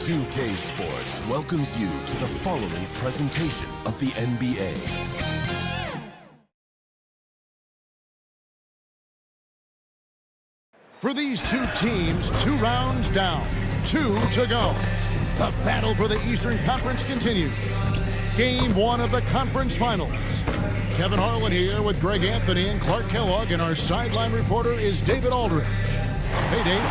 2K Sports welcomes you to the following presentation of the NBA. For these two teams, 2 rounds down, 2 to go. The battle for the Eastern Conference continues. Game 1 of the conference finals. Kevin Harlan here with Greg Anthony and Clark Kellogg, and our sideline reporter is David Aldridge. Hey, Dave.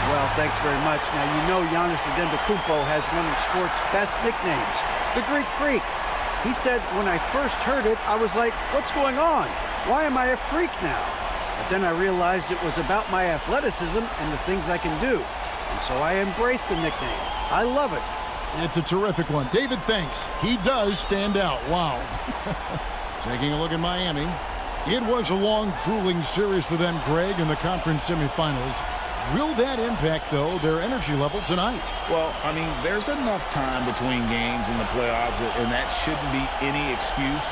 Well, thanks very much. Now, you know Giannis Antetokounmpo has one of sports' best nicknames, the Greek Freak. He said, when I first heard it, I was like, what's going on? Why am I a freak now? But then I realized it was about my athleticism and the things I can do. And so I embraced the nickname. I love it. It's a terrific one. David thinks he does stand out. Wow. Taking a look at Miami. It was a long, grueling series for them, Greg, in the conference semifinals. Will that impact, though, their energy level tonight? Well, I mean, there's enough time between games in the playoffs, and that shouldn't be any excuse.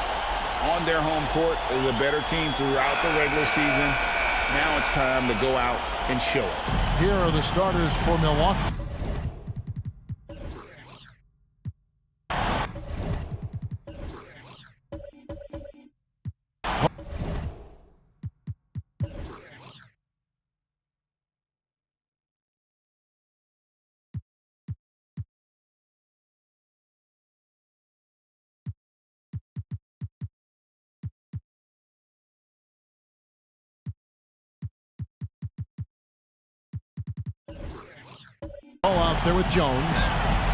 On their home court, they're the better team throughout the regular season. Now it's time to go out and show it. Here are the starters for Milwaukee. Out there with Jones,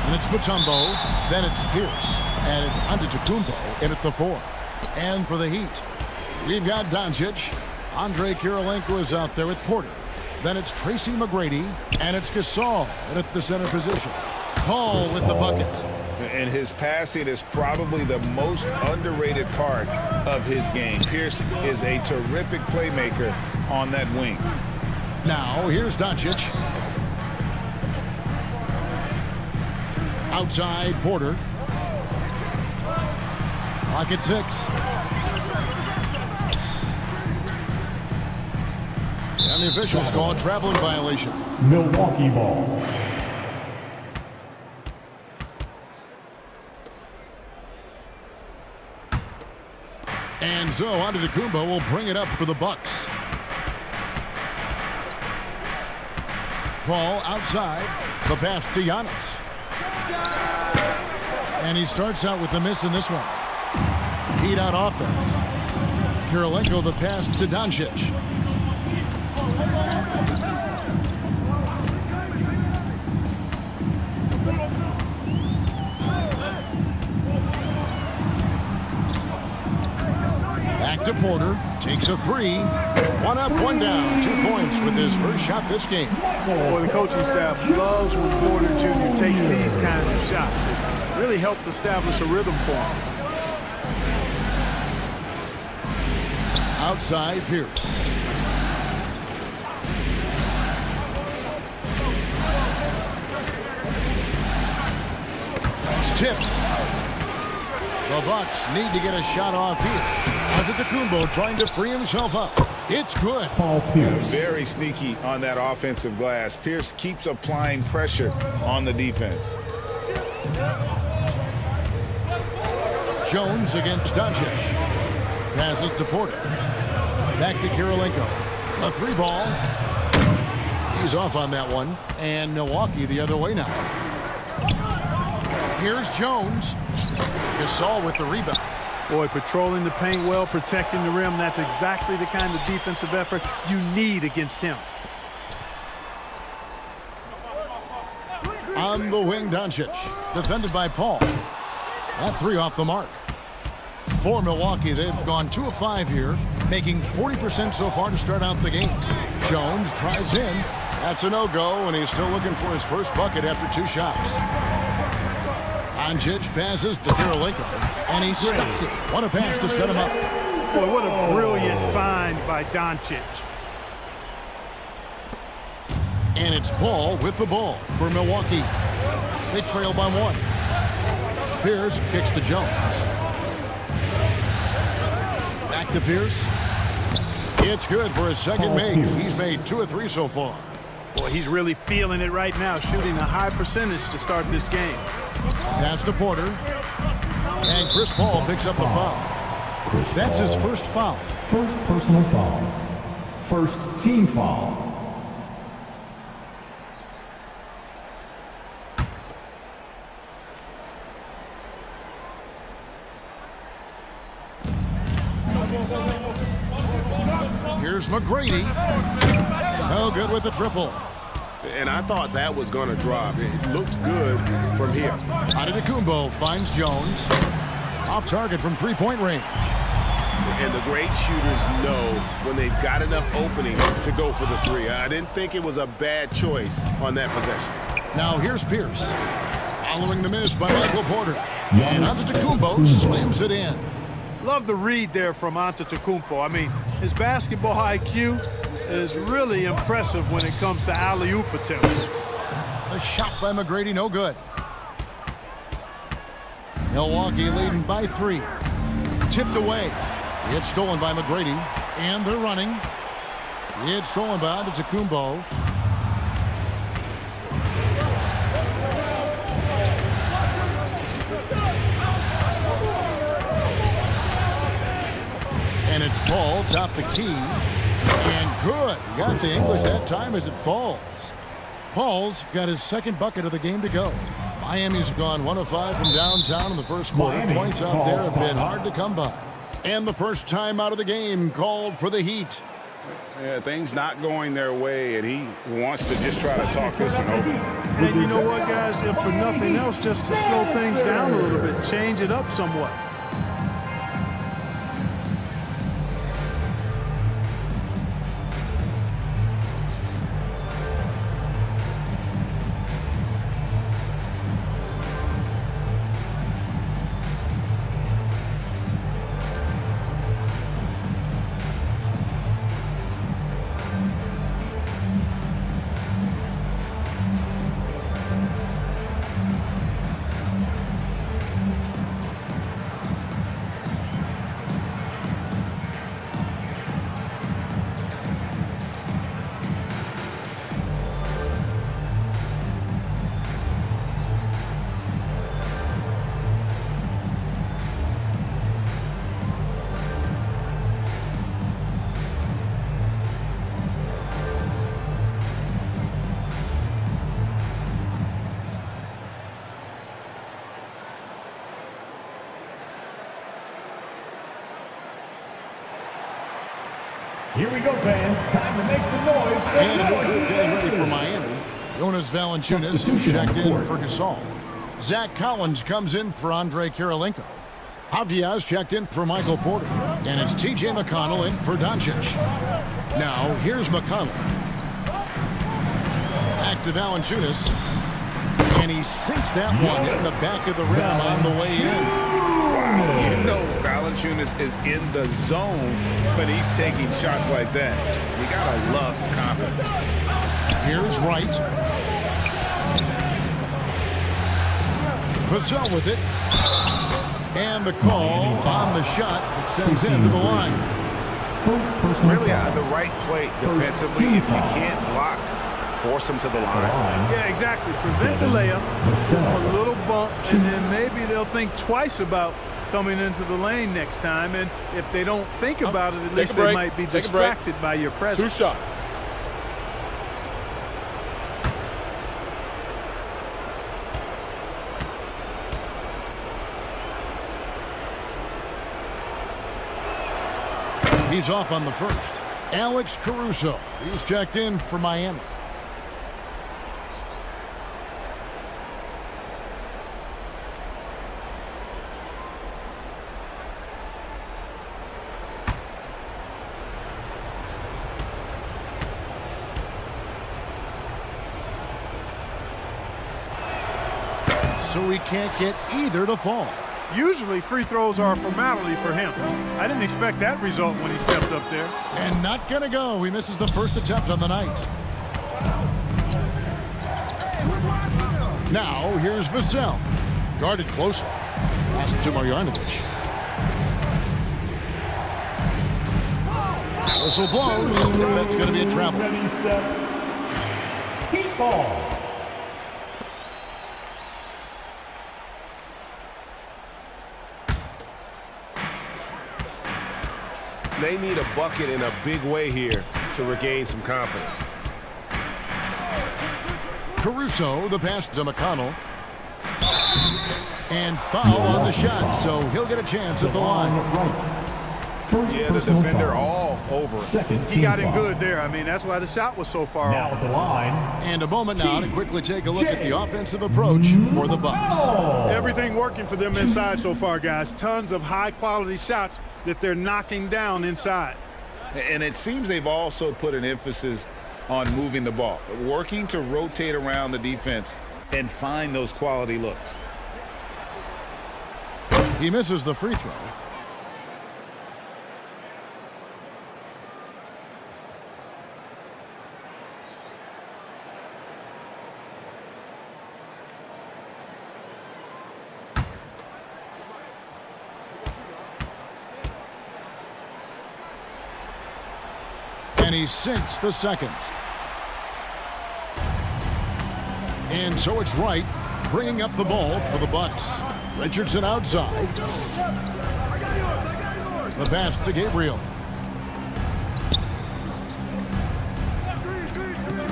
and it's Mutombo, then it's Pierce, and it's Antetokounmpo in at the 4. And for the Heat, we've got Doncic. Andre Kirilenko is out there with Porter. Then it's Tracy McGrady, and it's Gasol at the center position. Paul with the bucket. And his passing is probably the most underrated part of his game. Pierce is a terrific playmaker on that wing. Now, here's Doncic. Outside, Porter. Clock at 6. And the officials call a traveling violation. Milwaukee ball. And so Antetokounmpo will bring it up for the Bucks. Paul outside. The pass to Giannis. And he starts out with the miss in this one. Heat out offense. Kirilenko the pass to Doncic. Back to Porter. Takes a 3. 1 up, 1 down. 2 points with his first shot this game. Well, the coaching staff loves when Porter Jr. takes these kinds of shots. It really helps establish a rhythm for him. Outside, Pierce. It's tipped. The Bucks need to get a shot off here. Antetokounmpo trying to free himself up. It's good. Paul Pierce. Very sneaky on that offensive glass. Pierce keeps applying pressure on the defense. Jones against Doncic. Passes to Porter. Back to Kirilenko. A 3 ball. He's off on that one. And Milwaukee the other way now. Here's Jones. Gasol with the rebound. Boy, patrolling the paint well, protecting the rim. That's exactly the kind of defensive effort you need against him. On the wing, Doncic. Defended by Paul. That 3 off the mark. For Milwaukee, they've gone 2 of 5 here, making 40% so far to start out the game. Jones drives in, That's a no-go, and he's still looking for his first bucket after 2 shots. Doncic passes to Kirilenko, and he stuffs it. What a pass to set him up. Boy, what a brilliant find by Doncic. And it's Paul with the ball for Milwaukee. They trail by 1. Pierce kicks to Jones. Back to Pierce. It's good for his second make. He's made 2 of 3 so far. Boy, he's really feeling it right now, shooting a high percentage to start this game. Pass to Porter. And Chris Paul picks up the foul. That's his first foul. First personal foul. First team foul. Here's McGrady. No good with the triple. And I thought that was going to drop. It looked good from here. Antetokounmpo finds Jones. Off target from 3-point range. And the great shooters know when they've got enough opening to go for the 3. I didn't think it was a bad choice on that possession. Now here's Pierce. Following the miss by Michael Porter. And Antetokounmpo slams it in. Love the read there from Antetokounmpo. I mean, his basketball IQ is really impressive when it comes to alley-oop attempts. A shot by McGrady, no good. Milwaukee leading by 3. Tipped away. It's stolen by McGrady. And they're running. It's stolen by Antetokounmpo. And it's Paul, top the key. And good. He got the English that time as it falls. Paul's got his second bucket of the game to go. Miami's gone 1 of 5 from downtown in the first quarter. Miami Points out there have been calls hard to come by. And the first time out of the game called for the Heat. Yeah, things not going their way, and he wants to just try to talk this one over. And you know what, guys? If for nothing else, just to slow things down a little bit, change it up somewhat. Here we go, fans. Time to make some noise. And getting ready for Miami. Jonas Valanciunas, who checked in for Gasol. Zach Collins comes in for Andre Kirilenko. Diaz checked in for Michael Porter. And it's T.J. McConnell in for Doncic. Now, here's McConnell. Back to Valanciunas. And he sinks that one in the back of the rim on the way in. You know Valanciunas is in the zone when he's taking shots like that. You gotta love the confidence. Here's Wright. Vassell with it. And the call on the shot that sends him to the line. First personal Really foul. the right play defensively. If you can't block, force him to the line. Yeah, exactly. Prevent the layup, a little bump, and then maybe they'll think twice about coming into the lane next time. And if they don't think about it, at least they might be distracted by your presence. 2 shots. He's off on the first. Alex Caruso. He's checked in for Miami. so he can't get either to fall. Usually free throws are a formality for him. I didn't expect that result when he stepped up there. And not going to go. He misses the first attempt on the night. Now, here's Vassell. Guarded closely. Pass to Marjanovic. Whistle blows. That's going to be a travel. Heat ball. They need a bucket in a big way here to regain some confidence. Caruso, the pass to McConnell. And foul on the shot, so he'll get a chance at the line. Yeah, the defender all over him. He got in good there. I mean, that's why the shot was so far Now off. at the line. And a moment now to quickly take a look at the offensive approach for the Bucks. Everything working for them inside so far, guys. Tons of high-quality shots that they're knocking down inside. And it seems they've also put an emphasis on moving the ball, working to rotate around the defense and find those quality looks. He misses the free throw. And he sinks the second. And so it's Wright bringing up the ball for the Bucks. Richardson outside. The pass to Gabriel.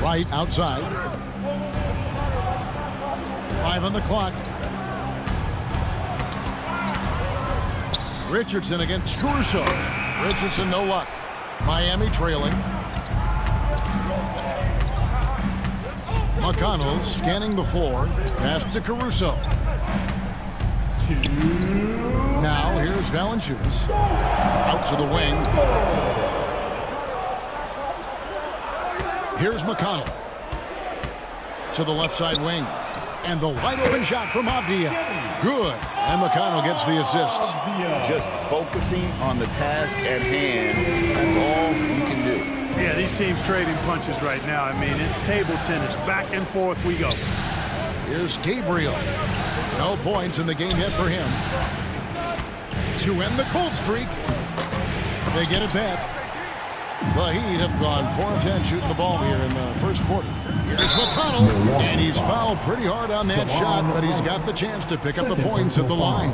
Wright outside. 5 on the clock. Richardson against Caruso. Richardson no luck. Miami trailing. McConnell scanning the floor. Pass to Caruso. Now here's Valanciunas. Out to the wing. Here's McConnell. To the left side wing. And the wide open shot from Avdia. Good. And McConnell gets the assist. Just focusing on the task at hand. That's all you can do. Yeah, these teams trading punches right now. I mean, it's table tennis. Back and forth we go. Here's Gabriel. No points in the game yet for him. To end the cold streak. They get it back. The Heat have gone 4 of 10 shooting the ball here in the first quarter. Here's McConnell, and he's fouled pretty hard on that shot, but he's got the chance to pick up the points at the line.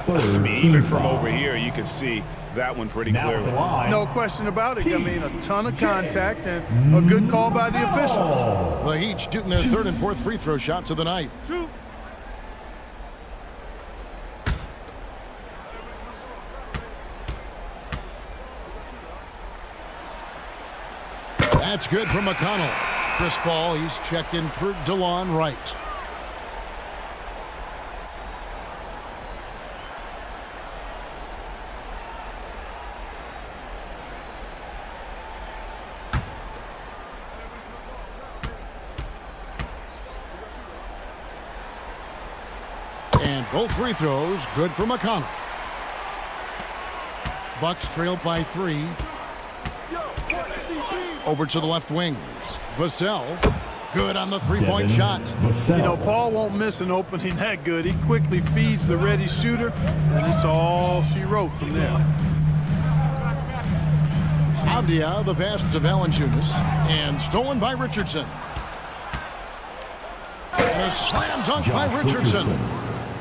I mean, even from over here, you can see that one pretty clearly. No question about it. I mean, a ton of contact and a good call by the officials. The Heat shooting their 3rd and 4th free throw shots of the night. That's good from McConnell. Chris Paul, he's checked in for DeLon Wright. And both free throws good for McConnell. Bucks trailed by 3. Over to the left wing. Vassell, good on the three-point shot. You know, Paul won't miss an opening that good. He quickly feeds the ready shooter, and it's all she wrote from there. Avdia, the pass to Valanciunas, and stolen by Richardson. And a slam dunk by Richardson.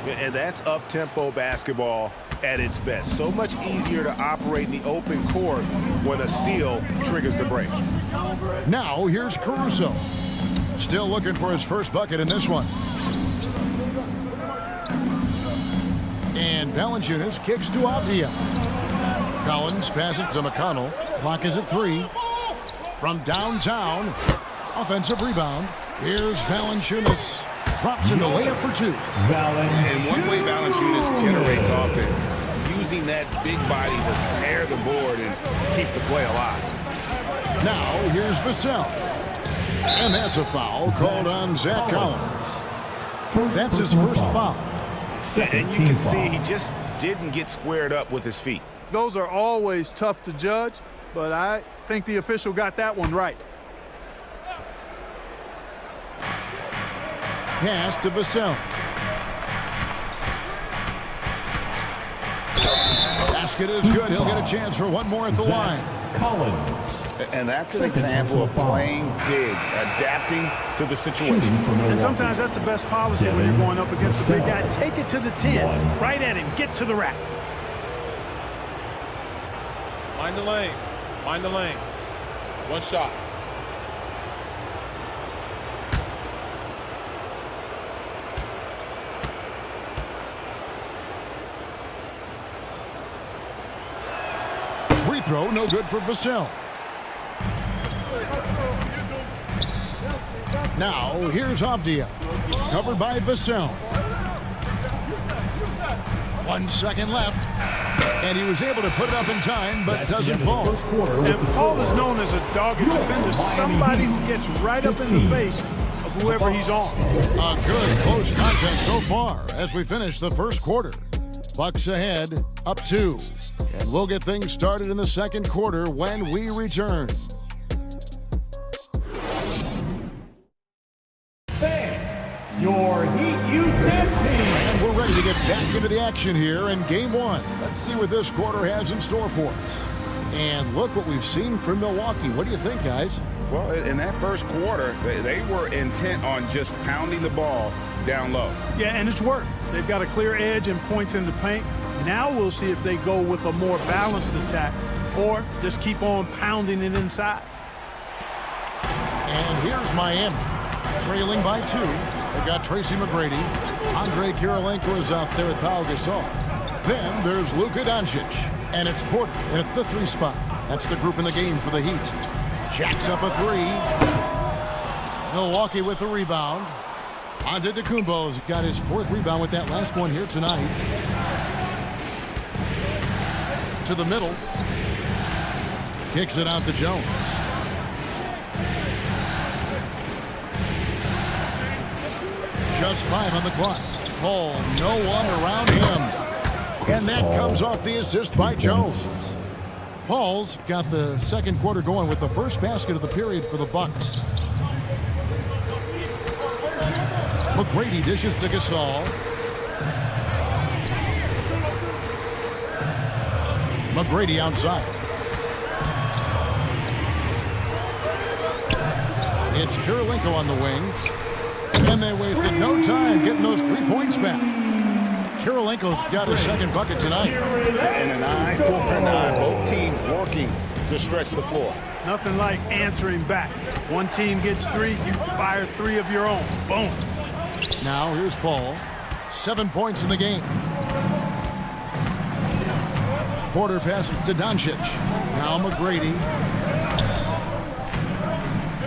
And that's up-tempo basketball at its best. So much easier to operate in the open court when a steal triggers the break. Now here's Caruso. Still looking for his first bucket in this one. And Valanciunas kicks to Avdia. Collins passes to McConnell. Clock is at 3. From downtown. Offensive rebound. Here's Valanciunas. Drops in the layup for 2. And one way Valanciunas generates offense, using that big body to snare the board and keep the play alive. Now here's Vassell. And that's a foul called on Zach Collins. That's his first foul. And you can see he just didn't get squared up with his feet. Those are always tough to judge, but I think the official got that one right. Pass to Vassell. Basket is good. He'll get a chance for one more at the line. Collins. And that's an example of playing big, adapting to the situation. And sometimes that's the best policy when you're going up against a big guy. Take it to the 10. Right at him. Get to the rack. Mind the lanes. Mind the lanes. One shot. Free throw, no good for Vassell. Now, here's Avdia. Covered by Vassell. 1 second left. And he was able to put it up in time, but doesn't fall. And Paul is known as a dogged defender, somebody who gets right up in the face of whoever he's on. A good close contest so far as we finish the first quarter. Bucks ahead, up 2. And we'll get things started in the second quarter when we return. Your Heat Youth Dance Team. And we're ready to get back into the action here in Game 1. Let's see what this quarter has in store for us. And look what we've seen from Milwaukee. What do you think, guys? Well, in that first quarter, they were intent on just pounding the ball down low. Yeah, and it's worked. They've got a clear edge and points in the paint. Now we'll see if they go with a more balanced attack or just keep on pounding it inside. And here's Miami, trailing by 2. They've got Tracy McGrady. Andre Kirilenko is out there with Pau Gasol. Then there's Luka Doncic. And it's Porter at the 3 spot. That's the group in the game for the Heat. Jacks up a 3. Milwaukee with the rebound. Antetokounmpo's got his 4th rebound with that last one here tonight. To the middle. Kicks it out to Jones. Just 5 on the clock. Paul, no one around him. And that comes off the assist by Jones. Paul's got the second quarter going with the first basket of the period for the Bucks. McGrady dishes to Gasol. McGrady outside. It's Kirilenko on the wing. And they wasted no time getting those 3 points back. Kirilenko's got his second bucket tonight. And an eye for an eye. Both teams working to stretch the floor. Nothing like answering back. One team gets 3, you fire 3 of your own. Boom. Now here's Paul. 7 points in the game. Porter passes to Doncic. Now McGrady.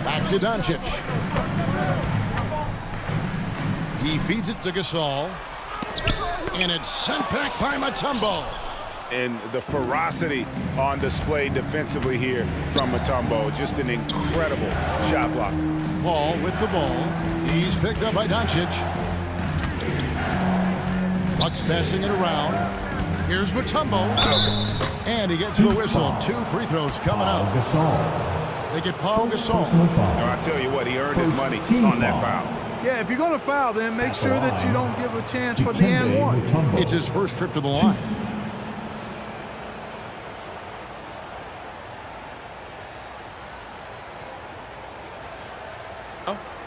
Back to Doncic. He feeds it to Gasol. And it's sent back by Mutombo. And the ferocity on display defensively here from Mutombo. Just an incredible shot block. Paul with the ball. He's picked up by Doncic. Bucks passing it around. Here's Mutombo. And he gets the whistle. 2 free throws coming up. They get Paul Gasol. I'll tell you what, he earned his money on that foul. Yeah, if you're going to foul, then make sure that you don't give a chance for the and one. It's his first trip to the line.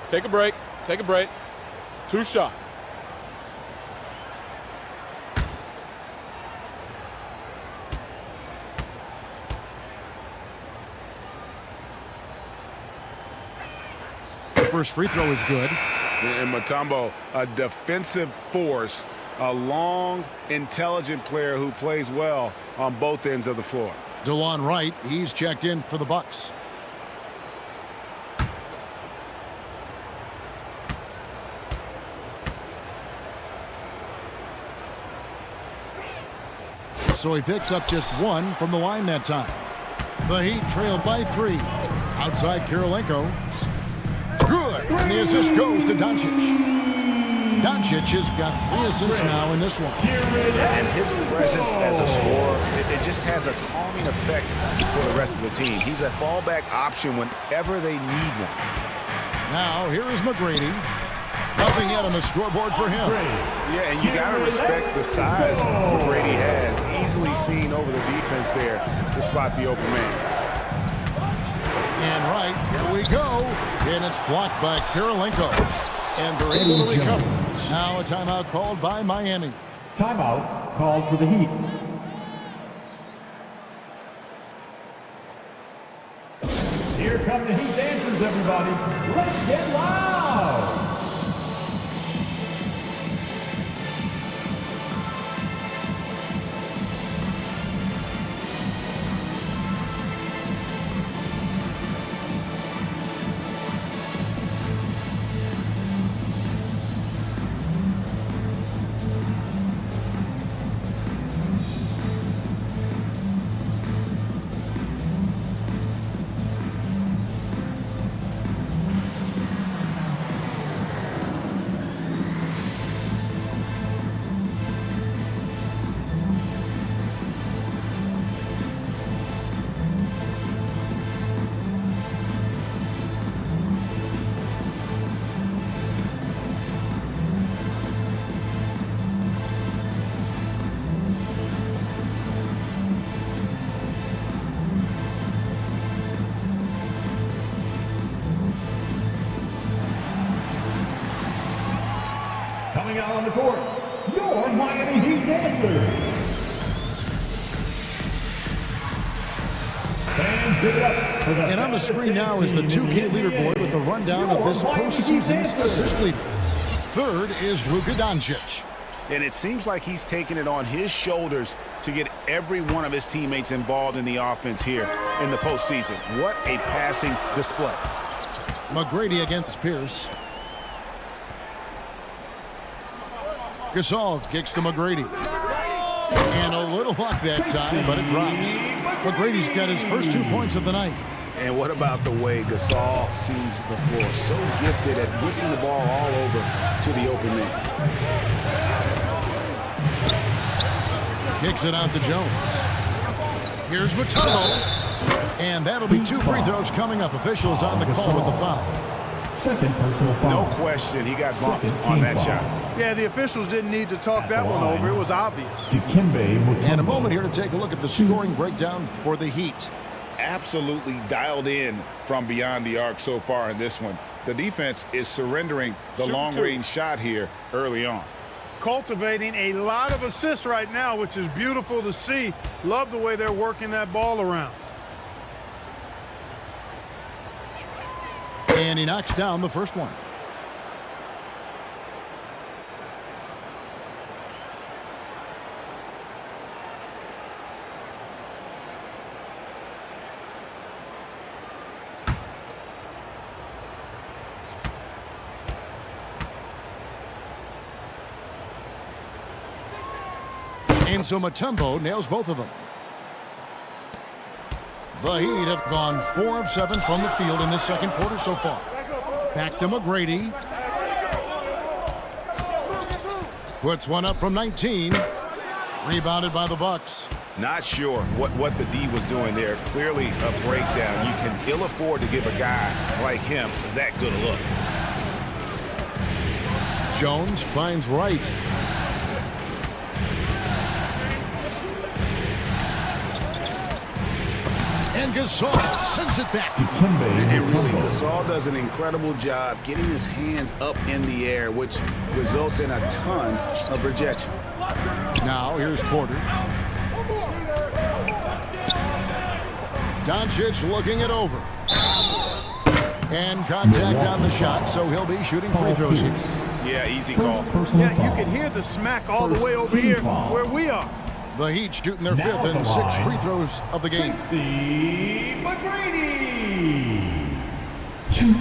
Take a break. Take a break. 2 shots. The first free throw is good. And Mutombo, a defensive force, a long, intelligent player who plays well on both ends of the floor. DeLon Wright, he's checked in for the Bucks. So he picks up just 1 from the line that time. The Heat trail by 3. Outside Kirilenko. Good. And the assist goes to Doncic. Doncic has got 3 assists now in this one. And his presence as a scorer, it just has a calming effect for the rest of the team. He's a fallback option whenever they need one. Now, here is McGrady. Nothing yet on the scoreboard for him. Yeah, and you got to respect the size McGrady has. Easily seen over the defense there to spot the open man. And right, here we go. And it's blocked by Kirilenko. And they're able to recover. Now a timeout called by Miami. Timeout called for the Heat. Here come the Heat dancers, everybody. Let's get loud! Coming out on the court, your Miami Heat dancers. Fans, give it up for the And on the screen now is the 2K leaderboard with a rundown of this postseason's assist leaders. Third is Luka Doncic. And it seems like he's taking it on his shoulders to get every one of his teammates involved in the offense here in the postseason. What a passing display. McGrady against Pierce. Gasol kicks to McGrady. And a little luck that time, but it drops. McGrady's got his first 2 points of the night. And what about the way Gasol sees the floor? So gifted at whipping the ball all over to the open man. Kicks it out to Jones. Here's Mutombo. And that'll be 2 free throws coming up. Officials on the call with the foul. Second personal foul. No question, he got bumped on that shot. Yeah, the officials didn't need to talk that one over. It was obvious. Dikembe Mutombo. And a moment here to take a look at the scoring breakdown for the Heat. Absolutely dialed in from beyond the arc so far in this one. The defense is surrendering the long-range shot here early on. Cultivating a lot of assists right now, which is beautiful to see. Love the way they're working that ball around. And he knocks down the first one. And so Mutombo nails both of them. The Heat have gone 4 of 7 from the field in this second quarter so far. Back to McGrady. Puts one up from 19. Rebounded by the Bucks. Not sure what the D was doing there. Clearly a breakdown. You can ill afford to give a guy like him that good a look. Jones finds Wright. And Gasol sends it back. And really, Gasol does an incredible job getting his hands up in the air, which results in a ton of rejection. Now here's Porter. Doncic looking it over. And contact on the shot, so he'll be shooting free throws here. Yeah, easy call. Yeah, you can hear the smack all the way over here where we are. The Heat shooting their fifth and 6 free throws of the game. Tracy McGrady. 2.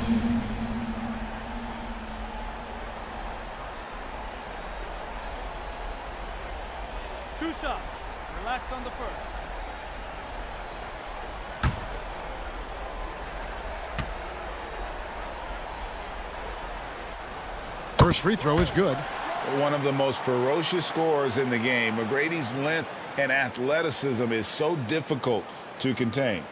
Two shots. Relax on the first. First free throw is good. One of the most ferocious scorers in the game. McGrady's length and athleticism is so difficult to contain.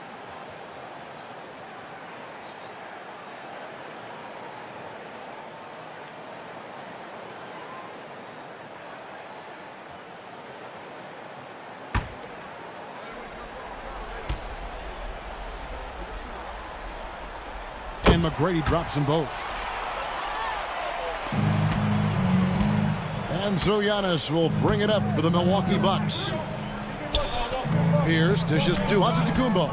And McGrady drops them both. And so Giannis will bring it up for the Milwaukee Bucks. Pierce dishes to Antetokounmpo.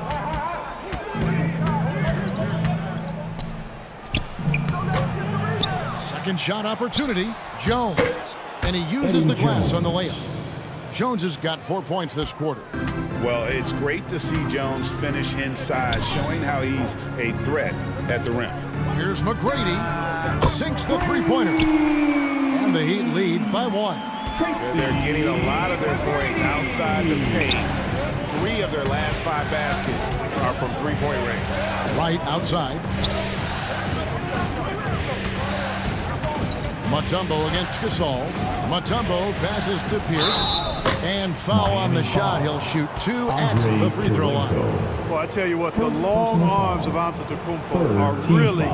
Second shot opportunity. Jones. And he uses the glass on the layup. Jones has got 4 points this quarter. Well, it's great to see Jones finish inside, showing how he's a threat at the rim. Here's McGrady. Sinks the three-pointer. And the Heat lead by 1. They're getting a lot of their points outside the paint. 3 of their last 5 baskets are from three-point range. Right outside. Mutombo against Gasol. Mutombo passes to Pierce. And foul on the shot. He'll shoot 2 at the free throw line. Well, I tell you what, the long arms of Antetokounmpo are really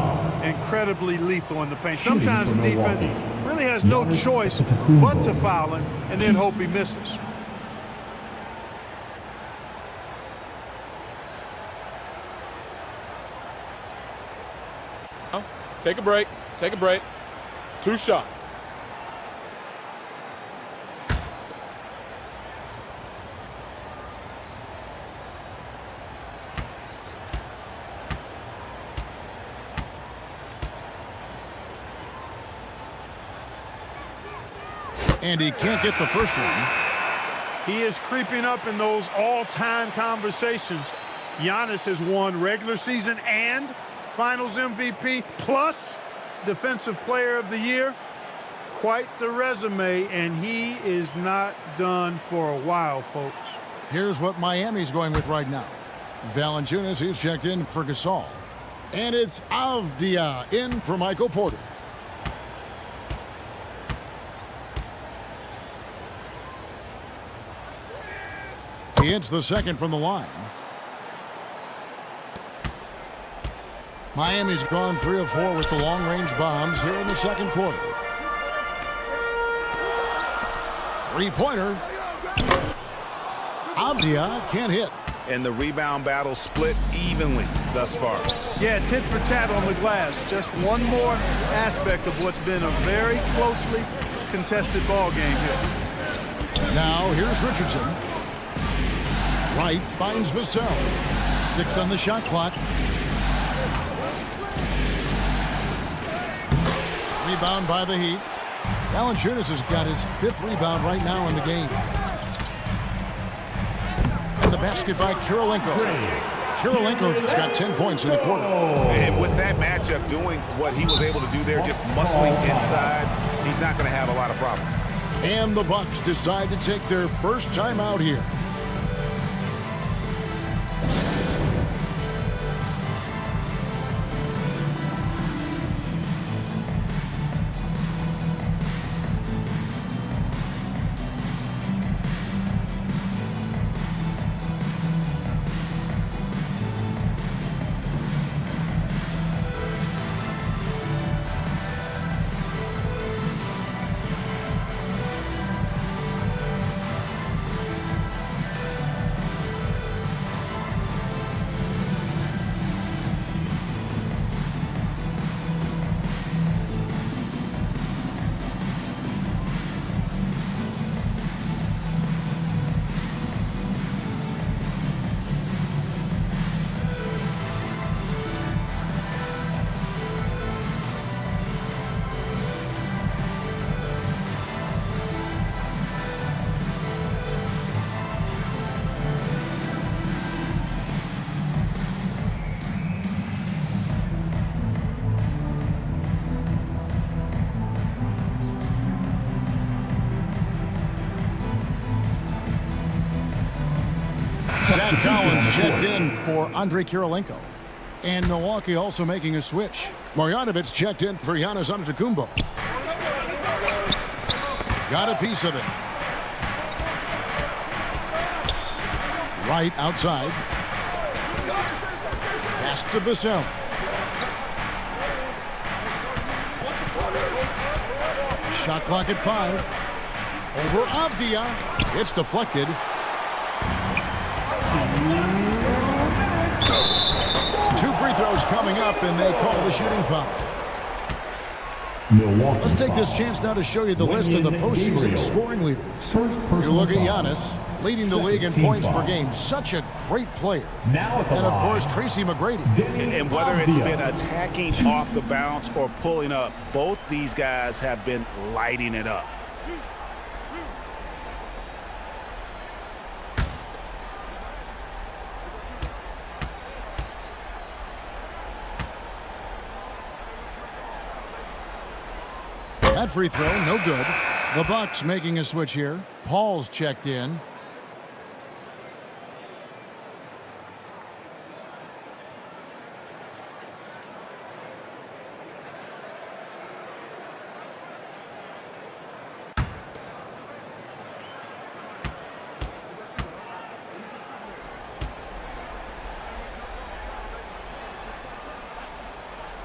incredibly lethal in the paint. Sometimes the defense really has no choice but to foul him and then hope he misses. Take a break. Take a break. 2 shots. And he can't get the first one. He is creeping up in those all-time conversations. Giannis has won regular season and Finals MVP plus Defensive Player of the Year. Quite the resume, and he is not done for a while, folks. Here's what Miami's going with right now. Valanciunas, he's checked in for Gasol. And it's Avdia in for Michael Porter. He hits the second from the line. Miami's gone 3 of 4 with the long-range bombs here in the second quarter. Three-pointer. Avdia can't hit. And the rebound battle split evenly thus far. Yeah, tit for tat on the glass. Just one more aspect of what's been a very closely contested ball game here. Now here's Richardson. Wright finds Vassell. 6 on the shot clock. Rebound by the Heat. Valanciunas has got his 5th rebound right now in the game. And the basket by Kirilenko. Kirilenko's got 10 points in the quarter. And with that matchup doing what he was able to do there, just muscling inside, he's not going to have a lot of problems. And the Bucks decide to take their first time out here. Zach Collins checked in for Andre Kirilenko. And Milwaukee also making a switch. Marjanovic checked in for Giannis Antetokounmpo. Got a piece of it. Right outside. Pass to Vassell. Shot clock at 5. Over Avdia. It's deflected. Two free throws coming up, and they call the shooting foul. Let's take this chance now to show you the list of the postseason scoring leaders. You look at Giannis, leading the league in points per game. Such a great player. And, of course, Tracy McGrady. And whether it's been attacking off the bounce or pulling up, both these guys have been lighting it up. That free throw, no good. The Bucks making a switch here. Paul's checked in.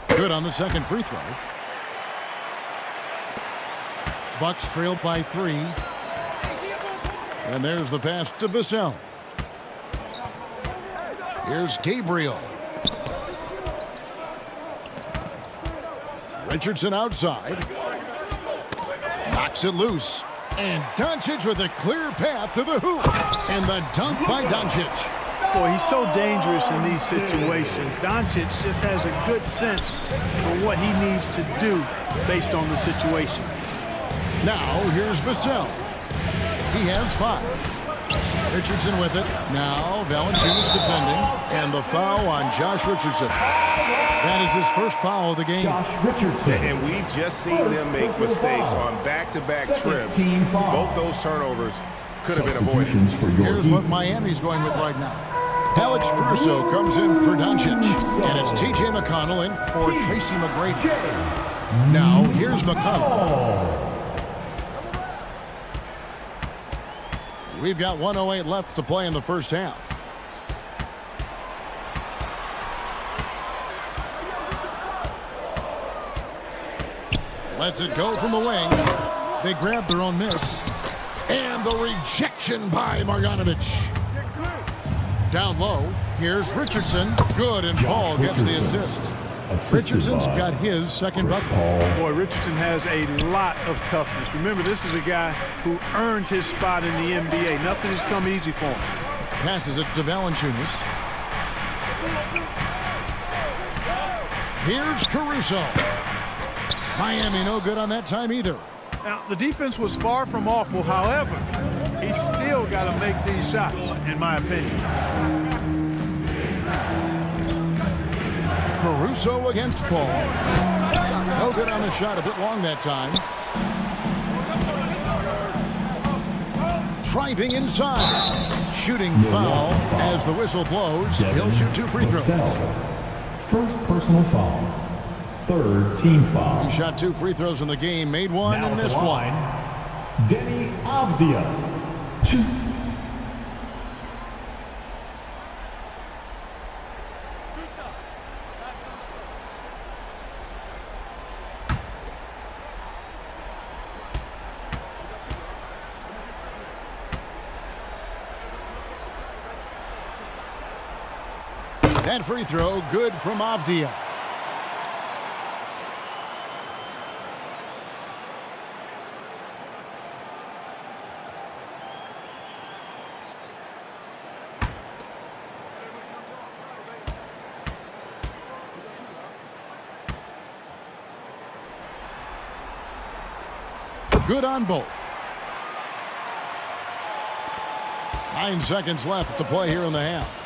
Good on the second free throw. Bucks trailed by 3. And there's the pass to Vassell. Here's Gabriel. Richardson outside. Knocks it loose. And Doncic with a clear path to the hoop. And the dunk by Doncic. Boy, he's so dangerous in these situations. Doncic just has a good sense for what he needs to do based on the situation. Now, here's Vassell. He has 5. Richardson with it. Now, Valanciunas defending. And the foul on Josh Richardson. That is his first foul of the game. Josh Richardson. And we've just seen them make mistakes on back-to-back trips. Both those turnovers could have been avoided. Here's what Miami's going with right now. Alex Caruso comes in for Doncic. And it's T.J. McConnell in for Tracy McGrady. Now, here's McConnell. We've got 1:08 left to play in the first half. Lets it go from the wing. They grab their own miss. And the rejection by Marjanovic. Down low, here's Richardson. Good, and Paul gets the assist. Richardson's got his second bucket. Boy, Richardson has a lot of toughness. Remember, this is a guy who earned his spot in the NBA. Nothing has come easy for him. Passes it to Valanciunas. Here's Caruso. Miami no good on that time either. Now, the defense was far from awful. However, he still got to make these shots, in my opinion. Caruso against Paul. No good on the shot, a bit long that time. Driving inside. Shooting foul as the whistle blows. He'll shoot 2 free throws. First personal foul. Third team foul. He shot 2 free throws in the game, made 1 and missed 1. Denny Avdia. 2. That free throw, good from Avdia. Good on both. 9 seconds left to play here in the half.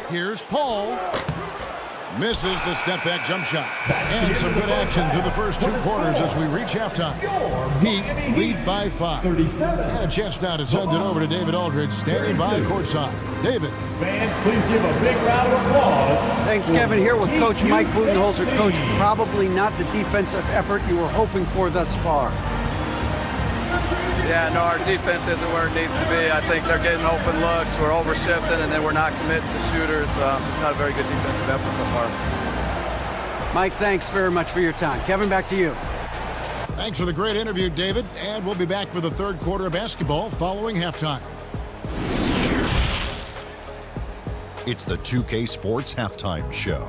Here's Paul. Misses the step-back jump shot. And some good action through the first 2 quarters as we reach halftime. Heat lead by 5. And a chance now to send it over to David Aldridge, standing by courtside. David. Fans, please give a big round of applause. Thanks, Kevin. Here with Coach Mike Budenholzer. Coach, probably not the defensive effort you were hoping for thus far. Yeah, no, our defense isn't where it needs to be. I think they're getting open looks. We're over-shifting, and then we're not committing to shooters. Just not a very good defensive effort so far. Mike, thanks very much for your time. Kevin, back to you. Thanks for the great interview, David. And we'll be back for the third quarter of basketball following halftime. It's the 2K Sports Halftime Show.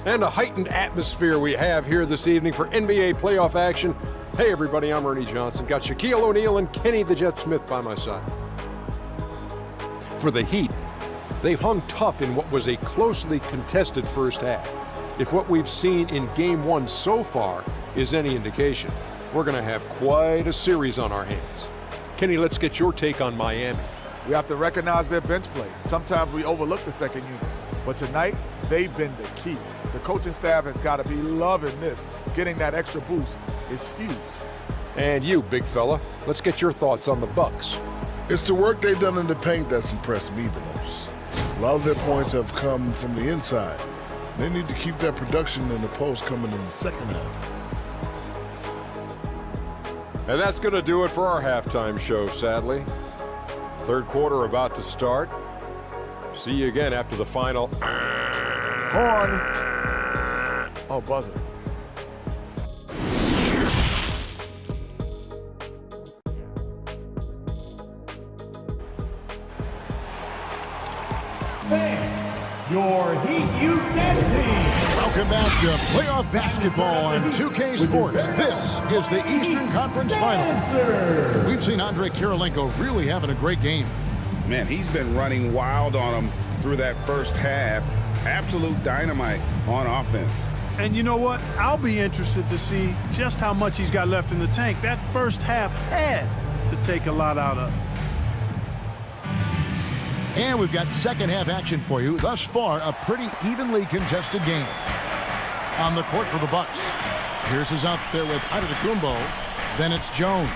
And a heightened atmosphere we have here this evening for NBA playoff action. Hey everybody, I'm Ernie Johnson. Got Shaquille O'Neal and Kenny the Jet Smith by my side. For the Heat, they've hung tough in what was a closely contested first half. If what we've seen in Game 1 so far is any indication, we're going to have quite a series on our hands. Kenny, let's get your take on Miami. We have to recognize their bench play. Sometimes we overlook the second unit, but tonight they've been the key. The coaching staff has got to be loving this. Getting that extra boost is huge. And you, big fella, let's get your thoughts on the Bucks. It's the work they've done in the paint that's impressed me the most. A lot of their points have come from the inside. They need to keep that production in the post coming in the second half. And that's going to do it for our halftime show, sadly. Third quarter about to start. See you again after the final. Horn. Oh, buzzer. Your Heat Youth Dance Team. Welcome back to playoff basketball on 2K Sports. This is the Eastern Conference Finals. We've seen Andrei Kirilenko really having a great game. Man, he's been running wild on them through that first half. Absolute dynamite on offense. And you know what? I'll be interested to see just how much he's got left in the tank. That first half had to take a lot out of it. And we've got second half action for you. Thus far, a pretty evenly contested game. On the court for the Bucks. Pierce is out there with Antetokounmpo. Then it's Jones.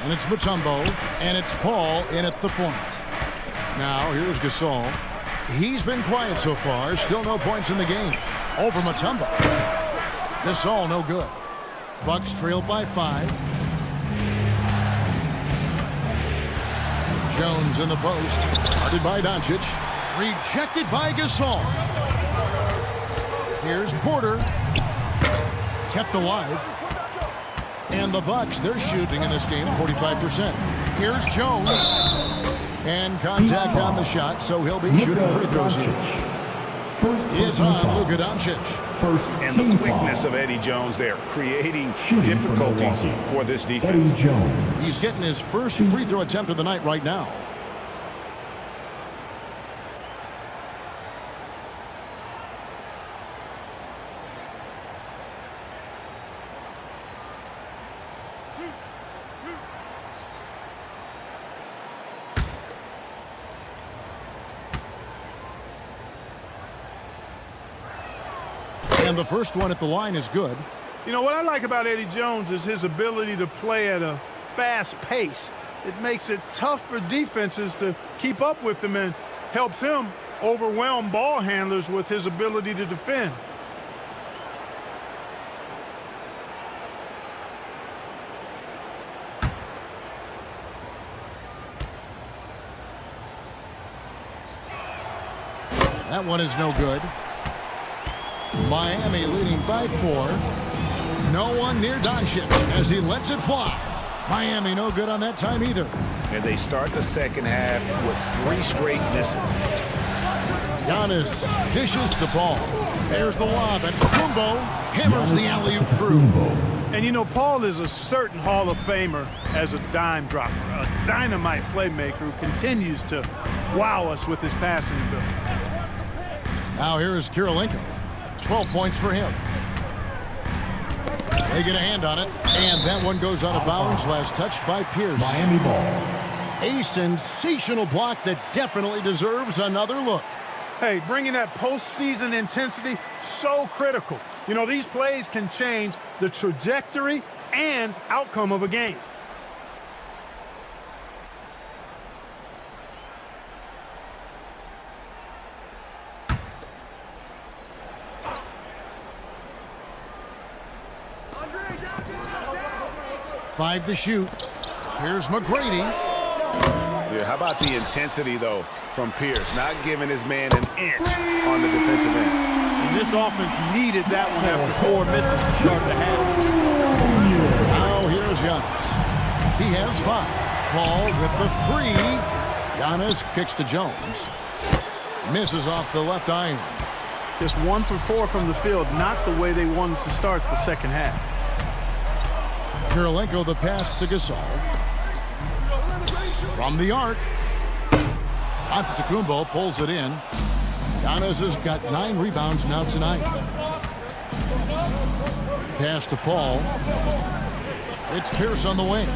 And it's Mutombo. And it's Paul in at the point. Now, here's Gasol. He's been quiet so far. Still no points in the game. Over Mutombo. Gasol no good. Bucks trail by 5. Jones in the post. Guarded by Doncic. Rejected by Gasol. Here's Porter. Kept alive. And the Bucks, they're shooting in this game 45%. Here's Jones. And contact on the shot, so he'll be shooting free throws here. It's on Luka Doncic. And the quickness of Eddie Jones there, creating difficulties for this defense. Eddie Jones. He's getting his first free throw attempt of the night right now. And the first one at the line is good. You know, what I like about Eddie Jones is his ability to play at a fast pace. It makes it tough for defenses to keep up with him and helps him overwhelm ball handlers with his ability to defend. That one is no good. Miami leading by 4. No one near Doncic as he lets it fly. Miami no good on that time either. And they start the second half with 3 straight misses. Giannis dishes the ball. There's the lob, and Kumbo hammers the alley-oop through. And you know, Paul is a certain Hall of Famer as a dime dropper, a dynamite playmaker who continues to wow us with his passing ability. Now here is Kirilenko. 12 points for him. They get a hand on it, and that one goes out of bounds. Last touch by Pierce. Miami ball. A sensational block that definitely deserves another look. Hey, bringing that postseason intensity, so critical. You know, these plays can change the trajectory and outcome of a game. Five to shoot. Here's McGrady. Yeah, how about the intensity, though, from Pierce? Not giving his man an inch on the defensive end. And this offense needed that one after 4 misses to start the half. Now here's Giannis. He has 5. Paul with the 3. Giannis kicks to Jones. Misses off the left iron. Just 1 for 4 from the field, not the way they wanted to start the second half. Kirilenko the pass to Gasol. From the arc. Antetokounmpo pulls it in. Giannis has got 9 rebounds now tonight. Pass to Paul. It's Pierce on the wing.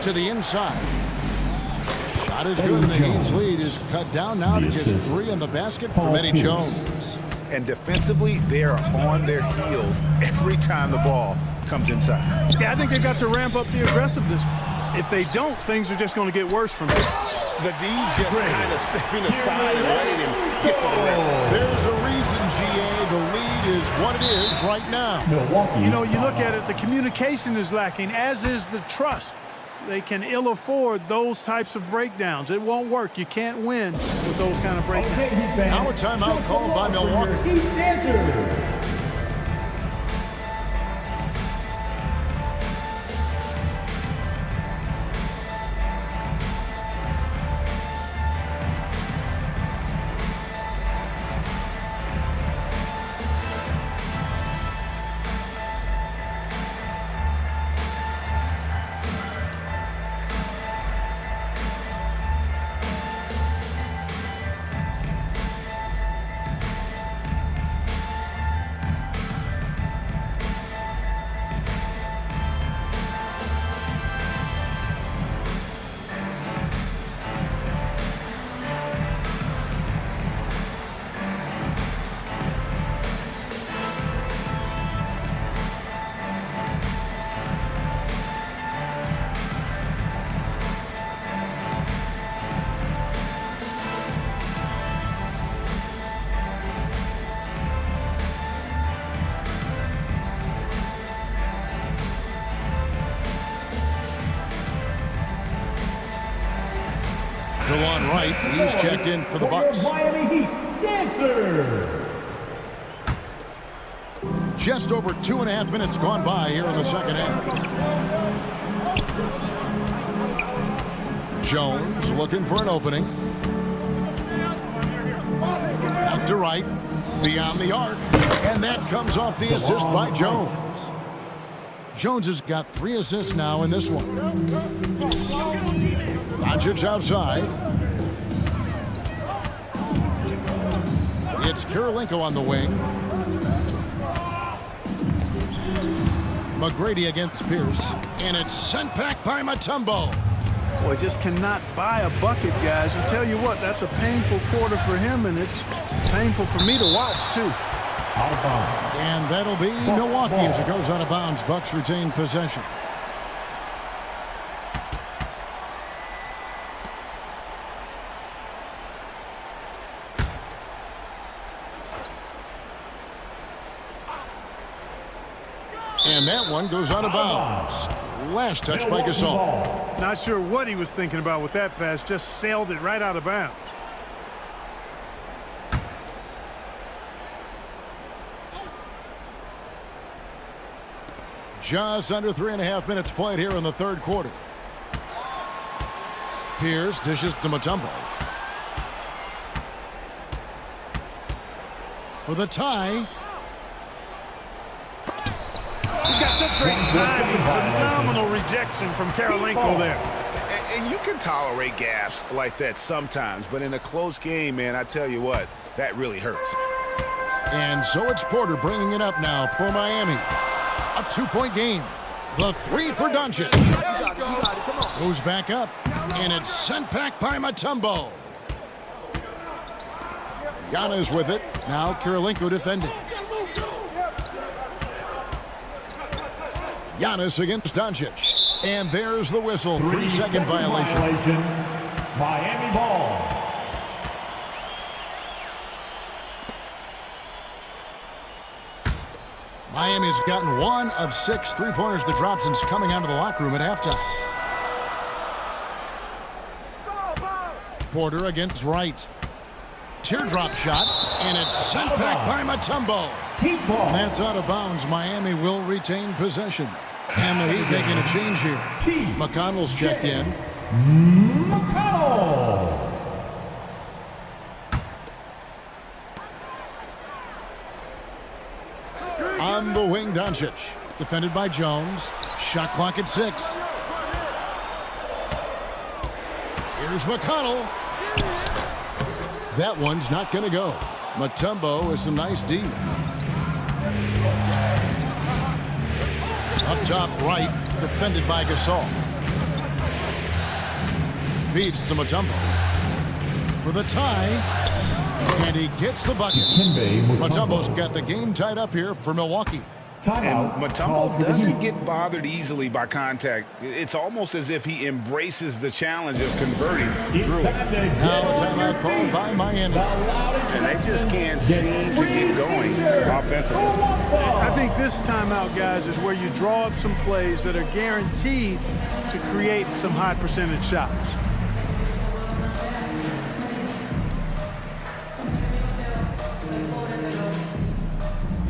To the inside. Shot is good, and the Heat's lead is cut down now to just 3 in the basket from Eddie Jones. And defensively, they are on their heels every time the ball comes inside. Yeah, I think they've got to ramp up the aggressiveness. If they don't, things are just going to get worse from here. The D just kind of stepping aside and letting him get to the rim. There's a reason, GA. The lead is what it is right now. You know, you look at it, the communication is lacking, as is the trust. They can ill afford those types of breakdowns. It won't work. You can't win with those kind of breakdowns. Now a timeout called by Milwaukee. Heat Dancers. DeLon Wright, he's checked in for the Bucks. Miami Heat Dancer. Just over 2.5 minutes gone by here in the second half. Jones looking for an opening. Back to Wright, beyond the arc, and that comes off the assist by Jones. Jones has got 3 assists now in this one. Doncic outside. It's Kirilenko on the wing. McGrady against Pierce. And it's sent back by Mutombo. Boy, just cannot buy a bucket, guys. I tell you what, that's a painful quarter for him, and it's painful for me to watch, too. And that'll be Milwaukee as it goes out of bounds. Bucks retain possession. And that one goes out of bounds. Last touch by Gasol. Not sure what he was thinking about with that pass. Just sailed it right out of bounds. Just under 3.5 minutes played here in the third quarter. Pierce dishes to Mutombo. For the tie. He's got such great timing. Phenomenal rejection from Kirilenko there. And you can tolerate gaffes like that sometimes, but in a close game, man, I tell you what, that really hurts. And so it's Porter bringing it up now for Miami. A 2-point game. The 3 for Doncic. Goes back up, and it's sent back by Mutombo. Giannis with it. Now Kirilenko defending. Giannis against Doncic. And there's the whistle. 3-second violation. Miami ball. Miami's gotten 1 of 6 3-pointers to drop since coming out of the locker room at halftime. Porter against Wright. Teardrop shot, and it's sent back by Mutombo. And that's out of bounds. Miami will retain possession. And the Heat making a change here. McConnell's checked in. McConnell. On the wing, Doncic. Defended by Jones. Shot clock at 6. Here's McConnell. That one's not going to go. Mutombo with some nice D. Up top right, defended by Gasol. Feeds to Mutombo for the tie, and he gets the bucket. Mutombo's got the game tied up here for Milwaukee. And Mutombo doesn't get bothered easily by contact. It's almost as if he embraces the challenge of converting through it. Now a timeout called by Miami. And they just can't seem to get going offensively. I think this timeout, guys, is where you draw up some plays that are guaranteed to create some high percentage shots.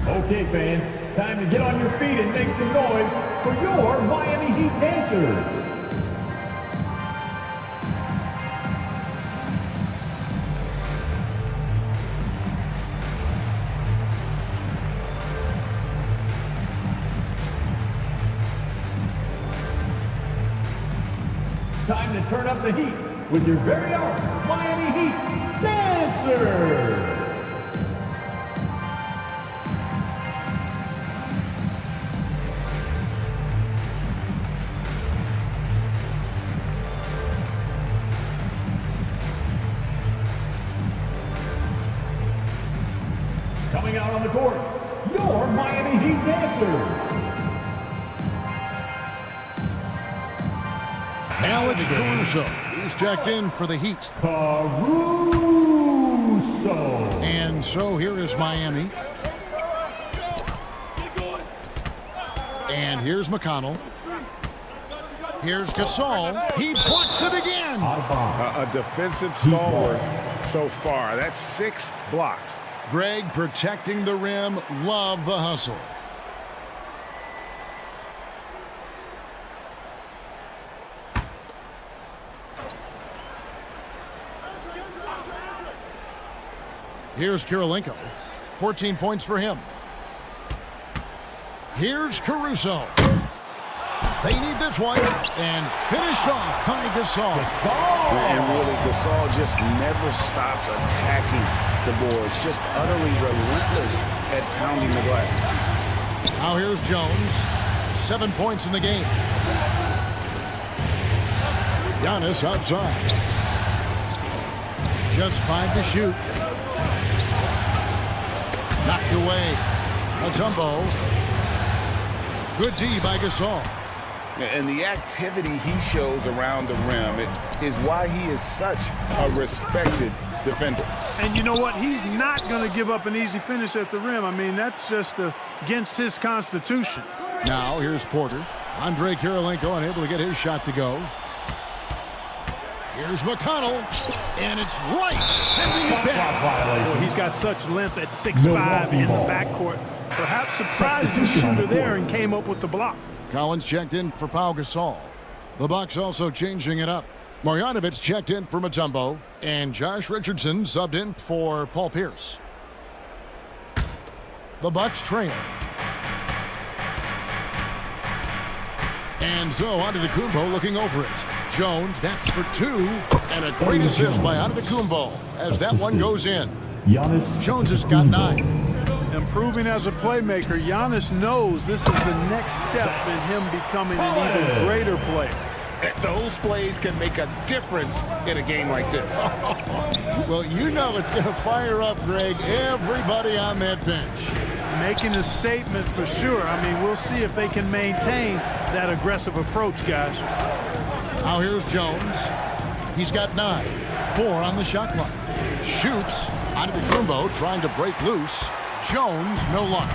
Okay, fans, time to get on your feet and make some noise for your Miami Heat dancers. Time to turn up the heat with your very own Miami Heat dancers. Coming out on the court, your Miami Heat dancers. Alex Caruso. He's checked in for the Heat. Caruso. And so here is Miami. And here's McConnell. Here's Gasol. He blocks it again. A defensive stalwart so far. That's 6 blocks. Greg protecting the rim. Love the hustle. Here's Kirilenko. 14 points for him. Here's Caruso. They need this one. And finished off by Gasol. And really, Gasol just never stops attacking the boards. Just utterly relentless at pounding the glass. Now here's Jones. 7 points in the game. Giannis outside. Just 5 to shoot. Knocked away. Mutombo. Good D by Gasol. And the activity he shows around the rim is why he is such a respected defender. And you know what? He's not going to give up an easy finish at the rim. I mean, that's just against his constitution. Now here's Porter. Andre Kirilenko unable to get his shot to go. Here's McConnell. And it's Wright sending it back. Well, he's got such length at 6'5" in the backcourt. Perhaps surprised the shooter there and came up with the block. Collins checked in for Pau Gasol. The Bucks also changing it up. Marjanovic checked in for Mutombo. And Josh Richardson subbed in for Paul Pierce. The Bucks trail. And so Antetokounmpo looking over it. Jones, that's for 2. And a great assist by Antetokounmpo as that one goes in. Jones has got 9. Improving as a playmaker, Giannis knows this is the next step in him becoming an even greater player. Those plays can make a difference in a game like this. Well, you know it's going to fire up, Greg, everybody on that bench. Making a statement for sure. I mean, we'll see if they can maintain that aggressive approach, guys. Now here's Jones. He's got 9. 4 on the shot clock. Shoots. Antetokounmpo trying to break loose. Jones, no luck.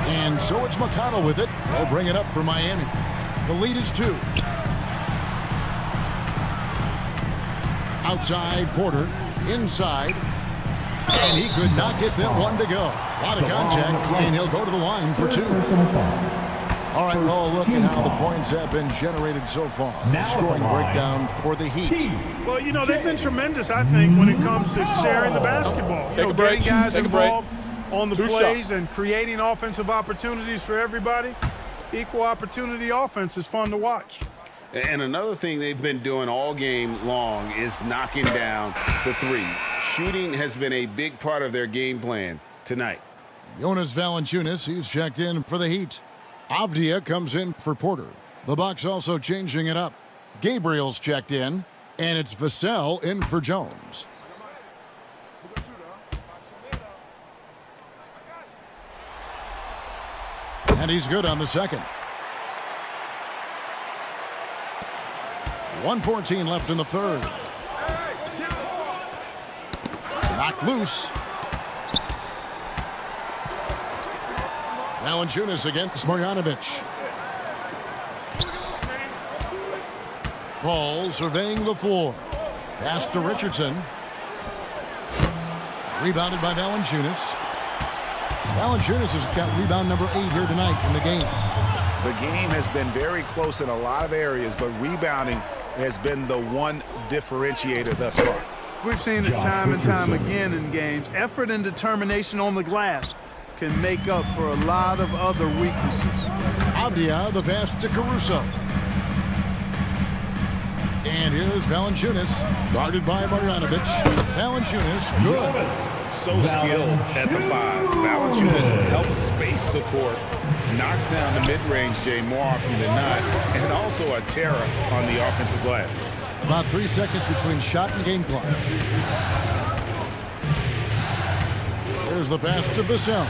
And so it's McConnell with it. They'll bring it up for Miami. The lead is 2. Outside, Porter. Inside. And he could not get that one to go. A lot of contact, and he'll go to the line for 2. All right, well, look at how the points have been generated so far. Scoring breakdown for the Heat. Well, you know, they've been tremendous, I think, when it comes to sharing the basketball. You know, getting guys involved on the plays and creating offensive opportunities for everybody. Equal opportunity offense is fun to watch. And another thing they've been doing all game long is knocking down the 3. Shooting has been a big part of their game plan tonight. Jonas Valanciunas, he's checked in for the Heat. Avdia comes in for Porter. The Bucks also changing it up. Gabriel's checked in, and it's Vassell in for Jones. And he's good on the second. 1:14 left in the third. Knocked loose. Valanciunas against Marjanovic. Paul surveying the floor. Pass to Richardson. Rebounded by Valanciunas. Valanciunas has got rebound number 8 here tonight in the game. The game has been very close in a lot of areas, but rebounding has been the one differentiator thus far. We've seen it time and time again in games. Effort and determination on the glass can make up for a lot of other weaknesses. Avdia, the pass to Caruso. And here's Valanciunas, guarded by Marjanovic. Valanciunas, good. So skilled at the 5. Valanciunas helps space the court, knocks down the mid-range Jay more often than not, and also a terror on the offensive glass. About 3 seconds between shot and game clock. Here's the pass to Vassell.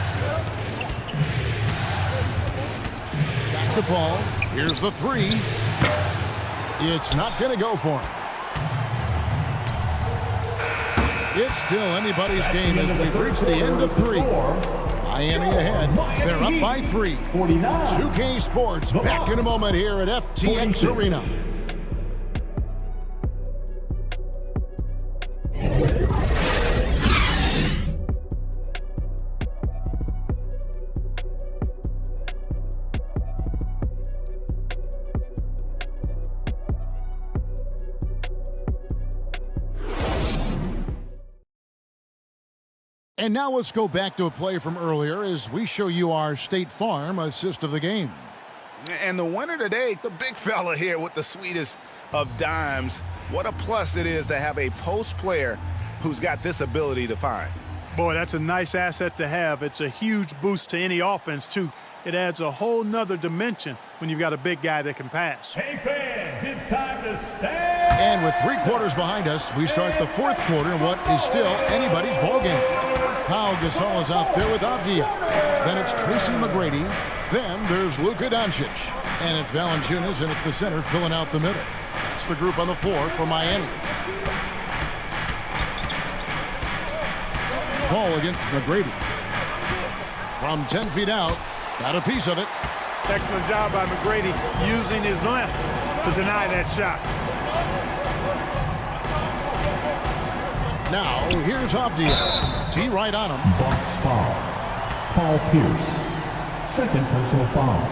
Back to Paul. Here's the 3. It's not going to go for him. It's still anybody's game as we've reached the end of 3. Miami ahead. They're up by 3. 2K Sports back in a moment here at FTX Arena. And now let's go back to a play from earlier as we show you our State Farm assist of the game. And the winner today, the big fella here with the sweetest of dimes. What a plus it is to have a post player who's got this ability to find. Boy, that's a nice asset to have. It's a huge boost to any offense, too. It adds a whole nother dimension when you've got a big guy that can pass. Hey, fans, it's time to stand. And with 3 quarters behind us, we start the 4th quarter in what is still anybody's ballgame. Pau Gasol is out there with Avdia. Then it's Tracy McGrady. Then there's Luka Doncic. And it's Valanciunas in at the center filling out the middle. That's the group on the floor for Miami. Paul against McGrady. From 10 feet out, got a piece of it. Excellent job by McGrady using his length to deny that shot. Now, here's Avdia. T right on him. Bucks foul. Paul Pierce. Second personal foul.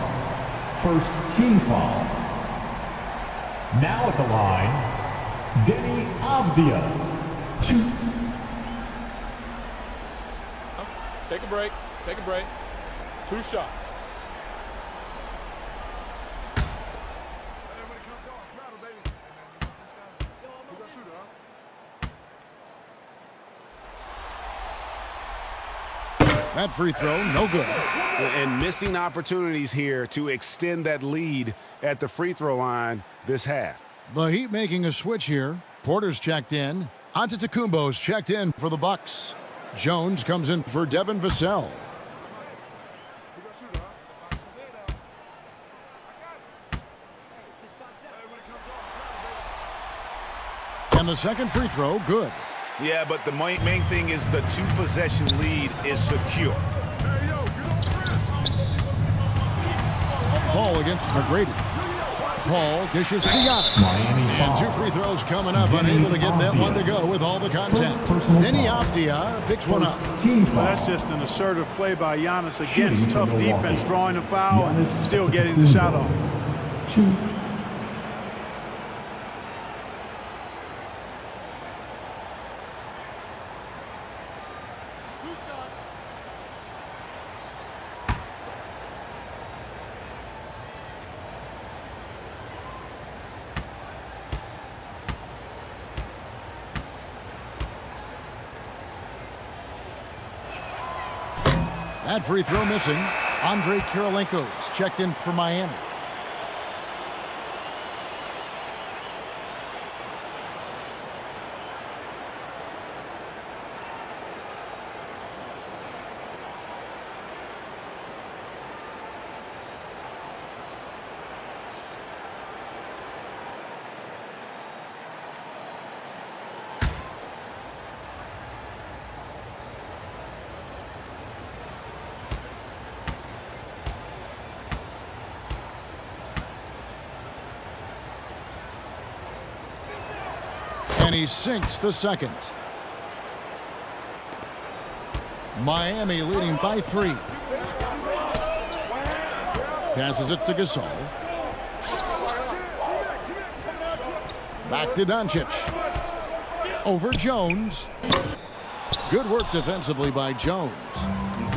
First team foul. Now at the line, Deni Avdia. 2. Take a break. Take a break. 2 shots. That free throw, no good. And missing opportunities here to extend that lead at the free throw line this half. The Heat making a switch here. Porter's checked in. Antetokounmpo's checked in for the Bucks. Jones comes in for Devin Vassell. And the second free throw, good. Yeah, but the main thing is the two-possession lead is secure. Paul against McGrady. Paul dishes to Giannis. And two free throws coming up, unable to get that one to go with all the contact. Denny Avdia picks one up. Well, that's just an assertive play by Giannis against tough defense, drawing a foul and still getting the shot off. 2. That free throw missing. Andrei Kirilenko's checked in for Miami. And he sinks the second. Miami leading by 3. Passes it to Gasol. Back to Doncic. Over Jones. Good work defensively by Jones.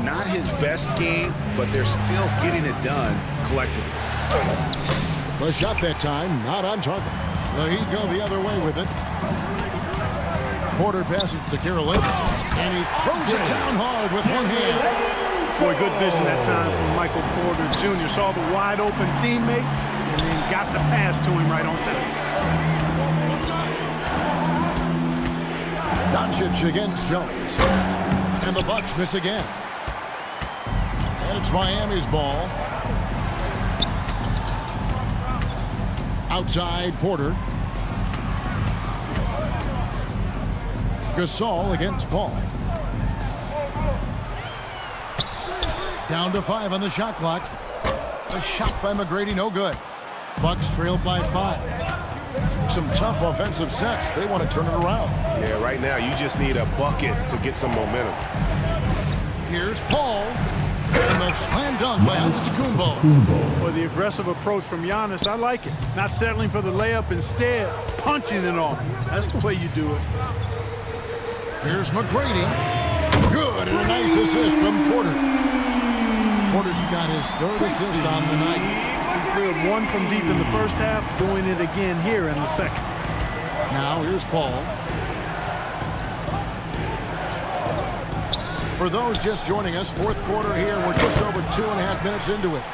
Not his best game, but they're still getting it done collectively. The shot that time, not on target. The Heat go the other way with it. Porter passes to Kirilenko, and he throws it down hard with one hand. Boy, good vision that time from Michael Porter Jr. Saw the wide open teammate and then got the pass to him right on time. Doncic against Jones. And the Bucks miss again. And it's Miami's ball. Outside Porter. Gasol against Paul. Down to 5 on the shot clock. A shot by McGrady, no good. Bucks trailed by 5. Some tough offensive sets. They want to turn it around. Yeah, right now you just need a bucket to get some momentum. Here's Paul. And the slam dunk by Antetokounmpo. Well, the aggressive approach from Giannis, I like it. Not settling for the layup, instead punching it on. That's the way you do it. Here's McGrady. Good, and a nice assist from Porter. Porter's got his 3rd assist on the night. He drilled one from deep in the first half, doing it again here in the second. Now here's Paul. For those just joining us, 4th quarter here. We're just over 2.5 minutes into it.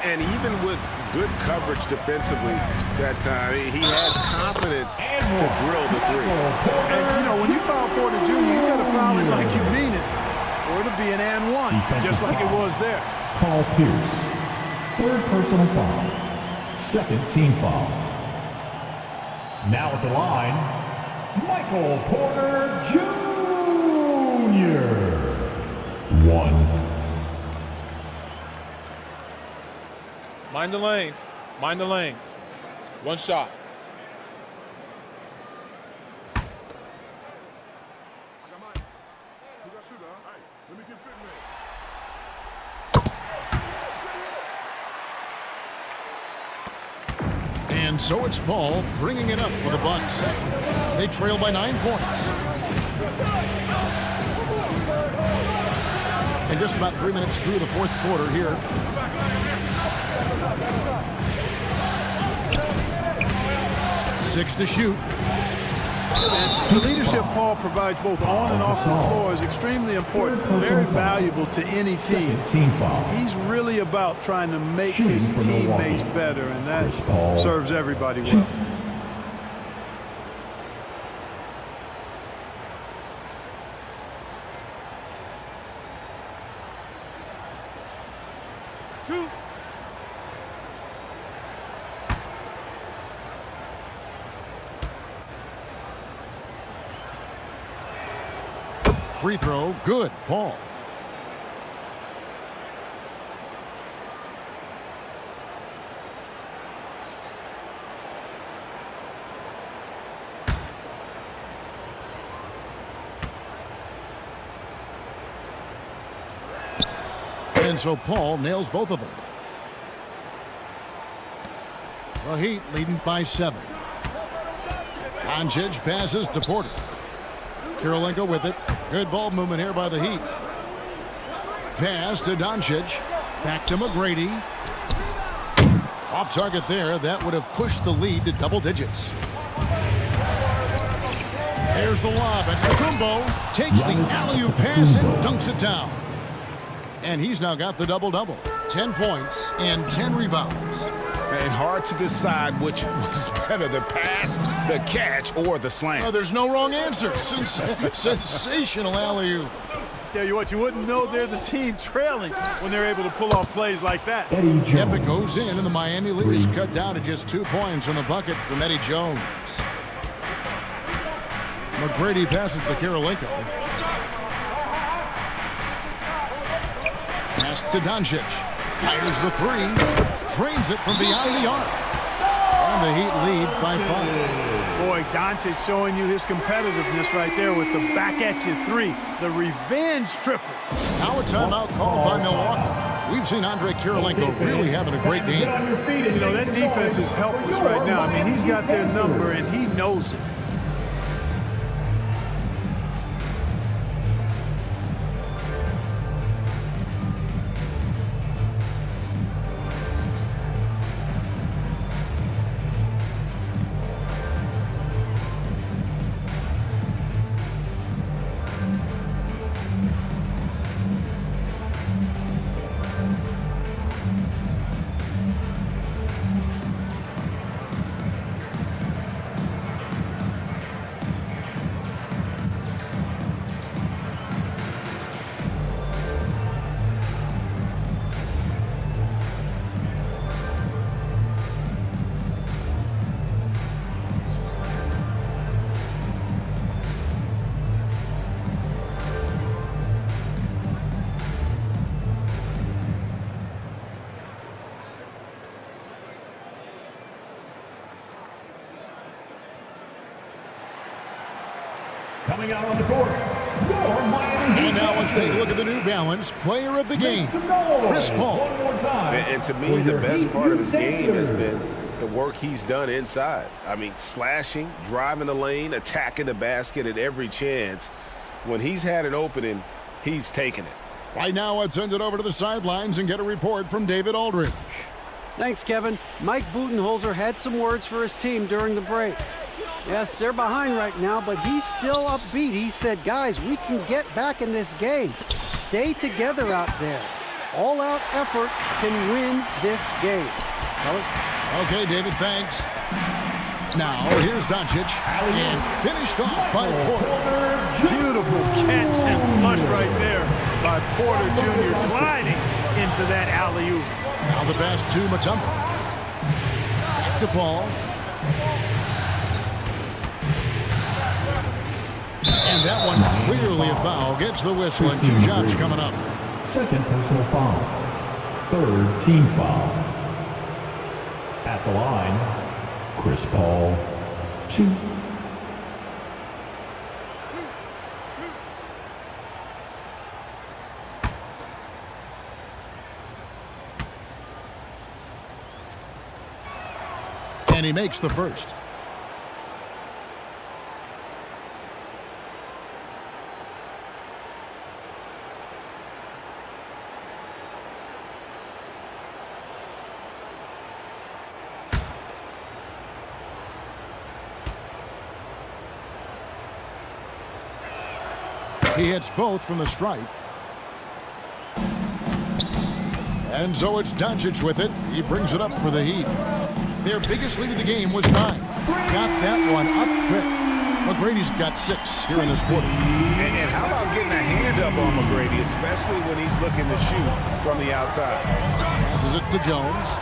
And even with good coverage defensively that time, he has confidence to drill the 3. And, you know, when you foul Porter Jr., you got to foul him like you mean it, or it'll be an and 1, just like it was there. Paul Pierce, 3rd personal foul, 2nd team foul. Now at the line, Michael Porter Jr. 1. Mind the lanes. Mind the lanes. One shot. And so it's Paul bringing it up for the Bucks. They trail by 9 points. And just about 3 minutes through the 4th quarter here. Six to shoot. And the leadership Paul provides both on and off the floor is extremely important, very valuable to any team. He's really about trying to make his teammates better, and that serves everybody well. Free throw, good, Paul. And so Paul nails both of them. The Heat leading by 7. Doncic passes to Porter. Kirilenko with it. Good ball movement here by the Heat. Pass to Doncic. Back to McGrady. Off target there. That would have pushed the lead to double digits. There's the lob, and Kumbo takes the alley-oop pass and dunks it down. And he's now got the double-double. 10 points and 10 rebounds. And hard to decide which was better, the pass, the catch, or the slam. Oh, there's no wrong answer. Sensational alley-oop. Tell you what, you wouldn't know they're the team trailing when they're able to pull off plays like that. Yep, it goes in, and the Miami lead is cut down to just 2 points on the bucket from Eddie Jones. McGrady passes to Kirilenko. Pass to Doncic. Fires the 3. Drains it from beyond the arc. And the Heat lead by 5. Boy, Doncic showing you his competitiveness right there with the back-at-you 3. The revenge triple. Now a timeout called by Milwaukee. We've seen Andre Kirilenko really having a great game. You know, that defense is helpless right now. I mean, he's got their number, and he knows it. Coming out on the court, your Miami Heat. And now let's take a look at the New Balance player of the game, Chris Paul. And to me, the best part of his game has been the work he's done inside. I mean, slashing, driving the lane, attacking the basket at every chance. When he's had an opening, he's taken it. Right now, let's send it over to the sidelines and get a report from David Aldridge. Thanks, Kevin. Mike Budenholzer had some words for his team during the break. Yes, they're behind right now, but he's still upbeat. He said, guys, we can get back in this game. Stay together out there. All-out effort can win this game. Okay, David, thanks. Now, here's Doncic, and finished off by Porter. Beautiful catch and flush right there by Porter Jr. gliding into that alley-oop. Now the pass to Mutombo. Back to Paul. And that one clearly a foul. Gets the whistle, and 2 shots coming up. Second personal foul. Third team foul. At the line, Chris Paul, 2. And he makes the first. He hits both from the stripe. And so it's Doncic with it. He brings it up for the Heat. Their biggest lead of the game was 9. Got that one up quick. McGrady's got 6 here in this quarter. And how about getting a hand up on McGrady, especially when he's looking to shoot from the outside? Passes it to Jones.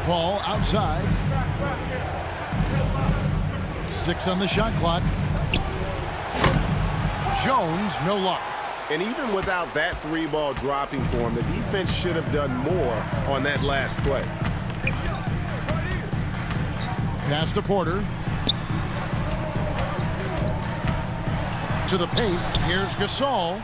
Paul outside. 6 on the shot clock. Jones, no luck. And even without that 3-ball dropping for him, the defense should have done more on that last play. Pass to Porter. To the paint. Here's Gasol.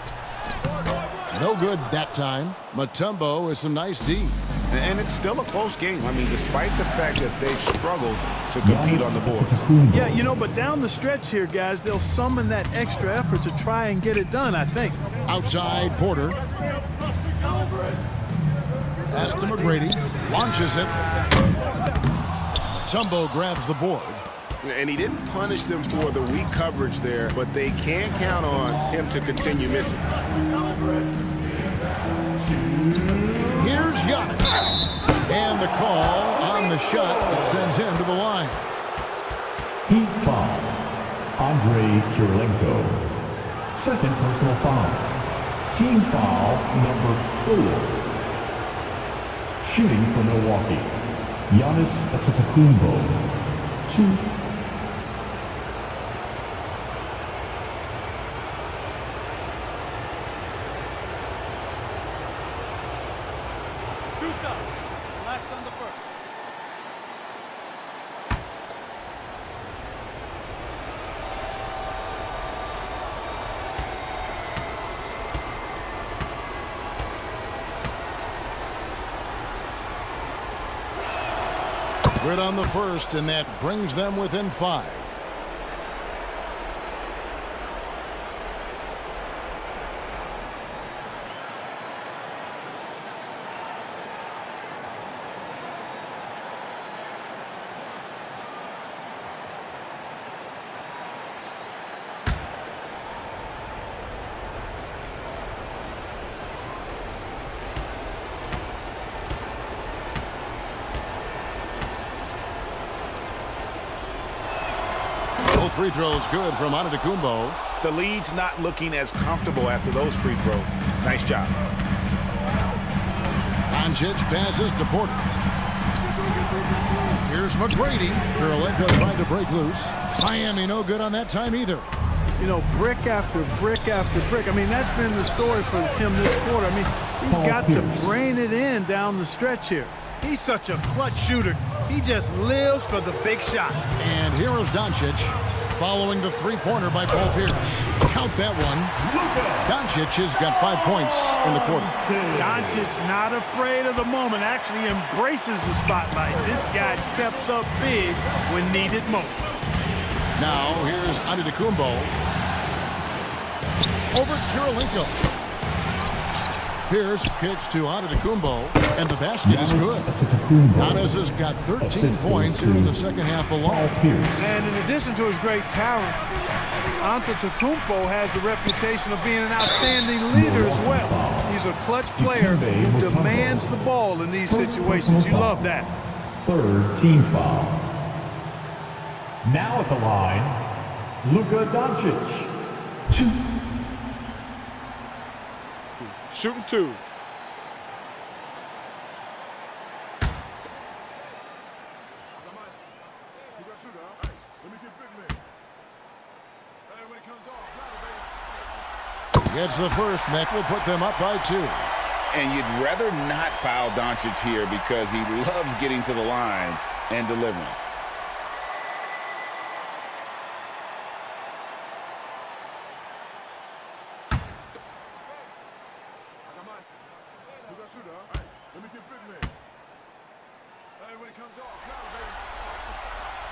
No good that time. Mutombo with some nice D. And it's still a close game. I mean, despite the fact that they've struggled to compete on the board. Yeah, you know, but down the stretch here, guys, they'll summon that extra effort to try and get it done, I think. Outside Porter. Pass to McGrady. Launches it. Mutombo grabs the board. And he didn't punish them for the weak coverage there, but they can't count on him to continue missing. Here's Giannis. And the call on the shot that sends him to the line. Heat foul. Andrei Kirilenko. Second personal foul. Team foul number 4. Shooting for Milwaukee. Giannis Antetokounmpo. 2. Good on the first, and that brings them within 5. Both free throws good from Antetokounmpo. The lead's not looking as comfortable after those free throws. Nice job. Doncic passes to Porter. Here's McGrady. Kirilenko trying to break loose. Miami no good on that time either. You know, brick after brick after brick. I mean, that's been the story for him this quarter. I mean, he's got to brain it in down the stretch here. He's such a clutch shooter. He just lives for the big shot. And here is Doncic following the three-pointer by Paul Pierce. Count that one. Doncic has got 5 points in the quarter. Doncic not afraid of the moment, actually embraces the spotlight. This guy steps up big when needed most. Now here's Antetokounmpo over Kirilenko. Pierce kicks to Antetokounmpo, and the basket is good. Giannis has got 13 points here in the second half alone. And in addition to his great talent, Antetokounmpo has the reputation of being an outstanding leader as well. He's a clutch player who demands the ball in these situations. You love that. Third team foul. Now at the line, Luka Doncic. 2. Shooting 2. Gets the first, and that will put them up by 2. And you'd rather not foul Doncic here because he loves getting to the line and delivering.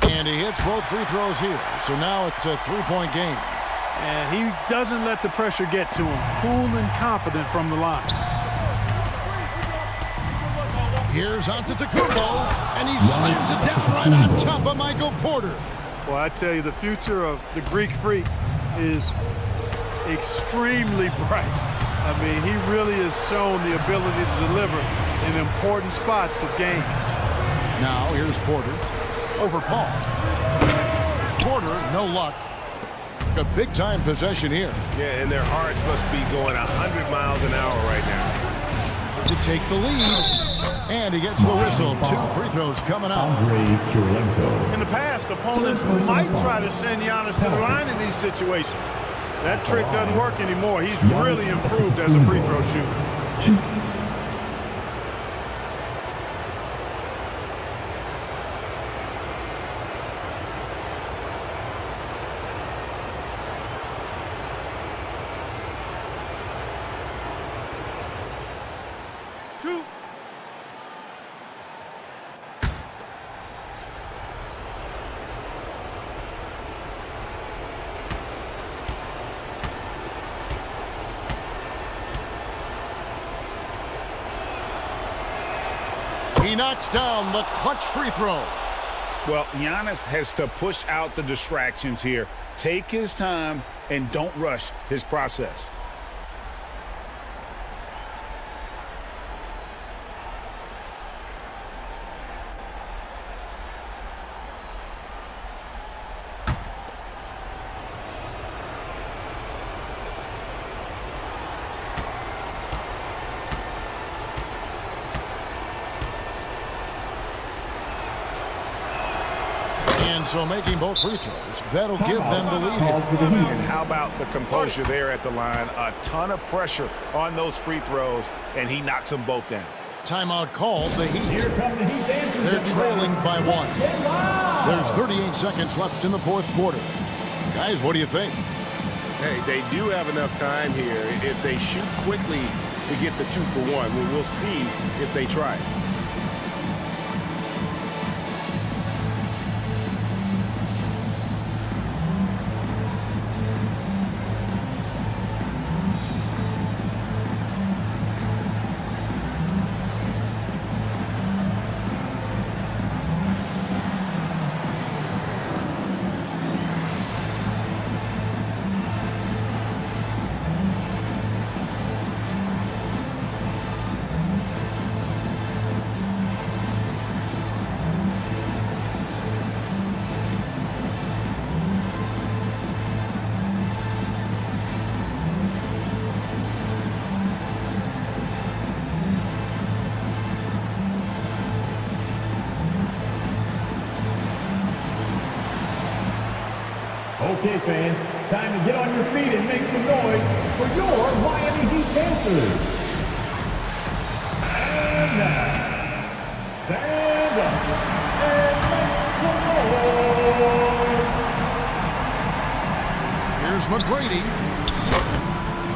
And he hits both free throws here. So now it's a 3-point game. And he doesn't let the pressure get to him. Cool and confident from the line. Here's Antetokounmpo, and he slams it down right on top of Michael Porter. Well, I tell you, the future of the Greek Freak is extremely bright. I mean, he really has shown the ability to deliver in important spots of game. Now, here's Porter over Paul. Porter, no luck. A big-time possession here. Yeah, and their hearts must be going 100 miles an hour right now. To take the lead. And he gets the whistle. 2 free throws coming up. Andrei Kirilenko. In the past, opponents might try to send Giannis to the line in these situations. That trick doesn't work anymore. He's really improved as a free throw shooter. He knocks down the clutch free throw. Well, Giannis has to push out the distractions here. Take his time and don't rush his process. So making both free throws, that'll give them the lead here. And how about the composure there at the line? A ton of pressure on those free throws, and he knocks them both down. Timeout called, the Heat. Here come the Heat dancers. They're trailing by 1. There's 38 seconds left in the fourth quarter. Guys, what do you think? Hey, they do have enough time here. If they shoot quickly to get the 2 for 1, we'll see if they try it. Okay, fans, time to get on your feet and make some noise for your Miami Heat dancers. And now, stand up and make some noise. Here's McGrady.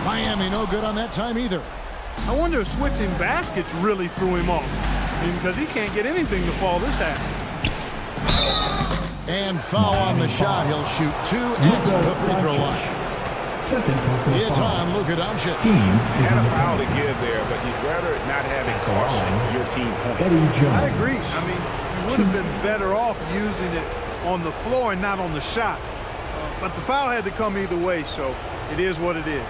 Miami no good on that time either. I wonder if switching baskets really threw him off. I mean, because he can't get anything to fall this half. And foul on the shot. He'll shoot 2 at the free throw line. It's on Luka Doncic. He had a foul to give there, but you'd rather not have it cost your team points. I agree. I mean, you would have been better off using it on the floor and not on the shot. But the foul had to come either way, so it is what it is.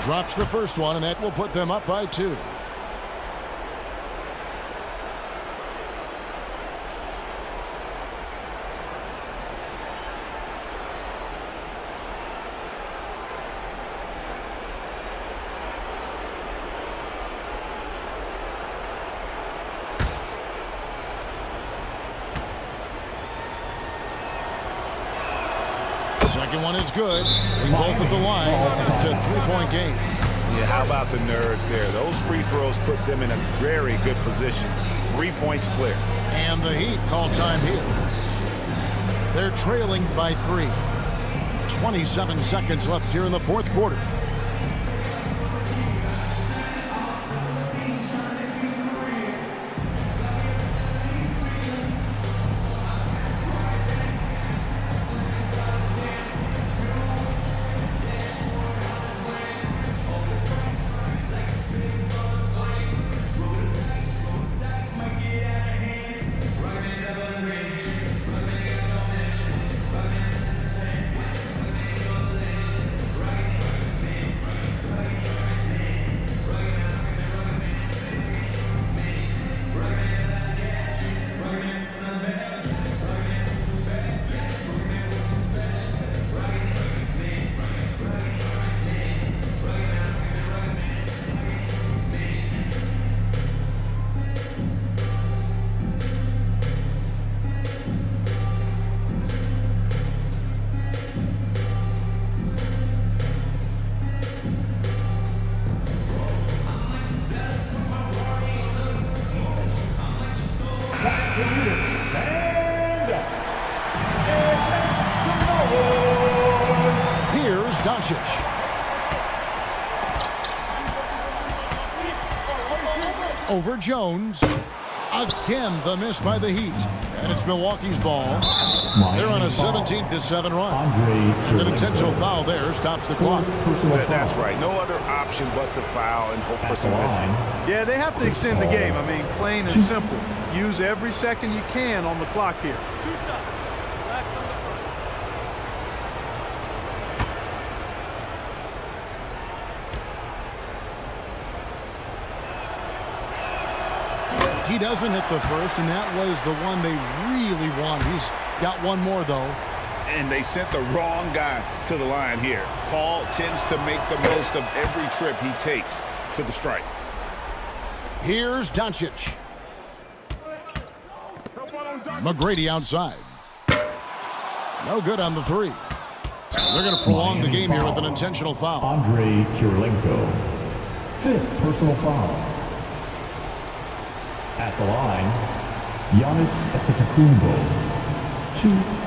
Drops the first one, and that will put them up by 2. Second one is good. Both at the line. It's a 3-point game. Yeah, how about the nerds there? Those free throws put them in a very good position. 3 points clear. And the Heat call time here. They're trailing by 3. 27 seconds left here in the fourth quarter. Over Jones. Again, the miss by the Heat. And it's Milwaukee's ball. They're on a 17-7 run. And an intentional foul there stops the clock. That's right. No other option but to foul and hope for some misses. Yeah, they have to extend the game. I mean, plain and simple. Use every second you can on the clock here. 2 shots. Relax on the first. He doesn't hit the first, and that was the one they really want. He's got one more, though. And they sent the wrong guy to the line here. Paul tends to make the most of every trip he takes to the stripe. Here's Doncic. McGrady outside. No good on the three. They're going to prolong the game here with an intentional foul. Andrei Kirilenko. 5th personal foul. At the line, Giannis Antetokounmpo. 2.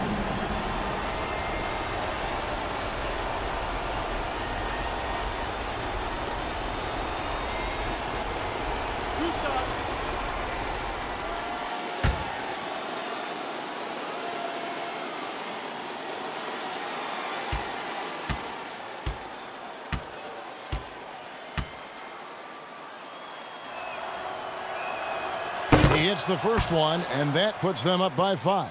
He hits the first one, and that puts them up by 5.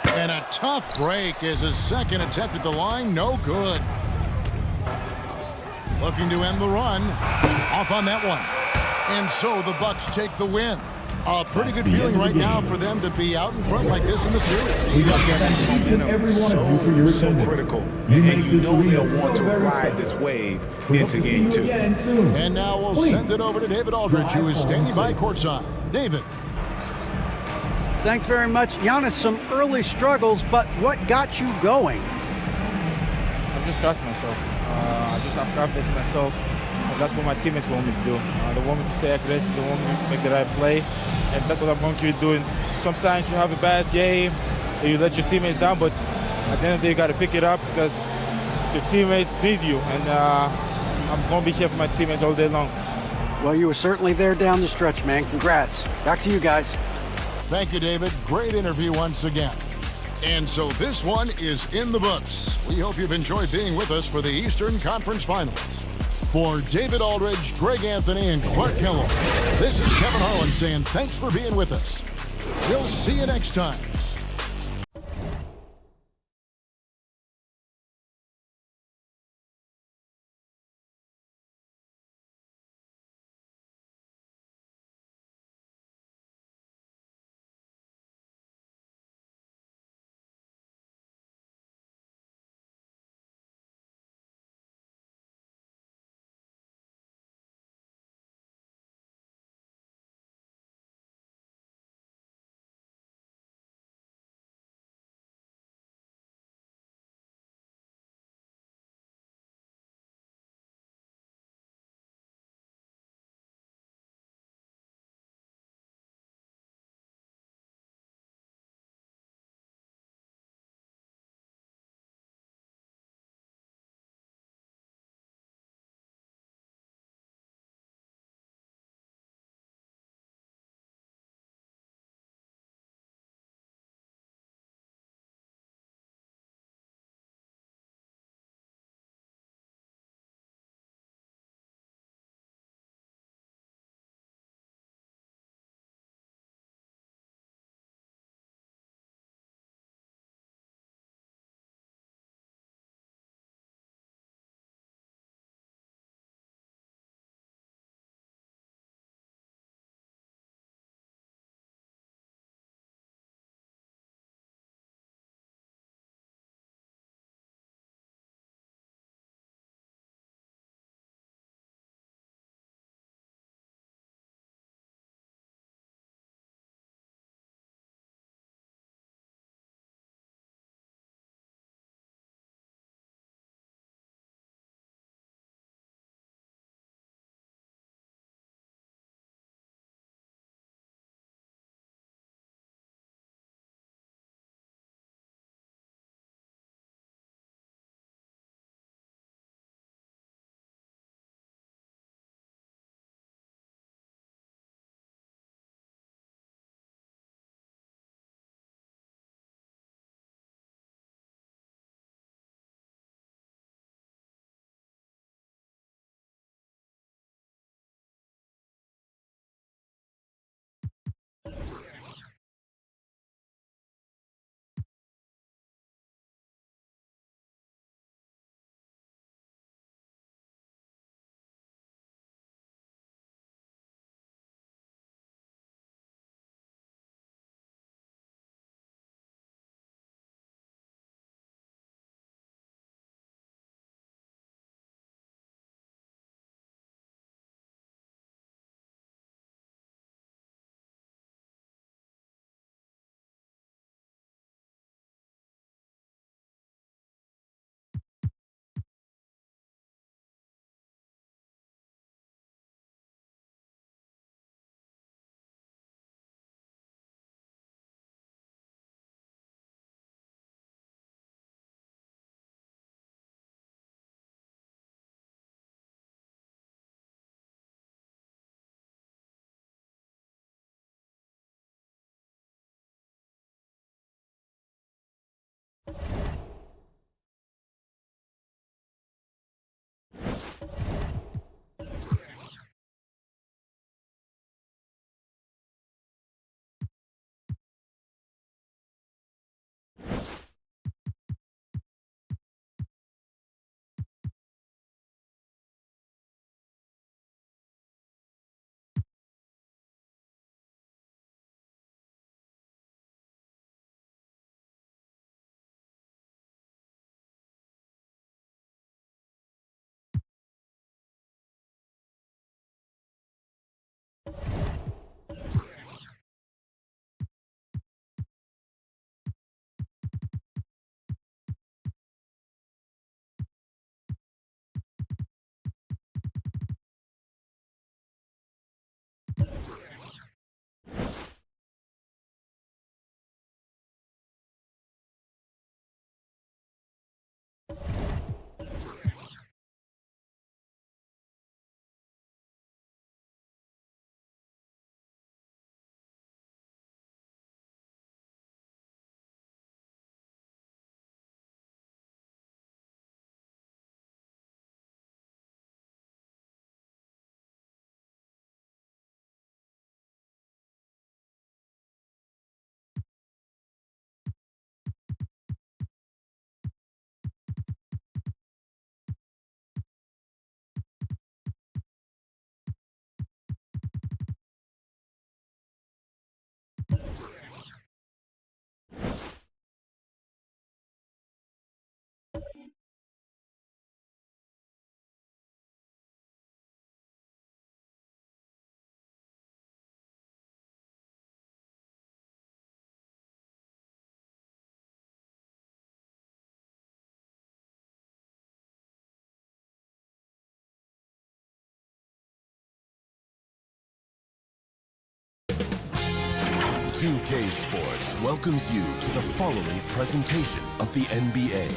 And a tough break as his second attempt at the line, no good. Looking to end the run. Off on that one. And so the Bucks take the win. A pretty good feeling right now for them to be out in front like this in the series. We got Momentum so critical. And you know they'll want to ride this wave into game 2. And now we'll send it over to David Aldridge, who is standing by courtside. David. Thanks very much. Giannis, some early struggles, but what got you going? I'm just trusting myself. I just have confidence in myself. That's what my teammates want me to do. They want me to stay aggressive. They want me to make the right play. And that's what I'm going to keep doing. Sometimes you have a bad game and you let your teammates down, but at the end of the day, you got to pick it up because your teammates need you. And I'm going to be here for my teammates all day long. Well, you were certainly there down the stretch, man. Congrats. Back to you guys. Thank you, David. Great interview once again. And so this one is in the books. We hope you've enjoyed being with us for the Eastern Conference Finals. For David Aldridge, Greg Anthony, and Clark Kellogg, this is Kevin Harlan saying thanks for being with us. We'll see you next time. 2K Sports welcomes you to the following presentation of the NBA.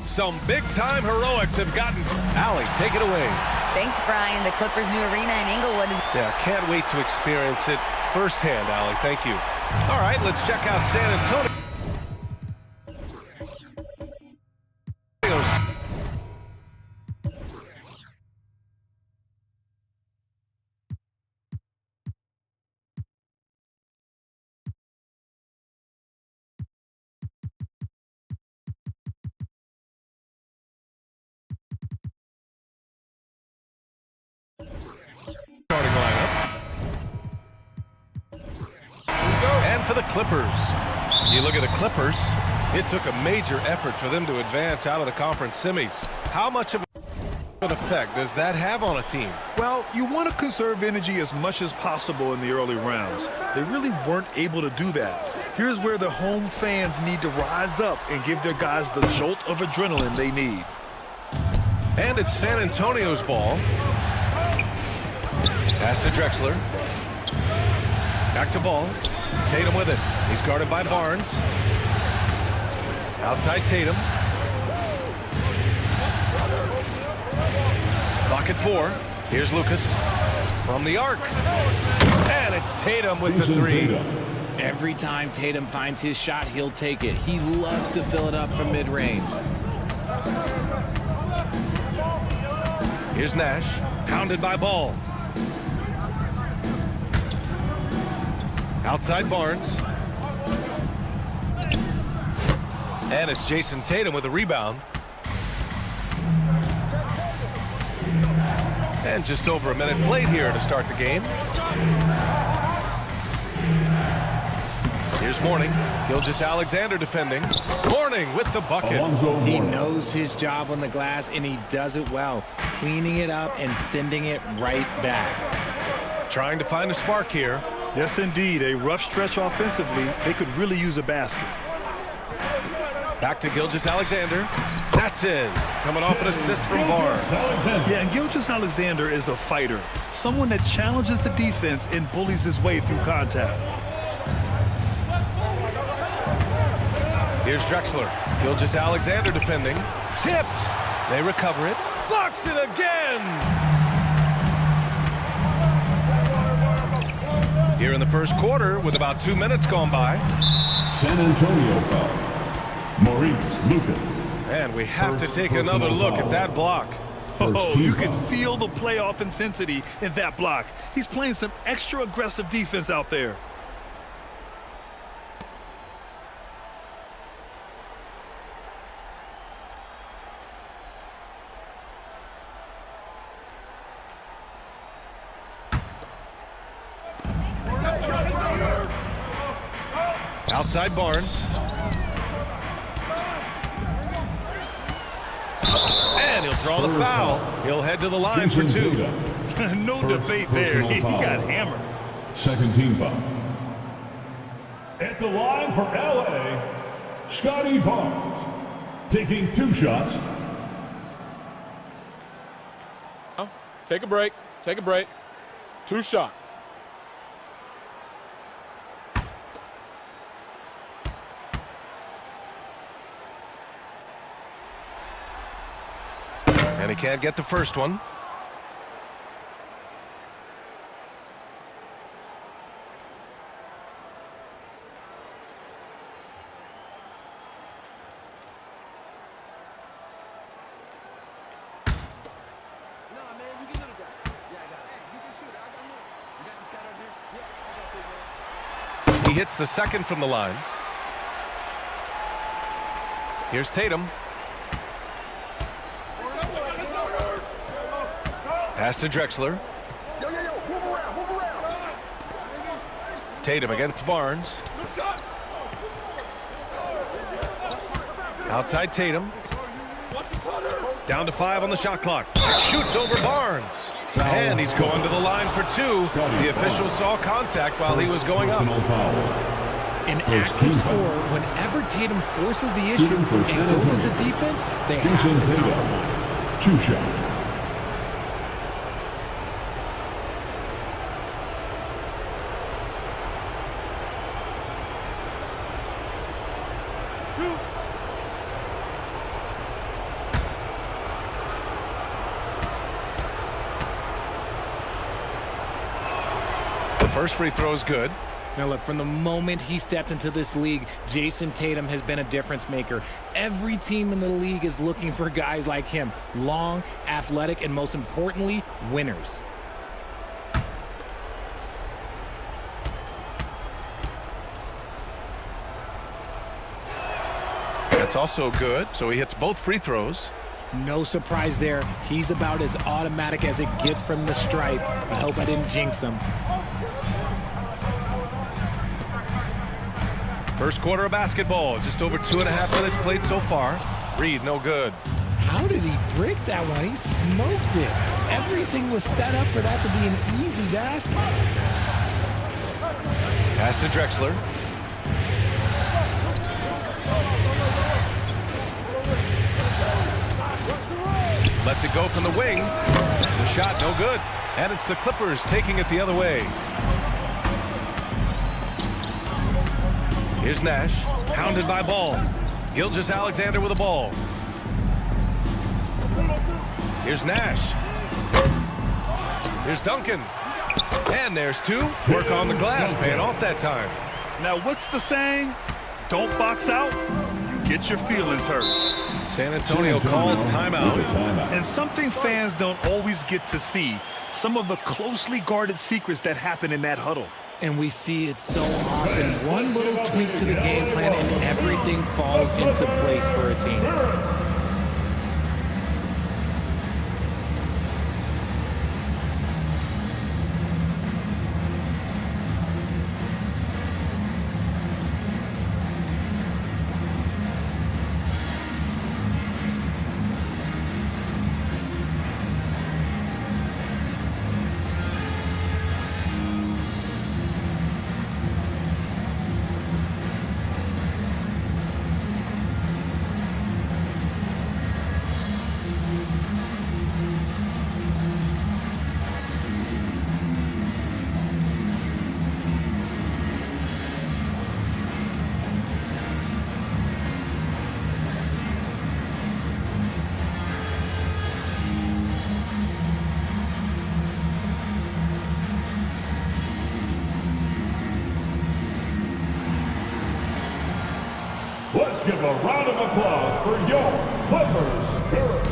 Some big-time heroics have gotten... Allie, take it away. Thanks, Brian. The Clippers' new arena in Inglewood is... Yeah, can't wait to experience it firsthand, Allie. Thank you. All right, let's check out San Antonio. Starting lineup. And for the Clippers. You look at the Clippers, it took a major effort for them to advance out of the conference semis. How much of an effect does that have on a team? Well, you want to conserve energy as much as possible in the early rounds. They really weren't able to do that. Here's where the home fans need to rise up and give their guys the jolt of adrenaline they need. And it's San Antonio's ball. Pass to Drexler. Back to ball. Tatum with it. He's guarded by Barnes. Outside Tatum. Clock at 4. Here's Lucas from the arc. And it's Tatum with the three. Every time Tatum finds his shot, he'll take it. He loves to fill it up from mid-range. Here's Nash. Pounded by Ball. Outside Barnes. And it's Jason Tatum with a rebound. And just over a minute played here to start the game. Here's Mourning. Gilgeous-Alexander defending. Mourning with the bucket. He knows his job on the glass, and he does it well. Cleaning it up and sending it right back. Trying to find a spark here. Yes, indeed. A rough stretch offensively. They could really use a basket. Back to Gilgeous-Alexander. That's in. Coming off an assist from Barnes. Yeah, and Gilgeous-Alexander is a fighter. Someone that challenges the defense and bullies his way through contact. Here's Drexler. Gilgeous-Alexander defending. Tipped. They recover it. Blocks it again. Here in the first quarter with about 2 minutes gone by. San Antonio foul. Maurice Lucas. And we have to take another look at that block. Oh, you can feel the playoff intensity in that block. He's playing some extra aggressive defense out there. Outside Barnes. And he'll draw the foul. He'll head to the line for 2. No debate there. He got hammered. Second team foul. At the line for LA, Scotty Barnes. Taking 2 shots. Take a break. Take a break. 2 shots. And he can't get the first one. He hits the second from the line. Here's Tatum. Pass to Drexler. Tatum against Barnes. Outside Tatum. Down to 5 on the shot clock. Shoots over Barnes. And he's going to the line for 2. The official saw contact while he was going up. An active scorer, whenever Tatum forces the issue and goes into defense, they have to compromise. 2 shots. first free throw is good. Now look, from the moment he stepped into this league, Jason Tatum has been a difference maker. Every team in the league is looking for guys like him. Long, athletic, and most importantly, winners. That's also good, so he hits both free throws. No surprise there. He's about as automatic as it gets from the stripe. I hope I didn't jinx him. First quarter of basketball, just over 2.5 minutes played so far. Reed, no good. How did he break that one? He smoked it. Everything was set up for that to be an easy basket. Pass to Drexler. Lets it go from the wing. The shot, no good. And it's the Clippers taking it the other way. Here's Nash, pounded by Ball. Gilgeous-Alexander with the ball. Here's Nash. Here's Duncan. And there's two. Work on the glass, paying off that time. Now, what's the saying? Don't box out, you get your feelings hurt. San Antonio calls timeout. And something fans don't always get to see, some of the closely guarded secrets that happen in that huddle. And we see it so often. One little tweak to the game plan and everything falls into place for a team. Let's give a round of applause for your Clippers Spirit.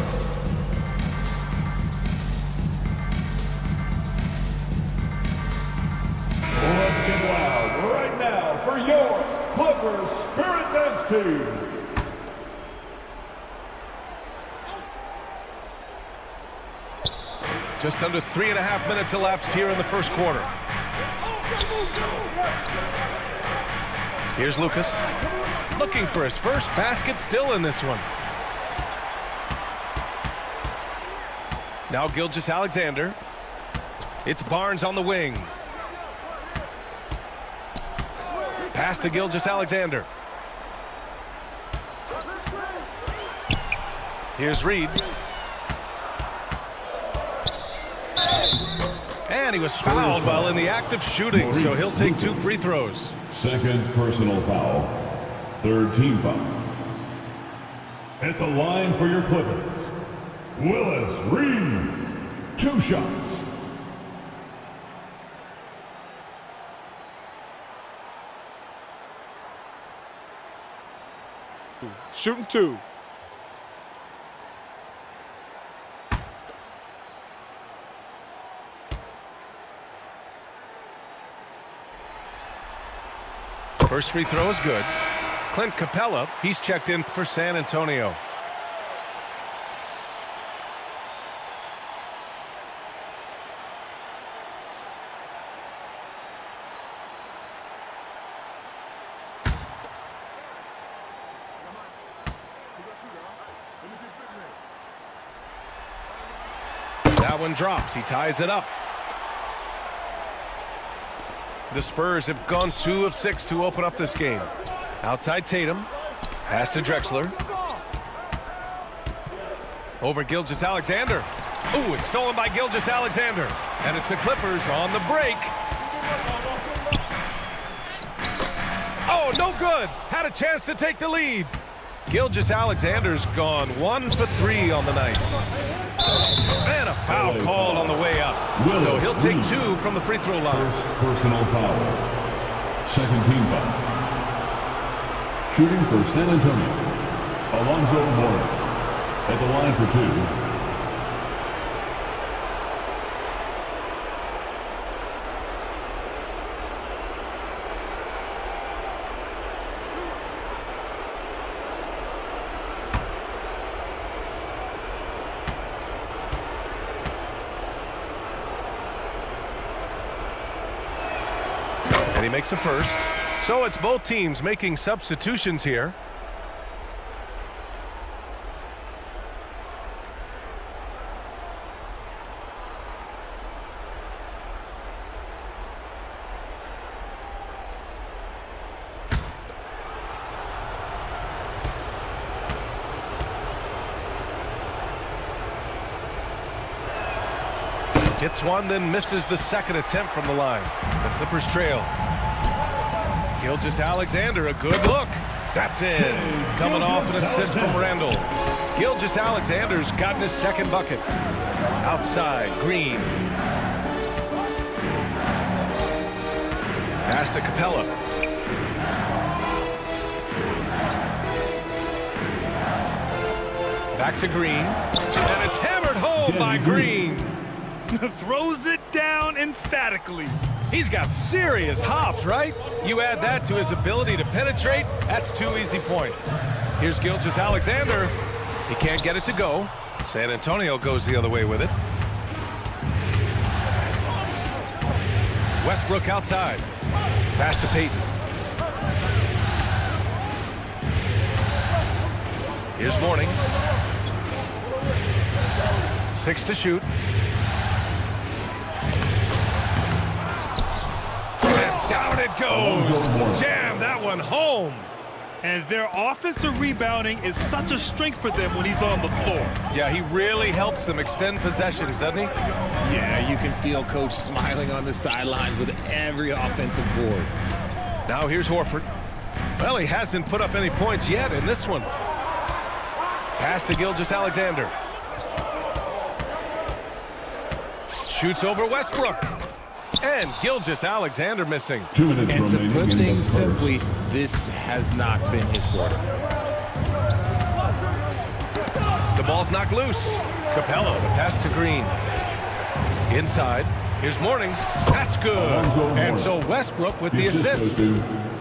Let's get loud right now for your Clippers Spirit dance team. Just under 3.5 minutes elapsed here in the first quarter. Here's Lucas. Looking for his first basket, still in this one. Now Gilgeous-Alexander. It's Barnes on the wing. Pass to Gilgeous-Alexander. Here's Reed. And he was fouled while in the act of shooting, so he'll take 2 free throws. Second personal foul. Third team foul. At the line for your Clippers, Willis Reed. 2 shots. Shooting 2. First free throw is good. Clint Capella, he's checked in for San Antonio. That one drops. He ties it up. The Spurs have gone 2 of 6 to open up this game. Outside Tatum. Pass to Drexler. Over Gilgeous-Alexander. Ooh, it's stolen by Gilgeous-Alexander. And it's the Clippers on the break. Oh, no good. Had a chance to take the lead. Gilgeous-Alexander's gone 1 for 3 on the night. And a foul called on the way up. So he'll take 2 from the free throw line. First personal foul. Second team foul. Shooting for San Antonio, Alonzo Mourning. At the line for 2. And he makes the first. So it's both teams making substitutions here. Hits one, then misses the second attempt from the line. The Clippers trail. Gilgeous-Alexander, a good look. That's in. Coming off an assist from Randall. Gilgeous-Alexander's gotten his second bucket. Outside, Green. Pass to Capella. Back to Green. And it's hammered home by Green. Throws it down emphatically. He's got serious hops, right? You add that to his ability to penetrate, that's 2 easy points. Here's Gilgeous-Alexander. He can't get it to go. San Antonio goes the other way with it. Westbrook outside. Pass to Payton. Here's Mourning. 6 to shoot. Down it goes. Jam that one home. And their offensive rebounding is such a strength for them when he's on the floor. Yeah, he really helps them extend possessions, doesn't he? Yeah, you can feel Coach smiling on the sidelines with every offensive board. Now here's Horford. Well, he hasn't put up any points yet in this one. Pass to Gilgeous-Alexander. Shoots over Westbrook. And Gilgeous-Alexander missing. 2 minutes and to remaining put in things the first. simply, this has not been his quarter. The ball's knocked loose. Capella, the pass to Green. Inside. Here's Mourning. That's good. And so Westbrook with the assist.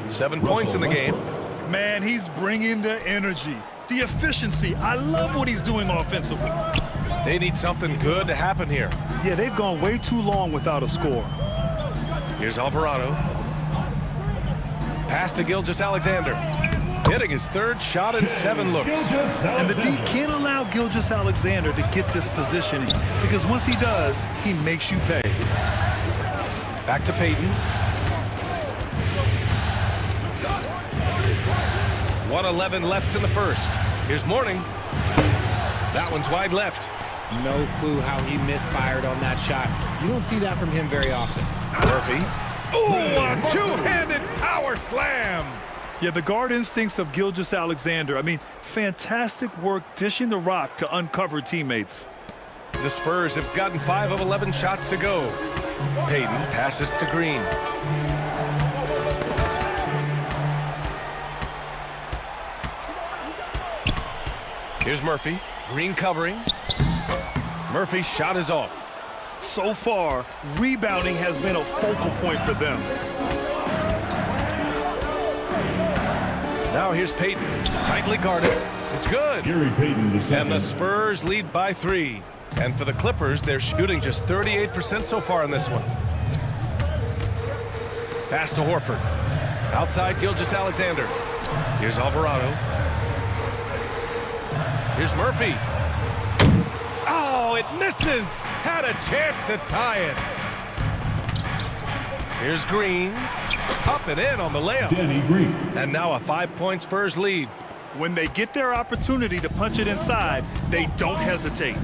7 points in the game. Man, he's bringing the energy, the efficiency. I love what he's doing offensively. They need something good to happen here. Yeah, they've gone way too long without a score. Here's Alvarado. Pass to Gilgeous-Alexander. Hitting his third shot in 7 looks. And the D can't allow Gilgeous-Alexander to get this positioning because once he does, he makes you pay. Back to Payton. 1:11 left in the first. Here's Mourning. That one's wide left. No clue how he misfired on that shot. You don't see that from him very often. Murphy. Ooh, a two-handed power slam. Yeah, the guard instincts of Gilgeous-Alexander. I mean, fantastic work dishing the rock to uncover teammates. The Spurs have gotten 5 of 11 shots to go. Payton passes to Green. Here's Murphy. Green covering. Murphy's shot is off. So far, rebounding has been a focal point for them. Now here's Payton. Tightly guarded. It's good. Gary Payton, the second. And the Spurs lead by 3. And for the Clippers, they're shooting just 38% so far in this one. Pass to Horford. Outside Gilgeous-Alexander. Here's Alvarado. Here's Murphy. Oh, it misses. Had a chance to tie it. Here's Green. Up and in on the layup. Danny Green. And now a 5-point Spurs lead. When they get their opportunity to punch it inside, they don't hesitate.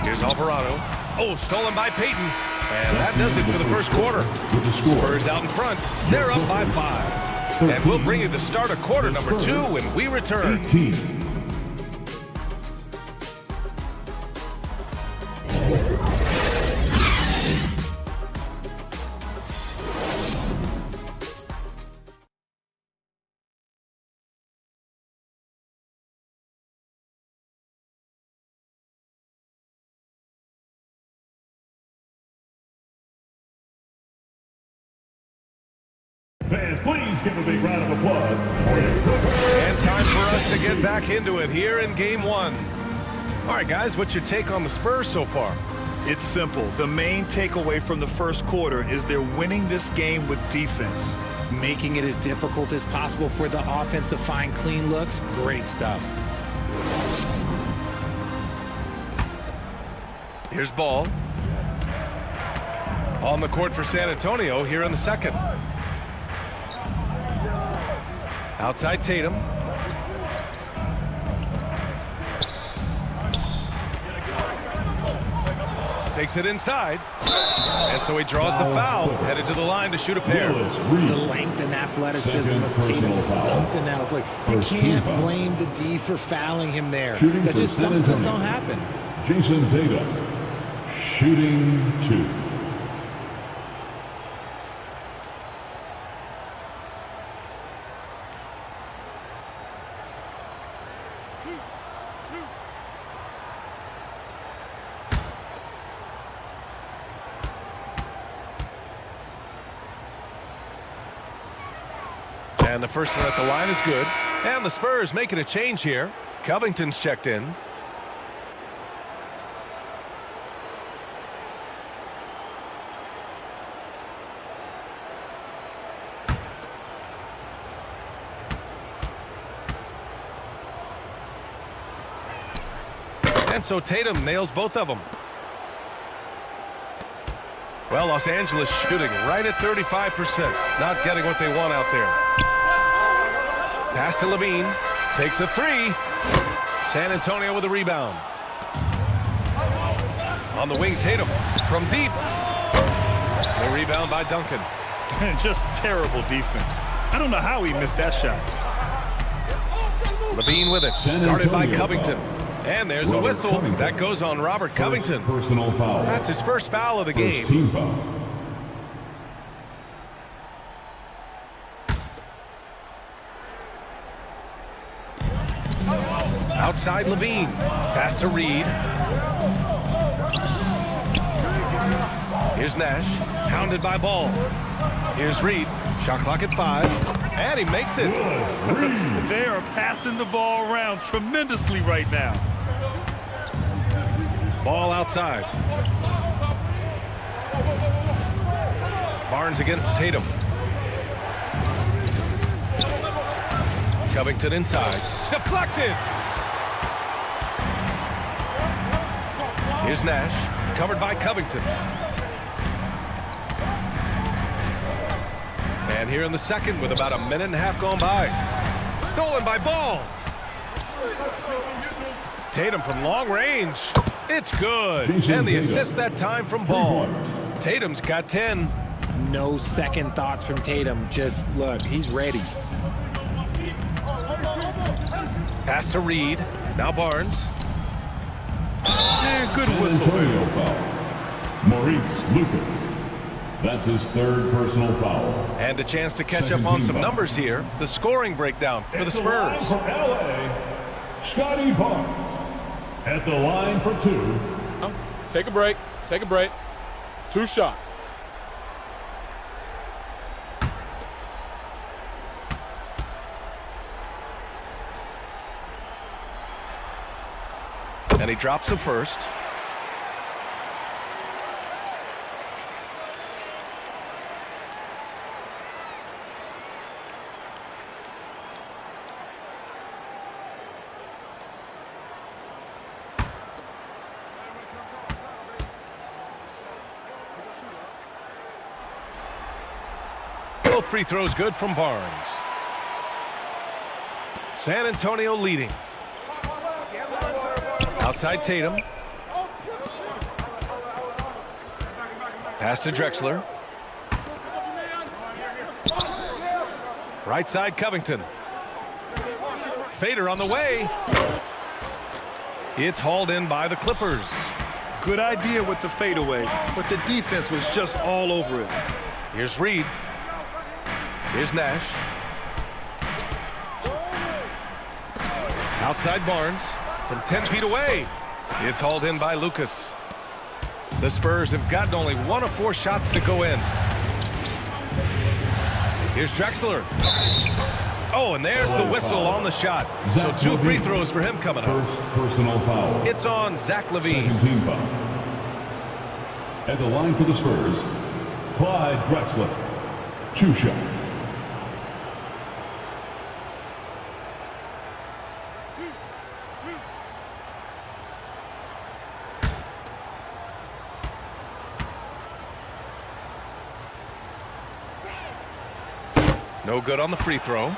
Here's Alvarado. Oh, stolen by Payton. And that does it for the first quarter. Spurs out in front. They're up by 5. And we'll bring you the start of quarter number 2 when we return. 18. Fans, please give a big round of applause for your Clippers. And time for us to get back into it here in Game 1. All right, guys, what's your take on the Spurs so far? It's simple. The main takeaway from the first quarter is they're winning this game with defense. Making it as difficult as possible for the offense to find clean looks. Great stuff. Here's Ball. On the court for San Antonio here in the second. Outside Tatum. Takes it inside. And so he draws the foul. Headed to the line to shoot a pair. The length and athleticism of Tatum is something else. Like, you can't blame the D for fouling him there. That's just something that's going to happen. Jason Tatum, shooting 2. And the first one at the line is good. And the Spurs making a change here. Covington's checked in. And so Tatum nails both of them. Well, Los Angeles shooting right at 35%. Not getting what they want out there. Pass to Levine. Takes a three. San Antonio with a rebound. On the wing, Tatum from deep. The rebound by Duncan. Just terrible defense. I don't know how he missed that shot. Levine with it. Guarded by Covington. And there's a whistle. Covington. That goes on Robert Covington. Personal foul. That's his first foul of the game. Team foul. Outside Levine. Pass to Reed. Here's Nash. Hounded by Ball. Here's Reed. Shot clock at 5. And he makes it. They are passing the ball around tremendously right now. Ball outside. Barnes against Tatum. Covington inside. Deflected. Here's Nash. Covered by Covington. And here in the second with about a minute and a half gone by. Stolen by Ball. Tatum from long range. It's good. And the assist that time from Ball. Tatum's got 10. No second thoughts from Tatum. Just look, he's ready. Pass to Reed. Now Barnes. Yeah, good whistle. Maurice Lucas. That's his third personal foul. And a chance to catch up on some numbers here. The scoring breakdown for the Spurs. For LA, Scotty Barnes. At the line for 2. Take a break. Take a break. 2 shots. And he drops the first. Both free throws good from Barnes. San Antonio leading. Outside Tatum. Pass to Drexler. Right side Covington. Fader on the way. It's hauled in by the Clippers. Good idea with the fadeaway, but the defense was just all over it. Here's Reed. Here's Nash. Outside Barnes from 10 feet away. It's hauled in by Lucas. The Spurs have gotten only 1 of 4 shots to go in. Here's Drexler. Oh, and there's the whistle on the shot. So 2 free throws for him coming up. First personal foul. It's on Zach LaVine. Second team foul. At the line for the Spurs, Clyde Drexler. 2 shots. No good on the free throw.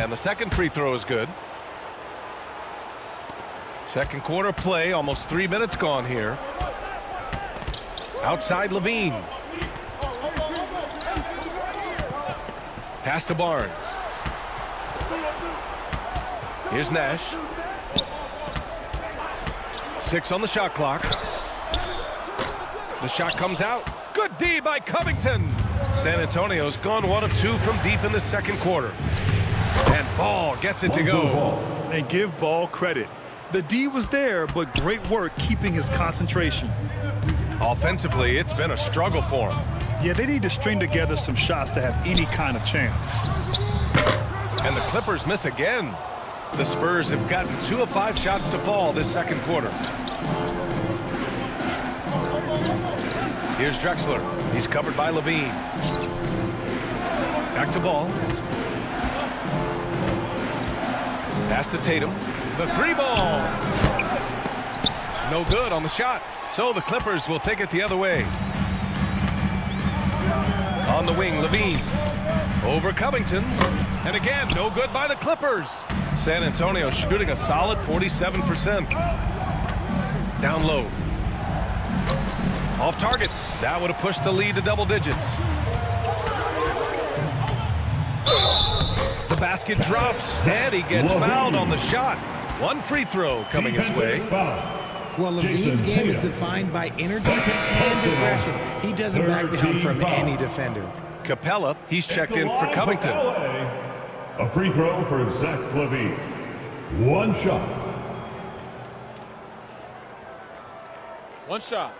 And the second free throw is good. Second quarter play, almost 3 minutes gone here. Outside LaVine. Pass to Barnes. Here's Nash. 6 on the shot clock. The shot comes out. Good D by Covington. San Antonio's gone 1 of 2 from deep in the second quarter. And Ball gets it to go. And give Ball credit. The D was there, but great work keeping his concentration. Offensively, it's been a struggle for him. Yeah, they need to string together some shots to have any kind of chance. And the Clippers miss again. The Spurs have gotten 2 of 5 shots to fall this second quarter. Here's Drexler. He's covered by LaVine. Back to Ball. Pass to Tatum. The 3-ball. No good on the shot. So the Clippers will take it the other way. On the wing, LaVine. Over Covington. And again, no good by the Clippers. San Antonio shooting a solid 47%. Down low. Off target. That would have pushed the lead to double digits. The basket drops, and he gets fouled on the shot. 1 free throw coming his way. Well, LaVine's game is defined by energy and aggression. He doesn't back down from any defender. Capella, he's checked in for Covington. A free throw for Zach LaVine. 1 shot. 1 shot.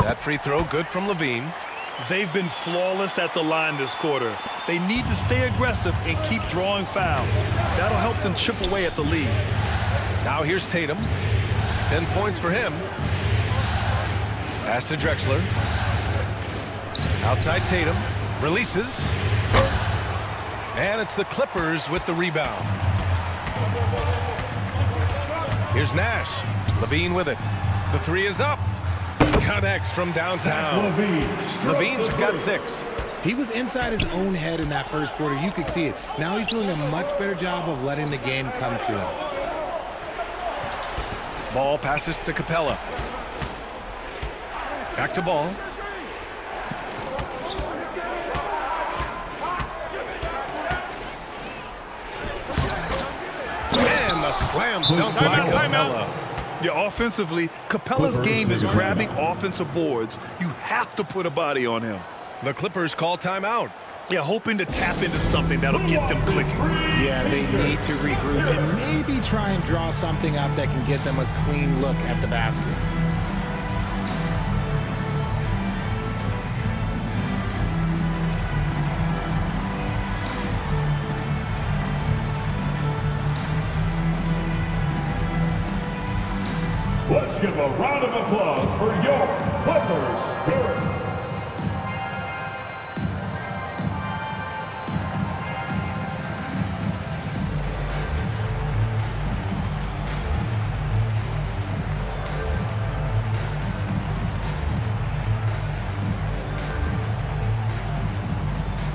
That free throw good from LaVine. They've been flawless at the line this quarter. They need to stay aggressive and keep drawing fouls. That'll help them chip away at the lead. Now here's Tatum. 10 points for him. Pass to Drexler. Outside Tatum. Releases. And it's the Clippers with the rebound. Here's Nash. LaVine with it. The 3 is up. Connects from downtown. LaVine's got 6. He was inside his own head in that first quarter. You could see it. Now he's doing a much better job of letting the game come to him. Ball passes to Capella. Back to Ball. And the slam dunk by Capella. Yeah, offensively, Capella's game is grabbing offensive boards. You have to put a body on him. The Clippers call timeout. Yeah, hoping to tap into something that'll get them clicking. Yeah, they need to regroup and maybe try and draw something up that can get them a clean look at the basket. Let's give a round of applause for your Clippers Spirit.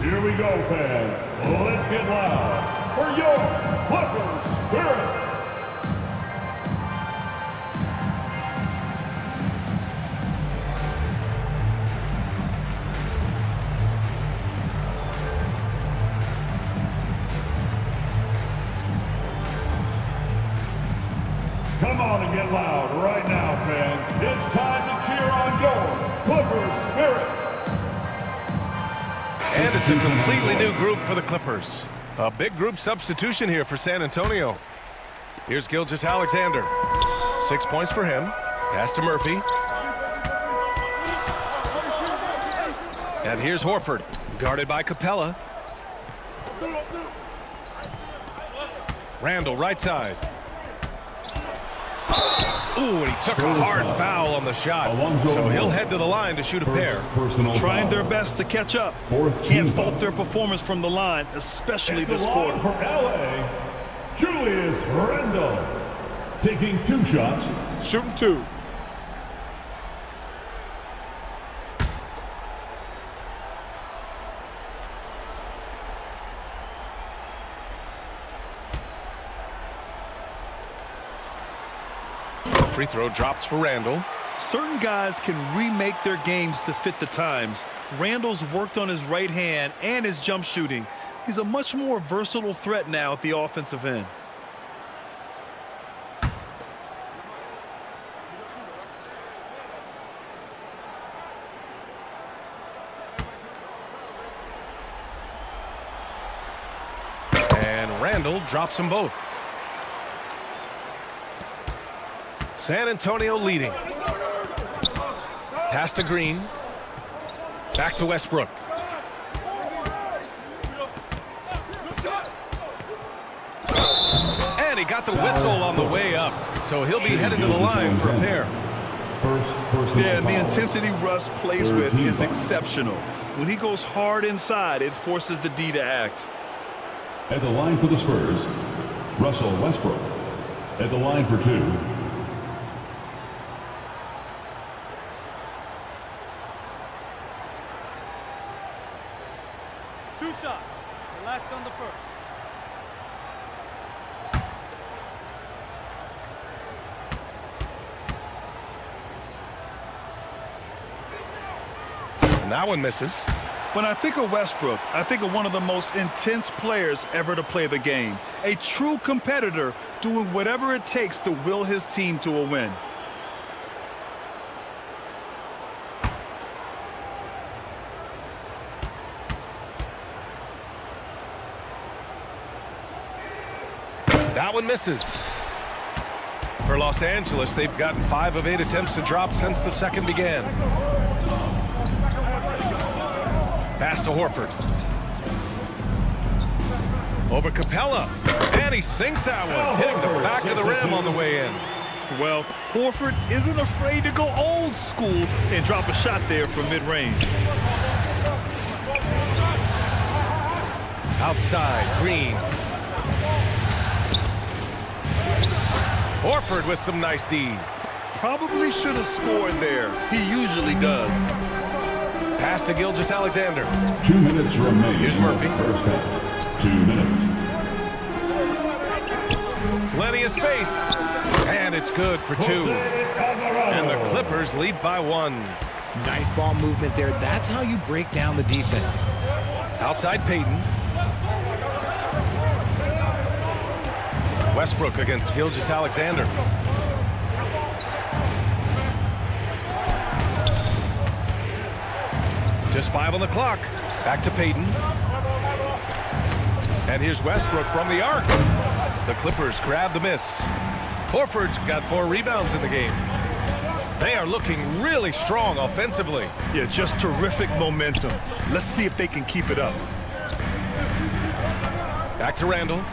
Here we go, fans. Let's get loud for your Clippers Spirit. Come on and get loud right now, fans. It's time to cheer on your Clippers spirit. And it's a completely new group for the Clippers. A big group substitution here for San Antonio. Here's Gilgeous-Alexander. 6 points for him. Pass to Murphy. And here's Horford, guarded by Capella. Randall, right side. Ooh, and he took a hard foul on the shot. So he'll head to the line to shoot a pair. Trying their best to catch up. Can't fault their performance from the line, especially this quarter. For LA, Julius Randle. Taking 2 shots. Shooting 2. Free throw drops for Randall. Certain guys can remake their games to fit the times. Randall's worked on his right hand and his jump shooting. He's a much more versatile threat now at the offensive end. And Randall drops them both. San Antonio leading. Pass to Green. Back to Westbrook. And he got the whistle on the way up. So he'll be headed to the line for a pair. Yeah, the intensity Russ plays with is exceptional. When he goes hard inside, it forces the D to act. At the line for the Spurs, Russell Westbrook. At the line for 2. Shots. Relax on the first. And that one misses. When I think of Westbrook, I think of one of the most intense players ever to play the game. A true competitor doing whatever it takes to will his team to a win. That one misses. For Los Angeles, they've gotten 5 of 8 attempts to drop since the second began. Pass to Horford. Over Capella. And he sinks that one, hitting the back of the rim on the way in. Well, Horford isn't afraid to go old school and drop a shot there from mid-range. Outside, Green. Horford with some nice D. Probably should have scored there. He usually does. Pass to Gilgeous-Alexander. 2 minutes remaining. Here's Murphy. First half. 2 minutes. Plenty of space. And it's good for 2. And the Clippers lead by 1. Nice ball movement there. That's how you break down the defense. Outside Payton. Westbrook against Gilgeous-Alexander. Just 5 on the clock. Back to Payton. And here's Westbrook from the arc. The Clippers grab the miss. Horford's got 4 rebounds in the game. They are looking really strong offensively. Yeah, just terrific momentum. Let's see if they can keep it up. Back to Randall.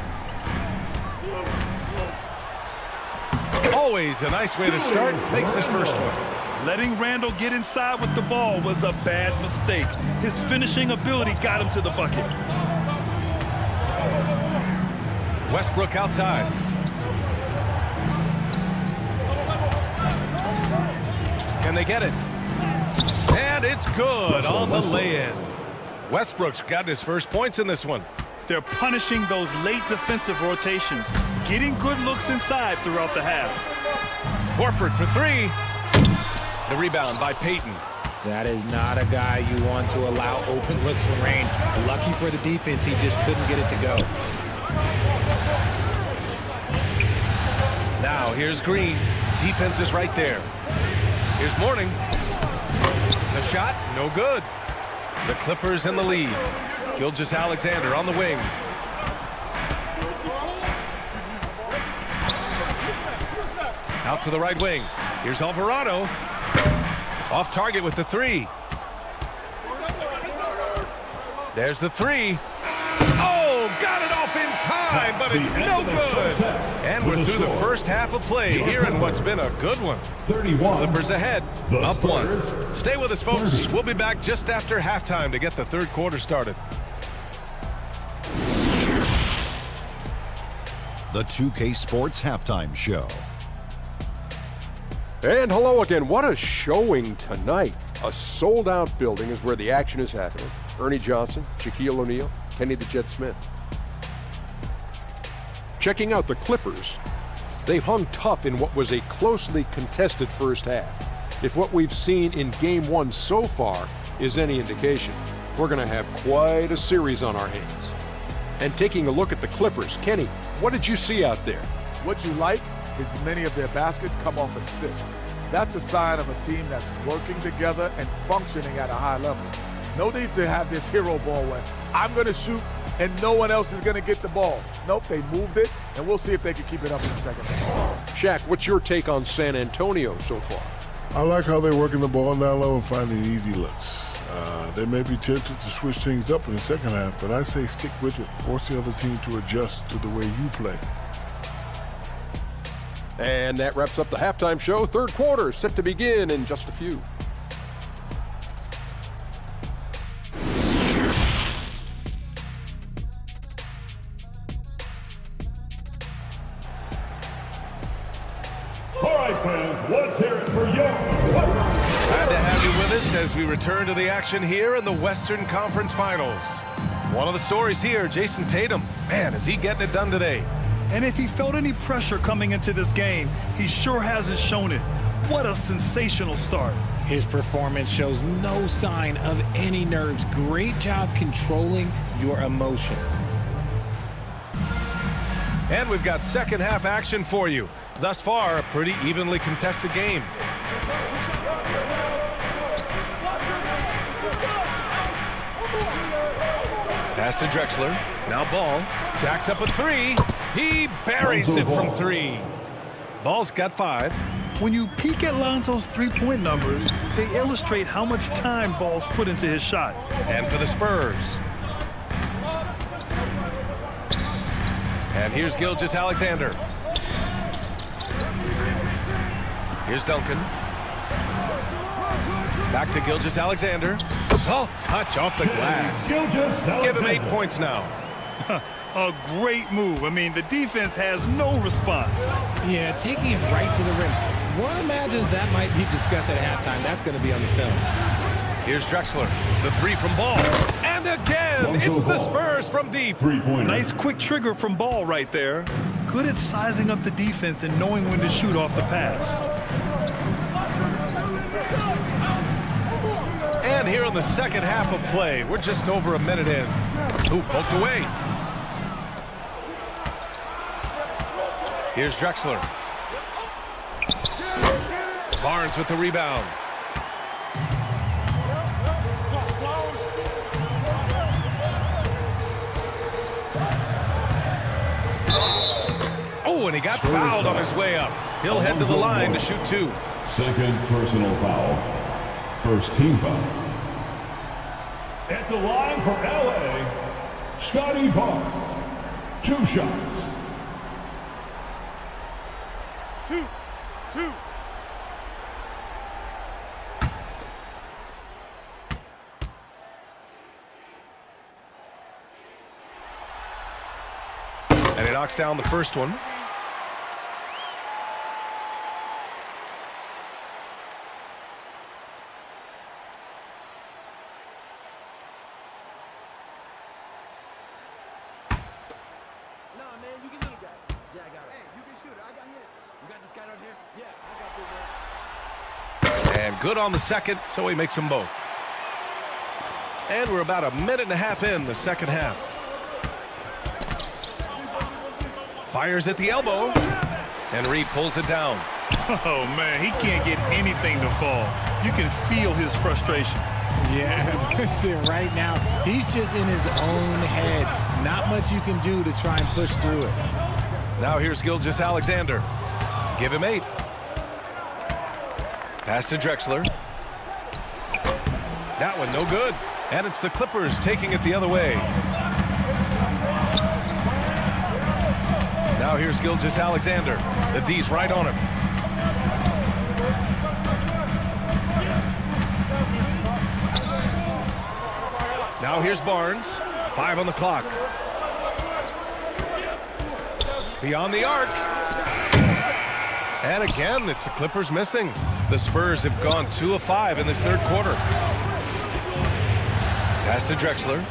Always a nice way to start. Makes his first one. Letting Randall get inside with the ball was a bad mistake. His finishing ability got him to the bucket. Westbrook outside. Can they get it? And it's good on the lay-in. Westbrook's got his first points in this one. They're punishing those late defensive rotations, getting good looks inside throughout the half. Horford for 3. The rebound by Payton. That is not a guy you want to allow open looks from range. Lucky for the defense, he just couldn't get it to go. Now here's Green. Defense is right there. Here's Mourning. The shot, no good. The Clippers in the lead. Gilgeous-Alexander on the wing. Out to the right wing. Here's Alvarado. Off target with the three. There's the three. Oh, got it off in time, but it's no good. And we're through the first half of play here in what's been a good one. 31. Clippers ahead, up one. Stay with us, folks. We'll be back just after halftime to get the third quarter started. The 2K Sports Halftime Show. And hello again. What a showing tonight. A sold-out building is where the action is happening. Ernie Johnson, Shaquille O'Neal, Kenny the Jet Smith. Checking out the Clippers, they've hung tough in what was a closely contested first half. If what we've seen in Game 1 so far is any indication, we're going to have quite a series on our hands. And taking a look at the Clippers, Kenny, what did you see out there? What you like is many of their baskets come off assists. That's a sign of a team that's working together and functioning at a high level. No need to have this hero ball where I'm going to shoot and no one else is going to get the ball. Nope, they moved it, and we'll see if they can keep it up in the second half. Shaq, what's your take on San Antonio so far? I like how they're working the ball down low and finding easy looks. They may be tempted to switch things up in the second half, but I say stick with it. Force the other team to adjust to the way you play. And that wraps up the halftime show. Third quarter set to begin in just a few. All right, fans, let's hear it for Young. Glad to have you with us as we return to the action here in the Western Conference Finals. One of the stories here, Jason Tatum. Man, is he getting it done today. And if he felt any pressure coming into this game, he sure hasn't shown it. What a sensational start. His performance shows no sign of any nerves. Great job controlling your emotions. And we've got second half action for you. Thus far, a pretty evenly contested game. Pass to Drexler. Now Ball. Jacks up a three. He buries it from three. Ball's got 5. When you peek at Lonzo's three-point numbers, they illustrate how much time Ball's put into his shot. And for the Spurs. And here's Gilgeous-Alexander. Here's Duncan. Back to Gilgeous-Alexander. Soft touch off the glass. Give him 8 points now. A great move. I mean, the defense has no response. Yeah, taking it right to the rim. One imagines that might be discussed at halftime. That's going to be on the film. Here's Drexler. The three from Ball. And again, it's the Spurs from deep. Nice quick trigger from Ball right there. Good at sizing up the defense and knowing when to shoot off the pass. And here in the second half of play, we're just over a minute in. Ooh, poked away. Here's Drexler. Barnes with the rebound. Oh, and he got fouled on his way up. He'll head to the line to shoot 2. Second personal foul. First team foul. At the line for LA, Scotty Barnes. 2 shots. 2. And he knocks down the first one. And good on the second, so he makes them both. And we're about a minute and a half in the second half. Fires at the elbow. And Reed pulls it down. Oh, man, he can't get anything to fall. You can feel his frustration. Yeah, right now, he's just in his own head. Not much you can do to try and push through it. Now here's Gilgeous-Alexander. Give him 8. Pass to Drexler. That one no good. And it's the Clippers taking it the other way. Now here's Gilgeous-Alexander. The D's right on him. Now here's Barnes. 5 on the clock. Beyond the arc. And again, it's the Clippers missing. The Spurs have gone 2 of 5 in this third quarter. Pass to Drexler.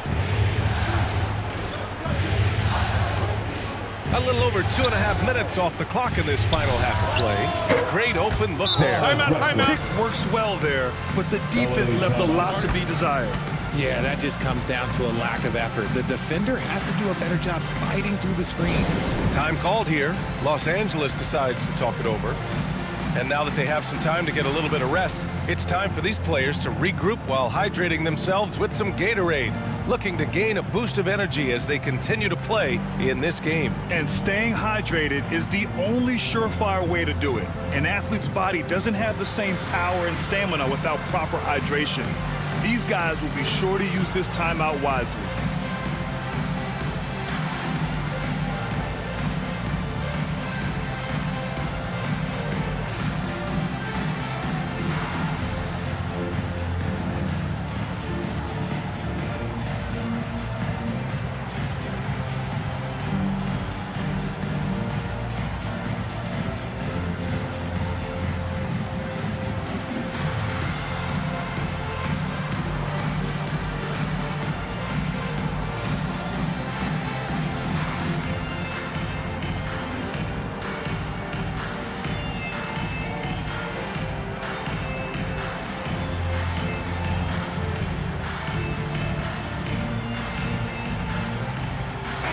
A little over 2.5 minutes off the clock in this final half of play. Great open look there. Timeout. Pick works well there, but the defense left a lot to be desired. Yeah, that just comes down to a lack of effort. The defender has to do a better job fighting through the screen. Time called here. Los Angeles decides to talk it over. And now that they have some time to get a little bit of rest, it's time for these players to regroup while hydrating themselves with some Gatorade, looking to gain a boost of energy as they continue to play in this game. And staying hydrated is the only surefire way to do it. An athlete's body doesn't have the same power and stamina without proper hydration. These guys will be sure to use this timeout wisely.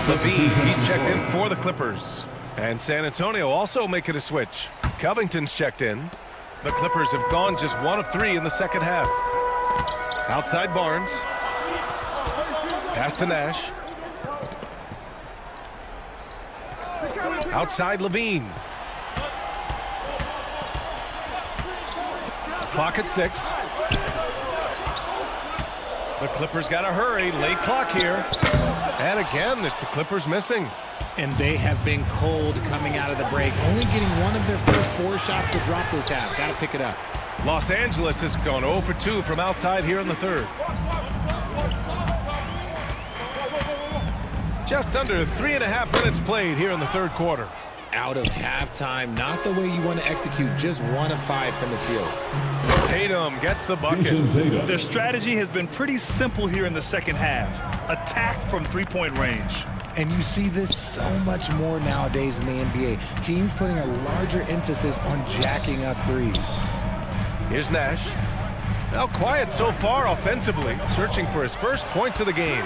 Levine, he's checked in for the Clippers. And San Antonio also making a switch. Covington's checked in. The Clippers have gone just 1 of 3 in the second half. Outside Barnes. Pass to Nash. Outside Levine. Clock at 6. The Clippers got to hurry. Late clock here. And again, it's the Clippers missing. And they have been cold coming out of the break. Only getting one of their first 4 shots to drop this half. Got to pick it up. Los Angeles has gone 0 for 2 from outside here in the third. Just under 3.5 minutes played here in the third quarter. Out of halftime, not the way you want to execute, just 1 of 5 from the field. Tatum gets the bucket. Their strategy has been pretty simple here in the second half. Attack from 3-point range. And you see this so much more nowadays in the NBA. Teams putting a larger emphasis on jacking up threes. Here's Nash. Now quiet so far offensively, searching for his first points of the game.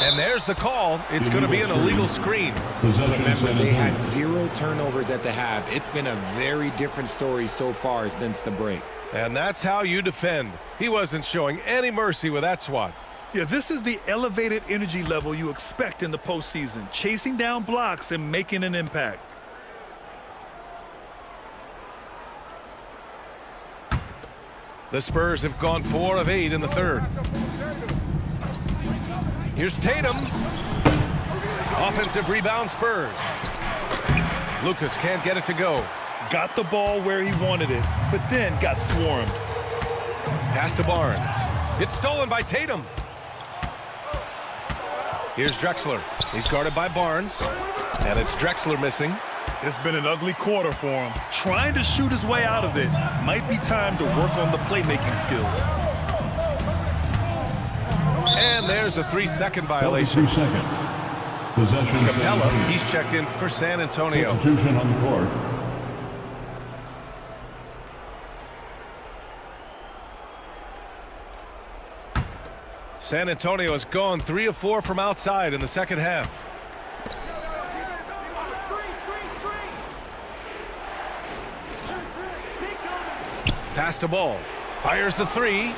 And there's the call. It's going to be an illegal screen. Remember, they had 0 turnovers at the half. It's been a very different story so far since the break. And that's how you defend. He wasn't showing any mercy with that swat. Yeah, this is the elevated energy level you expect in the postseason, chasing down blocks and making an impact. The Spurs have gone 4 of 8 in the third. Here's Tatum. Offensive rebound Spurs. Lucas can't get it to go. Got the ball where he wanted it, but then got swarmed. Pass to Barnes. It's stolen by Tatum. Here's Drexler. He's guarded by Barnes. And it's Drexler missing. It's been an ugly quarter for him. Trying to shoot his way out of it. Might be time to work on the playmaking skills. And there's a 3-second violation. 3 seconds. Possession. Capella, he's checked in for San Antonio. Substitution on the court. San Antonio has gone 3 of 4 from outside in the second half. Pass to Ball. Fires the three.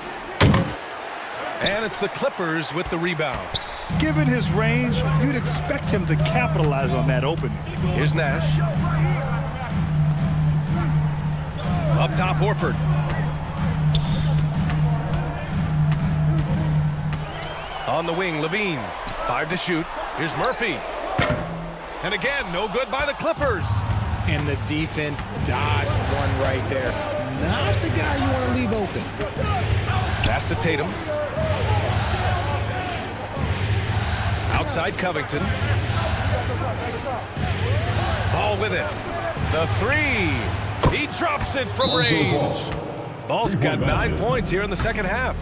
And it's the Clippers with the rebound. Given his range, you'd expect him to capitalize on that opening. Here's Nash. Up top, Horford. On the wing, Levine. 5 to shoot. Here's Murphy. And again, no good by the Clippers. And the defense dodged one right there. Not the guy you want to leave open. Pass to Tatum. Outside Covington. Ball with it. The three. He drops it from range. Ball's got 9 points here in the second half.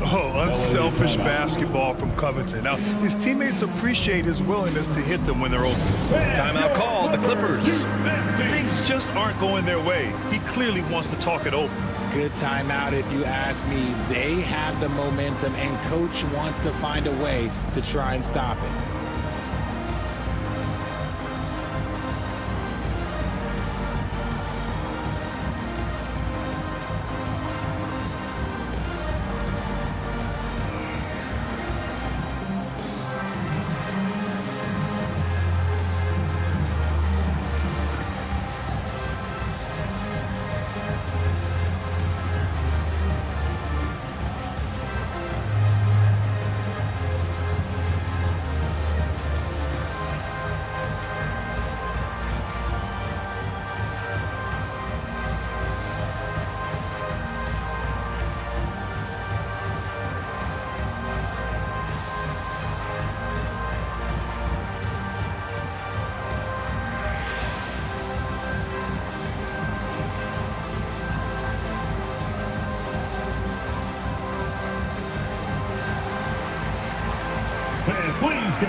Oh, unselfish basketball from Covington. Now, his teammates appreciate his willingness to hit them when they're open. Timeout called, the Clippers. Things just aren't going their way. He clearly wants to talk it over. Good timeout if you ask me. They have the momentum, and Coach wants to find a way to try and stop it.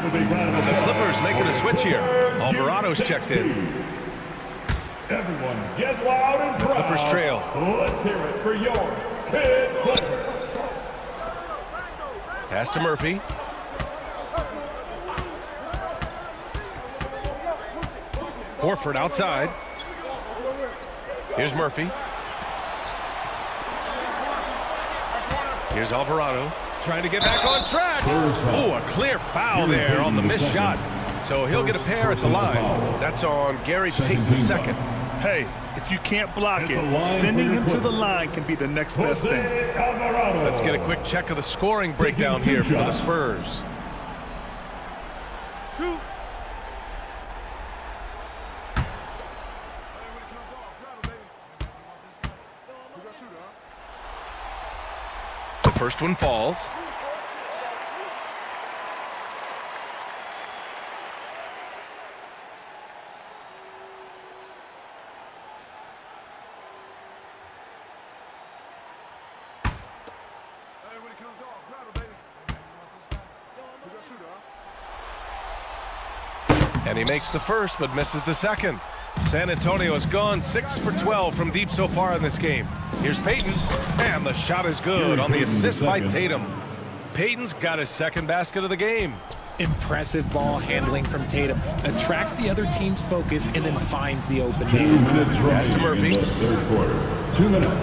The Clippers making a switch here. Alvarado's checked in. Everyone get loud and proud. The Clippers trail. Let's hear it for your Kid Clipper. Pass to Murphy. Horford outside. Here's Murphy. Here's Alvarado. Trying to get back on track. Oh, a clear foul there on the missed shot. So he'll get a pair at the line. That's on Gary Payton II. Hey, if you can't block it, sending him to the line can be the next best thing. Let's get a quick check of the scoring breakdown here for the Spurs. The first one falls. And he makes the first, but misses the second. San Antonio has gone 6 for 12 from deep so far in this game. Here's Payton, and the shot is good on the assist by Tatum. Payton's got his second basket of the game. Impressive ball handling from Tatum. Attracts the other team's focus and then finds the open man. Pass to Murphy. Third quarter. 2 minutes.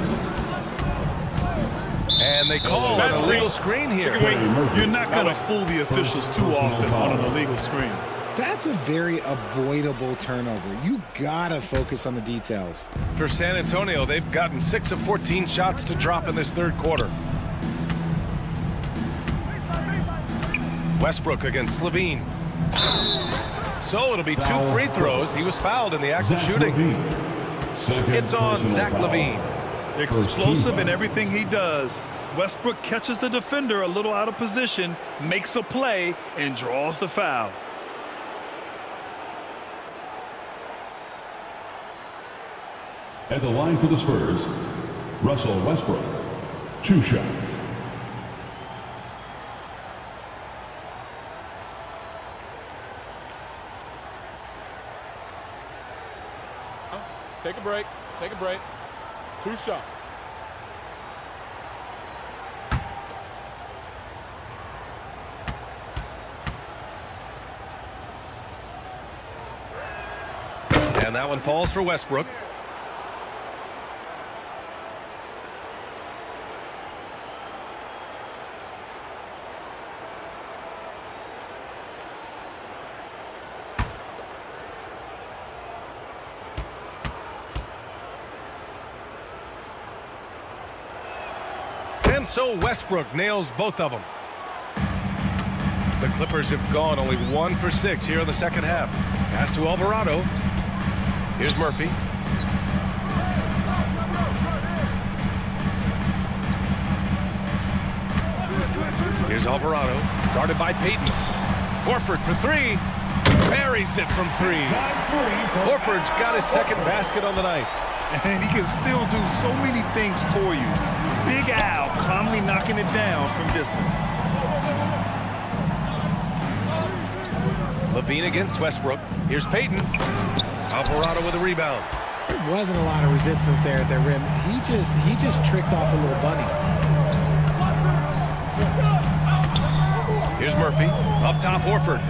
And they call an illegal screen here. You're not going to fool the officials too often on an illegal screen. That's a very avoidable turnover. You gotta focus on the details. For San Antonio, they've gotten 6 of 14 shots to drop in this third quarter. Westbrook against Levine. So it'll be 2 free throws. He was fouled in the act of shooting. It's on Zach LaVine. Explosive in everything he does. Westbrook catches the defender a little out of position, makes a play, and draws the foul. At the line for the Spurs, Russell Westbrook. 2 shots. Take a break. Take a break. 2 shots. And that one falls for Westbrook. And so Westbrook nails both of them. The Clippers have gone only 1 for 6 here in the second half. Pass to Alvarado. Here's Murphy. Here's Alvarado, guarded by Payton. Horford for 3. Buries it from 3. Horford's got his second basket on the night. And he can still do so many things for you. Big Al calmly knocking it down from distance. Levine against Westbrook. Here's Payton. Alvarado with a rebound. There wasn't a lot of resistance there at the rim. He just tricked off a little bunny. Here's Murphy. Up top, Horford.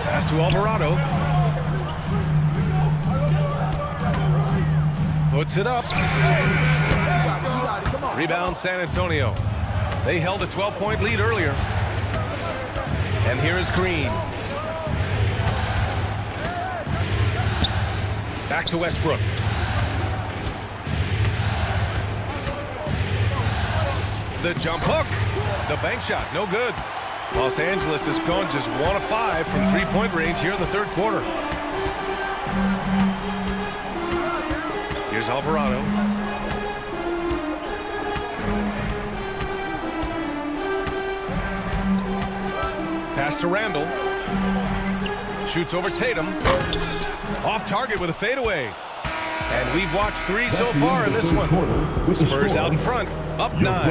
Pass to Alvarado. Puts it up. Rebound San Antonio. They held a 12-point lead earlier. And here is Green. Back to Westbrook. The jump hook. The bank shot, no good. Los Angeles has gone just 1 of 5 from three-point range here in the third quarter. Here's Alvarado. Pass to Randall. Shoots over Tatum. Off target with a fadeaway. And we've watched 3 so far in this one. Spurs out in front, up 9.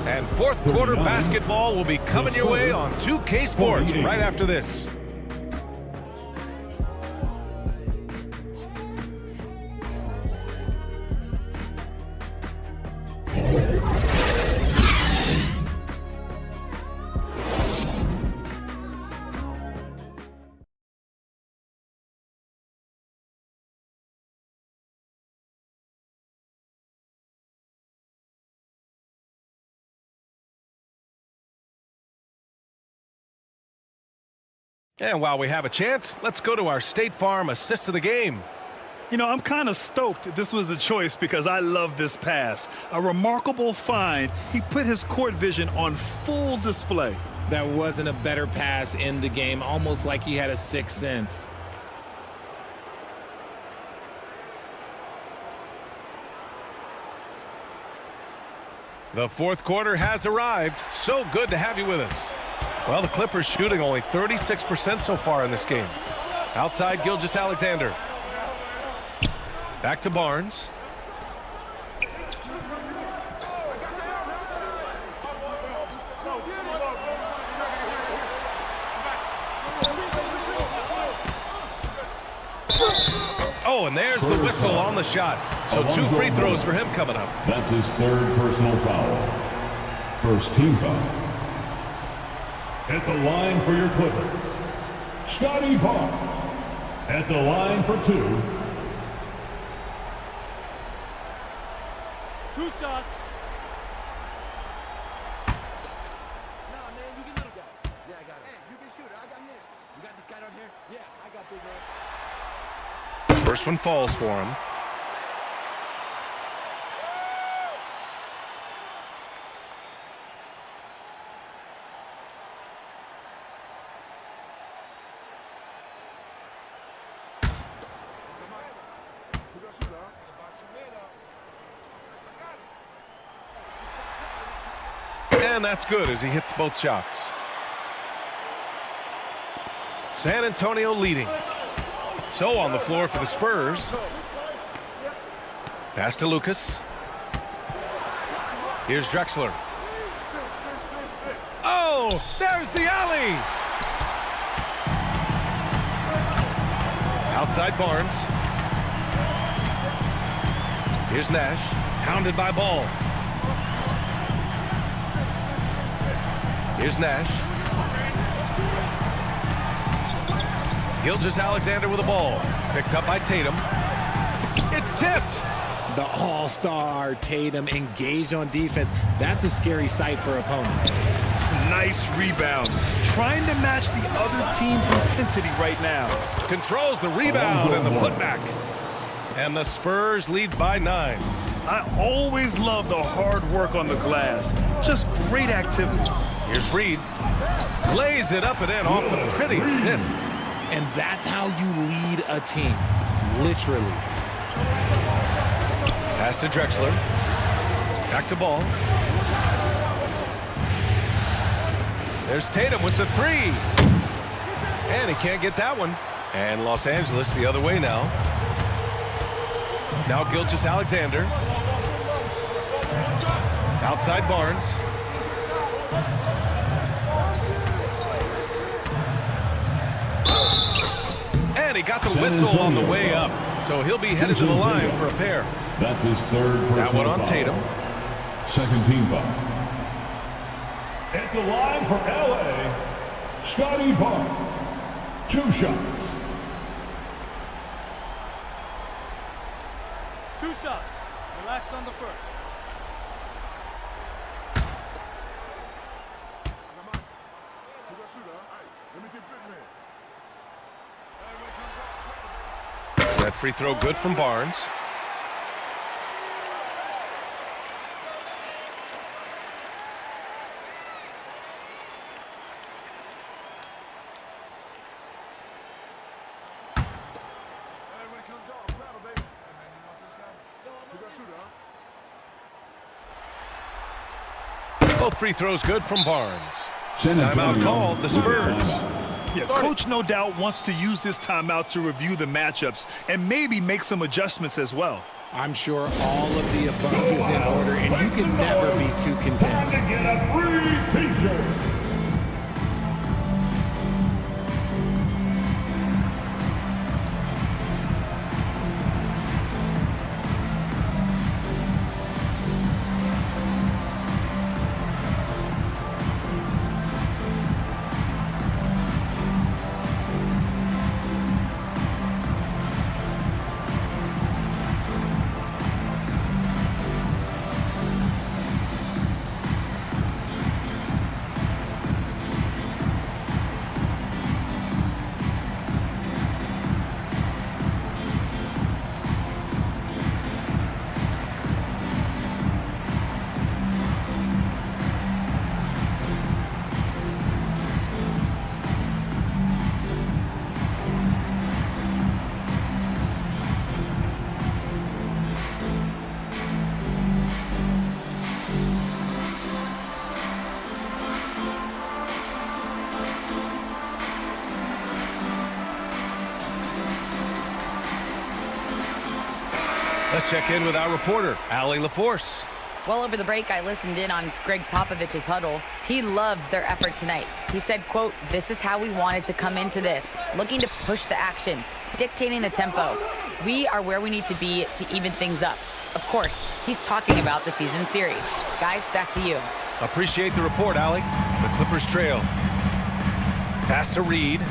And fourth quarter basketball will be coming your way on 2K Sports right after this. And while we have a chance, let's go to our State Farm assist of the game. You know, I'm kind of stoked this was a choice because I love this pass. A remarkable find. He put his court vision on full display. That wasn't a better pass in the game, almost like he had a sixth sense. The fourth quarter has arrived. So good to have you with us. Well, the Clippers shooting only 36% so far in this game. Outside, Gilgeous-Alexander. Back to Barnes. Oh, and there's the whistle on the shot. So 2 free throws for him coming up. That's his 3rd personal foul. First team foul. At the line for your Clippers, Scotty Barnes. At the line for 2. 2 shots. Nah, man, you can little guy. Yeah, I got it. Hey, you can shoot it. I got him. You got this guy down here? Yeah, I got big man. First one falls for him. And that's good as he hits both shots. San Antonio leading. So on the floor for the Spurs. Pass to Lucas. Here's Drexler. Oh, there's the alley. Outside Barnes. Here's Nash, hounded by Ball. Here's Nash. Gilgeous-Alexander with the ball. Picked up by Tatum. It's tipped. The all-star Tatum engaged on defense. That's a scary sight for opponents. Nice rebound. Trying to match the other team's intensity right now. Controls the rebound and the putback. And the Spurs lead by 9. I always love the hard work on the glass. Just great activity. Here's Reed. Lays it up and in off the pretty assist. And that's how you lead a team. Literally. Pass to Drexler. Back to Ball. There's Tatum with the 3. And he can't get that one. And Los Angeles the other way now. Now Gilgeous-Alexander. Outside Barnes. And he got the whistle on the way up. So he'll be headed to the line for a pair. That's his third personal That one on foul. Tatum. Second team foul. At the line for LA, Scotty Barnes. 2 shots. 2 shots. Relax on the first. That free throw good from Barnes. Both free throws good from Barnes. Timeout called, the Spurs. Yeah, coach no doubt wants to use this timeout to review the matchups and maybe make some adjustments as well. I'm sure all of the above is in order, and you can never be too content. Time to get a free t-shirt. Let's check in with our reporter, Allie LaForce. Well, over the break, I listened in on Greg Popovich's huddle. He loves their effort tonight. He said, quote, "This is how we wanted to come into this, looking to push the action, dictating the tempo. We are where we need to be to even things up." Of course, he's talking about the season series. Guys, back to you. Appreciate the report, Allie. The Clippers trail. Pass to Reed.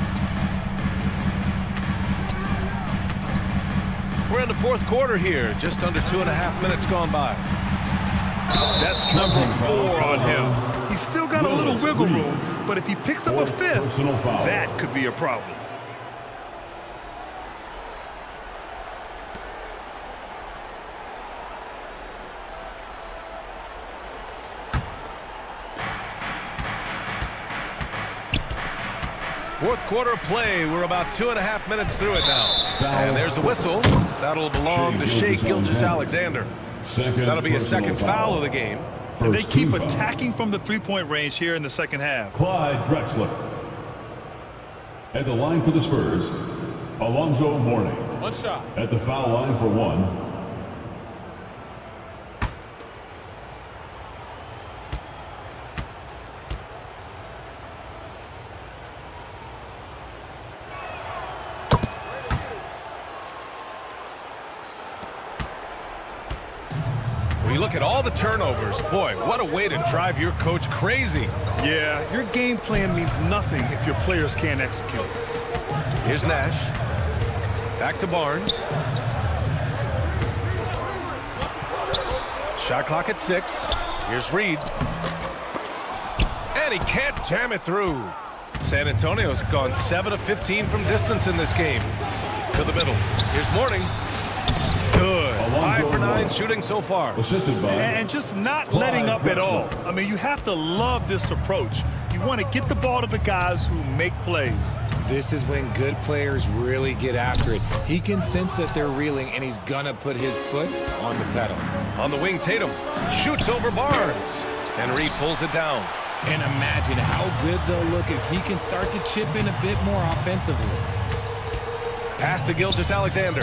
We're in the fourth quarter here. Just under 2.5 minutes gone by. That's number 4 on him. He's still got a little wiggle room, but if he picks up a 5th, that could be a problem. Fourth quarter play. We're about 2.5 minutes through it now. And there's a whistle. That'll belong to Shai Gilgeous-Alexander. That'll be a second foul of the game. And they keep attacking from the three-point range here in the second half. Clyde Drexler. At the line for the Spurs, Alonzo Mourning. 1 shot. At the foul line for 1. You look at all the turnovers. Boy, what a way to drive your coach crazy. Yeah, your game plan means nothing if your players can't execute. Here's Nash. Back to Barnes. Shot clock at 6. Here's Reed. And he can't jam it through. San Antonio's gone 7 of 15 from distance in this game. To the middle. Here's Mourning. 5 for 9 shooting so far. Assisted by And just not letting up at all. I mean, you have to love this approach. You want to get the ball to the guys who make plays. This is when good players really get after it. He can sense that they're reeling, and he's going to put his foot on the pedal. On the wing, Tatum shoots over Barnes. And Reed pulls it down. And imagine how good they'll look if he can start to chip in a bit more offensively. Pass to Gilgeous-Alexander.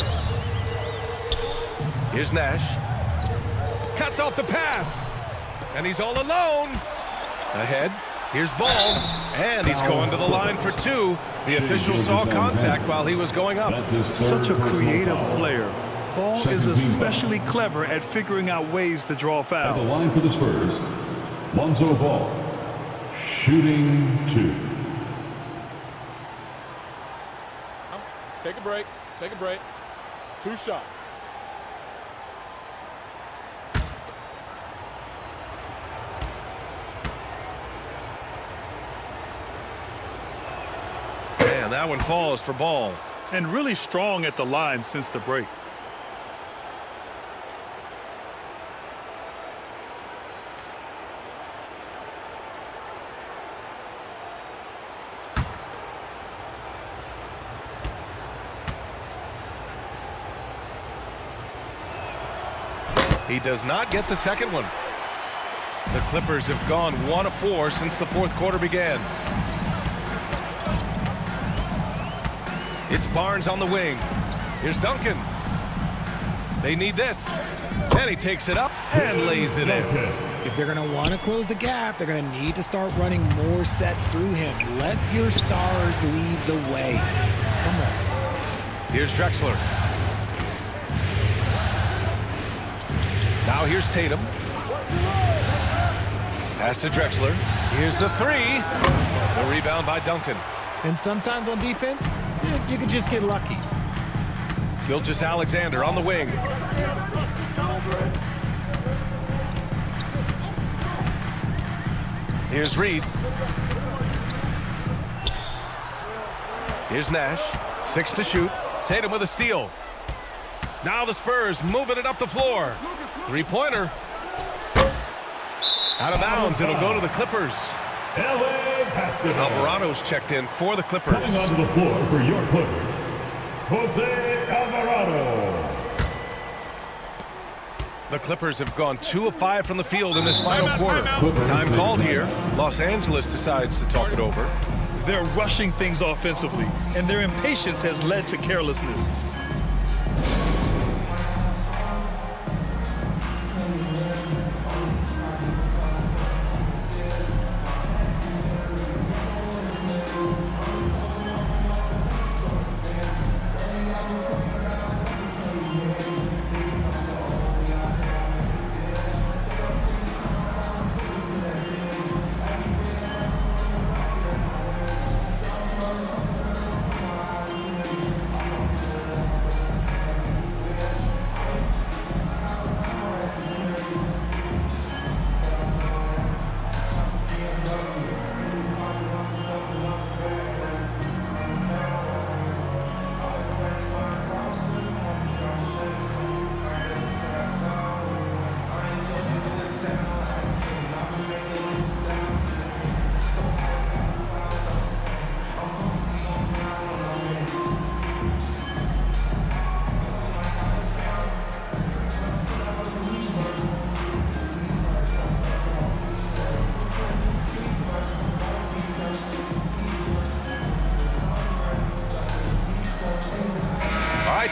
Here's Nash. Cuts off the pass. And he's all alone. Ahead. Here's Ball. And he's going to the line for 2. The official saw contact while he was going up. Such a creative player. Ball is especially clever at figuring out ways to draw at the fouls. line for the Spurs, Lonzo Ball, shooting 2. Take a break. Take a break. 2 shots. And that one falls for Ball. And really strong at the line since the break. He does not get the second one. The Clippers have gone 1 of 4 since the 4th quarter began. It's Barnes on the wing. Here's Duncan. They need this. And he takes it up and lays it in. If they're going to want to close the gap, they're going to need to start running more sets through him. Let your stars lead the way. Come on. Here's Drexler. Now here's Tatum. Pass to Drexler. Here's the 3. The rebound by Duncan. And sometimes on defense, you can just get lucky. Gilgeous-Alexander on the wing. Here's Reed. Here's Nash. 6 to shoot. Tatum with a steal. Now the Spurs moving it up the floor. 3-pointer. Out of bounds. It'll go to the Clippers. Alvarado's checked in for the Clippers. Coming onto the floor for your Clippers, Jose Alvarado. The Clippers have gone 2 of 5 from the field in this final quarter. Time called here. Los Angeles decides to talk it over. They're rushing things offensively, and their impatience has led to carelessness.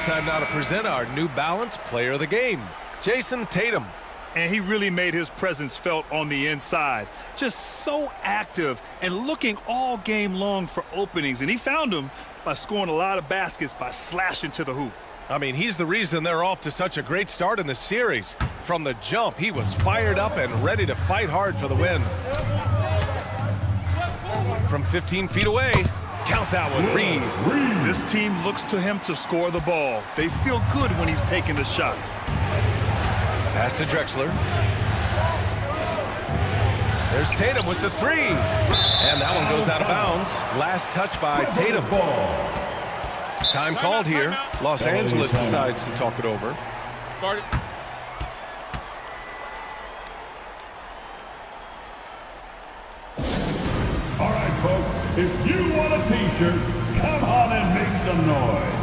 Time now to present our New Balance Player of the Game, Jayson Tatum. And he really made his presence felt on the inside. Just so active and looking all game long for openings. And he found them by scoring a lot of baskets by slashing to the hoop. I mean, he's the reason they're off to such a great start in the series. From the jump, he was fired up and ready to fight hard for the win. From 15 feet away, count that one, Reed. This team looks to him to score the ball. They feel good when he's taking the shots. Pass to Drexler. There's Tatum with the 3. And that one goes out of bounds. Last touch by Tatum. Time called here. Los Angeles decides to talk it over. Start it. If you want a t-shirt, come on and make some noise.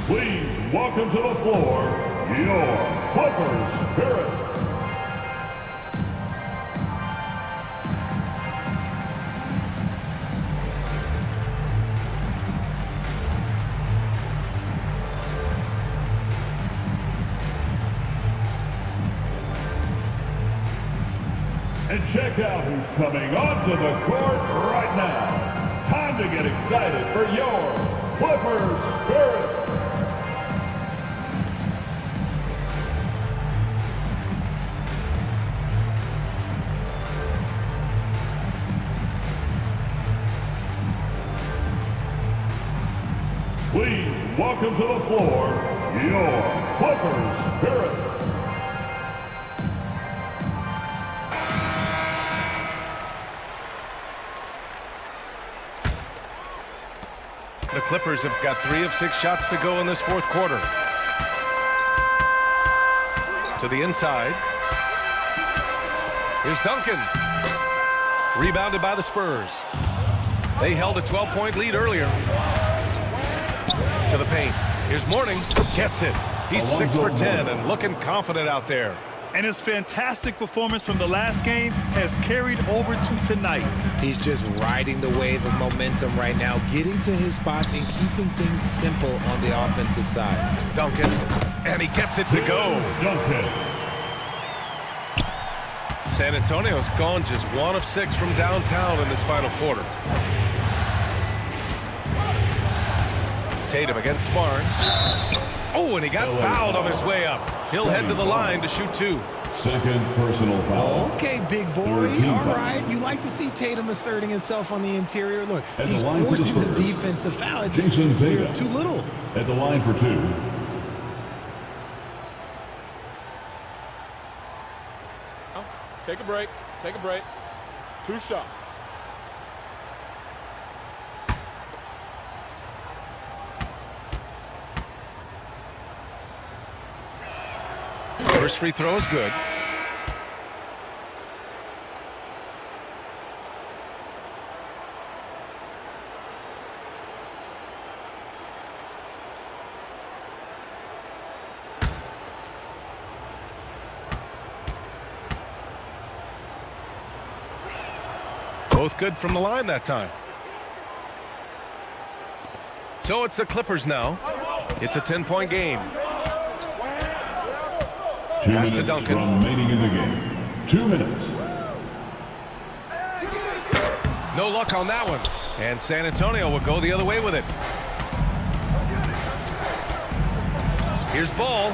Please welcome to the floor, your Clippers Spirit. And check out who's coming onto the court right now. Time to get excited for your Clippers Spirit. Please welcome to the floor, your Clippers Spirit. The Clippers have got 3 of 6 shots to go in this fourth quarter. To the inside. Here's Duncan. Rebounded by the Spurs. They held a 12-point lead earlier. To the paint. Here's Mourning. Gets it. He's 6 for 10 and looking confident out there. And his fantastic performance from the last game has carried over to tonight. He's just riding the wave of momentum right now, getting to his spots and keeping things simple on the offensive side. Duncan, and he gets it to go. Duncan. San Antonio's gone just 1 of 6 from downtown in this final quarter. Tatum against Barnes. Oh, and he got fouled on his way up. He'll head to the line to shoot 2. Second personal foul. Okay, big boy. All right. You like to see Tatum asserting himself on the interior. Look, he's forcing the defense to foul. It's just too little. At the line for 2. Take a break. Take a break. 2 shots. First free throw is good. Both good from the line that time. So it's the Clippers now. It's a 10-point game. 2 Pass minutes to Duncan. remaining in the game. 2 minutes. No luck on that one. And San Antonio will go the other way with it. Here's Ball.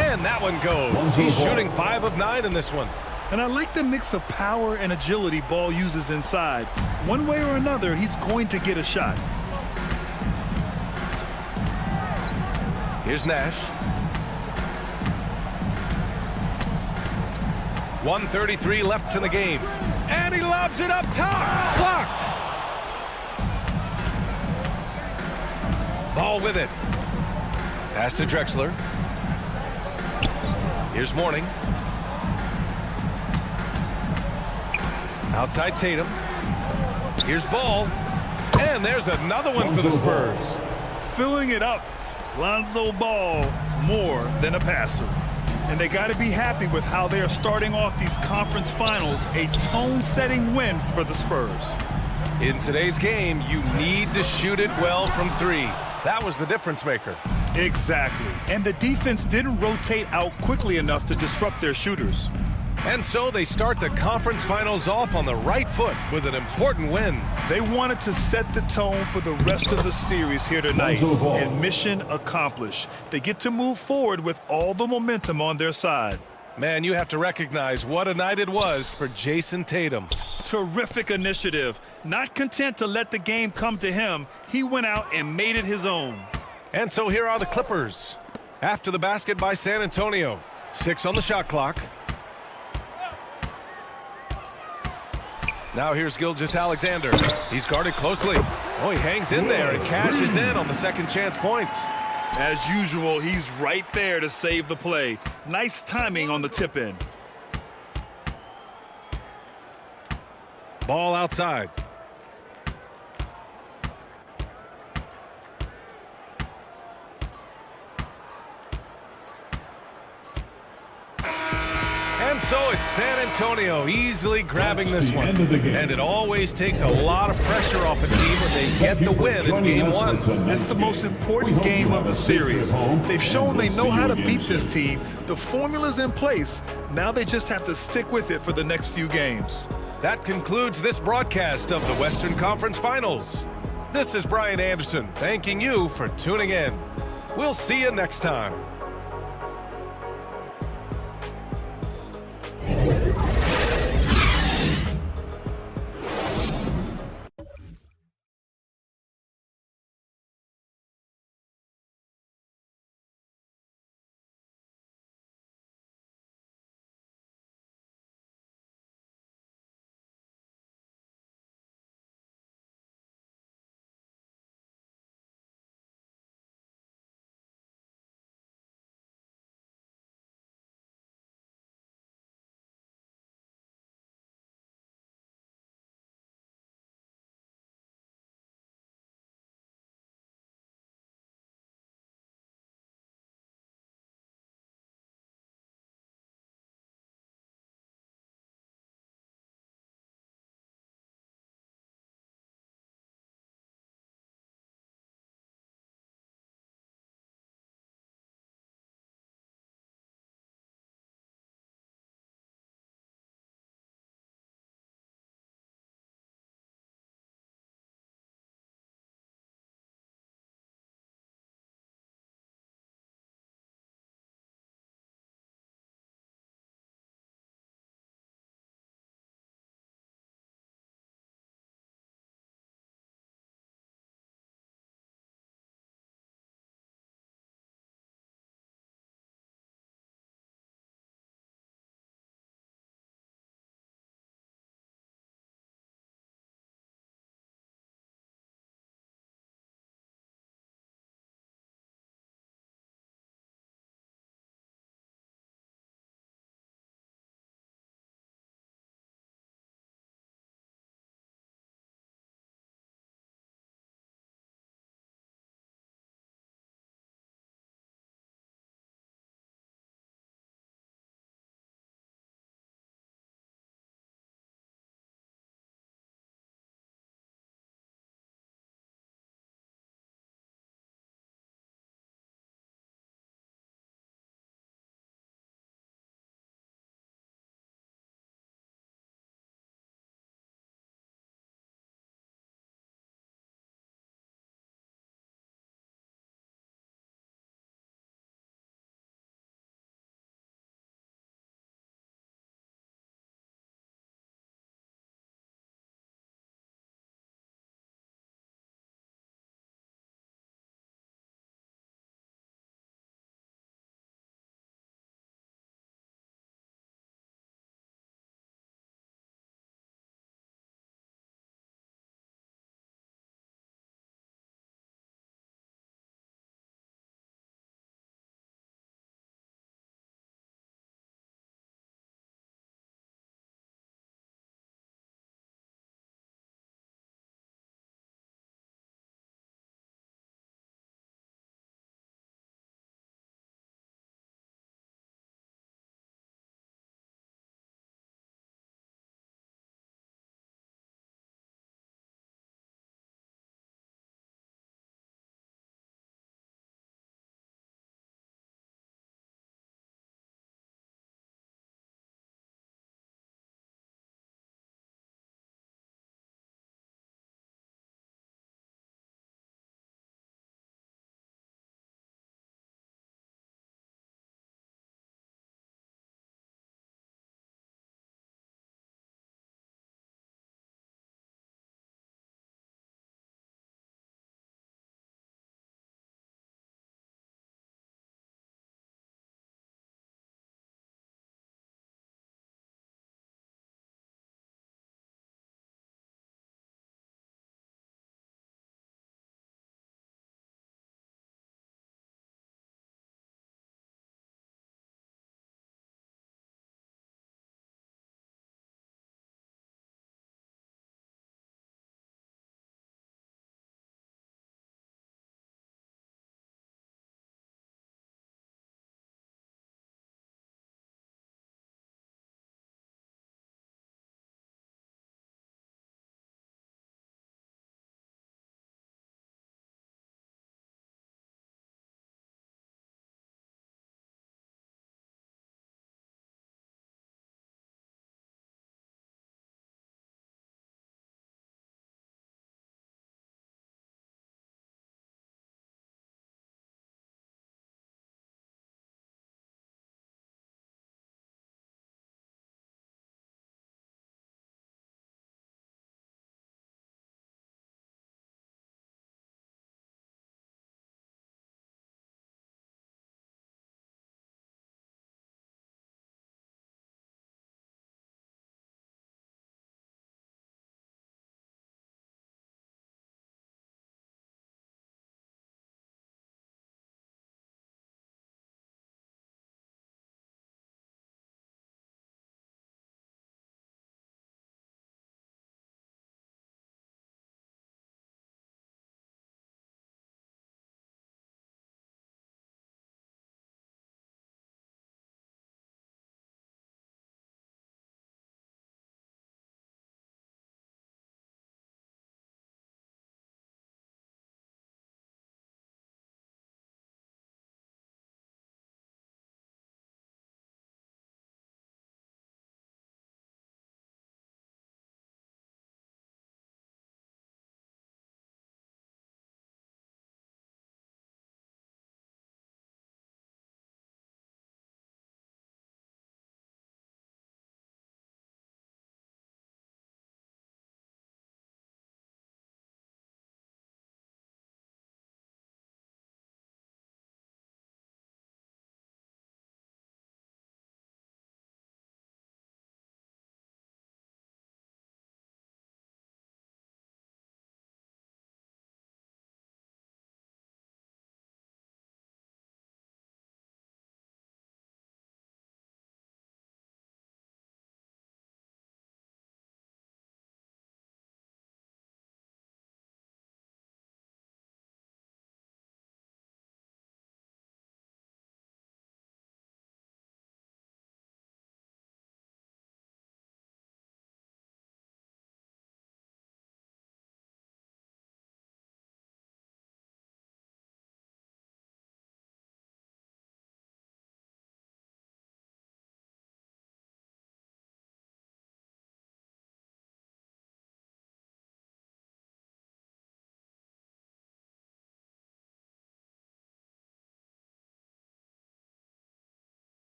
And that one goes. He's shooting 5 of 9 in this one. And I like the mix of power and agility Ball uses inside. One way or another, he's going to get a shot. Here's Nash. 1:33 left in the game. And he lobs it up top. Blocked. Ball with it. Pass to Drexler. Here's Mourning. Outside Tatum. Here's Ball. And there's another one for the Spurs. Filling it up. Lonzo Ball, more than a passer. And they got to be happy with how they are starting off these conference finals. A tone-setting win for the Spurs. In today's game, you need to shoot it well from 3. That was the difference maker. Exactly. And the defense didn't rotate out quickly enough to disrupt their shooters. And so they start the conference finals off on the right foot with an important win. They wanted to set the tone for the rest of the series here tonight, and mission accomplished. They get to move forward with all the momentum on their side. Man, you have to recognize what a night it was for Jason Tatum. Terrific initiative. Not content to let the game come to him, he went out and made it his own. And so here are the Clippers. After the basket by San Antonio. 6 on the shot clock. Now here's Gilgeous-Alexander. He's guarded closely. Oh, he hangs in there and cashes in on the second chance points. As usual, he's right there to save the play. Nice timing on the tip in. Ball outside. And so it's San Antonio easily grabbing this one. And it always takes a lot of pressure off a team when they get the win in game one. It's the most important game of the series. They've shown they know how to beat this team. The formula's in place. Now they just have to stick with it for the next few games. That concludes this broadcast of the Western Conference Finals. This is Brian Anderson thanking you for tuning in. We'll see you next time.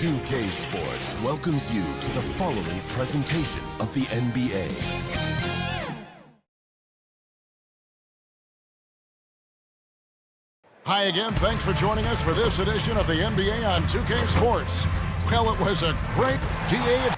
2K Sports welcomes you to the following presentation of the NBA. Hi again. Thanks for joining us for this edition of the NBA on 2K Sports. Well, it was a great GA.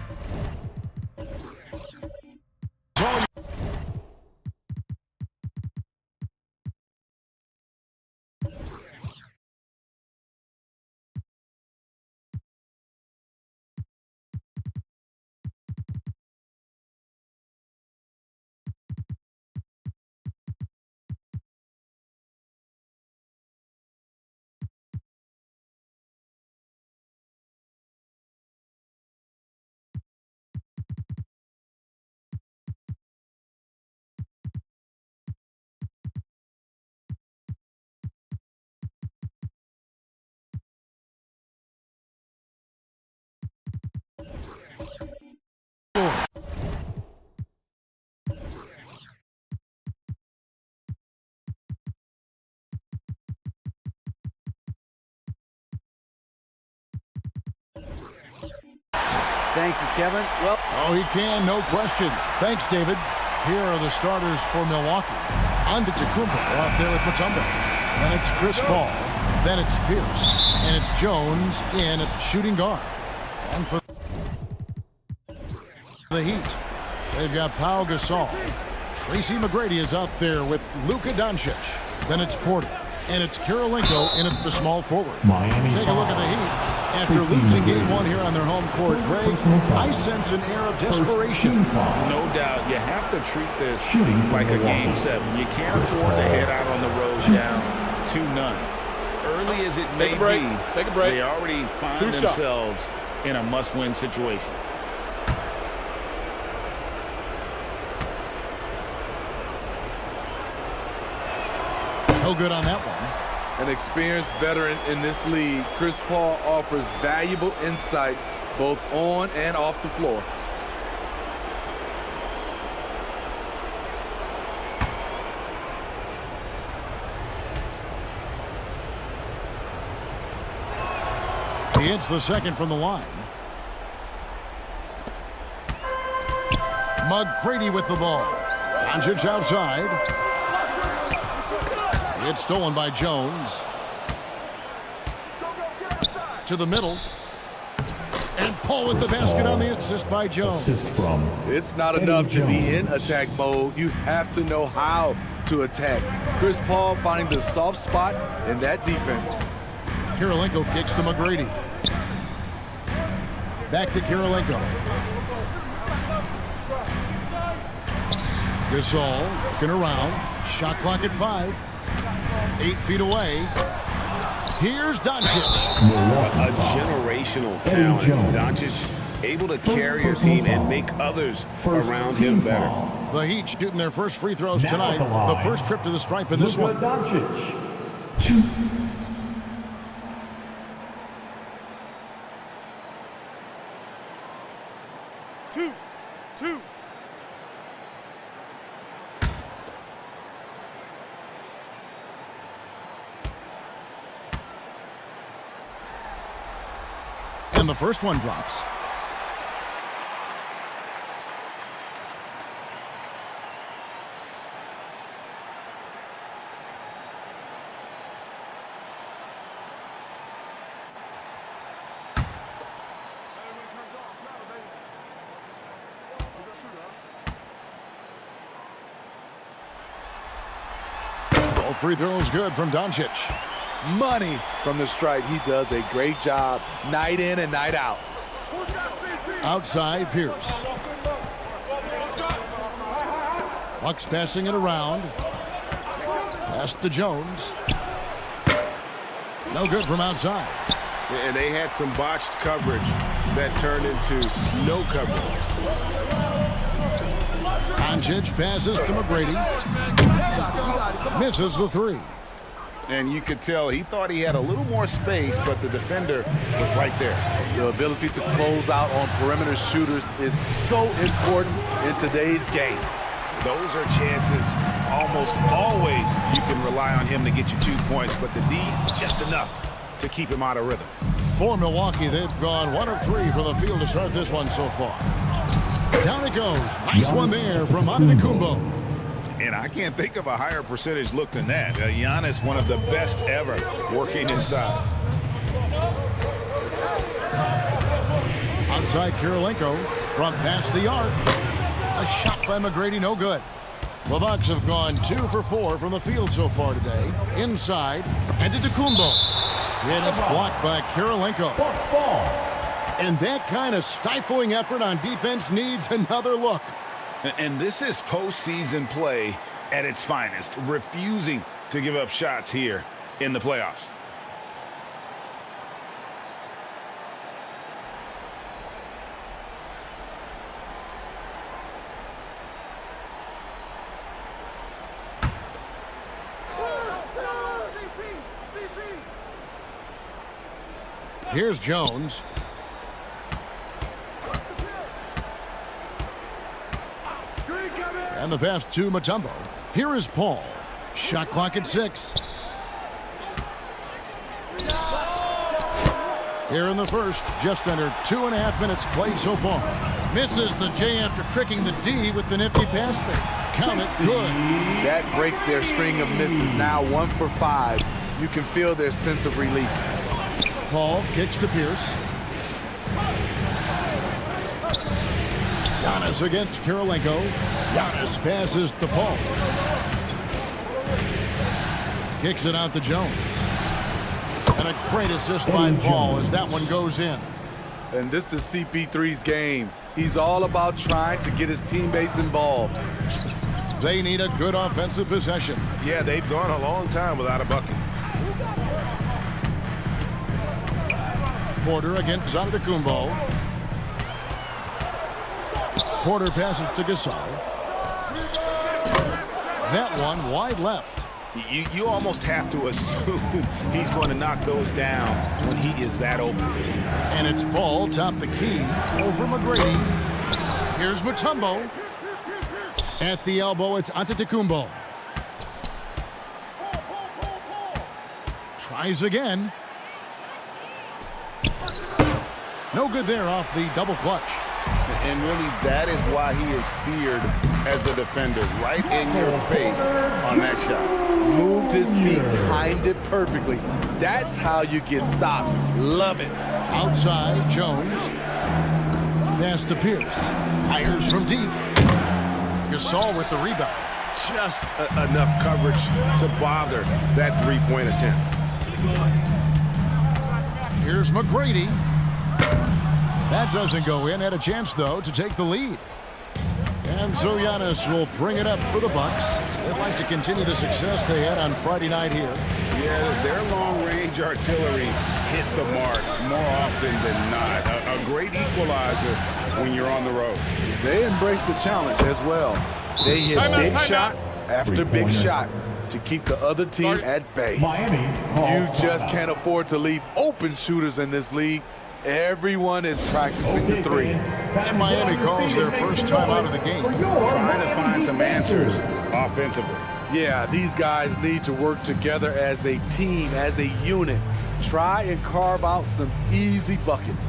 Thank you, Kevin. Well, oh, he can, no question. Thanks, David. Here are the starters for Milwaukee. Antetokounmpo out there with Mutombo. Then it's Chris Paul. Then it's Pierce. And it's Jones in at shooting guard. And for the Heat, they've got Pau Gasol. Tracy McGrady is out there with Luka Doncic. Then it's Porter. And it's Kirilenko in at the small forward. Take a look at the Heat. After losing game one here on their home court, Greg, I sense an air of desperation. No doubt. You have to treat this like a game 7. You can't afford to head out on the road down 2-0. Early as it may be, they already find themselves in a must-win situation. No good on that one. An experienced veteran in this league, Chris Paul offers valuable insight both on and off the floor. He hits the second from the line. McGrady with the ball. Doncic outside. It's stolen by Jones. To the middle. And Paul with the basket on the assist by Jones. It's not enough to be in attack mode. You have to know how to attack. Chris Paul finding the soft spot in that defense. Kirilenko kicks to McGrady. Back to Kirilenko. Gasol looking around. Shot clock at 5. 8 feet away. Here's Doncic. A generational talent. Doncic able to carry your team and make others around him better. The Heat shooting their first free throws tonight. The first trip to the stripe in this one. Doncic. 2. And the first one drops. All free throws good from Doncic. Money from the stripe. He does a great job night in and night out. Outside Pierce. Bucks passing it around. Pass to Jones. No good from outside. And they had some botched coverage that turned into no coverage. Doncic passes to McGrady. Misses the 3. And you could tell he thought he had a little more space, but the defender was right there. The ability to close out on perimeter shooters is so important in today's game. Those are chances almost always you can rely on him to get you 2 points, but the D, just enough. to keep him out of rhythm. For Milwaukee, they've gone 1 of 3 from the field to start this one so far. Down it goes. Nice one there from Antetokounmpo. And I can't think of a higher percentage look than that. Giannis, one of the best ever working inside. Outside Kirilenko from past the arc. A shot by McGrady, no good. The Bucks have gone 2 for 4 from the field so far today. Inside, Antetokounmpo. And it's blocked by Kirilenko. And that kind of stifling effort on defense needs another look. And this is postseason play at its finest, refusing to give up shots here in the playoffs. Here's Jones. And the pass to Mutombo. Here is Paul. Shot clock at 6. Here in the first, just under 2.5 minutes played so far. Misses the J after tricking the D with the nifty pass fake. Count it, good. That breaks their string of misses. Now 1 for 5. You can feel their sense of relief. Paul kicks to Pierce. Giannis against Kirilenko. Giannis passes to Paul. Kicks it out to Jones. And a great assist by Paul as that one goes in. And this is CP3's game. He's all about trying to get his teammates involved. They need a good offensive possession. Yeah, they've gone a long time without a bucket. Porter against Antetokounmpo. Porter passes to Gasol. That one wide left. You almost have to assume he's going to knock those down when he is that open. And it's Paul top the key over McGrady. Here's Mutombo. At the elbow, it's Antetokounmpo. Tries again. No good there off the double clutch. And really, that is why he is feared as a defender. Right in your face on that shot. Moved his feet, timed it perfectly. That's how you get stops. Love it. Outside, Jones. Pass to Pierce. Fires from deep. Gasol with the rebound. Just enough coverage to bother that three-point attempt. Here's McGrady. That doesn't go in. Had a chance, though, to take the lead. And so Giannis will bring it up for the Bucks. They'd like to continue the success they had on Friday night here. Yeah, their long-range artillery hit the mark more often than not. A great equalizer when you're on the road. They embrace the challenge as well. They hit big shot after big shot to keep the other team at bay. You just can't afford to leave open shooters in this league. Everyone is practicing the three. And Miami calls their first time out of the game. Trying to find some answers offensively. Yeah, these guys need to work together as a team, as a unit. Try and carve out some easy buckets.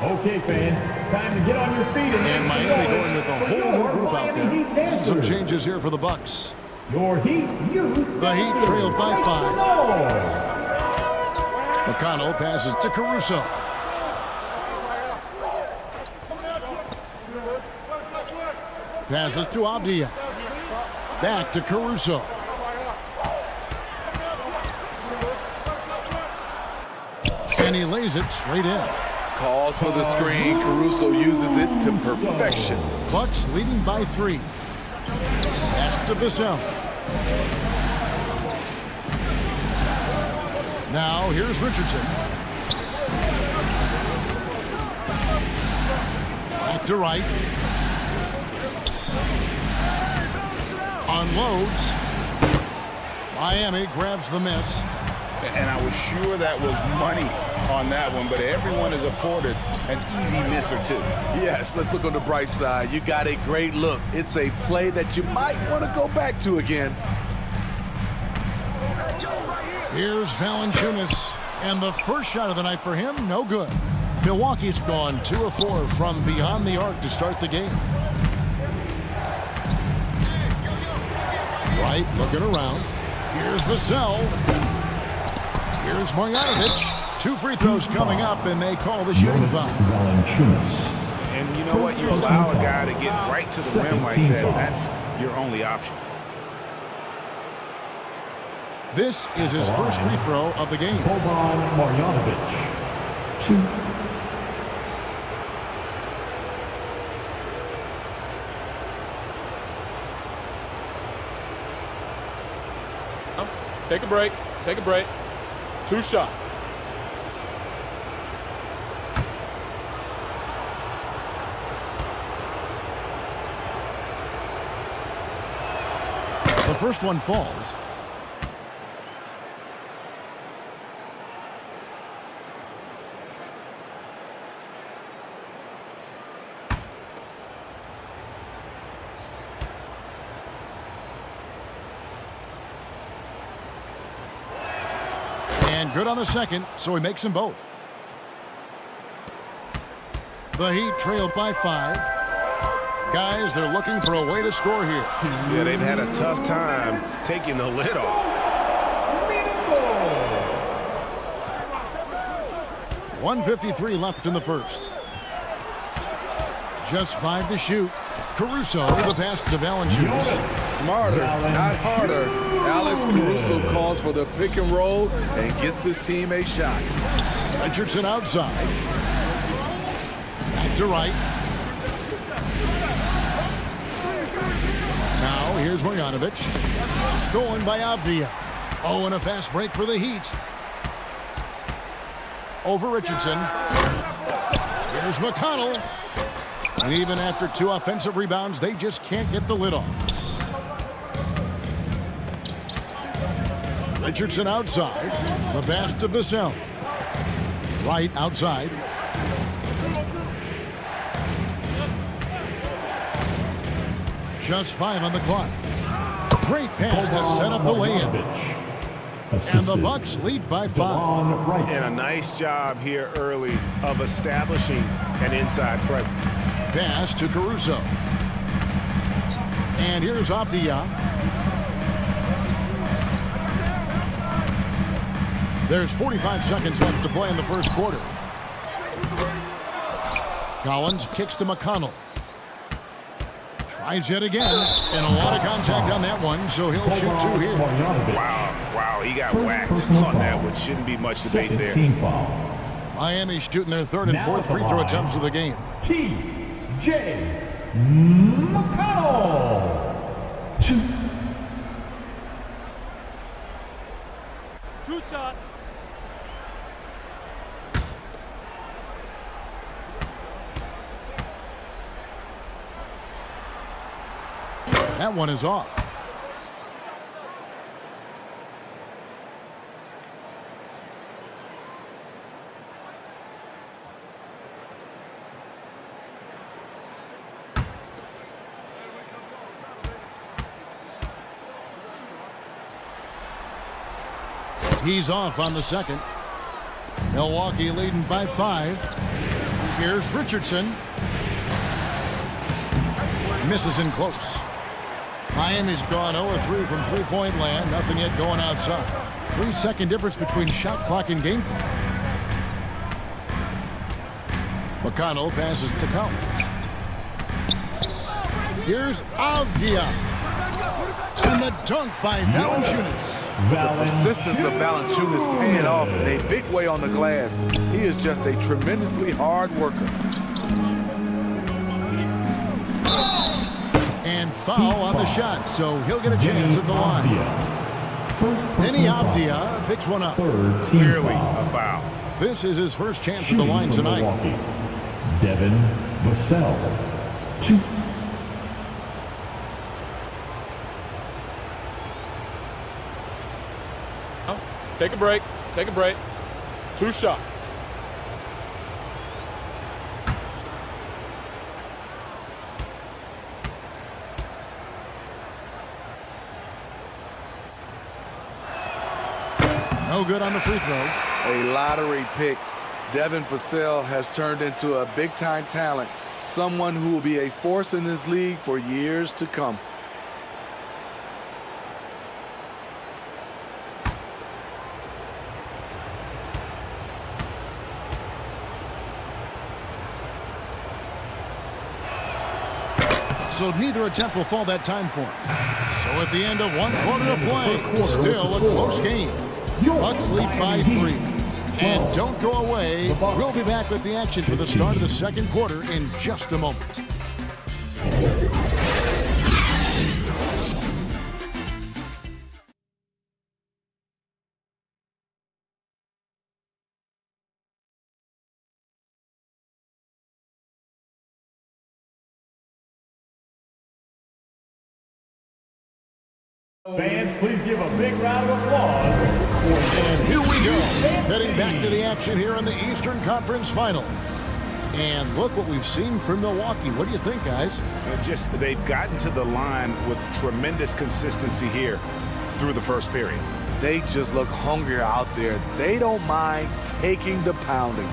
Okay, fans, time to get on your feet. And Miami going with a whole new group out there. Some changes here for the Bucks. Your Heat, the Heat trailed by 5. McConnell passes to Caruso. Passes to Avdia. Back to Caruso. And he lays it straight in. Calls for the screen. Caruso uses it to perfection. Bucks leading by 3. Pass to Vassell. Now here's Richardson. Back to Wright. Unloads. Miami grabs the miss. And I was sure that was money on that one, but everyone is afforded an easy miss or two. Yes, let's look on the bright side. You got a great look. It's a play that you might want to go back to again. Here's Valanciunas, and the first shot of the night for him, no good. Milwaukee's gone 2 of 4 from beyond the arc to start the game. Wright looking around. Here's Vassell. Here's Marjanovic. 2 free throws coming up, and they call the shooting foul. And you know what? You allow a guy to get right to the rim like that. That's your only option. This is his first free throw of the game. Boban Marjanovic. 2. Take a break. Take a break. 2 shots. The first one falls. And good on the second, so he makes them both. The Heat trailed by 5. Guys, they're looking for a way to score here. Yeah, they've had a tough time taking the lid off. 1:53 left in the first. Just 5 to shoot. Caruso with the pass to Valanciunas. Smarter, not harder. Alex Caruso calls for the pick and roll and gets his team a shot. Richardson outside. Back to Wright. Now here's Marjanovic. Stolen by Avdia. Oh, and a fast break for the Heat. Over Richardson. Here's McConnell. And even after 2 offensive rebounds, they just can't get the lid off. Richardson outside. The pass to Vassell. Wright outside. Just 5 on the clock. Great pass to set up the lay-in. And the Bucks lead by 5. And a nice job here early of establishing an inside presence. Pass to Caruso. And here's Avdia. There's 45 seconds left to play in the first quarter. Collins kicks to McConnell. Tries yet again. And a lot of contact on that one, so he'll shoot 2 here. Wow, he got whacked on that one. Shouldn't be much debate there. Miami shooting their 3rd and 4th free throw attempts of the game. T.J. McConnell. 2. 2 shots. That one is off. He's off on the second. Milwaukee leading by 5. Here's Richardson. Misses in close. Miami's gone 0-3 from three-point land. Nothing yet going outside. 3-second difference between shot clock and game clock. McConnell passes to Collins. Here's Avdia. And the dunk by Valanciunas. The persistence of Valanciunas paying off in a big way on the glass. He is just a tremendously hard worker. And foul on the shot, so he'll get a chance at the line. Denny Avdia picks one up. Clearly a foul. This is his first chance at the line tonight. Devin Vassell. 2. Take a break. Take a break. 2 shots. No good on the free throw. A lottery pick. Devin Vassell has turned into a big-time talent, someone who will be a force in this league for years to come. So neither attempt will fall that time for him. So at the end of 1 quarter of play, still a close game. Bucks lead by 3. And don't go away. We'll be back with the action for the start of the second quarter in just a moment. Fans, please give a big round of applause. And here we go. Heading back to the action here in the Eastern Conference Final. And look what we've seen from Milwaukee. What do you think, guys? They've gotten to the line with tremendous consistency here through the first period. They just look hungrier out there. They don't mind taking the pounding.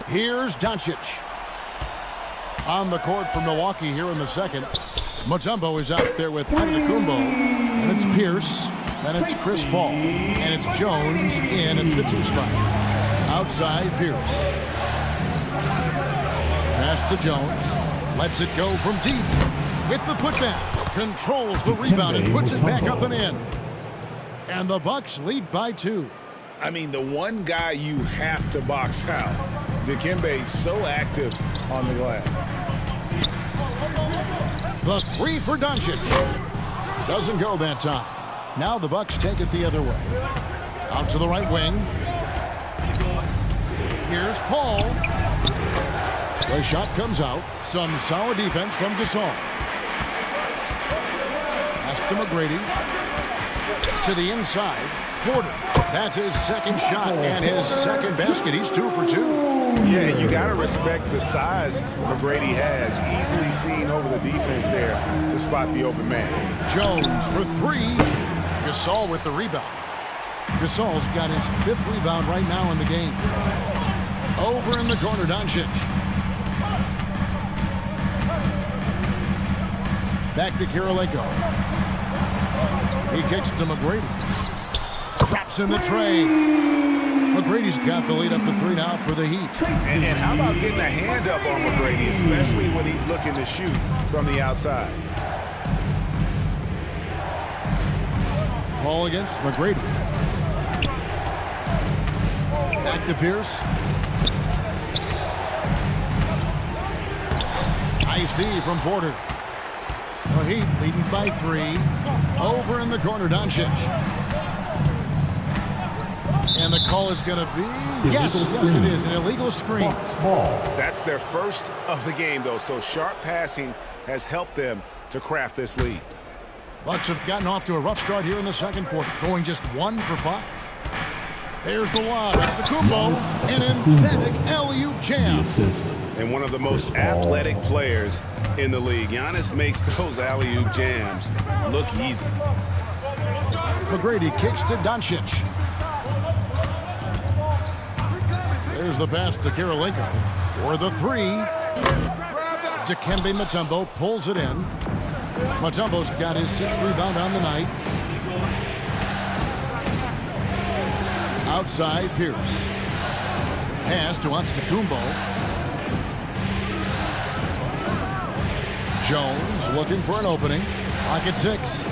Here's Doncic. On the court for Milwaukee here in the second. Mutombo is out there with Antetokounmpo. And it's Pierce. Then it's Chris Paul. And it's Jones in at the 2 spot. Outside Pierce. Pass to Jones. Lets it go from deep. With the putback. Controls the rebound and puts it back up and in. And the Bucks lead by 2. I mean, the one guy you have to box out. Dikembe so active on the glass. The 3 for Doncic. Doesn't go that time. Now the Bucks take it the other way. Out to the right wing. Here's Paul. The shot comes out. Some solid defense from Gasol. Pass to McGrady. To the inside. Porter. That's his second shot and his second basket. He's 2 for 2. Yeah, you got to respect the size McGrady has. Easily seen over the defense there to spot the open man. Jones for 3. Gasol with the rebound. Gasol's got his 5th rebound right now in the game. Over in the corner, Doncic. Back to Kirilenko. He kicks to McGrady. Traps in the tray. McGrady's got the lead up to 3 now for the Heat. And how about getting a hand up on McGrady, especially when he's looking to shoot from the outside. Ball against McGrady. Back to Pierce. Nice D from Porter. The Heat leading by 3. Over in the corner, Doncic. And the call is going to be, yes, it is, an illegal screen. That's their first of the game, though, so sharp passing has helped them to craft this lead. Bucks have gotten off to a rough start here in the second quarter, going just 1 for 5. There's the lob. Antetokounmpo, an emphatic alley-oop jam. And one of the most athletic players in the league. Giannis makes those alley-oop jams look easy. McGrady kicks to Doncic. There's the pass to Kirilenko for the 3. Dikembe Mutombo pulls it in. Mutombo's got his 6th rebound on the night. Outside Pierce. Pass to Antetokounmpo. Jones looking for an opening. Pocket 6.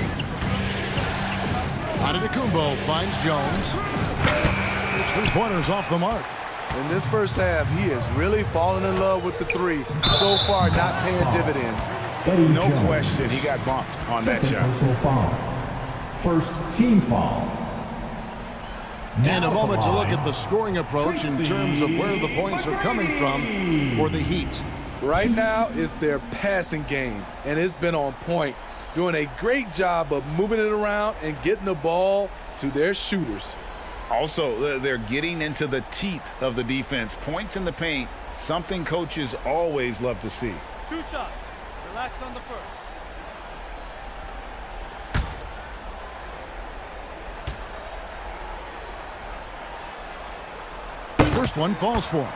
Antetokounmpo finds Jones. His three-pointers off the mark. In this first half, he is really falling in love with the three. So far, not paying dividends. No question, he got bumped on that shot. First team foul. And a moment to look at the scoring approach in terms of where the points are coming from for the Heat. Right now, it's their passing game, and it's been on point, doing a great job of moving it around and getting the ball to their shooters. Also, they're getting into the teeth of the defense. Points in the paint, something coaches always love to see. 2 shots. Relax on the first. First one falls for him.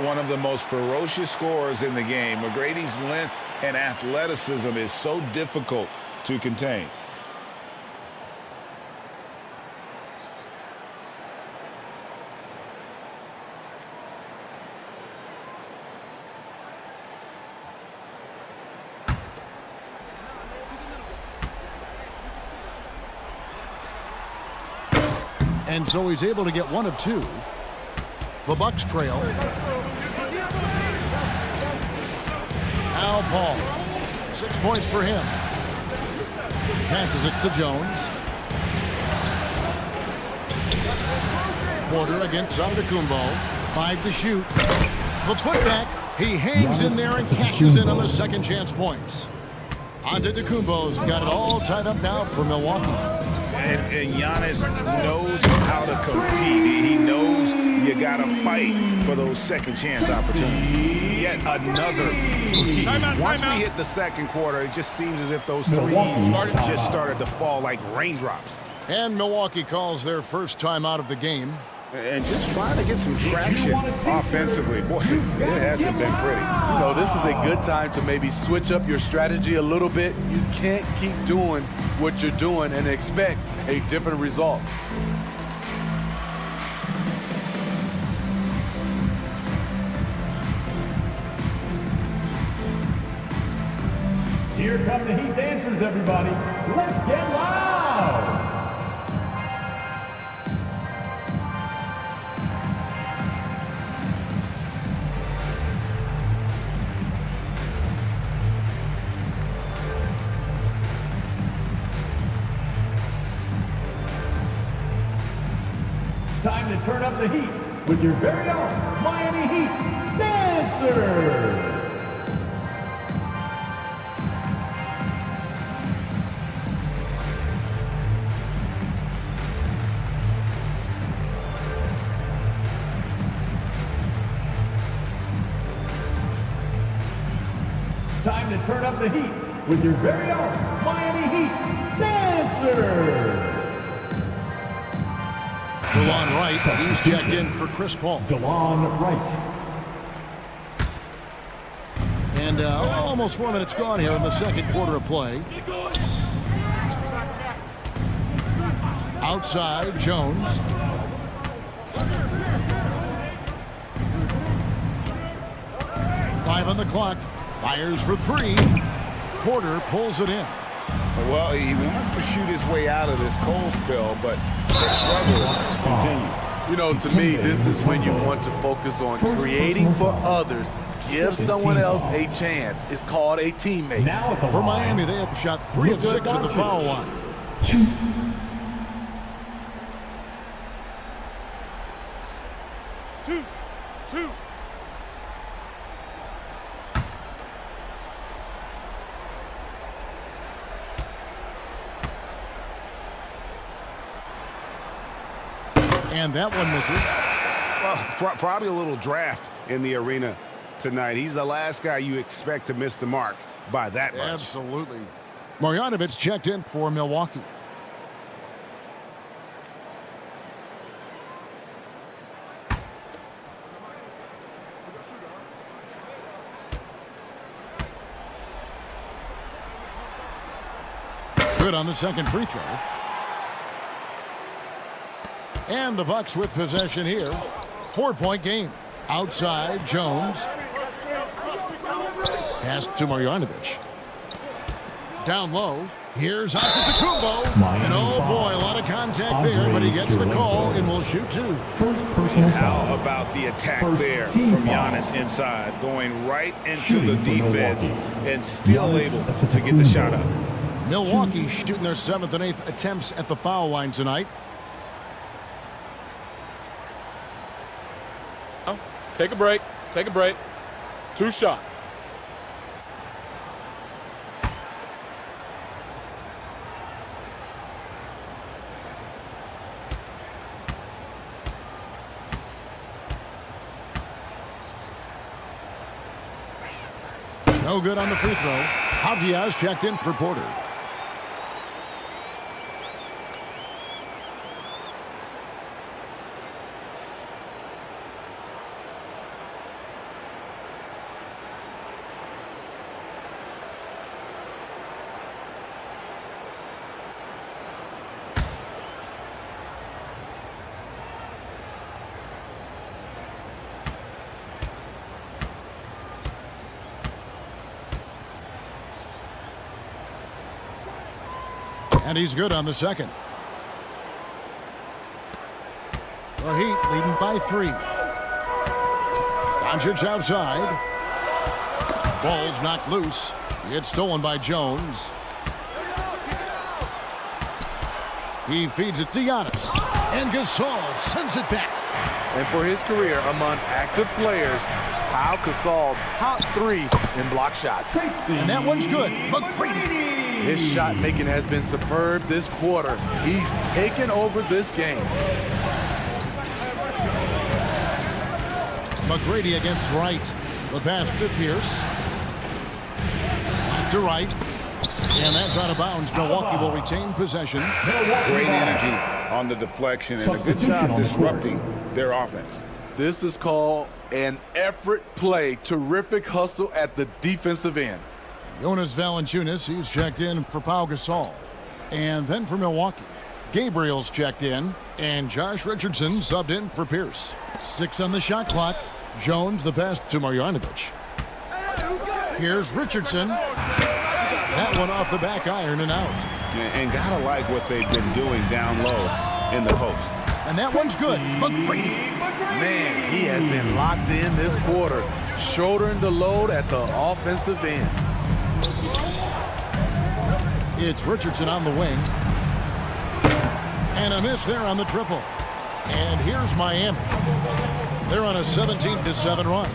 One of the most ferocious scorers in the game. McGrady's length and athleticism is so difficult to contain. And so he's able to get one of 2. The Bucks trail. Al Paul. 6 points for him. Passes it to Jones. Porter against Antetokounmpo. 5 to shoot. The putback. He hangs in there and cashes in on the second chance points. Antetokounmpo's got it all tied up now for Milwaukee. And Giannis knows how to compete. He knows you got to fight for those second chance opportunities. Yet another three. Once we hit the second quarter, it just seems as if those threes just started to fall like raindrops. And Milwaukee calls their first time out of the game. And just trying to get some traction offensively. Boy, it hasn't been pretty. You know, this is a good time to maybe switch up your strategy a little bit. You can't keep doing what you're doing and expect a different result. Here come the Heat dancers, everybody. Let's get loud. Time to turn up the heat with your very own Miami Heat dancers. Time to turn up the heat with your very own Miami Heat dancers. DeLon Wright, he's checked in for Chris Paul. DeLon Wright. And almost 4 minutes gone here in the second quarter of play. Outside, Jones. Five on the clock. Fires for 3. Porter pulls it in. Well, he wants to shoot his way out of this cold spell, but the struggles continue. You know, to me, this is when you want to focus on creating for others. Give someone else a chance. It's called a teammate. For Miami, they have shot 3 of 6 at the foul line. 2. And that one misses. Well, probably a little draft in the arena tonight. He's the last guy you expect to miss the mark by that much. Absolutely. Marjanovic checked in for Milwaukee. Good on the second free throw. And the Bucks with possession here. 4-point game. Outside, Jones. Pass to Marjanovic. Down low. Here's Antetokounmpo. And oh boy, a lot of contact there, but he gets the call and will shoot two. How about the attack there from Giannis inside, going right into the defense and still able to get the shot up. Milwaukee shooting their 7th and 8th attempts at the foul line tonight. Take a break. Take a break. 2 shots. No good on the free throw. Avdia's checked in for Porter. And he's good on the second. The Heat leading by 3. Doncic outside. Ball's knocked loose. It's stolen by Jones. He feeds it to Giannis. And Gasol sends it back. And for his career among active players, Pau Gasol top 3 in block shots. And that one's good. McGrady. His shot making has been superb this quarter. He's taken over this game. McGrady against Wright. The pass to Pierce. Back to Wright. And that's out of bounds. Milwaukee will retain possession. Great energy on the deflection and a good job disrupting their offense. This is called an effort play. Terrific hustle at the defensive end. Jonas Valanciunas, he's checked in for Pau Gasol. And then for Milwaukee, Gabriel's checked in, and Josh Richardson subbed in for Pierce. 6 on the shot clock. Jones the pass to Marjanovic. Here's Richardson. That one off the back iron and out. And gotta like what they've been doing down low in the post. And that one's good. McGrady. Man, he has been locked in this quarter, shouldering the load at the offensive end. It's Richardson on the wing. And a miss there on the triple. And here's Miami. They're on a 17-7 run.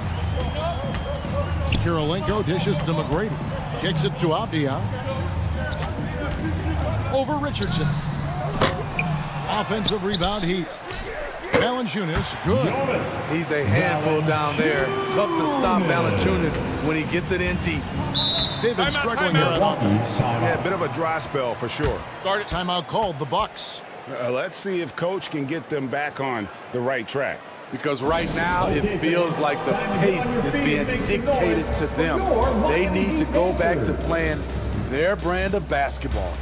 Kirilenko dishes to McGrady. Kicks it to Avdia. Over Richardson. Offensive rebound Heat. Valanciunas, good. He's a handful down there. Tough to stop Valanciunas when he gets it in deep. They've been struggling here on offense. Yeah, a bit of a dry spell for sure. Timeout called the Bucks. Let's see if Coach can get them back on the right track. Because right now it feels like the pace is being dictated to them. They need to go back to playing their brand of basketball.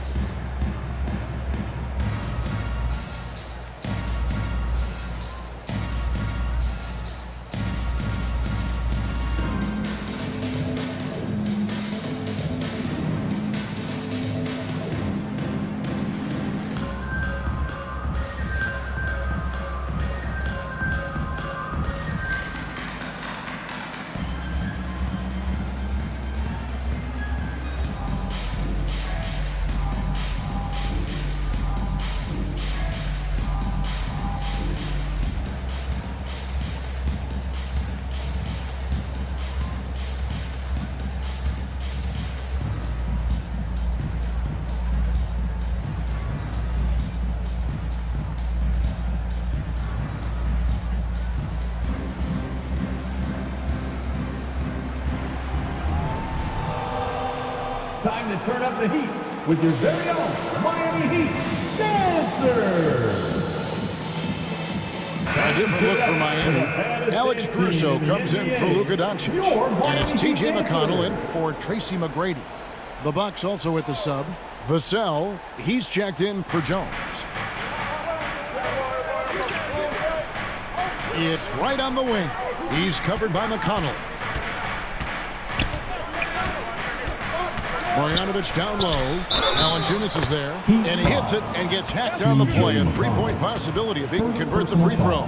Time to turn up the heat with your very own Miami Heat Dancer. A different look for Miami. Alex Caruso comes in for Luka Doncic. And it's T.J. McConnell in for Tracy McGrady. The Bucks also with the sub. Vassell, he's checked in for Jones. It's right on the wing. He's covered by McConnell. Marjanovic down low. Valanciunas is there, and he hits it and gets hacked on the play. A three-point possibility if he can convert the free throw.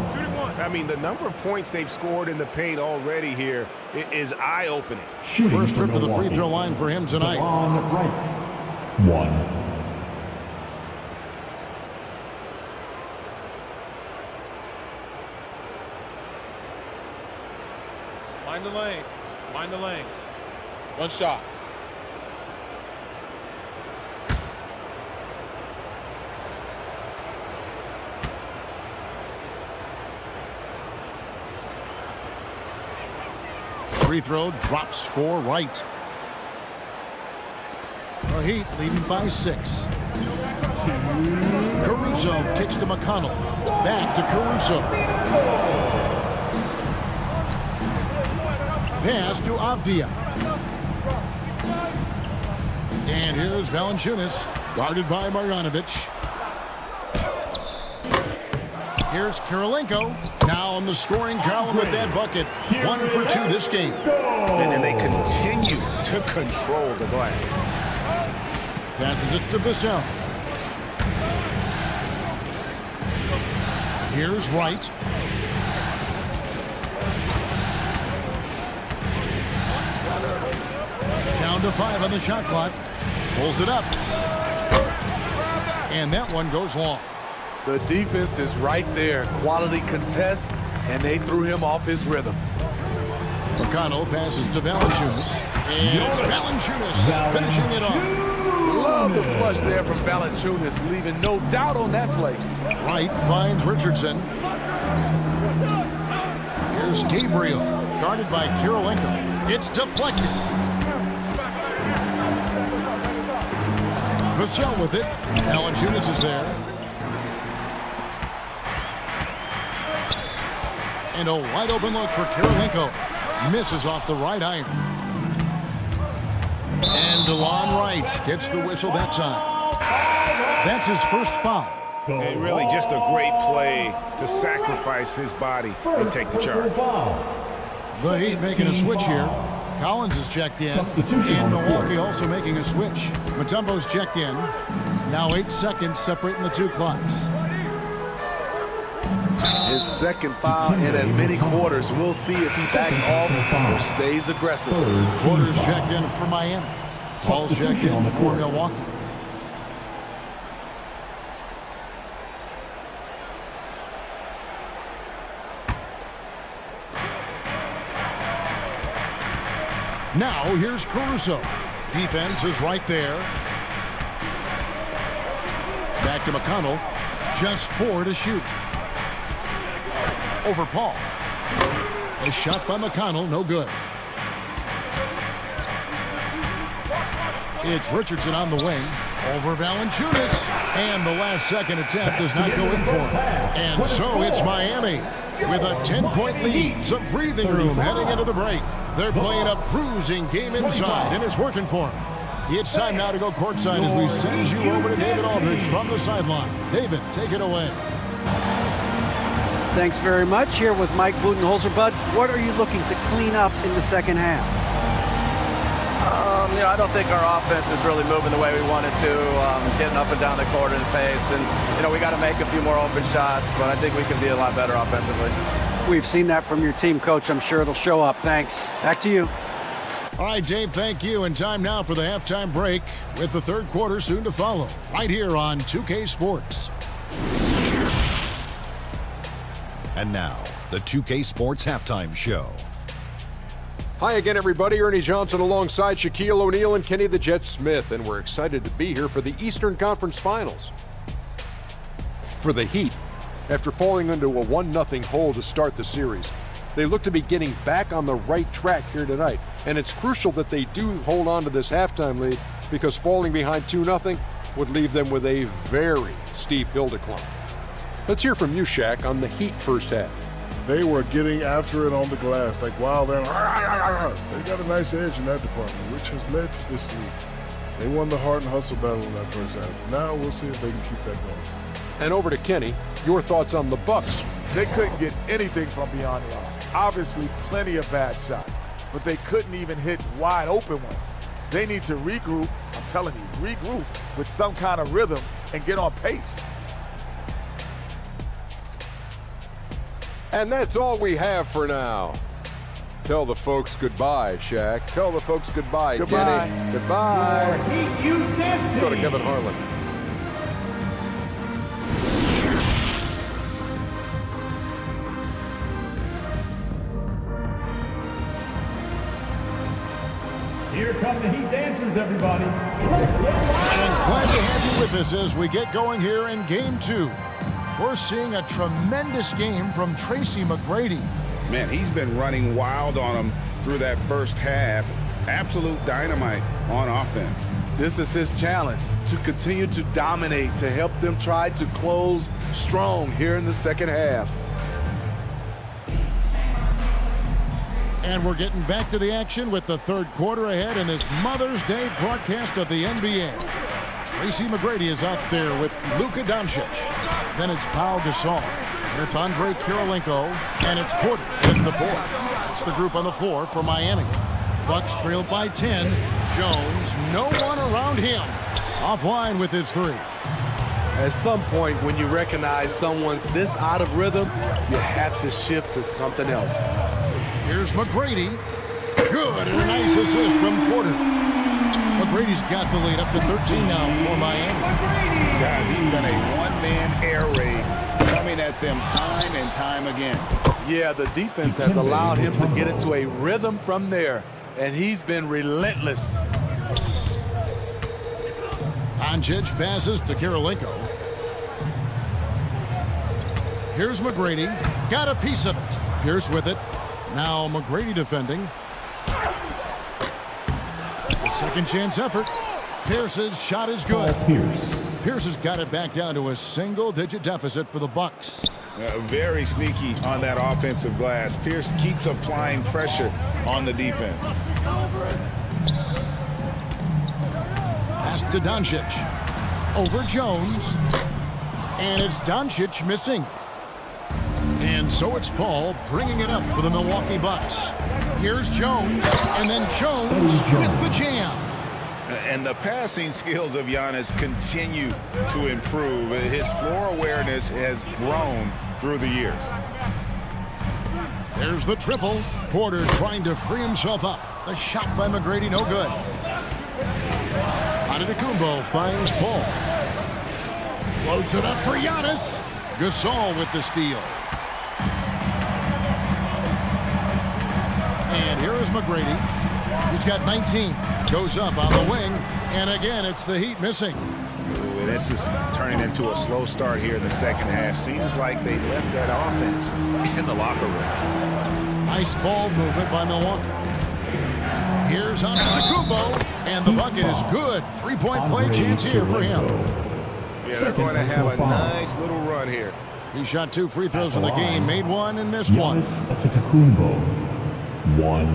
I mean, the number of points they've scored in the paint already here is eye-opening. First trip to the free throw line for him tonight. On right. 1. Mind the lanes. Mind the lanes. One shot. Free throw drops for Wright. The Heat leading by 6. Caruso kicks to McConnell. Back to Caruso. Pass to Avdia. And here's Valanciunas, guarded by Marjanovic. Here's Kirilenko, now on the scoring column with that bucket. 1 for 2 this game. And they continue to control the glass. Passes it to Vassell. Here's Wright. Down to 5 on the shot clock. Pulls it up. And that one goes long. The defense is right there. Quality contest, and they threw him off his rhythm. McConnell passes to Valanciunas. And it's Valanciunas finishing it off. Love the flush there from Valanciunas, leaving no doubt on that play. Wright finds Richardson. Here's Gabriel, guarded by Kirilenko. It's deflected. Vassell with it. Valanciunas is there. And a wide open look for Kirilenko. Misses off the right iron. And DeLon Wright gets the whistle that time. That's his first foul. And really just a great play to sacrifice his body and take the charge. The Heat making a switch here. Collins is checked in. And Milwaukee also making a switch. Mutombo's checked in. Now 8 seconds separating the 2 clocks. His second foul in as many quarters. We'll see if he backs off or stays aggressive. Porter's checked in for Miami. Paul's checked in for Milwaukee. Now here's Caruso. Defense is right there. Back to McConnell. Just 4 to shoot. Over Paul. A shot by McConnell, no good. It's Richardson on the wing. Over Valanciunas. And the last second attempt does not go in for him. And so it's Miami with a 10-point lead. Some breathing room heading into the break. They're playing a bruising game inside, and it's working for them. It's time now to go courtside as we send you over to David Aldridge from the sideline. David, take it away. Thanks very much. Here with Mike Budenholzer. Bud, what are you looking to clean up in the second half? I don't think our offense is really moving the way we wanted to, getting up and down the court in the pace. And, we got to make a few more open shots, but I think we can be a lot better offensively. We've seen that from your team, Coach. I'm sure it'll show up. Thanks. Back to you. All right, Dave, thank you. And time now for the halftime break with the third quarter soon to follow right here on 2K Sports. And now, the 2K Sports Halftime Show. Hi again, everybody. Ernie Johnson alongside Shaquille O'Neal and Kenny the Jet Smith, and we're excited to be here for the Eastern Conference Finals. For the Heat, after falling into a 1-0 hole to start the series, they look to be getting back on the right track here tonight, and it's crucial that they do hold on to this halftime lead because falling behind 2-0 would leave them with a very steep hill to climb. Let's hear from you, Shaq, on the Heat first half. They were getting after it on the glass, like wow, they got a nice edge in that department, which has led to this lead. They won the heart and hustle battle in that first half. Now we'll see if they can keep that going. And over to Kenny, your thoughts on the Bucks. They couldn't get anything from beyond the arc. Obviously, plenty of bad shots, but they couldn't even hit wide open ones. They need to regroup, I'm telling you, regroup with some kind of rhythm and get on pace. And that's all we have for now. Tell the folks goodbye, Shaq. Tell the folks goodbye, Goodbye. Kenny. Goodbye. Go to Kevin Harlan. Here come the Heat dancers, everybody. Let's get wild. And glad to have you with us as we get going here in Game 2. We're seeing a tremendous game from Tracy McGrady. Man, he's been running wild on them through that first half. Absolute dynamite on offense. This is his challenge, to continue to dominate, to help them try to close strong here in the second half. And we're getting back to the action with the third quarter ahead in this Mother's Day broadcast of the NBA. Tracy McGrady is out there with Luka Doncic. Then it's Pau Gasol. And it's Andre Kirilenko. And it's Porter with the 4. It's the group on the floor for Miami. Bucks trailed by 10. Jones, no one around him. Offline with his 3. At some point, when you recognize someone's this out of rhythm, you have to shift to something else. Here's McGrady. Good, and a nice assist from Porter. McGrady's got the lead up to 13 now for Miami. Guys, he's been a one-man air raid coming at them time and time again. Yeah, the defense has allowed him to get into a rhythm from there, and he's been relentless. Doncic passes to Kirilenko. Here's McGrady. Got a piece of it. Pierce with it. Now McGrady defending. The second chance effort. Pierce's shot is good. Pierce has got it back down to a single-digit deficit for the Bucks. Very sneaky on that offensive glass. Pierce keeps applying pressure on the defense. Pass to Doncic. Over Jones. And it's Doncic missing. And so it's Paul bringing it up for the Milwaukee Bucks. Here's Jones, and then Jones with the jam. And the passing skills of Giannis continue to improve. His floor awareness has grown through the years. There's the triple. Porter trying to free himself up. The shot by McGrady, no good. Antetokounmpo finds Paul. Loads it up for Giannis. Gasol with the steal. And here is McGrady. He's got 19. Goes up on the wing. And again, it's the Heat missing. Ooh, this is turning into a slow start here in the second half. Seems like they left that offense in the locker room. Nice ball movement by Milwaukee. Here's Antetokounmpo. And the bucket is good. Three-point play chance here for him. Yeah, they're going to have a nice little run here. He shot 2 free throws in the game, made 1 and missed 1. Antetokounmpo, 1.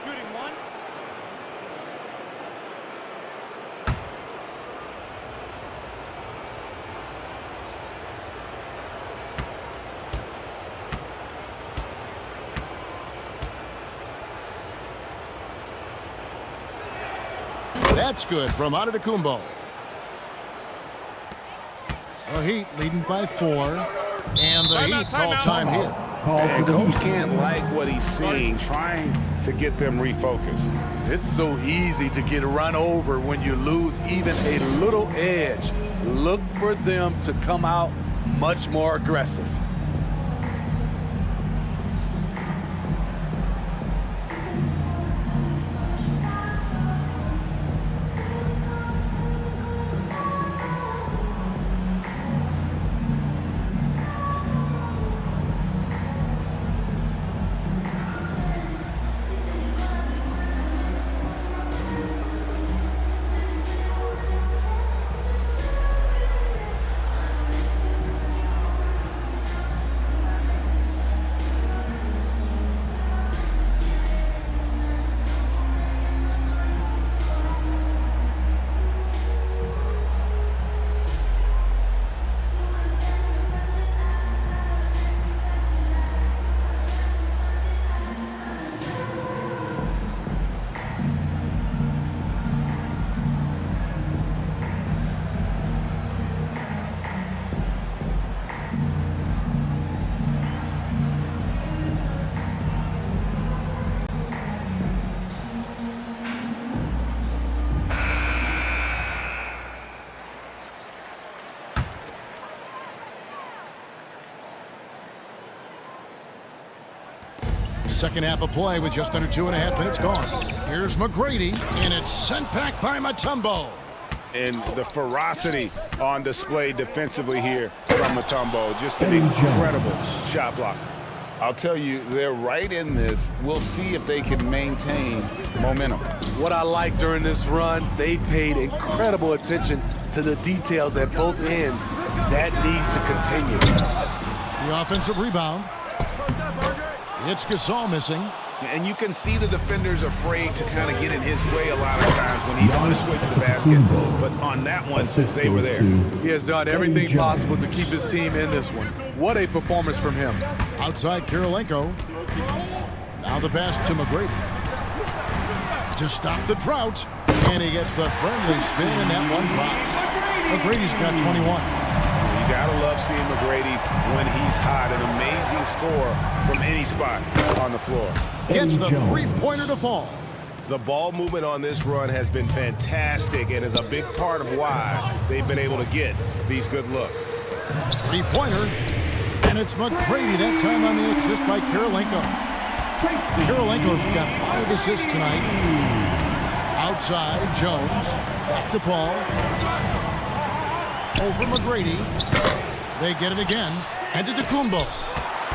Shooting 1. That's good from Antetokounmpo. The Heat leading by 4. And the Heat call time here. And coach can't like what he's seeing, trying to get them refocused. It's so easy to get run over when you lose even a little edge. Look for them to come out much more aggressive. Second half of play with just under 2.5 minutes gone. Here's McGrady, and it's sent back by Mutombo. And the ferocity on display defensively here from Mutombo. Just an incredible shot block. I'll tell you, they're right in this. We'll see if they can maintain momentum. What I like during this run, they paid incredible attention to the details at both ends. That needs to continue. The offensive rebound. It's Gasol missing. And you can see the defenders afraid to kind of get in his way a lot of times when he's on his way to the basket. But on that one, they were there. He has done everything possible to keep his team in this one. What a performance from him. Outside Kirilenko. Now the pass to McGrady. To stop the drought. And he gets the friendly spin, and that one drops. McGrady's got 21. You gotta love seeing McGrady when he's hot. An amazing score from any spot on the floor. Gets the three-pointer to fall. The ball movement on this run has been fantastic and is a big part of why they've been able to get these good looks. Three-pointer, and it's McGrady, that time on the assist by Kirilenko. Kirilenko's got 5 assists tonight. Outside, Jones, back to Paul. Over McGrady. They get it again. And to Antetokounmpo.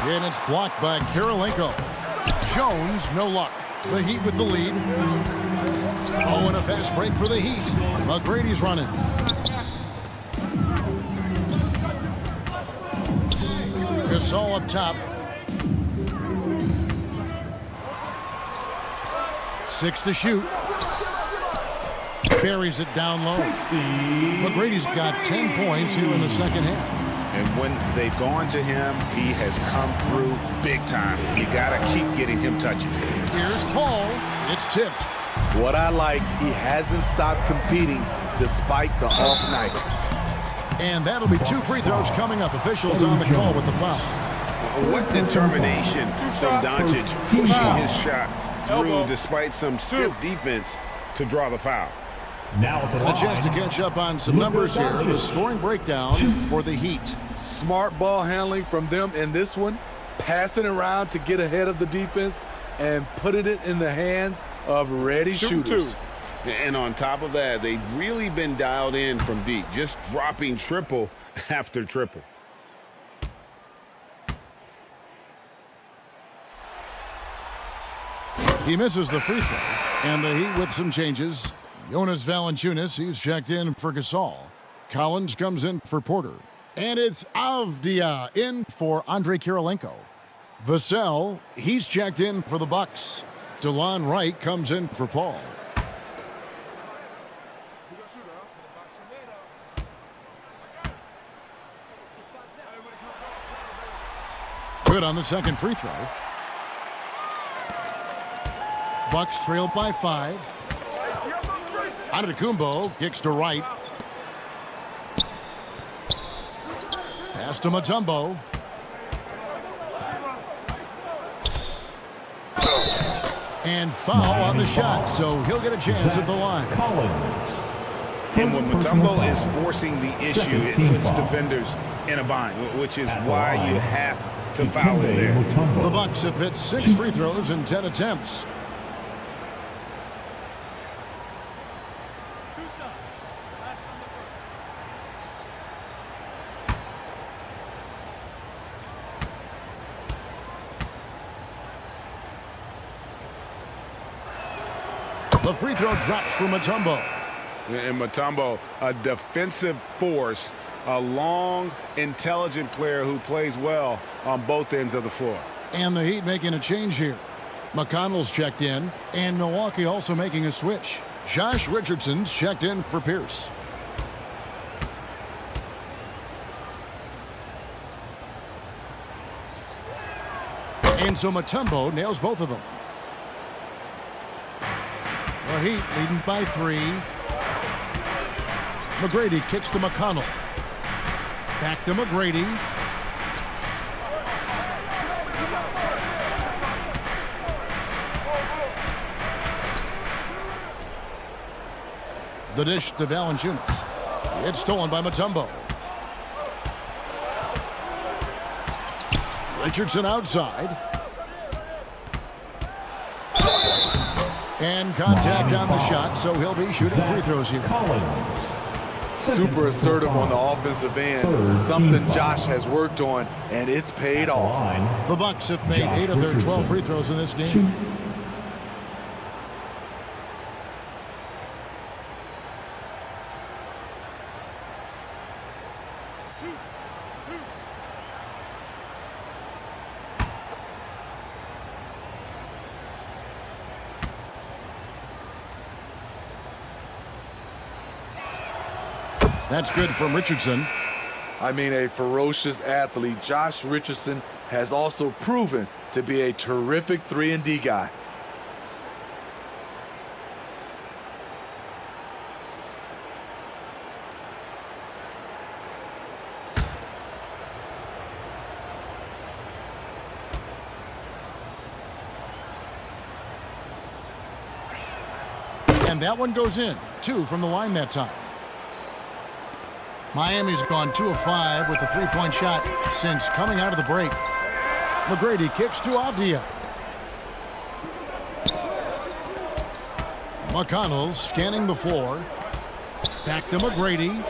And it's blocked by Kirilenko. Jones, no luck. The Heat with the lead. Oh, and a fast break for the Heat. McGrady's running. Gasol up top. 6 to shoot. Buries it down low. McGrady's got 10 points here in the second half. And when they've gone to him, he has come through big time. You gotta keep getting him touches. Here's Paul. It's tipped. What I like, he hasn't stopped competing despite the off night. And that'll be 2 free throws coming up. Officials on the call with the foul. What determination from Doncic pushing his shot through despite some stiff defense to draw the foul. Now and a chance to catch up on some numbers here. The scoring breakdown for the Heat. Smart ball handling from them in this one. Passing around to get ahead of the defense and putting it in the hands of ready shooters. And on top of that, they've really been dialed in from deep, just dropping triple after triple. He misses the free throw. And the Heat with some changes. Jonas Valanciunas, he's checked in for Gasol. Collins comes in for Porter. And it's Avdia in for Andrei Kirilenko. Vassell, he's checked in for the Bucks. DeLon Wright comes in for Paul. Good on the second free throw. Bucks trailed by 5. Antetokounmpo kicks to Wright. Pass to Mutombo. And foul on the shot, so he'll get a chance at the line. And when Mutombo is forcing the issue, it puts defenders in a bind, which is why you have to foul him there. The Bucks have hit 6 free throws in 10 attempts. The free throw drops for Mutombo. And Mutombo, a defensive force, a long, intelligent player who plays well on both ends of the floor. And the Heat making a change here. McConnell's checked in, and Milwaukee also making a switch. Josh Richardson's checked in for Pierce. And so Mutombo nails both of them. The Heat leading by 3. McGrady kicks to McConnell. Back to McGrady. The dish to Valanciunas. It's stolen by Mutombo. Richardson outside. And contact on the shot, so he'll be shooting free throws here. Super assertive on the offensive end. Something Josh has worked on, and it's paid off. The Bucks have made 8 of their 12 free throws in this game. That's good from Richardson. I mean, a ferocious athlete. Josh Richardson has also proven to be a terrific 3-and-D guy. And that one goes in. 2 from the line that time. Miami's gone 2 of 5 with the 3-point shot since coming out of the break. McGrady kicks to Avdia. McConnell scanning the floor. Back to McGrady.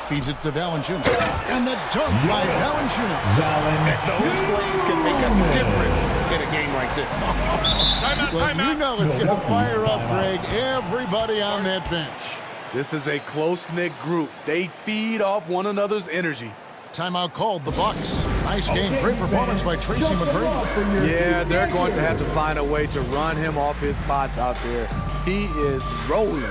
Feeds it to Valanciunas. And the dunk by Valanciunas. Those plays can make a difference in a game like this. Well, you know it's going to fire up, Greg. Everybody on that bench. This is a close-knit group. They feed off one another's energy. Timeout called, the Bucks. Nice game. Great performance by Tracy McGrady. Yeah, they're going to have to find a way to run him off his spots out there. He is rolling.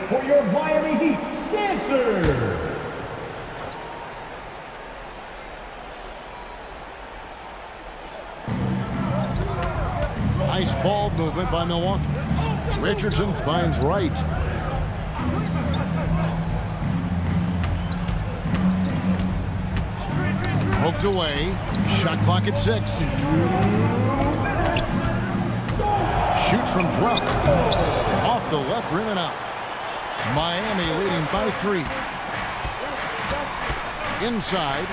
For your Miami Heat dancer. Nice ball movement by Milwaukee. Richardson finds Wright. Poked away. Shot clock at 6. Shoots from 12. Off the left rim and out. Miami leading by 3. Inside.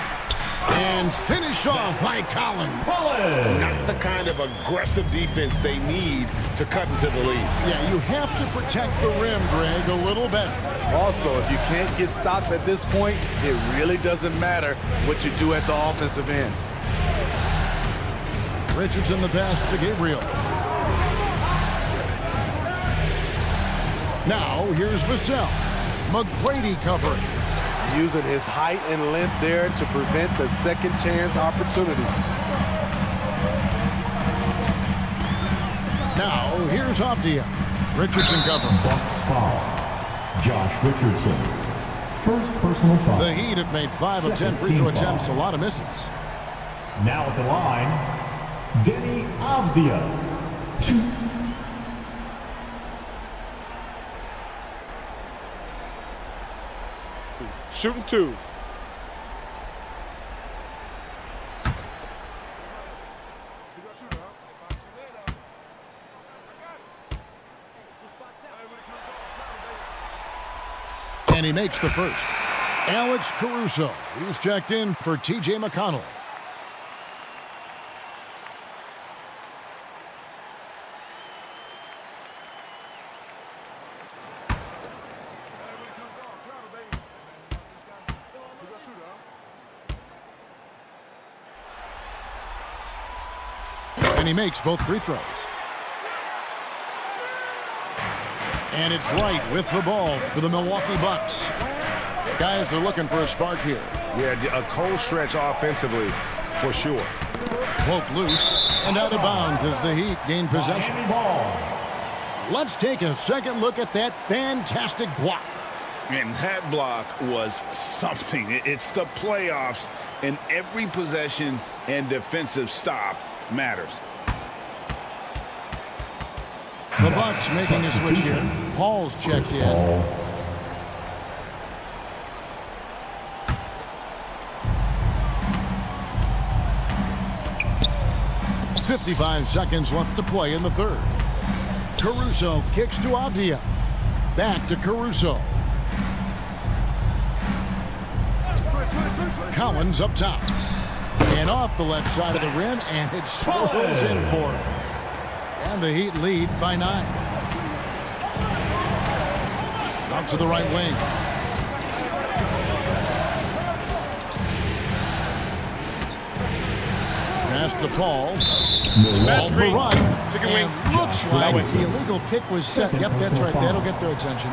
And finished off by Collins. Not the kind of aggressive defense they need to cut into the lead. Yeah, you have to protect the rim, Greg, a little better. Also, if you can't get stops at this point, it really doesn't matter what you do at the offensive end. Richardson the pass to Gabriel. Now, here's Vassell. McGrady covering. Using his height and length there to prevent the second chance opportunity. Now, here's Avdia. Richardson covering. Bucks foul. Josh Richardson. First personal foul. The Heat have made 5 of 10 free throw attempts, a lot of misses. Now at the line, Denny Avdia. 2. Shooting 2. And he makes the first. Alex Caruso. He's checked in for T.J. McConnell. And he makes both free throws. And it's Wright with the ball for the Milwaukee Bucks. Guys are looking for a spark here. Yeah, a cold stretch offensively for sure. Poke loose and out of bounds as the Heat gain possession. Let's take a second look at that fantastic block. And that block was something. It's the playoffs, and every possession and defensive stop matters. The Bucks making a switch here. Paul's checked in. .55 seconds left to play in the third. Caruso kicks to Avdia. Back to Caruso. Collins up top. And off the left side of the rim, and it swirls in for him. And the Heat lead by 9. Out to the right wing. Pass to Paul. Ball for run. And looks like the illegal pick was set. Yep, that's right. That'll get their attention.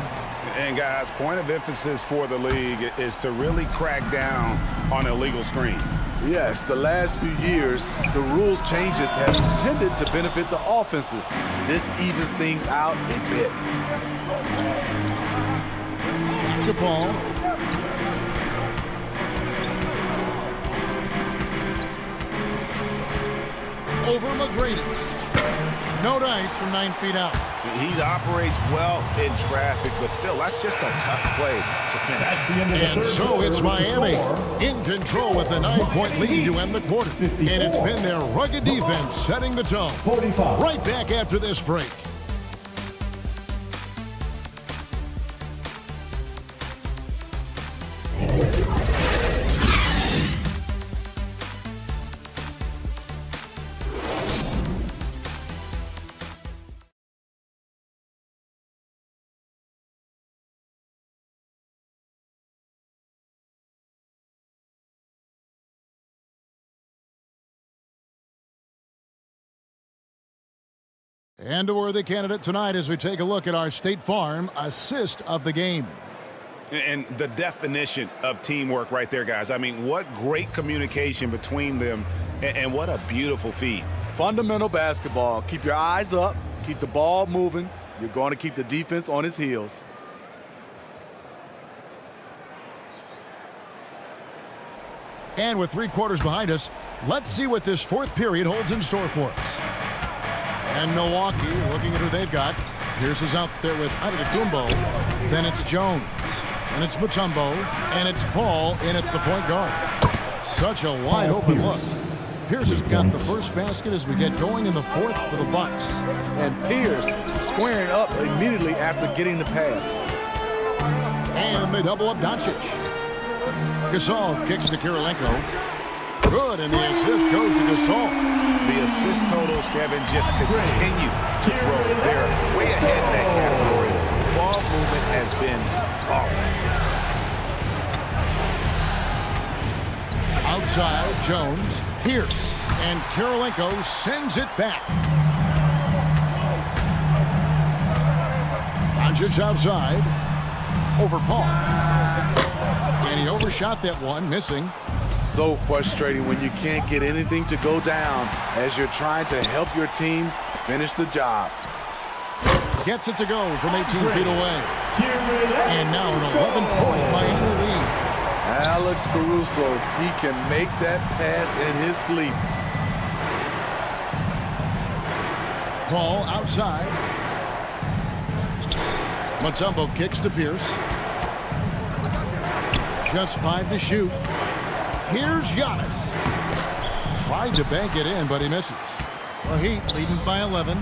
And guys, point of emphasis for the league is to really crack down on illegal screens. Yes, the last few years, the rules changes have tended to benefit the offenses. This evens things out a bit. The ball. Over McGrady. No dice from 9 feet out. He operates well in traffic, but still, that's just a tough play to finish. And so it's Miami in control with a 9-point lead to end the quarter. And it's been their rugged defense setting the tone. Right back after this break. And a worthy candidate tonight as we take a look at our State Farm assist of the game. And the definition of teamwork right there, guys. I mean, what great communication between them, and what a beautiful feed. Fundamental basketball. Keep your eyes up. Keep the ball moving. You're going to keep the defense on its heels. And with 3 quarters behind us, let's see what this fourth period holds in store for us. And Milwaukee looking at who they've got. Pierce is out there with Antetokounmpo. Then it's Jones. And it's Mutombo. And it's Paul in at the point guard. Such a wide open look. Pierce has got the first basket as we get going in the fourth for the Bucks. And Pierce squaring up immediately after getting the pass. And they double up Doncic. Gasol kicks to Kirilenko. Good, and the assist goes to Gasol. The assist totals, Kevin, just continue to grow. They're way ahead in that category. Ball movement has been flawless. Outside, Jones, Pierce, and Kirilenko sends it back. Doncic outside, over Paul. And he overshot that one, missing. So frustrating when you can't get anything to go down as you're trying to help your team finish the job. Gets it to go from 18 feet away. And now an 11-point Miami lead. Alex Caruso, he can make that pass in his sleep. Paul outside. Mutombo kicks to Pierce. Just 5 to shoot. Here's Giannis. Tried to bank it in, but he misses. The Heat leading by 11.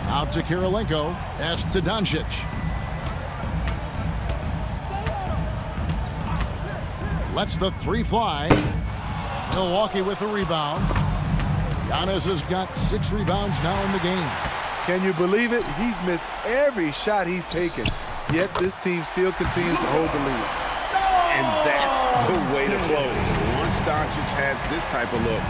Out to Kirilenko. Pass to Doncic. Lets the 3 fly. Milwaukee with the rebound. Giannis has got 6 rebounds now in the game. Can you believe it? He's missed every shot he's taken. Yet this team still continues to hold the lead. And that's the way to close. Once Doncic has this type of look.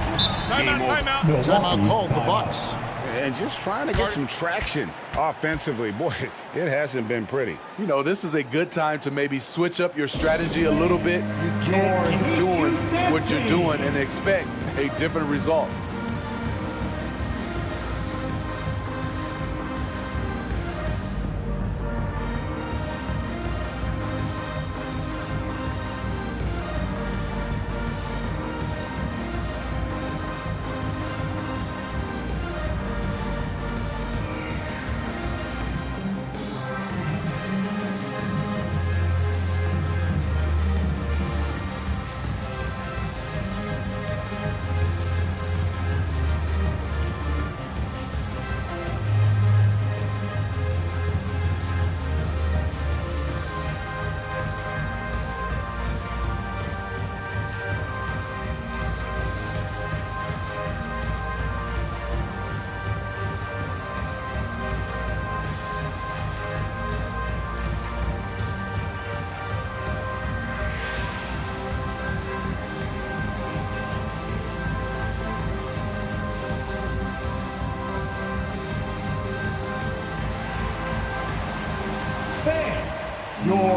Timeout called the Bucks. And just trying to get some traction offensively. Boy, it hasn't been pretty. You know, this is a good time to maybe switch up your strategy a little bit. You can't keep doing what you're doing and expect a different result.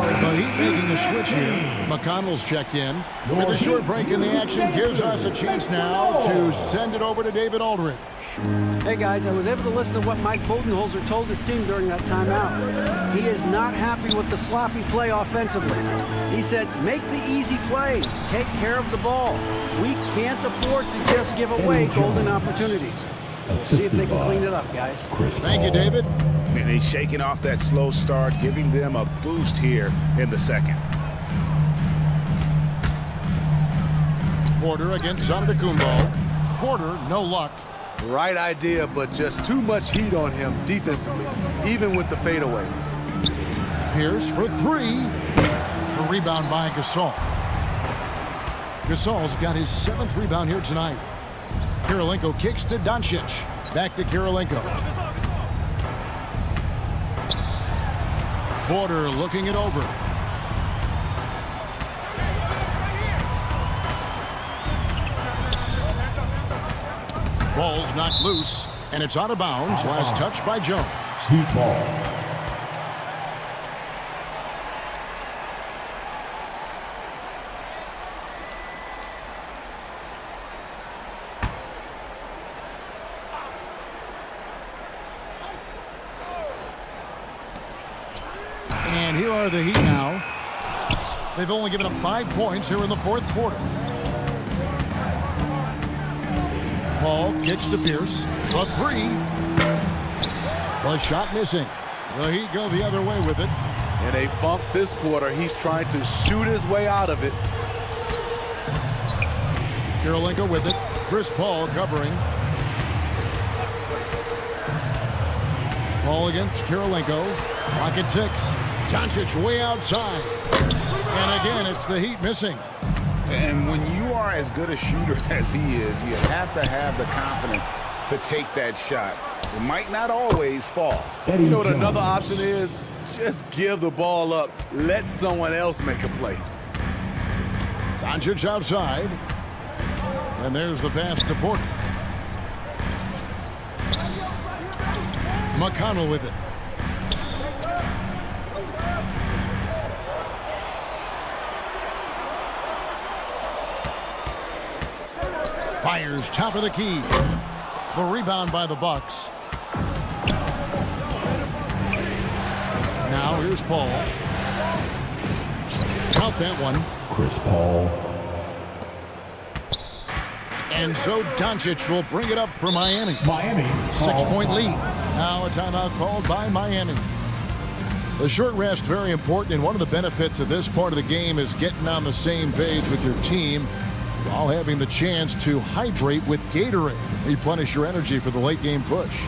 The Heat making a switch here. McConnell's checked in. With a short break in the action, gives us a chance now to send it over to David Aldridge. Hey guys, I was able to listen to what Mike Budenholzer told his team during that timeout. He is not happy with the sloppy play offensively. He said, make the easy play, take care of the ball. We can't afford to just give away golden opportunities. See if they can clean it up, guys. Thank you, David. And he's shaking off that slow start, giving them a boost here in the second. Porter against Antetokounmpo. Porter, no luck. Right idea, but just too much heat on him defensively, even with the fadeaway. Pierce for three. A rebound by Gasol. Gasol's got his 7th rebound here tonight. Kirilenko kicks to Doncic. Back to Kirilenko. Porter looking it over. Ball's knocked loose, and it's out of bounds. Last touch by Jones. Heat ball. And here are the Heat now. They've only given up 5 points here in the 4th quarter. Paul kicks to Pierce. The three. The shot missing. The Heat go the other way with it. In a bump this quarter, he's trying to shoot his way out of it. Kirilenko with it. Chris Paul covering. Paul against Kirilenko. Pocket 6. Doncic way outside. And again, it's the Heat missing. And when you are as good a shooter as he is, you have to have the confidence to take that shot. It might not always fall. You know what another option is? Just give the ball up. Let someone else make a play. Doncic outside. And there's the pass to Porter. McConnell with it. Fires top of the key. The rebound by the Bucks. Now here's Paul. Count that one. Chris Paul. And so Doncic will bring it up for Miami. Miami. 6-point lead. Now a timeout called by Miami. The short rest very important, and one of the benefits of this part of the game is getting on the same page with your team while having the chance to hydrate with Gatorade. Replenish your energy for the late game push.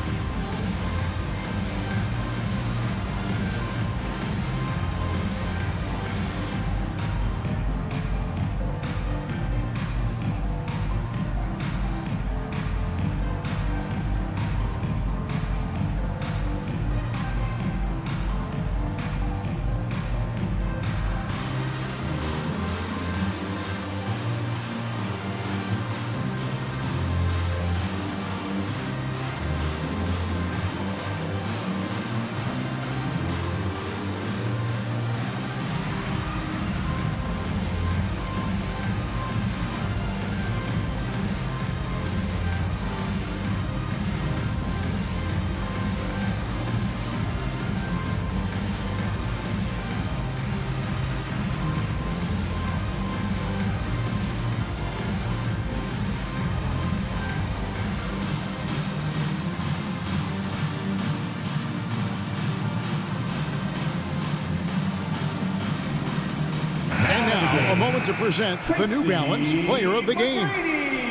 Proud to present the New Balance Player of the Game,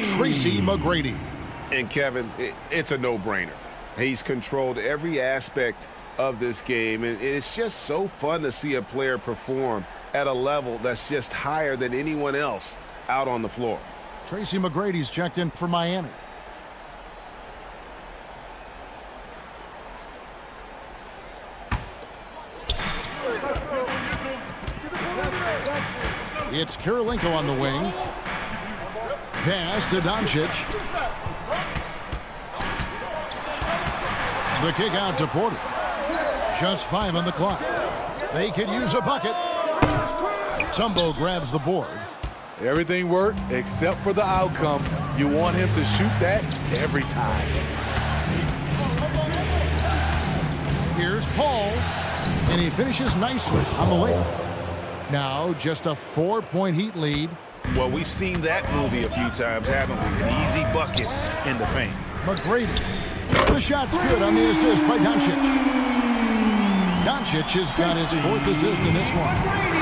Tracy McGrady. And Kevin, it's a no-brainer. He's controlled every aspect of this game, and it's just so fun to see a player perform at a level that's just higher than anyone else out on the floor. Tracy McGrady's checked in for Miami. It's Kirilenko on the wing. Pass to Doncic. The kick out to Porter. Just 5 on the clock. They could use a bucket. Tumbo grabs the board. Everything worked except for the outcome. You want him to shoot that every time. Here's Paul, and he finishes nicely on the layup. Now just a 4-point Heat lead. Well, we've seen that movie a few times, haven't we? An easy bucket in the paint. McGrady. The shot's good on the assist by Doncic. Doncic has got his 4th assist in this one.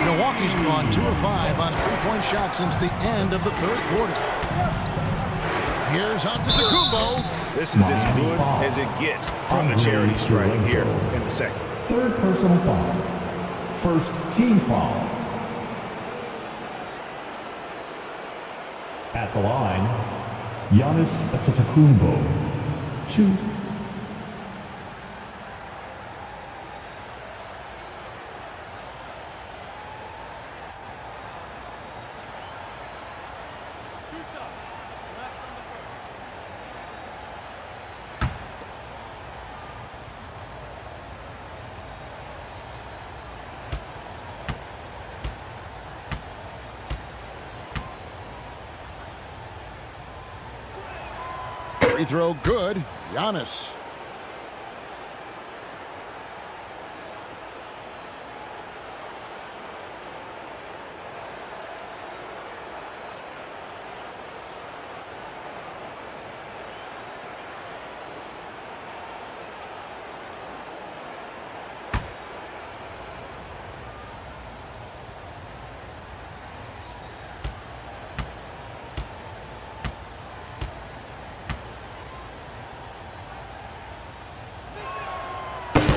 Milwaukee's gone 2 of 5 on 3-point shots since the end of the 3rd quarter. Here's Antetokounmpo. This is as good as it gets from the charity stripe here in the 2nd. 3rd personal foul. 1st team foul. At the line, Giannis Antetokounmpo. 2. Free throw good. Giannis.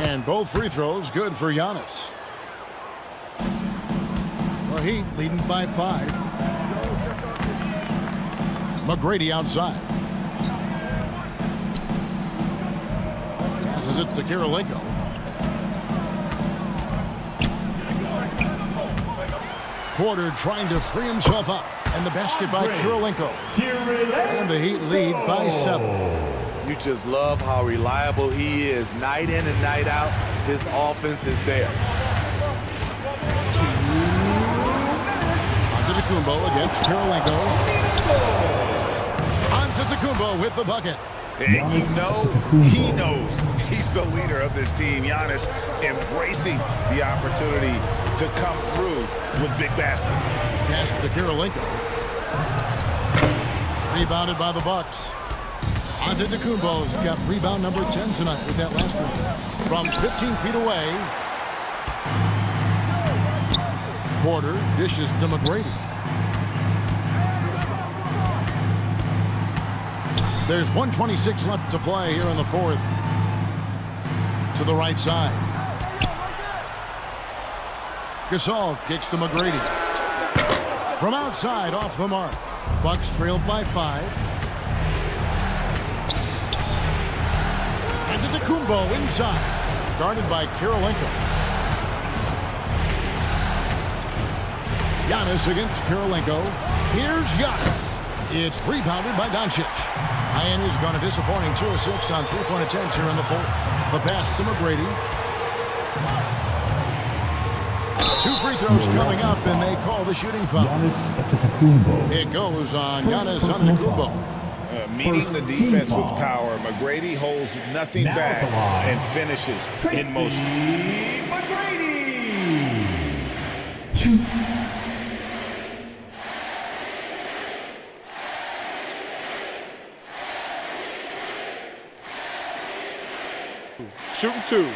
And both free throws good for Giannis. The Heat leading by 5. McGrady outside. Passes it to Kirilenko. Porter trying to free himself up. And the basket by Kirilenko. And the Heat lead by 7. You just love how reliable he is night in and night out. His offense is there. Antetokounmpo against Kirilenko. Antetokounmpo with the bucket. And you know he knows he's the leader of this team. Giannis embracing the opportunity to come through with big baskets. Pass to Kirilenko. Rebounded by the Bucks. Antetokounmpo's got rebound number 10 tonight with that last one. From 15 feet away. Porter dishes to McGrady. There's 1:26 left to play here in the 4th. To the right side. Gasol kicks to McGrady. From outside, off the mark. Bucks trailed by 5. Antetokounmpo inside. Guarded by Kirilenko. Giannis against Kirilenko. Here's Giannis. It's rebounded by Doncic. Miami's gone a disappointing 2 of 6 on 3-point attempts here in the 4th. The pass to McGrady. 2 free throws coming up, and they call the shooting foul. It goes on Giannis Antetokounmpo. Meeting the defense with power, McGrady holds nothing back and finishes in motion. McGrady. 2. Shooting 2.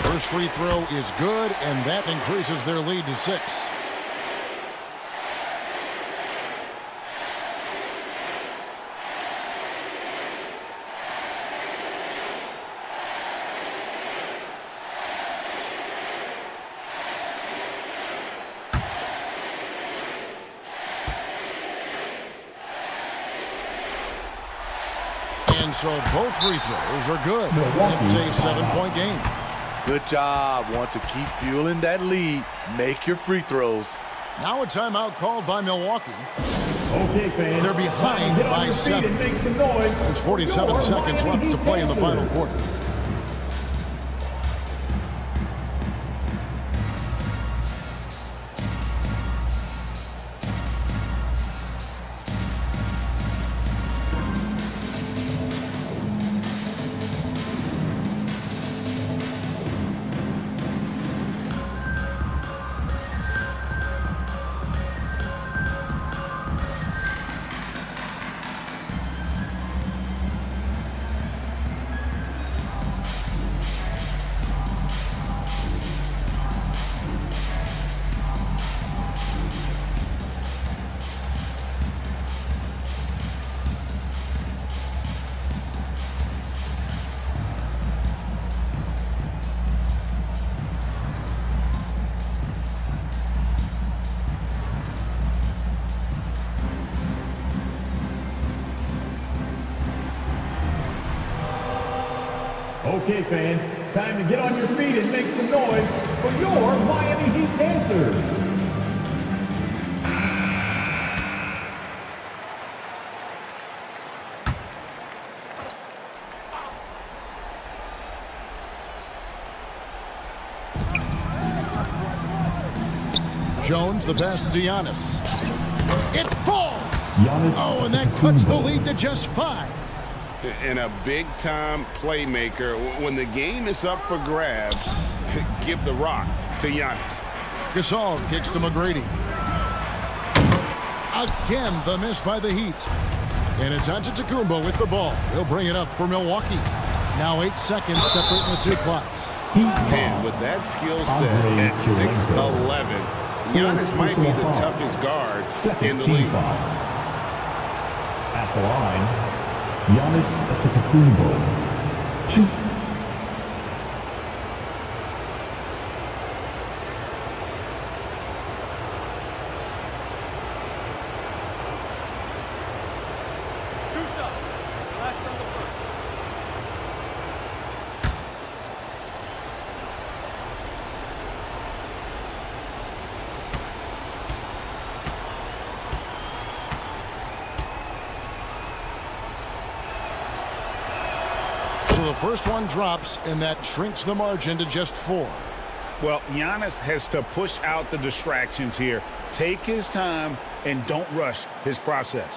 First free throw is good, and that increases their lead to 6. And so both free throws are good. It's a 7-point game. Good job. Want to keep fueling that lead. Make your free throws. Now a timeout called by Milwaukee. Okay, fans. They're behind by 7. There's 47 seconds left to play in the final quarter. Okay, fans, time to get on your feet and make some noise for your Miami Heat dancers. Jones, the pass to Giannis. It falls! Giannis, oh, and that cuts the lead to just 5. And a big-time playmaker. When the game is up for grabs, give the rock to Giannis. Gasol kicks to McGrady. Again, the miss by the Heat. And it's Antetokounmpo with the ball. He'll bring it up for Milwaukee. Now 8 seconds separating the two clocks. And with that skill set at 6'11", Giannis might be the toughest guard in the league. At the line, Giannis Antetokounmpo. 2. So the first one drops, and that shrinks the margin to just 4. Well, Giannis has to push out the distractions here. Take his time and don't rush his process.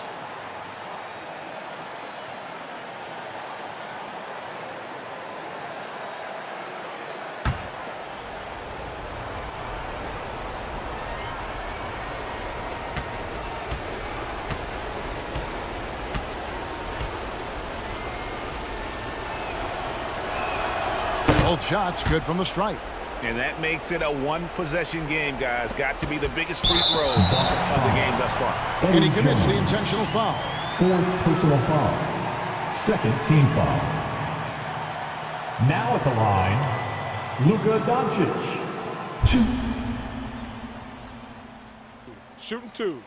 Both shots good from the stripe. And that makes it a one-possession game, guys. Got to be the biggest free throws of the game thus far. And he commits the intentional foul. 4th personal foul. 2nd team foul. Now at the line, Luka Doncic. 2. Shooting 2.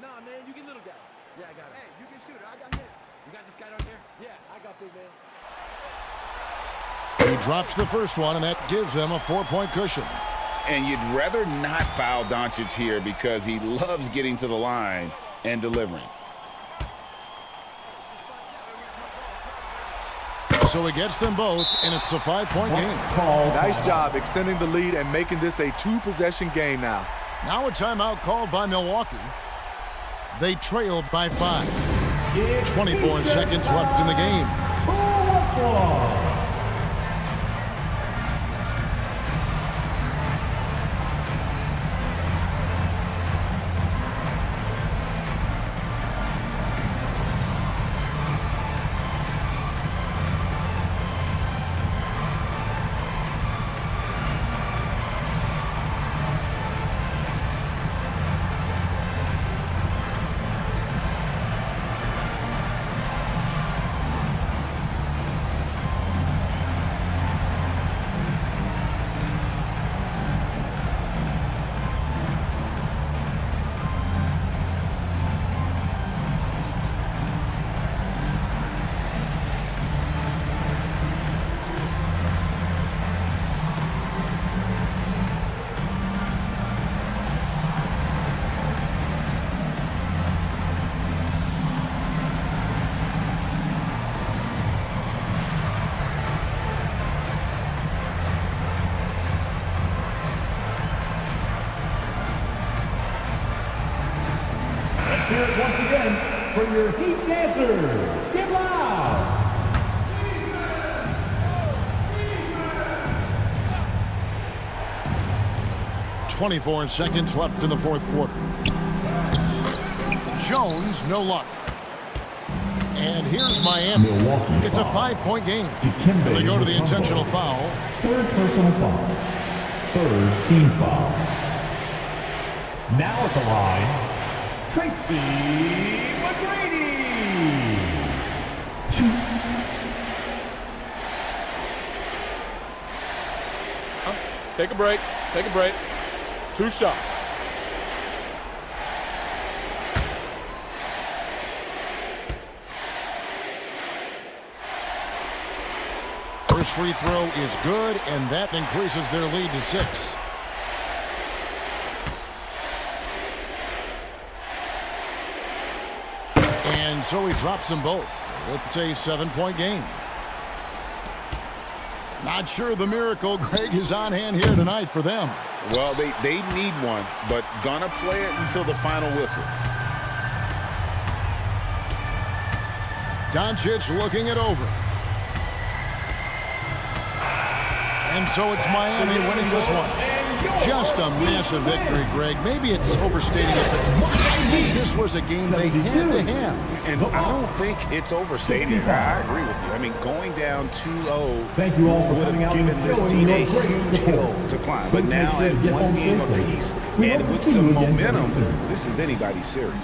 Nah, man, you get little guy. Yeah, I got it. Hey, you can shoot it. I got him. You got this guy down here? Yeah, I got big man. He drops the first one, and that gives them a 4-point cushion. And you'd rather not foul Doncic here because he loves getting to the line and delivering. So he gets them both, and it's a 5-point game. Nice job extending the lead and making this a 2-possession game now. Now a timeout called by Milwaukee. They trail by 5. 24 seconds left in the game. for your Heat dancers. Get loud. 24 seconds left in the fourth quarter. Jones, no luck. And here's Miami. It's a 5-point game. They go to the intentional foul. Third personal foul. Third team foul. Now at the line, Tracy McGrady. Take a break. Take a break. 2 shots. First free throw is good, and that increases their lead to 6. And so he drops them both. It's a 7-point game. Not sure the miracle, Greg, is on hand here tonight for them. Well, they need one, but gonna play it until the final whistle. Doncic looking it over. And so it's Miami winning this one. Just a massive victory, Greg. Maybe it's overstating it, but I think this was a game they had to have. And I don't think it's overstating it. I agree with you. I mean, going down 2-0 Thank you all for would coming have out given and this showing team a your great huge support. hill to climb. But Please now make sure at to get one home game safely. apiece We hope and to with see some you again momentum, very soon. this is anybody's series.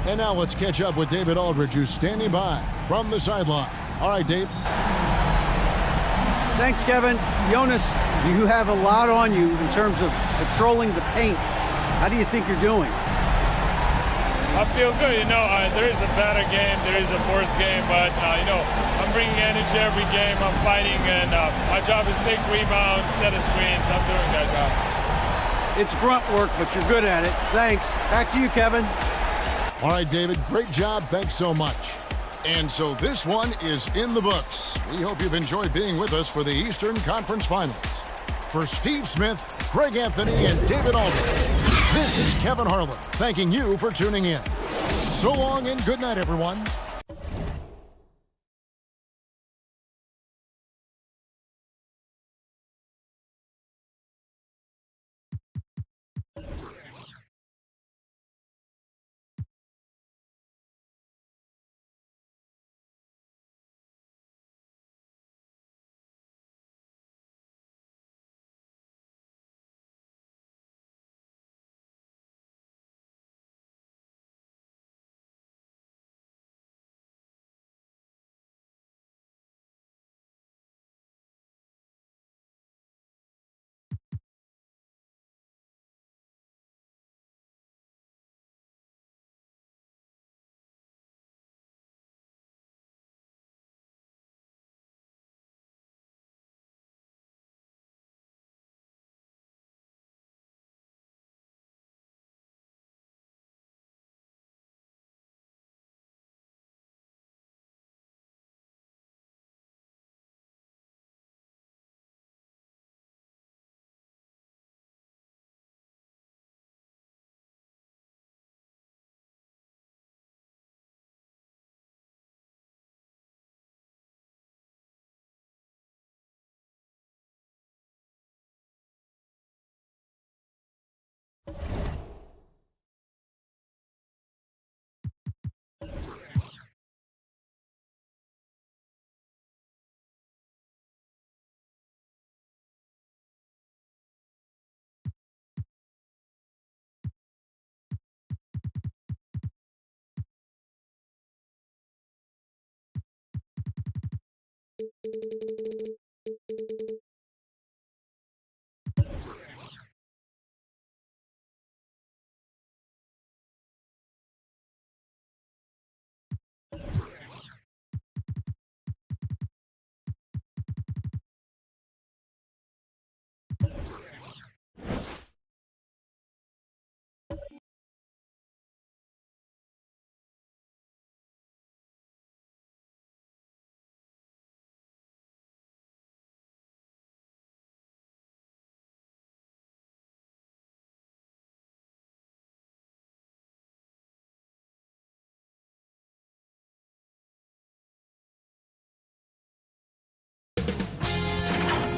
And now let's catch up with David Aldridge, who's standing by from the sideline. All right, Dave. Thanks, Kevin. Jonas, you have a lot on you in terms of controlling the paint. How do you think you're doing? I feel good. There is a better game, there is a worse game, but, I'm bringing energy every game. I'm fighting, and my job is take rebounds, set of screens. I'm doing that job. It's grunt work, but you're good at it. Thanks. Back to you, Kevin. All right, David, great job. Thanks so much. And so this one is in the books. We hope you've enjoyed being with us for the Eastern Conference Finals. For Steve Smith, Greg Anthony, and David Aldridge, this is Kevin Harlan thanking you for tuning in. So long and good night, everyone.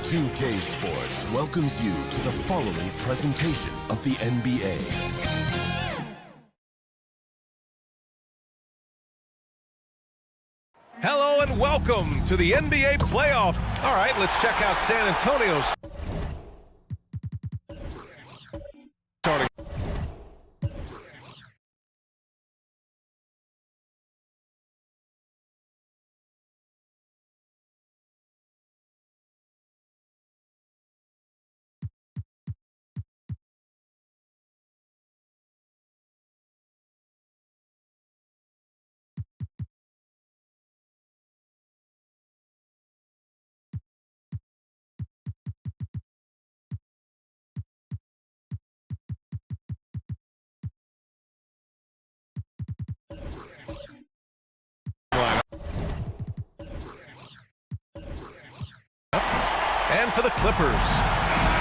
2K Sports welcomes you to the following presentation of the NBA. Hello and welcome to the NBA playoff. All right, let's check out San Antonio's starting. And for the Clippers,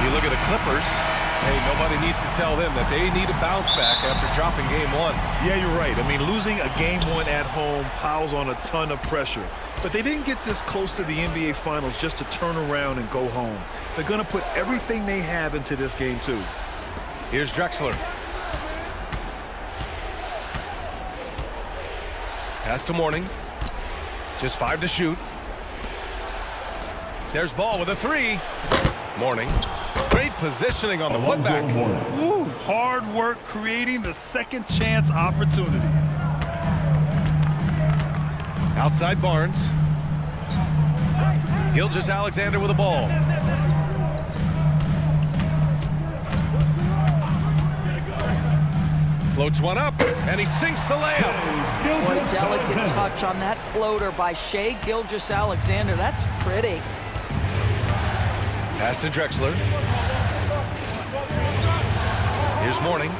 you look at the Clippers, hey, nobody needs to tell them that they need a bounce back after dropping game one. Yeah, you're right. I mean, losing a game one at home piles on a ton of pressure. But they didn't get this close to the NBA Finals just to turn around and go home. They're going to put everything they have into this game, too. Here's Drexler. Pass to Mourning. Just 5 to shoot. There's Ball with a 3. Mourning. Great positioning on the putback. Woo, hard work creating the second chance opportunity. Outside Barnes. Gilgeous-Alexander with the ball. Floats one up, and he sinks the layup. Boy, delicate touch on that floater by Shai Gilgeous-Alexander. That's pretty. Pass to Drexler. Here's Mourning.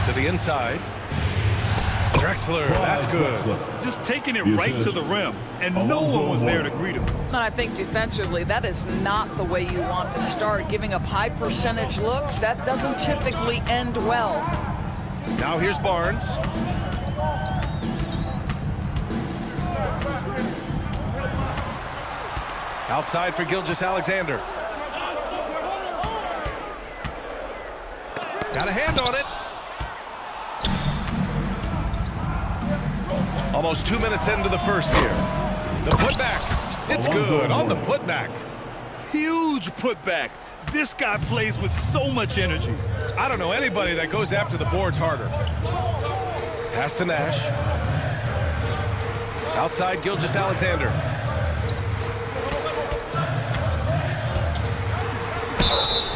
To the inside. Drexler, that's good. Just taking it right to the rim, and no one was there to greet him. I think defensively, that is not the way you want to start. Giving up high percentage looks, that doesn't typically end well. Now here's Barnes. Outside for Gilgeous-Alexander. Got a hand on it. Almost 2 minutes into the first here. The putback. It's good on the putback. Huge putback. This guy plays with so much energy. I don't know anybody that goes after the boards harder. Pass to Nash. Outside Gilgeous-Alexander.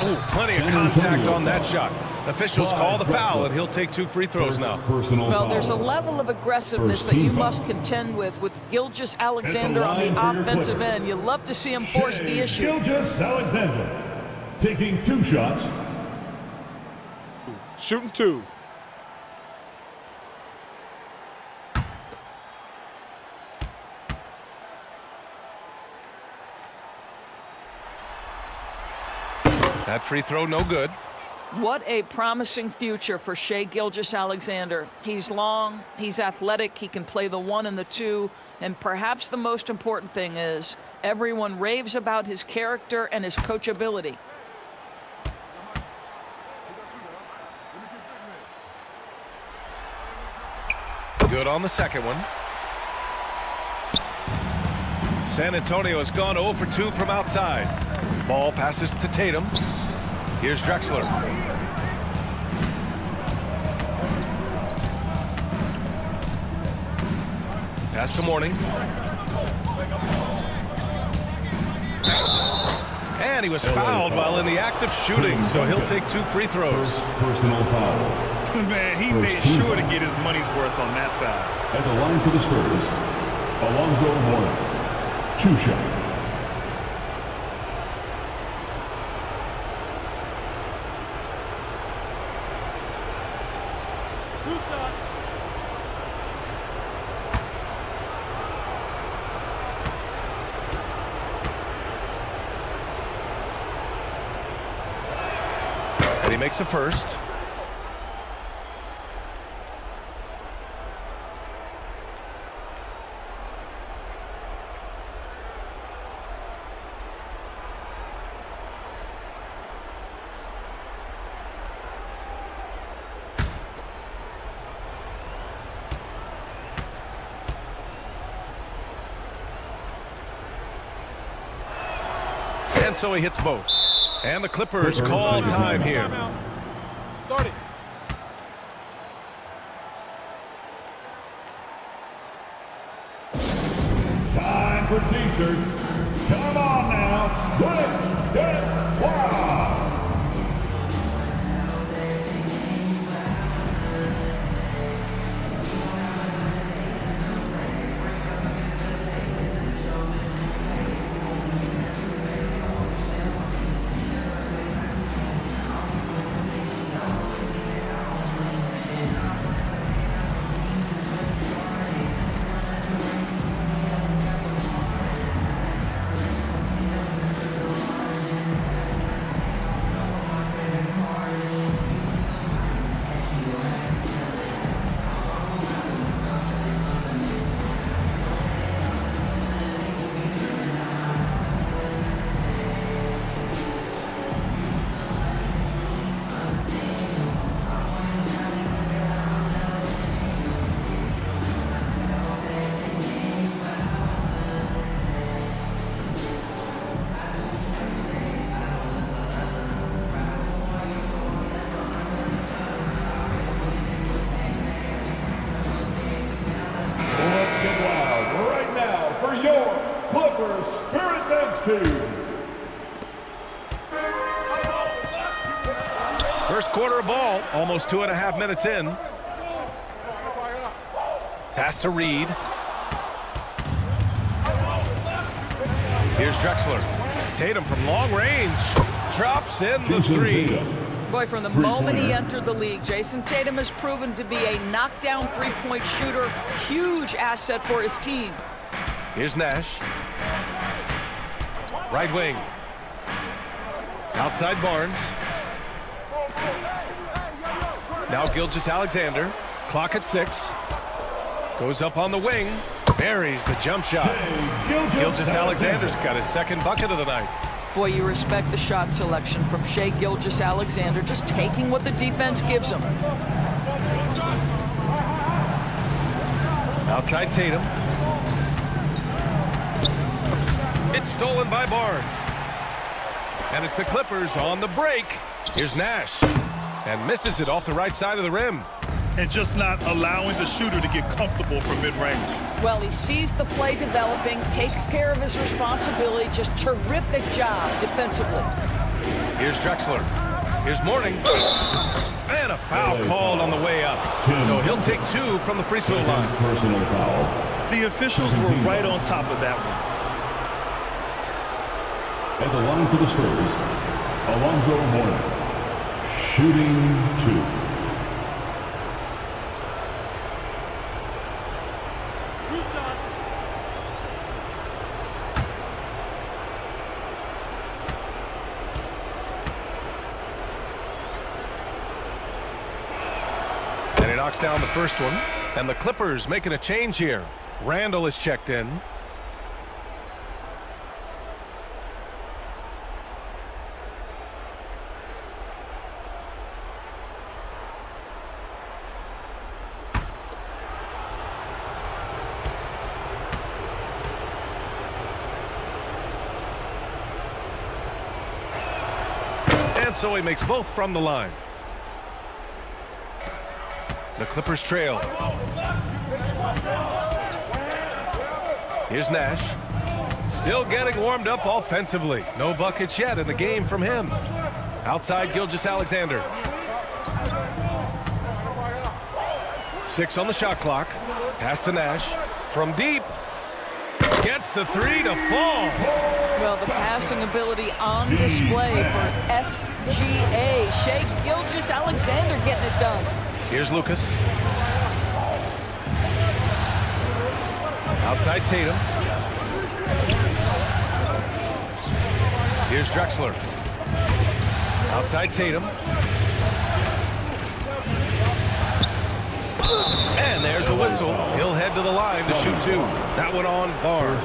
Oh, plenty of contact on that shot. Officials call the foul, and he'll take 2 free throws now. Well, there's a level of aggressiveness that you must contend with Gilgeous-Alexander on the offensive end. You love to see him force the issue. Gilgeous-Alexander taking 2 shots. Shooting 2. That free throw, no good. What a promising future for Shai Gilgeous-Alexander. He's long, he's athletic, he can play the 1 and the 2, and perhaps the most important thing is everyone raves about his character and his coachability. Good on the second one. San Antonio has gone 0 for 2 from outside. Ball passes to Tatum. Here's Drexler. Pass to Mourning. And he was fouled while in the act of shooting, so he'll take 2 free throws. Personal foul. Man, he made sure to get his money's worth on that foul. At the line for the Spurs, Alonzo Mourning. 2 shots. And he makes a first. And so he hits both. And the Clippers call time here. Start it. Time for T-shirts. Come on now. Let's get wild. First quarter of ball, almost 2.5 minutes in. Pass to Reed. Here's Drexler. Tatum from long range. Drops in the three. Boy, from the moment he entered the league, Jason Tatum has proven to be a knockdown three-point shooter. Huge asset for his team. Here's Nash. Right wing. Outside Barnes. Now Gilgeous-Alexander. Clock at 6. Goes up on the wing. Buries the jump shot. Gilgeous-Alexander's got his second bucket of the night. Boy, you respect the shot selection from Shai Gilgeous-Alexander, just taking what the defense gives him. Outside Tatum. It's stolen by Barnes. And it's the Clippers on the break. Here's Nash. And misses it off the right side of the rim. And just not allowing the shooter to get comfortable from mid-range. Well, he sees the play developing, takes care of his responsibility. Just terrific job defensively. Here's Drexler. Here's Mourning. And a foul called on the way up. So he'll take 2 from the free throw line. Personal foul. The officials were right on top of that one. At the line for the Spurs, Alonzo Mourning. Shooting 2. And he knocks down the first one. And the Clippers making a change here. Randall is checked in. And so he makes both from the line. The Clippers trail. Here's Nash. Still getting warmed up offensively. No buckets yet in the game from him. Outside Gilgeous-Alexander. 6 on the shot clock. Pass to Nash. From deep. Gets the 3 to fall. Well, the passing ability on display for SGA. Shai Gilgeous-Alexander getting it done. Here's Lucas. Outside Tatum. Here's Drexler. Outside Tatum. And there's a whistle. He'll head to the line to shoot 2. That one on Barnes.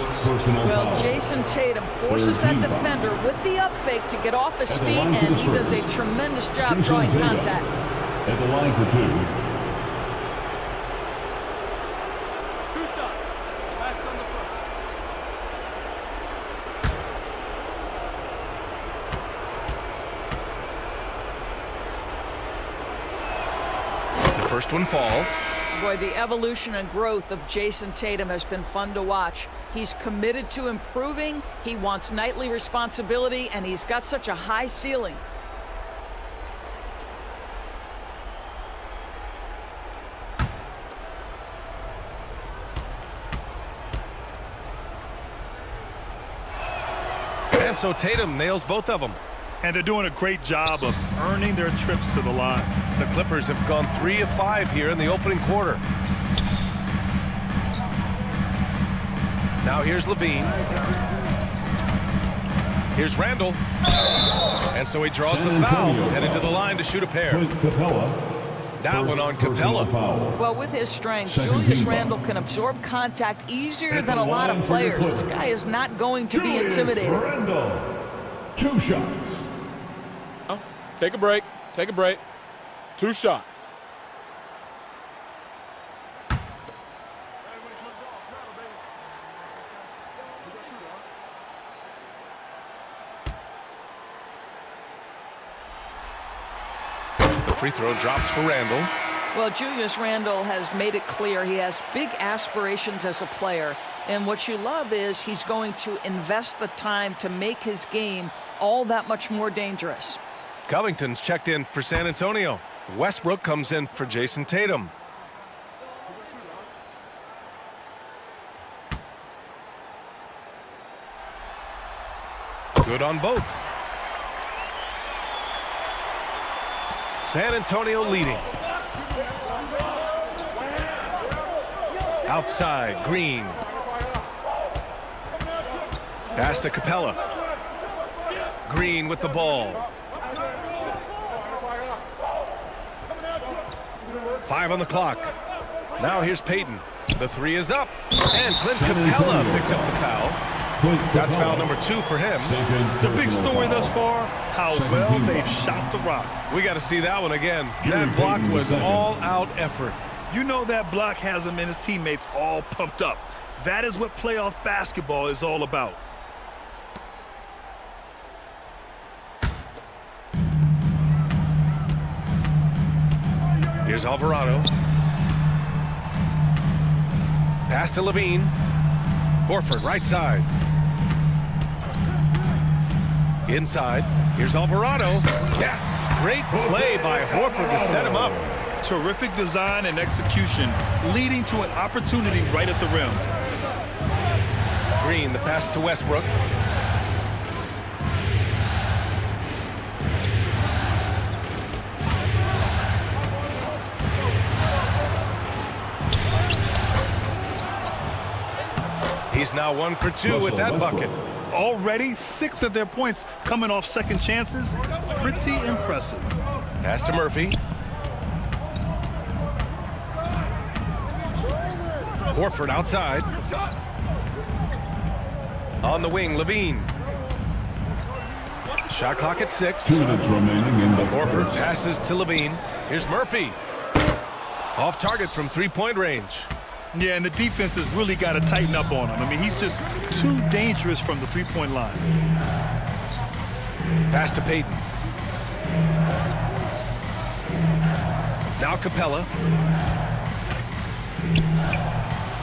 Well, Jason Tatum forces that defender with the up fake to get off his feet, and he does a tremendous job drawing contact. At the line for 2. 2 shots. Last on the first. First one falls. Boy, the evolution and growth of Jayson Tatum has been fun to watch. He's committed to improving, he wants nightly responsibility, and he's got such a high ceiling. And so Tatum nails both of them. And they're doing a great job of earning their trips to the line. The Clippers have gone 3 of 5 here in the opening quarter. Now here's Levine. Here's Randall. And so he draws the foul, headed to the line to shoot a pair. That one on Capella. Well, with his strength, Julius Randle can absorb contact easier than a lot of players. This guy is not going to be intimidated. 2 shots. Take a break. Take a break. 2 shots. The free throw drops for Randall. Well, Julius Randle has made it clear he has big aspirations as a player. And what you love is he's going to invest the time to make his game all that much more dangerous. Covington's checked in for San Antonio. Westbrook comes in for Jayson Tatum. Good on both. San Antonio leading. Outside, Green. Pass to Capella. Green with the ball. 5 on the clock. Now here's Payton. The 3 is up. And Clint Capella picks up the foul. That's foul number 2 for him. The big story thus far, how well they've shot the rock. We got to see that one again. That block was all-out effort. You know that block has him and his teammates all pumped up. That is what playoff basketball is all about. Here's Alvarado. Pass to Levine. Horford, right side. Inside. Here's Alvarado. Yes! Great play by Horford to set him up. Terrific design and execution, leading to an opportunity right at the rim. Green, the pass to Westbrook. He's now 1 for 2 with that bucket. Already 6 of their points coming off second chances. Pretty impressive. Pass to Murphy. Horford outside. On the wing, Levine. Shot clock at 6. 2 minutes remaining in the Horford first. passes to Levine. Here's Murphy. Off target from 3-point range. Yeah, and the defense has really got to tighten up on him. I mean, he's just too dangerous from the three-point line. Pass to Payton. Now Capella.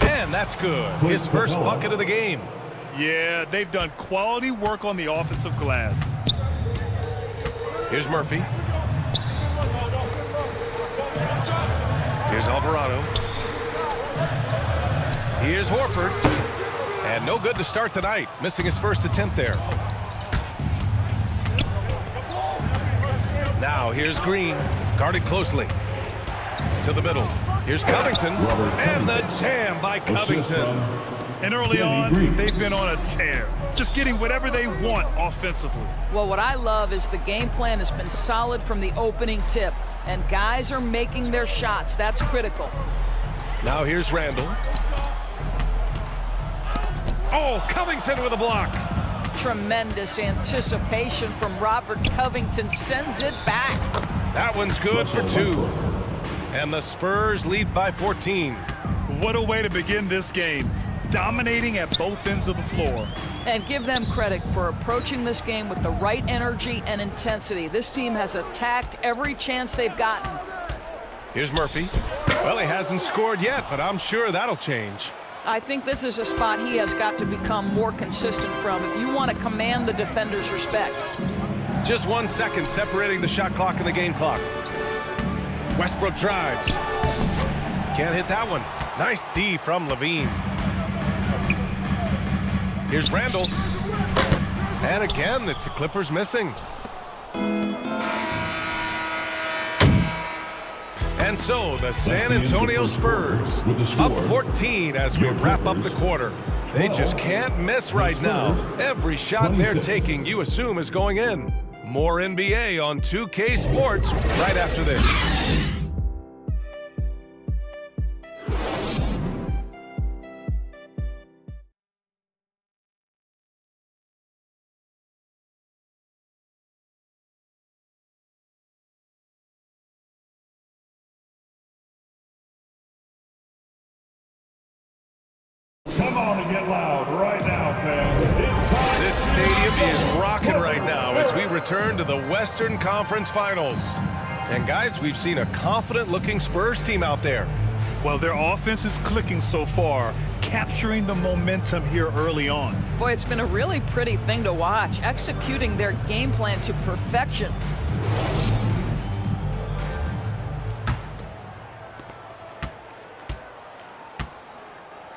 And that's good. His first bucket of the game. Yeah, they've done quality work on the offensive glass. Here's Murphy. Here's Alvarado. Here's Horford. And no good to start the night, missing his first attempt there. Now here's Green, guarded closely. To the middle. Here's Covington. And the jam by Covington. And early on, they've been on a tear. Just getting whatever they want offensively. Well, what I love is the game plan has been solid from the opening tip. And guys are making their shots. That's critical. Now here's Randall. Oh, Covington with a block. Tremendous anticipation from Robert Covington. Sends it back. That one's good for 2. And the Spurs lead by 14. What a way to begin this game. Dominating at both ends of the floor. And give them credit for approaching this game with the right energy and intensity. This team has attacked every chance they've gotten. Here's Murphy. Well, he hasn't scored yet, but I'm sure that'll change. I think this is a spot he has got to become more consistent from if you want to command the defender's respect. Just 1 second separating the shot clock and the game clock. Westbrook drives. Can't hit that one. Nice D from Levine. Here's Randall. And again, it's the Clippers missing. And so the San Antonio Spurs up 14 as we wrap up the quarter. They just can't miss right now. Every shot they're taking, you assume, is going in. More NBA on 2K Sports right after this. Come on and get loud right now, fans. This stadium is rocking right now as we return to the Western Conference Finals. And guys, we've seen a confident-looking Spurs team out there. Well, their offense is clicking so far, capturing the momentum here early on. Boy, it's been a really pretty thing to watch, executing their game plan to perfection.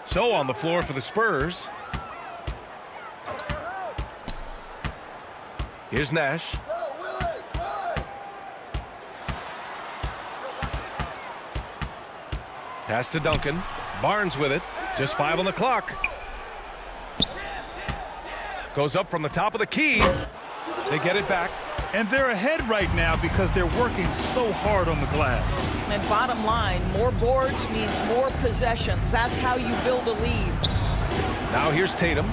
So on the floor for the Spurs. Here's Nash. Pass to Duncan. Barnes with it. Just 5 on the clock. Goes up from the top of the key. They get it back. And they're ahead right now because they're working so hard on the glass. And bottom line, more boards means more possessions. That's how you build a lead. Now here's Tatum.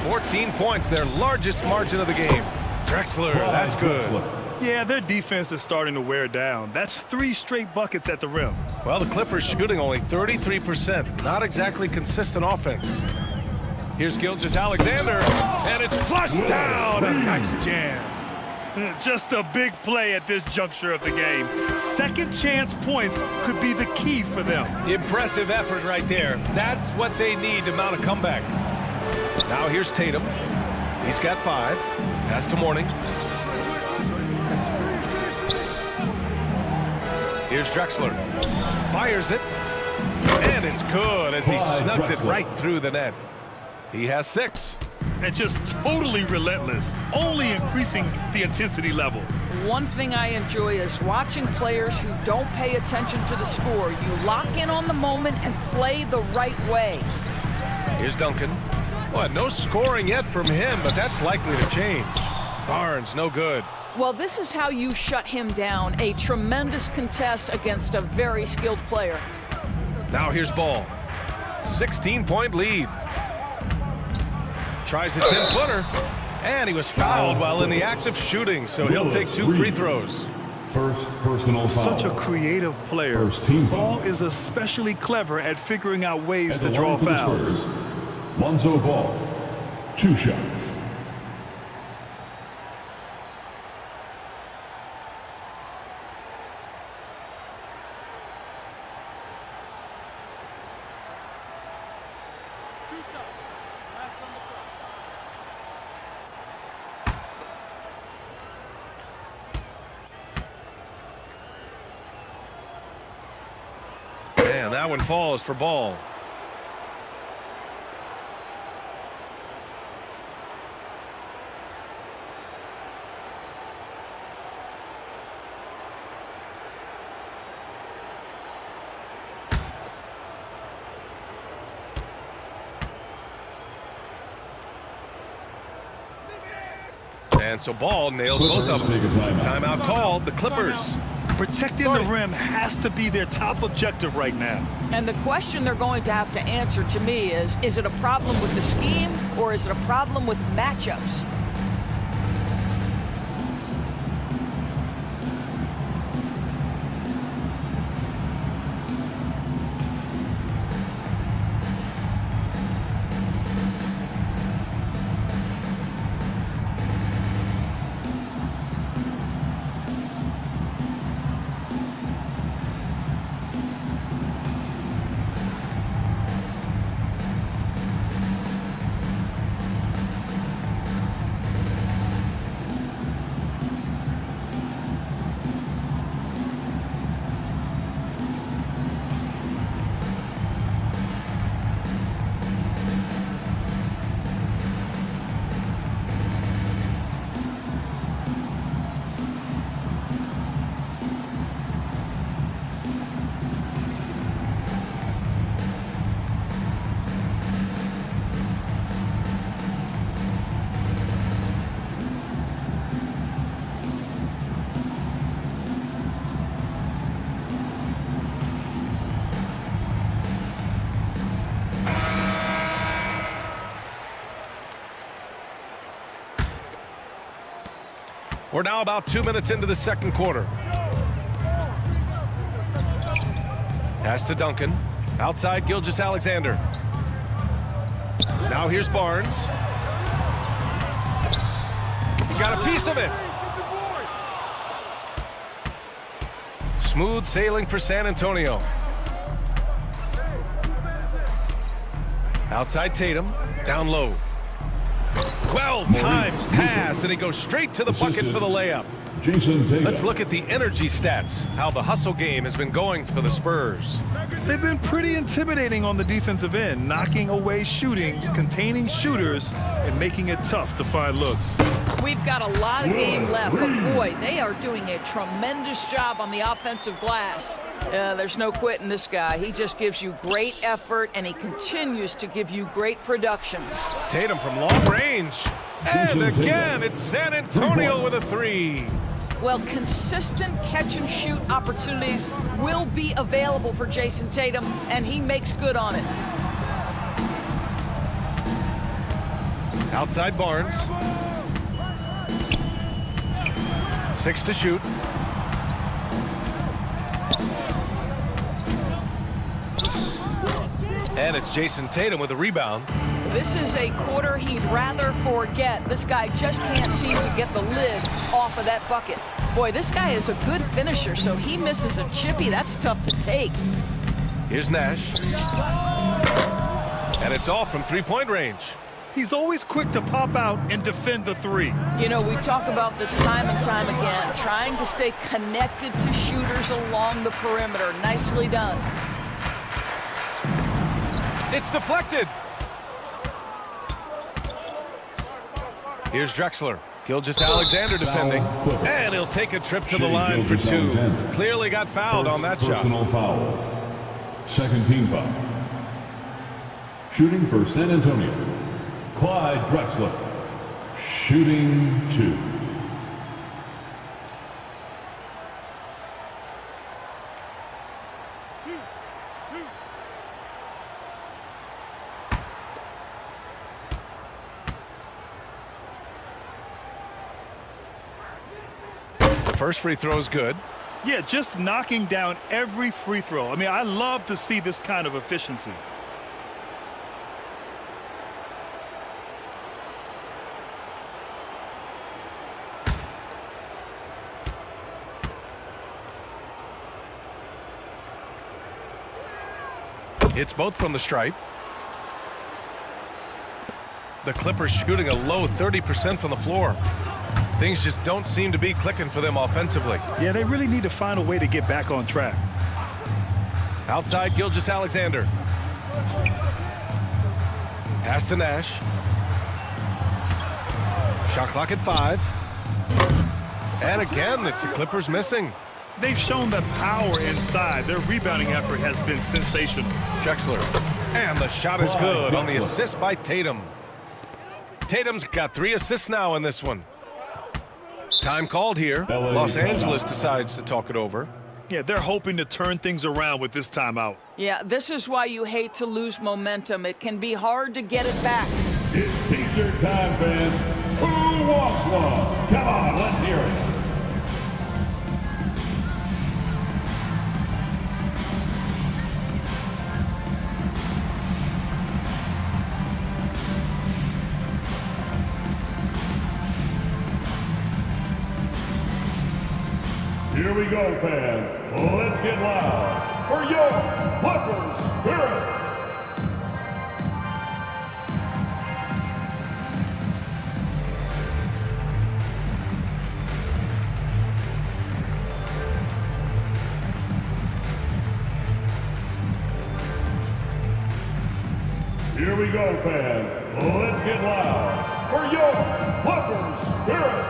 14 points, their largest margin of the game. Drexler, that's good. Yeah, their defense is starting to wear down. That's 3 straight buckets at the rim. Well, the Clippers shooting only 33%. Not exactly consistent offense. Here's Gilgeous-Alexander, and it's flushed down. A nice jam. Just a big play at this juncture of the game. Second chance points could be the key for them. Impressive effort right there. That's what they need to mount a comeback. Now here's Tatum. He's got 5. Pass to Mourning. Here's Drexler. Fires it. And it's good as he snugs it right through the net. He has 6. And just totally relentless, only increasing the intensity level. One thing I enjoy is watching players who don't pay attention to the score. You lock in on the moment and play the right way. Here's Duncan. Well, no scoring yet from him, but that's likely to change. Barnes, no good. Well, this is how you shut him down. A tremendous contest against a very skilled player. Now here's Ball. 16-point lead. Tries a 10-footer, and he was fouled while in the act of shooting, so he'll take 2 free throws. First personal foul. Such a creative player. First team Ball foul. is especially clever at figuring out ways At to the draw line for the fouls. Spurs, Lonzo Ball, 2 shots. And that one falls for Ball. And so Ball nails both of them. Timeout called. The Clippers. Protecting the rim has to be their top objective right now. And the question they're going to have to answer to me is it a problem with the scheme or is it a problem with matchups? We're now about 2 minutes into the second quarter. Pass to Duncan. Outside Gilgeous-Alexander. Now here's Barnes. Got a piece of it. Smooth sailing for San Antonio. Outside Tatum. Down low. Well-timed pass, and he goes straight to the bucket for the layup. Let's look at the energy stats, how the hustle game has been going for the Spurs. They've been pretty intimidating on the defensive end, knocking away shootings, containing shooters, and making it tough to find looks. We've got a lot of game left, but boy, they are doing a tremendous job on the offensive glass. There's no quitting this guy. He just gives you great effort, and he continues to give you great production. Tatum from long range. And again, it's San Antonio with a three. Well, consistent catch-and-shoot opportunities will be available for Jason Tatum, and he makes good on it. Outside Barnes. 6 to shoot. And it's Jason Tatum with a rebound. This is a quarter he'd rather forget. This guy just can't seem to get the lid off of that bucket. Boy, this guy is a good finisher, so he misses a chippy. That's tough to take. Here's Nash. And it's off from three-point range. He's always quick to pop out and defend the three. You know, we talk about this time and time again, trying to stay connected to shooters along the perimeter. Nicely done. It's deflected. Here's Drexler. Gilgeous-Alexander defending. And he'll take a trip to the line for two. Clearly got fouled on that shot. Personal foul. Second team foul. Shooting for San Antonio, Clyde Drexler. Shooting 2. First free throw is good. Yeah, just knocking down every free throw. I mean, I love to see this kind of efficiency. Hits both from the stripe. The Clippers shooting a low 30% from the floor. Things just don't seem to be clicking for them offensively. Yeah, they really need to find a way to get back on track. Outside Gilgeous-Alexander. Pass to Nash. Shot clock at 5. And again, it's the Clippers missing. They've shown the power inside. Their rebounding effort has been sensational. Drexler. And the shot is good on the assist by Tatum. Tatum's got 3 assists now in this one. Time called here. Los Angeles decides to talk it over. Yeah, they're hoping to turn things around with this timeout. Yeah, this is why you hate to lose momentum. It can be hard to get it back. It's t-shirt time, fans. Who wants one? Come on, let's hear it. Here we go, fans. Let's get loud for your Clippers Spirit. Here we go, fans. Let's get loud for your Clippers Spirit.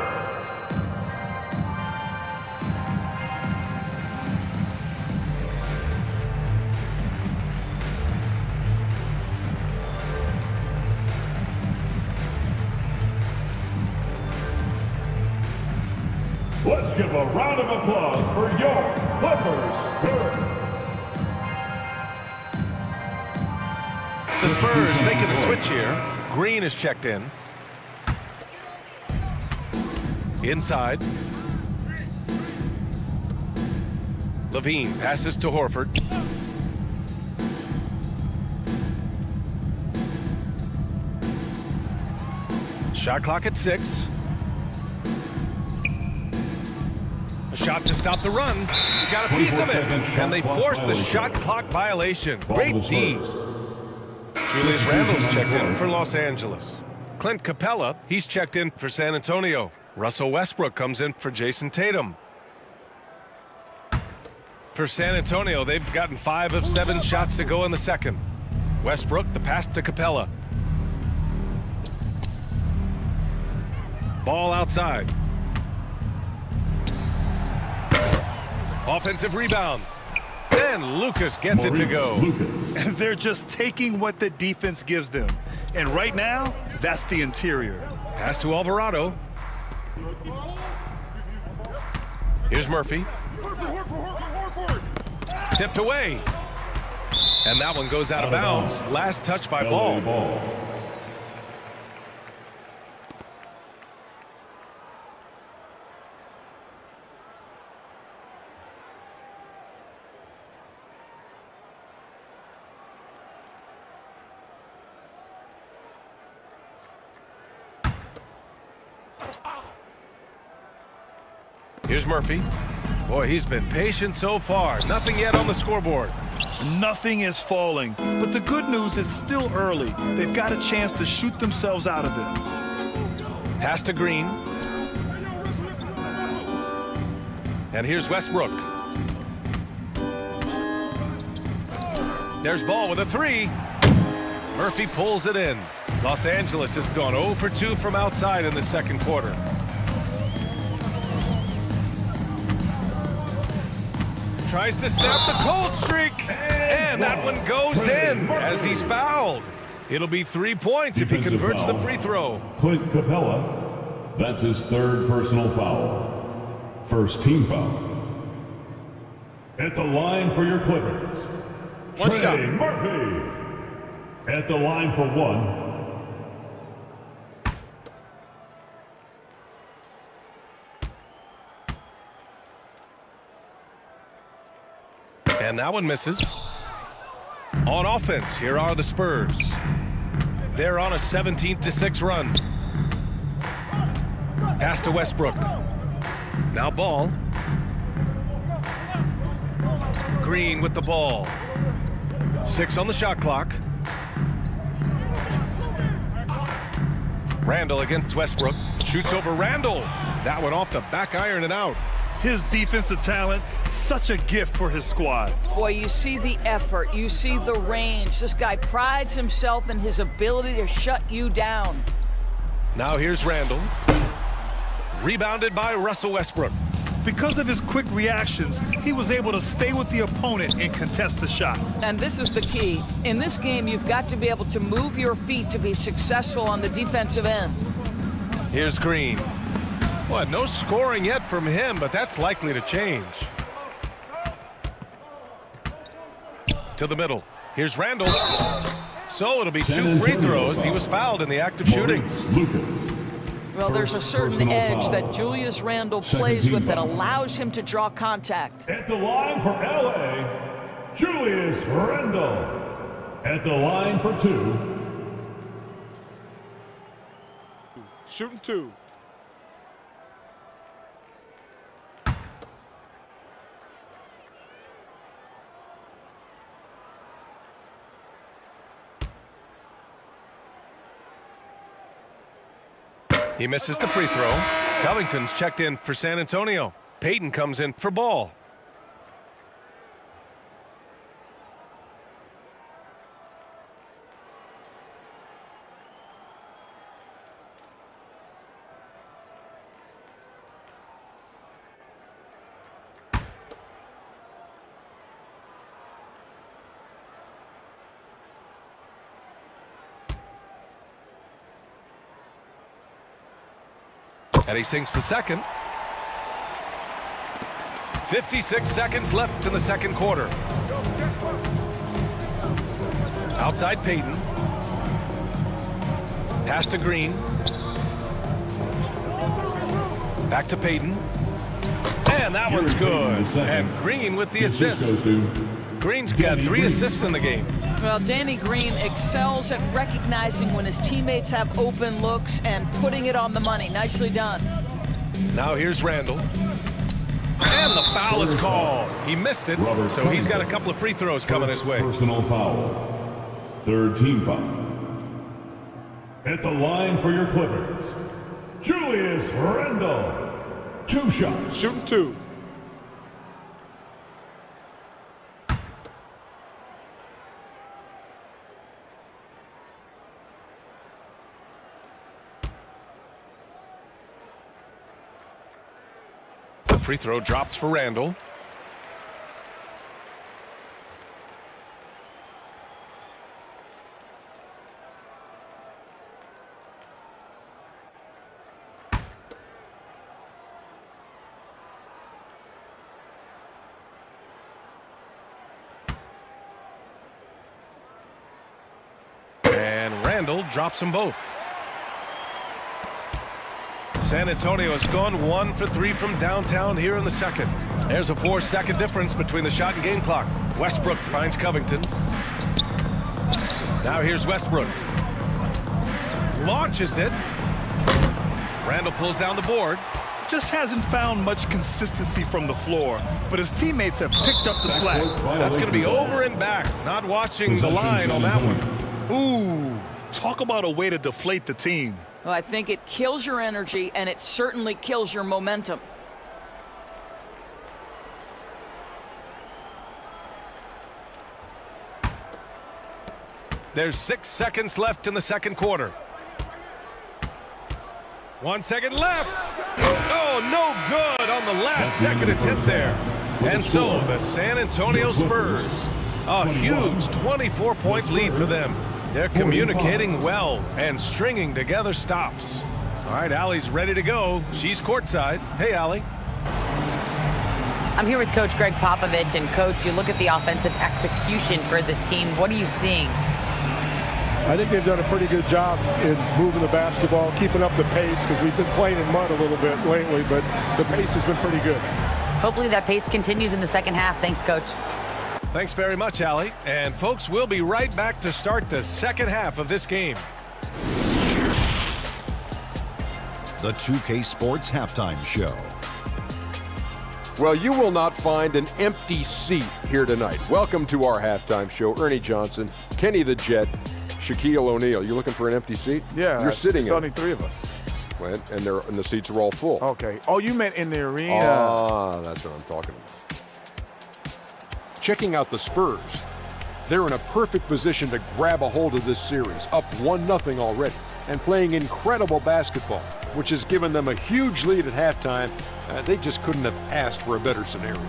Let's give a round of applause for your Clippers Spirit. The Spurs making a switch here. Green is checked in. Inside. Levine passes to Horford. Shot clock at 6. A shot to stop the run. He got a piece of it, and they forced the shot clock violation. Great D. Julius Randle's checked in for Los Angeles. Clint Capella, he's checked in for San Antonio. Russell Westbrook comes in for Jason Tatum. For San Antonio, they've gotten 5 of 7 shots to go in the second. Westbrook, the pass to Capella. Ball outside. Offensive rebound. Then Lucas gets it to go. They're just taking what the defense gives them. And right now, that's the interior. Pass to Alvarado. Here's Murphy. Tipped away. And that one goes out of bounds. Last touch by Ball. Here's Murphy. Boy, he's been patient so far. Nothing yet on the scoreboard. Nothing is falling, but the good news is still early. They've got a chance to shoot themselves out of it. Pass to Green. And here's Westbrook. There's Ball with a 3. Murphy pulls it in. Los Angeles has gone 0 for 2 from outside in the second quarter. Tries to snap the cold streak, and that one goes in as he's fouled. It'll be 3 points if he converts the free throw. Clint Capella, that's his 3rd personal foul. First team foul. At the line for your Clippers, Trey Murphy. At the line for 1. And that one misses. On offense, here are the Spurs. They're on a 17-6 run. Pass to Westbrook. Now Ball. Green with the ball. 6 on the shot clock. Randle against Westbrook. Shoots over Randle. That one off the back iron and out. His defensive talent, such a gift for his squad. Boy, you see the effort, you see the range. This guy prides himself in his ability to shut you down. Now here's Randle. Rebounded by Russell Westbrook. Because of his quick reactions, he was able to stay with the opponent and contest the shot. And this is the key. In this game, you've got to be able to move your feet to be successful on the defensive end. Here's Green. Well, no scoring yet from him, but that's likely to change. To the middle. Here's Randle. So it'll be 2 free throws. He was fouled in the act of shooting. Well, there's a certain edge that Julius Randle plays with that allows him to draw contact. At the line for LA, Julius Randle. At the line for 2. Shooting 2. He misses the free throw. Covington's checked in for San Antonio. Payton comes in for Ball. And he sinks the second. 56 seconds left in the second quarter. Outside Payton. Pass to Green. Back to Payton. And that one's good. And Green with the assist. Green's got 3 assists in the game. Well, Danny Green excels at recognizing when his teammates have open looks and putting it on the money. Nicely done. Now here's Randall. And the foul is called. He missed it, so he's got a couple of free throws coming his way. Personal foul. 3rd team foul. At the line for your Clippers, Julius Randle. 2 shots. Shooting 2. The free throw drops for Randall. And Randall drops them both. San Antonio has gone 1 for 3 from downtown here in the second. There's a 4-second difference between the shot and game clock. Westbrook finds Covington. Now here's Westbrook. Launches it. Randall pulls down the board. Just hasn't found much consistency from the floor, but his teammates have picked up the slack. That's going to be over and back. Not watching the line on that one. Ooh, talk about a way to deflate the team. Well, I think it kills your energy, and it certainly kills your momentum. There's 6 seconds left in the second quarter. 1 second left. Oh, no good on the last second attempt there. And so the San Antonio Spurs, a huge 24-point lead for them. They're communicating well and stringing together stops. All right, Allie's ready to go. She's courtside. Hey, Allie. I'm here with Coach Greg Popovich. And, Coach, you look at the offensive execution for this team. What are you seeing? I think they've done a pretty good job in moving the basketball, keeping up the pace, because we've been playing in mud a little bit lately, but the pace has been pretty good. Hopefully that pace continues in the second half. Thanks, Coach. Thanks very much, Allie. And, folks, we'll be right back to start the second half of this game. The 2K Sports Halftime Show. Well, you will not find an empty seat here tonight. Welcome to our halftime show. Ernie Johnson, Kenny the Jet, Shaquille O'Neal. You looking for an empty seat? Yeah, you're sitting in. There's only 3 of us. And the seats are all full. Okay. Oh, you meant in the arena. Ah, that's what I'm talking about. Checking out the Spurs. They're in a perfect position to grab a hold of this series, up 1-0 already, and playing incredible basketball, which has given them a huge lead at halftime. They just couldn't have asked for a better scenario.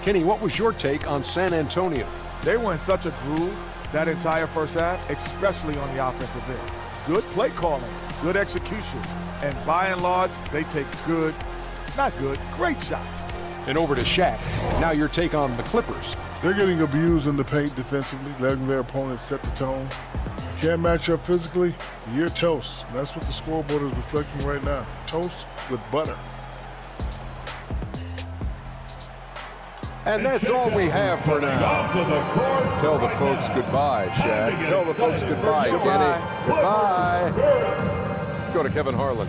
Kenny, what was your take on San Antonio? They were in such a groove that entire first half, especially on the offensive end. Good play calling, good execution, and by and large, they take great shots. And over to Shaq. Now your take on the Clippers. They're getting abused in the paint defensively, letting their opponents set the tone. You can't match up physically, you're toast. And that's what the scoreboard is reflecting right now. Toast with butter. And that's all we have for now. Tell the folks goodbye, Shaq. Tell the folks goodbye, Kenny. Goodbye. Go to Kevin Harlan.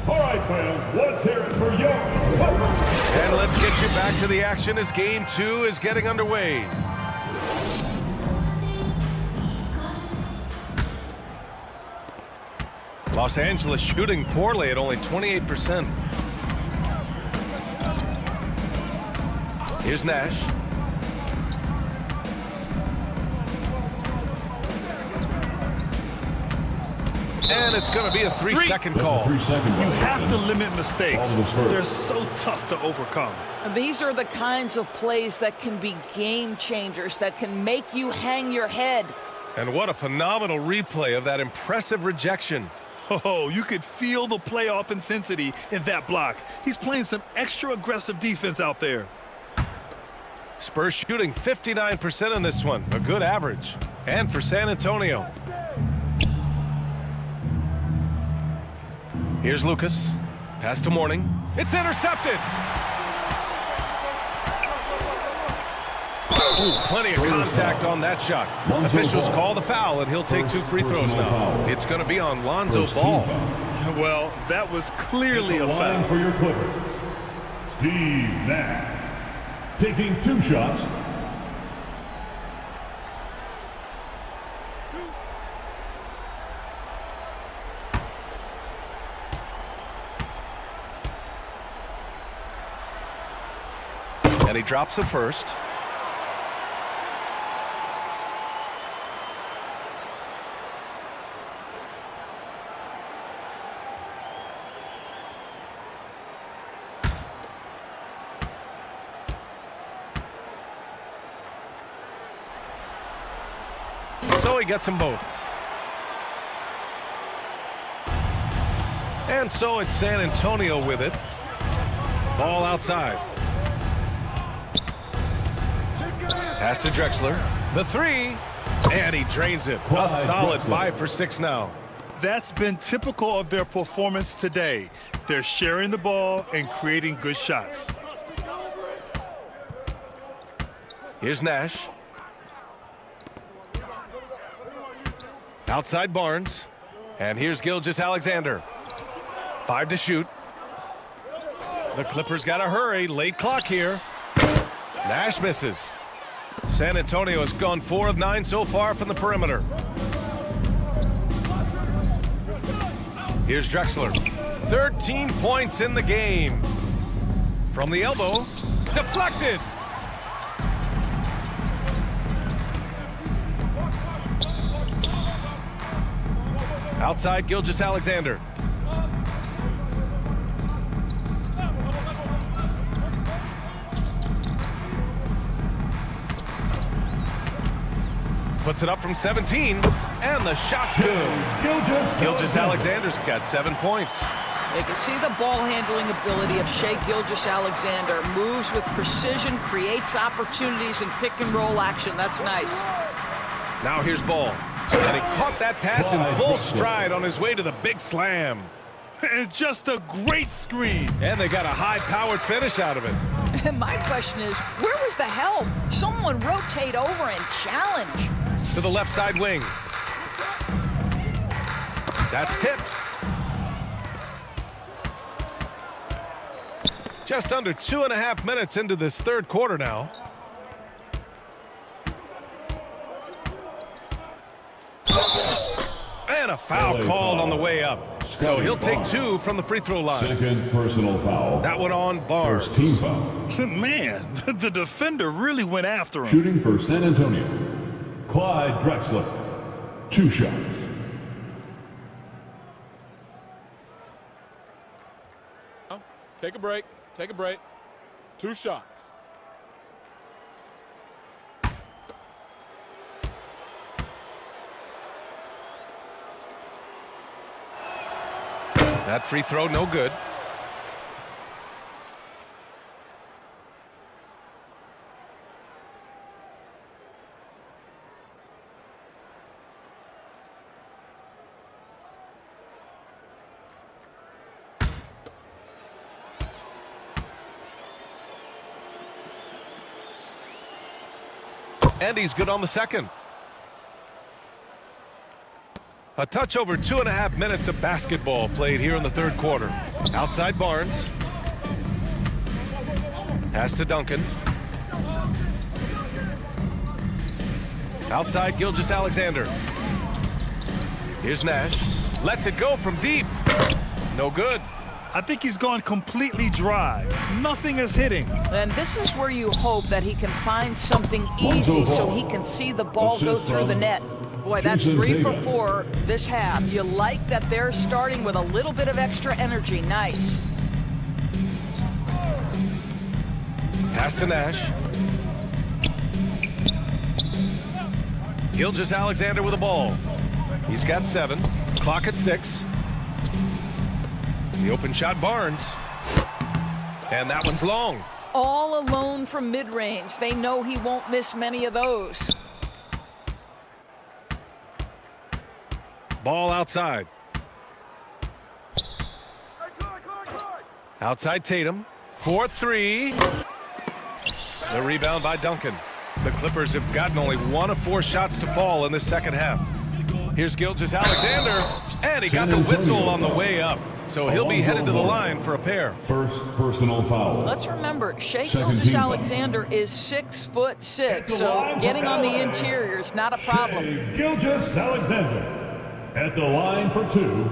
All right, fans, let's hear it for you. And let's get you back to the action as Game 2 is getting underway. Los Angeles shooting poorly at only 28%. Here's Nash. And it's going to be a 3-second call. You have to limit mistakes. They're so tough to overcome. These are the kinds of plays that can be game changers, that can make you hang your head. And what a phenomenal replay of that impressive rejection. Oh, you could feel the playoff intensity in that block. He's playing some extra aggressive defense out there. Spurs shooting 59% in this one, a good average. And for San Antonio. Here's Lucas. Pass to Mourning. It's intercepted. Ooh, plenty of contact on that shot. Officials call the foul, and he'll take 2 free throws now. It's going to be on Lonzo Ball. Well, that was clearly a foul. For your Clippers, Steve Nash taking 2 shots. And he drops it first. So he gets them both. And so it's San Antonio with it. Ball outside. Pass to Drexler. The 3. And he drains it. A solid 5 for 6 now. That's been typical of their performance today. They're sharing the ball and creating good shots. Here's Nash. Outside Barnes. And here's Gilgeous-Alexander. 5 to shoot. The Clippers got to hurry. Late clock here. Nash misses. San Antonio has gone 4 of 9 so far from the perimeter. Here's Drexler. 13 points in the game. From the elbow. Deflected. Outside Gilgeous-Alexander. Puts it up from 17, and the shot's good. Gilgeous-Alexander's got 7 points. You can see the ball handling ability of Shai Gilgeous-Alexander. Moves with precision, creates opportunities in pick and roll action. That's nice. Now here's Ball. And he caught that pass in full stride on his way to the big slam. And just a great screen. And they got a high-powered finish out of it. My question is, where was the help? Someone rotate over and challenge. To the left side wing. That's tipped. Just under 2.5 minutes into this third quarter now. And a foul called on the way up. So he'll take 2 from the free throw line. Second personal foul. That one on Barnes. First team foul. Man, the defender really went after him. Shooting for San Antonio, Clyde Drexler. 2 shots. Take a break. Take a break. 2 shots. That free throw, no good. And he's good on the second. A touch over 2.5 minutes of basketball played here in the third quarter. Outside Barnes. Pass to Duncan. Outside Gilgeous-Alexander. Here's Nash. Lets it go from deep. No good. I think he's gone completely dry. Nothing is hitting. And this is where you hope that he can find something easy so he can see the ball go through the net. Boy, that's 3 for 4 this half. You like that they're starting with a little bit of extra energy. Nice. Pass to Nash. Gilgeous-Alexander with the ball. He's got 7. Clock at 6. The open shot, Barnes. And that one's long. all alone from mid-range. They know he won't miss many of those. Ball outside. Outside Tatum. 4-3. The rebound by Duncan. The Clippers have gotten only 1 of 4 shots to fall in the second half. Here's Gilgeous-Alexander, and he got the whistle on the way up. So he'll be headed to the line for a pair. First personal foul. Let's remember, Shai Gilgeous-Alexander is 6'6", so getting on the interior is not a problem. Shai Gilgeous-Alexander at the line for 2.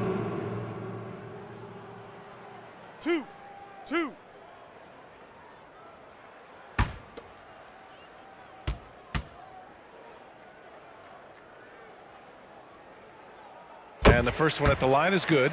2. And the first one at the line is good.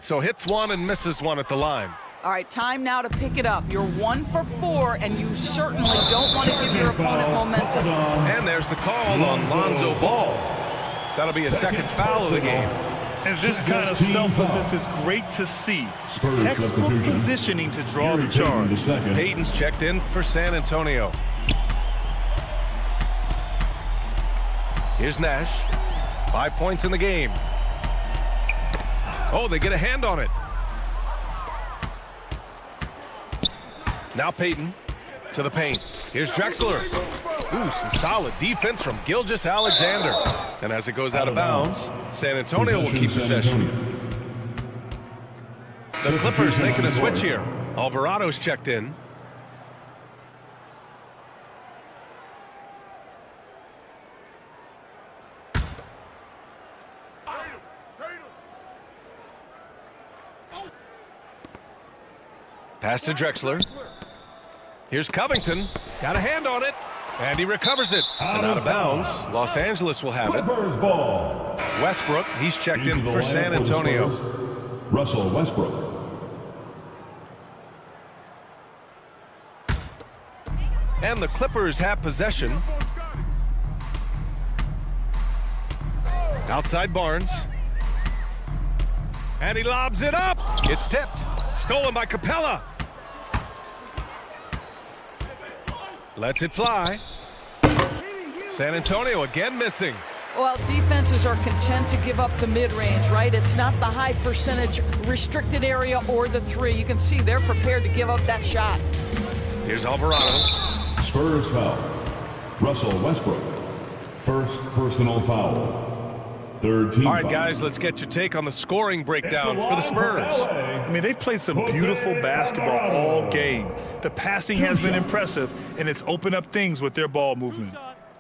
So hits 1 and misses 1 at the line. All right, time now to pick it up. You're 1 for 4, and you certainly don't want to give your opponent momentum. And there's the call on Lonzo Ball. That'll be a second foul of the game. And this kind of selflessness is great to see. Textbook positioning to draw the charge. Payton's checked in for San Antonio. Here's Nash. 5 points in the game. Oh, they get a hand on it. Now Payton to the paint. Here's Drexler. Ooh, some solid defense from Gilgeous-Alexander. And as it goes out of bounds, San Antonio will keep possession. The Clippers making a switch here. Alvarado's checked in. Pass to Drexler. Here's Covington. Got a hand on it. And he recovers it. And out of bounds. Los Angeles will have it. Ball. Westbrook, he's checked in for San Antonio. Russell Westbrook. And the Clippers have possession. Outside Barnes. And he lobs it up. It's tipped. Stolen by Capella. Lets it fly. San Antonio again missing. Well, defenses are content to give up the mid-range, right? It's not the high percentage restricted area or the 3. You can see they're prepared to give up that shot. Here's Alvarado. Spurs foul. Russell Westbrook. First personal foul. Third team All right, foul. guys, let's get your take on the scoring breakdown for the Spurs. I mean, they've played some beautiful basketball all game. The passing has been impressive, and it's opened up things with their ball movement.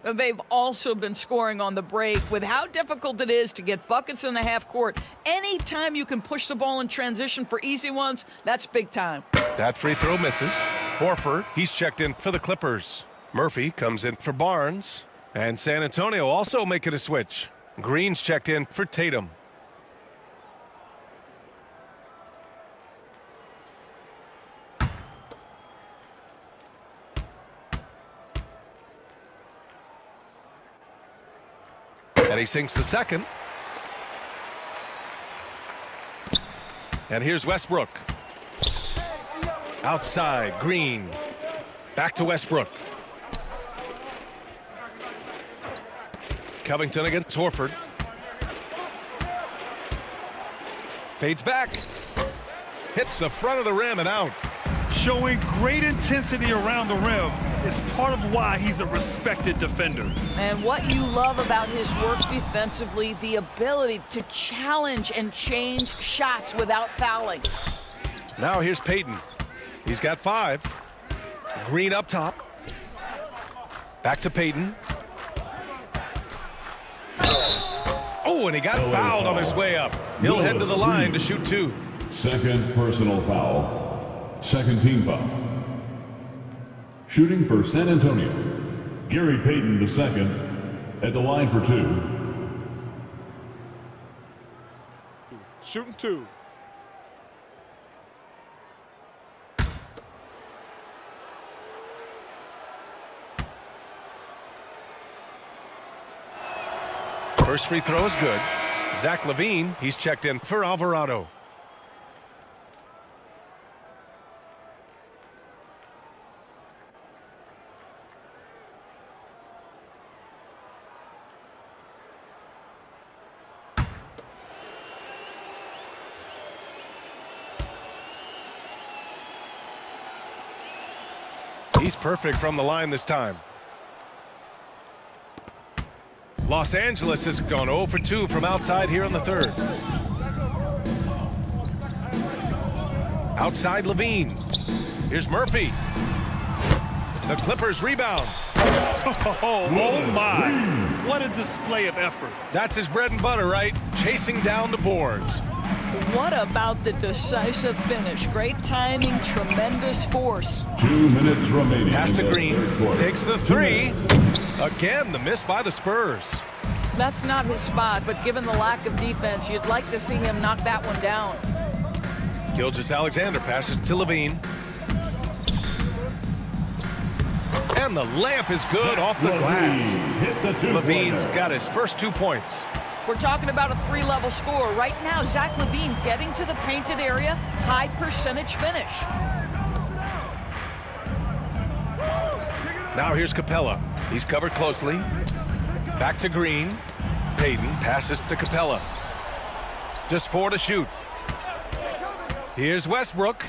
They've also been scoring on the break. With how difficult it is to get buckets in the half court, anytime you can push the ball in transition for easy ones, that's big time. That free throw misses. Horford, he's checked in for the Clippers. Murphy comes in for Barnes. And San Antonio also making a switch. Green's checked in for Tatum. And he sinks the second. And here's Westbrook. Outside, Green. Back to Westbrook. Covington against Horford. Fades back. Hits the front of the rim and out. Showing great intensity around the rim is part of why he's a respected defender. And what you love about his work defensively, the ability to challenge and change shots without fouling. Now here's Payton. He's got 5. Green up top. Back to Payton. Oh, and he got fouled on his way up. He'll head to the line to shoot 2. Second personal foul. Second team foul. Shooting for San Antonio. Gary Payton the second at the line for 2. Shooting 2. First free throw is good. Zach LaVine, he's checked in for Alvarado. He's perfect from the line this time. Los Angeles has gone 0 for 2 from outside here in the third. Outside LaVine. Here's Murphy. The Clippers rebound. Oh my. What a display of effort. That's his bread and butter, right? Chasing down the boards. What about the decisive finish? Great timing, tremendous force. 2 minutes remaining. Pass to Green. Takes the three. Again, the miss by the Spurs. That's not his spot, but given the lack of defense, you'd like to see him knock that one down. Gilgeous-Alexander passes to LaVine. And the layup is good off the glass. LaVine's got his first 2 points. We're talking about a 3-level score. Right now, Zach LaVine getting to the painted area, high percentage finish. Now here's Capella. He's covered closely. Back to Green. Payton passes to Capella. Just 4 to shoot. Here's Westbrook.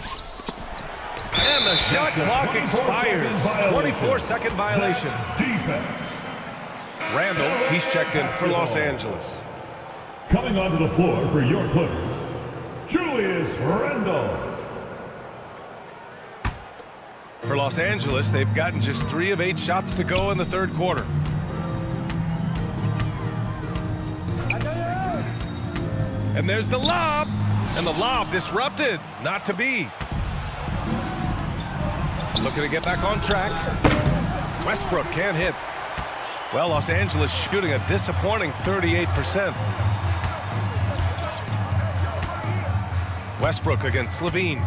And the shot clock expires. 24-second violation. Randall, he's checked in for Los Angeles. Coming onto the floor for your Clippers, Julius Randle. For Los Angeles, they've gotten just 3 of 8 shots to go in the third quarter. And there's the lob. And the lob disrupted. Not to be. Looking to get back on track. Westbrook can't hit. Well, Los Angeles shooting a disappointing 38%. Westbrook against LaVine.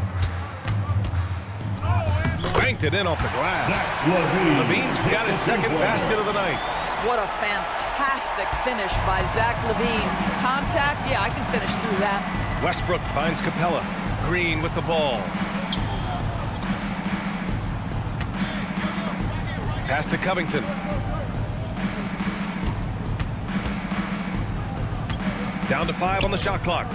Banked it in off the glass. LaVine's got his second basket of the night. What a fantastic finish by Zach LaVine. Contact, yeah, I can finish through that. Westbrook finds Capella. Green with the ball. Pass to Covington. Down to 5 on the shot clock.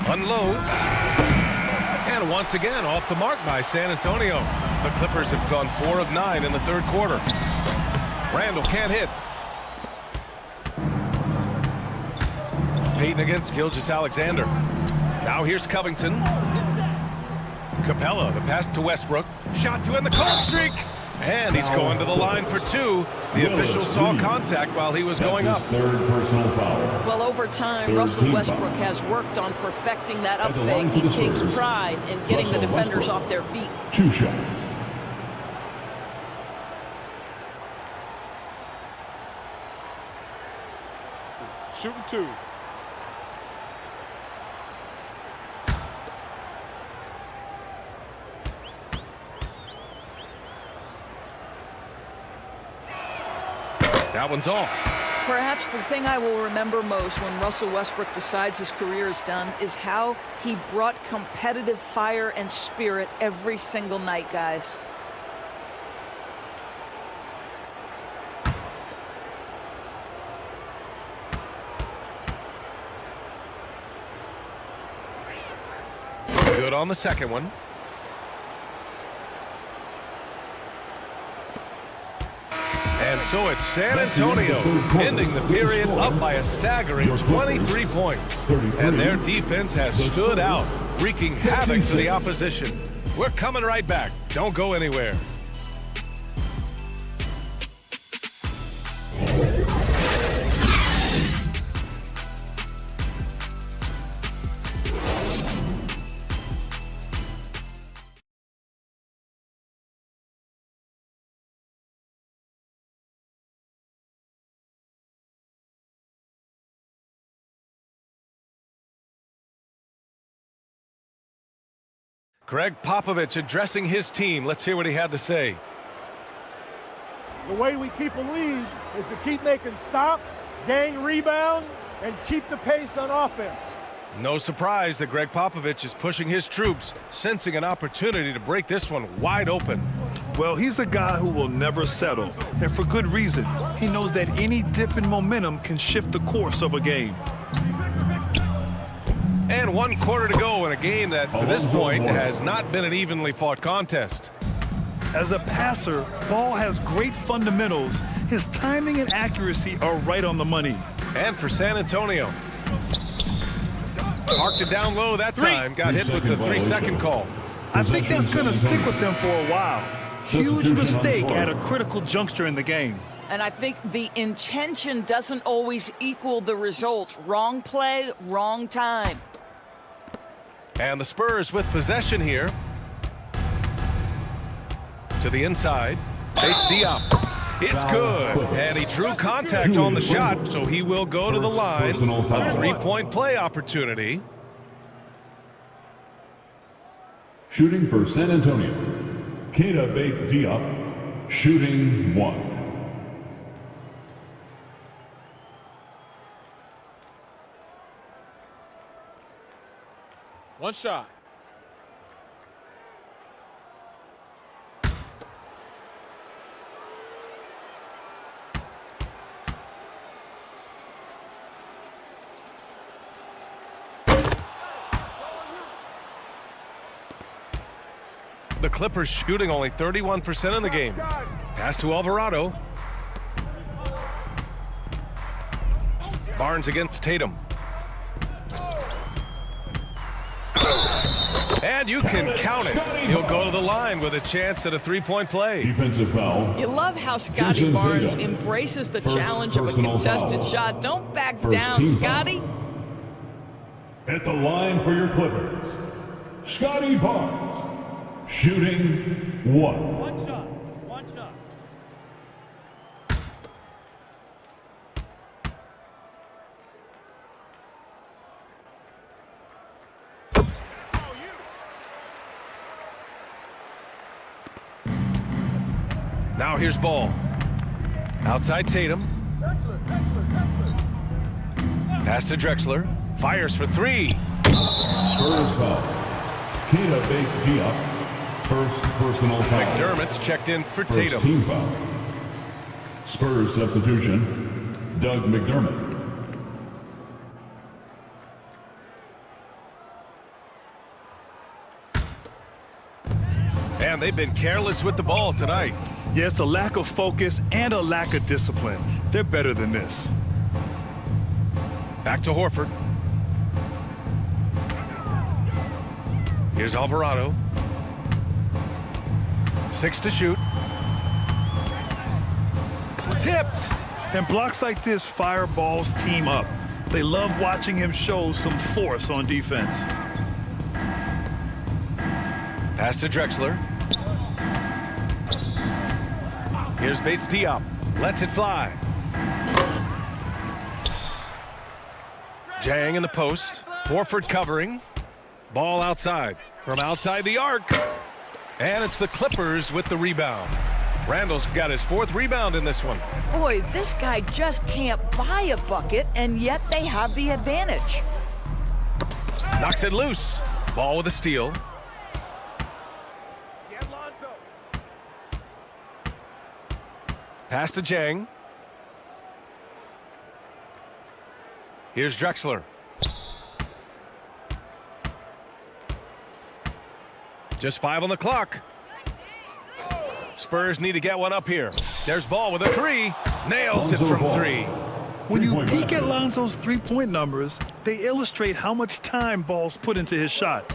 Unloads. And once again, off the mark by San Antonio. The Clippers have gone 4 of 9 in the third quarter. Randall can't hit. Payton against Gilgeous-Alexander. Now here's Covington. Capella, the pass to Westbrook. Shot to end the cold streak. And he's going to the line for 2. The official saw contact while he was going up. Third personal foul. Well, over time, Russell Westbrook has worked on perfecting that up fake. He takes pride in getting the defenders off their feet. 2 shots. Shooting 2. That one's off. Perhaps the thing I will remember most when Russell Westbrook decides his career is done is how he brought competitive fire and spirit every single night, guys. Good on the second one. And so it's San Antonio ending the period up by a staggering 23 points. And their defense has stood out, wreaking havoc to the opposition. We're coming right back. Don't go anywhere. Greg Popovich addressing his team. Let's hear what he had to say. The way we keep a lead is to keep making stops, gain rebound, and keep the pace on offense. No surprise that Greg Popovich is pushing his troops, sensing an opportunity to break this one wide open. Well, he's a guy who will never settle, and for good reason. He knows that any dip in momentum can shift the course of a game. And 1 quarter to go in a game that, to this point, has not been an evenly fought contest. As a passer, Ball has great fundamentals. His timing and accuracy are right on the money. And for San Antonio, parked it down low that time, got hit with the 3-second call. I think that's going to stick with them for a while. Huge mistake at a critical juncture in the game. And I think the intention doesn't always equal the result. Wrong play, wrong time. And the Spurs with possession here. To the inside. Bates Diop. It's good. And he drew contact on the shot, so he will go to the line. A 3-point play opportunity. Shooting for San Antonio, Keita Bates-Diop, shooting 1. One shot. The Clippers shooting only 31% in the game. Pass to Alvarado. Barnes against Tatum. And you can count it. He'll go to the line with a chance at a 3-point play. Defensive foul. You love how Scotty Barnes embraces the challenge of a contested shot. Don't back down, Scotty. At the line for your Clippers, Scotty Barnes, shooting 1. One shot. One shot. Now here's Ball. Outside Tatum. Pass to Drexler. Fires for 3. Spurs foul. Keita Bates-Diop, first personal foul. McDermott's checked in for First Tatum. team foul. Spurs substitution, Doug McDermott. And they've been careless with the ball tonight. Yeah, it's a lack of focus and a lack of discipline. They're better than this. Back to Horford. Here's Alvarado. 6 to shoot. Tipped. And blocks like this fire Ball's team up. They love watching him show some force on defense. Pass to Drexler. Here's Bates Diop. Lets it fly. Jang in the post. Horford covering. Ball outside. From outside the arc. And it's the Clippers with the rebound. Randall's got his 4th rebound in this one. Boy, this guy just can't buy a bucket, and yet they have the advantage. Knocks it loose. Ball with a steal. Pass to Jang. Here's Drexler. Just 5 on the clock. Spurs need to get one up here. There's Ball with a 3. Nails it from 3. When you peek at Lonzo's three-point numbers, they illustrate how much time Ball's put into his shot.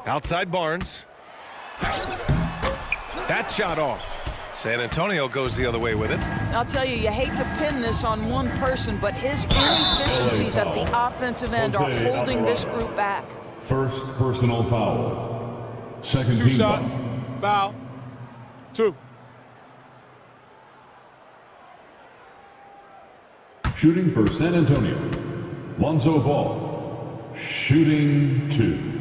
Outside Barnes. That shot off. San Antonio goes the other way with it. I'll tell you, you hate to pin this on one person, but his inefficiencies at the offensive end are holding this group back. First personal foul. Second 2 team shots. foul. Foul. 2. Shooting for San Antonio, Lonzo Ball. Shooting 2.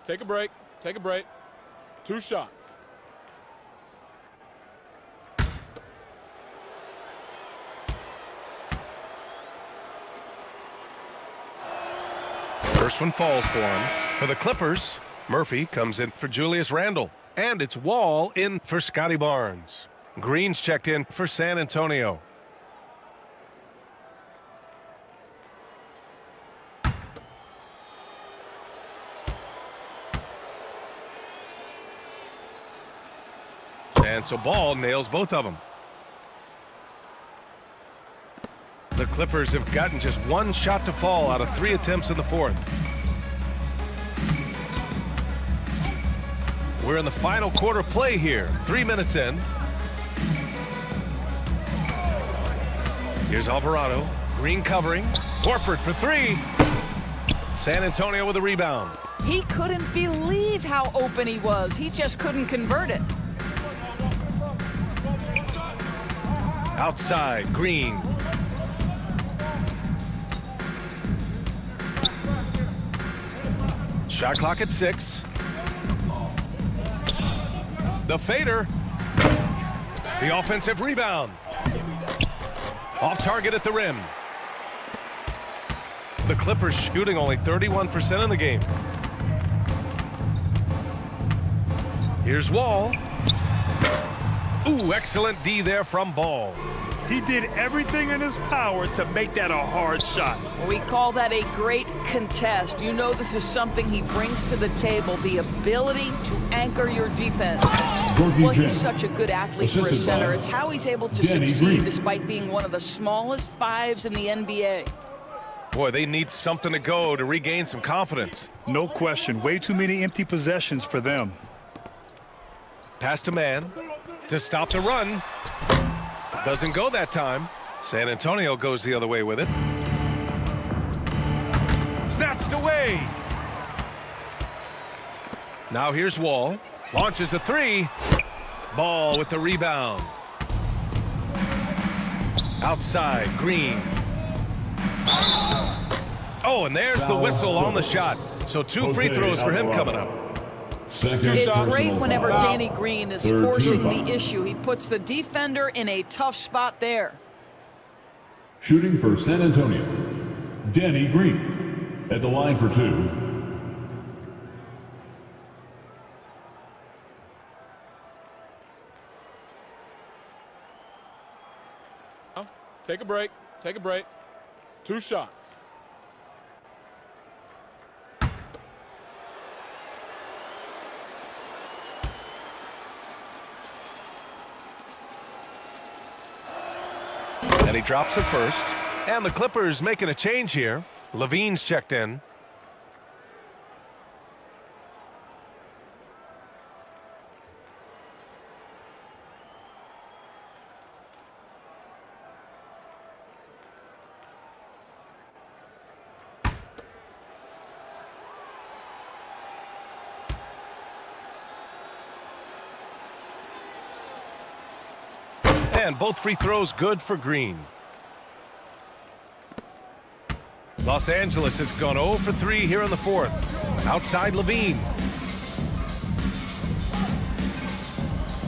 Take a break. Take a break. 2 shots. First one falls for him. For the Clippers, Murphy comes in for Julius Randle. And it's Wall in for Scotty Barnes. Green's checked in for San Antonio. And so Ball nails both of them. The Clippers have gotten just 1 shot to fall out of 3 attempts in the fourth. We're in the final quarter play here. 3 minutes in. Here's Alvarado. Green covering. Horford for 3. San Antonio with a rebound. He couldn't believe how open he was. He just couldn't convert it. Outside, Green. Shot clock at 6. The fader. The offensive rebound. Off target at the rim. The Clippers shooting only 31% in the game. Here's Wall. Ooh, excellent D there from Ball. He did everything in his power to make that a hard shot. We call that a great contest. You know this is something he brings to the table, the ability to anchor your defense. Well, he's such a good athlete for a center. It's how he's able to succeed despite being one of the smallest 5s in the NBA. Boy, they need something to go to regain some confidence. No question. Way too many empty possessions for them. Pass to man to stop the run. Doesn't go that time. San Antonio goes the other way with it. Snatched away. Now here's Wall. Launches a 3. Ball with the rebound. Outside, Green. Oh, and there's the whistle on the shot. So 2 free throws for him coming up. It's great whenever Danny Green is forcing the issue. He puts the defender in a tough spot there. Shooting for San Antonio, Danny Green at the line for 2. Take a break. Take a break. 2 shots. And he drops it first. And the Clippers making a change here. Levine's checked in. And both free throws good for Green. Los Angeles has gone 0 for 3 here in the fourth. Outside Levine.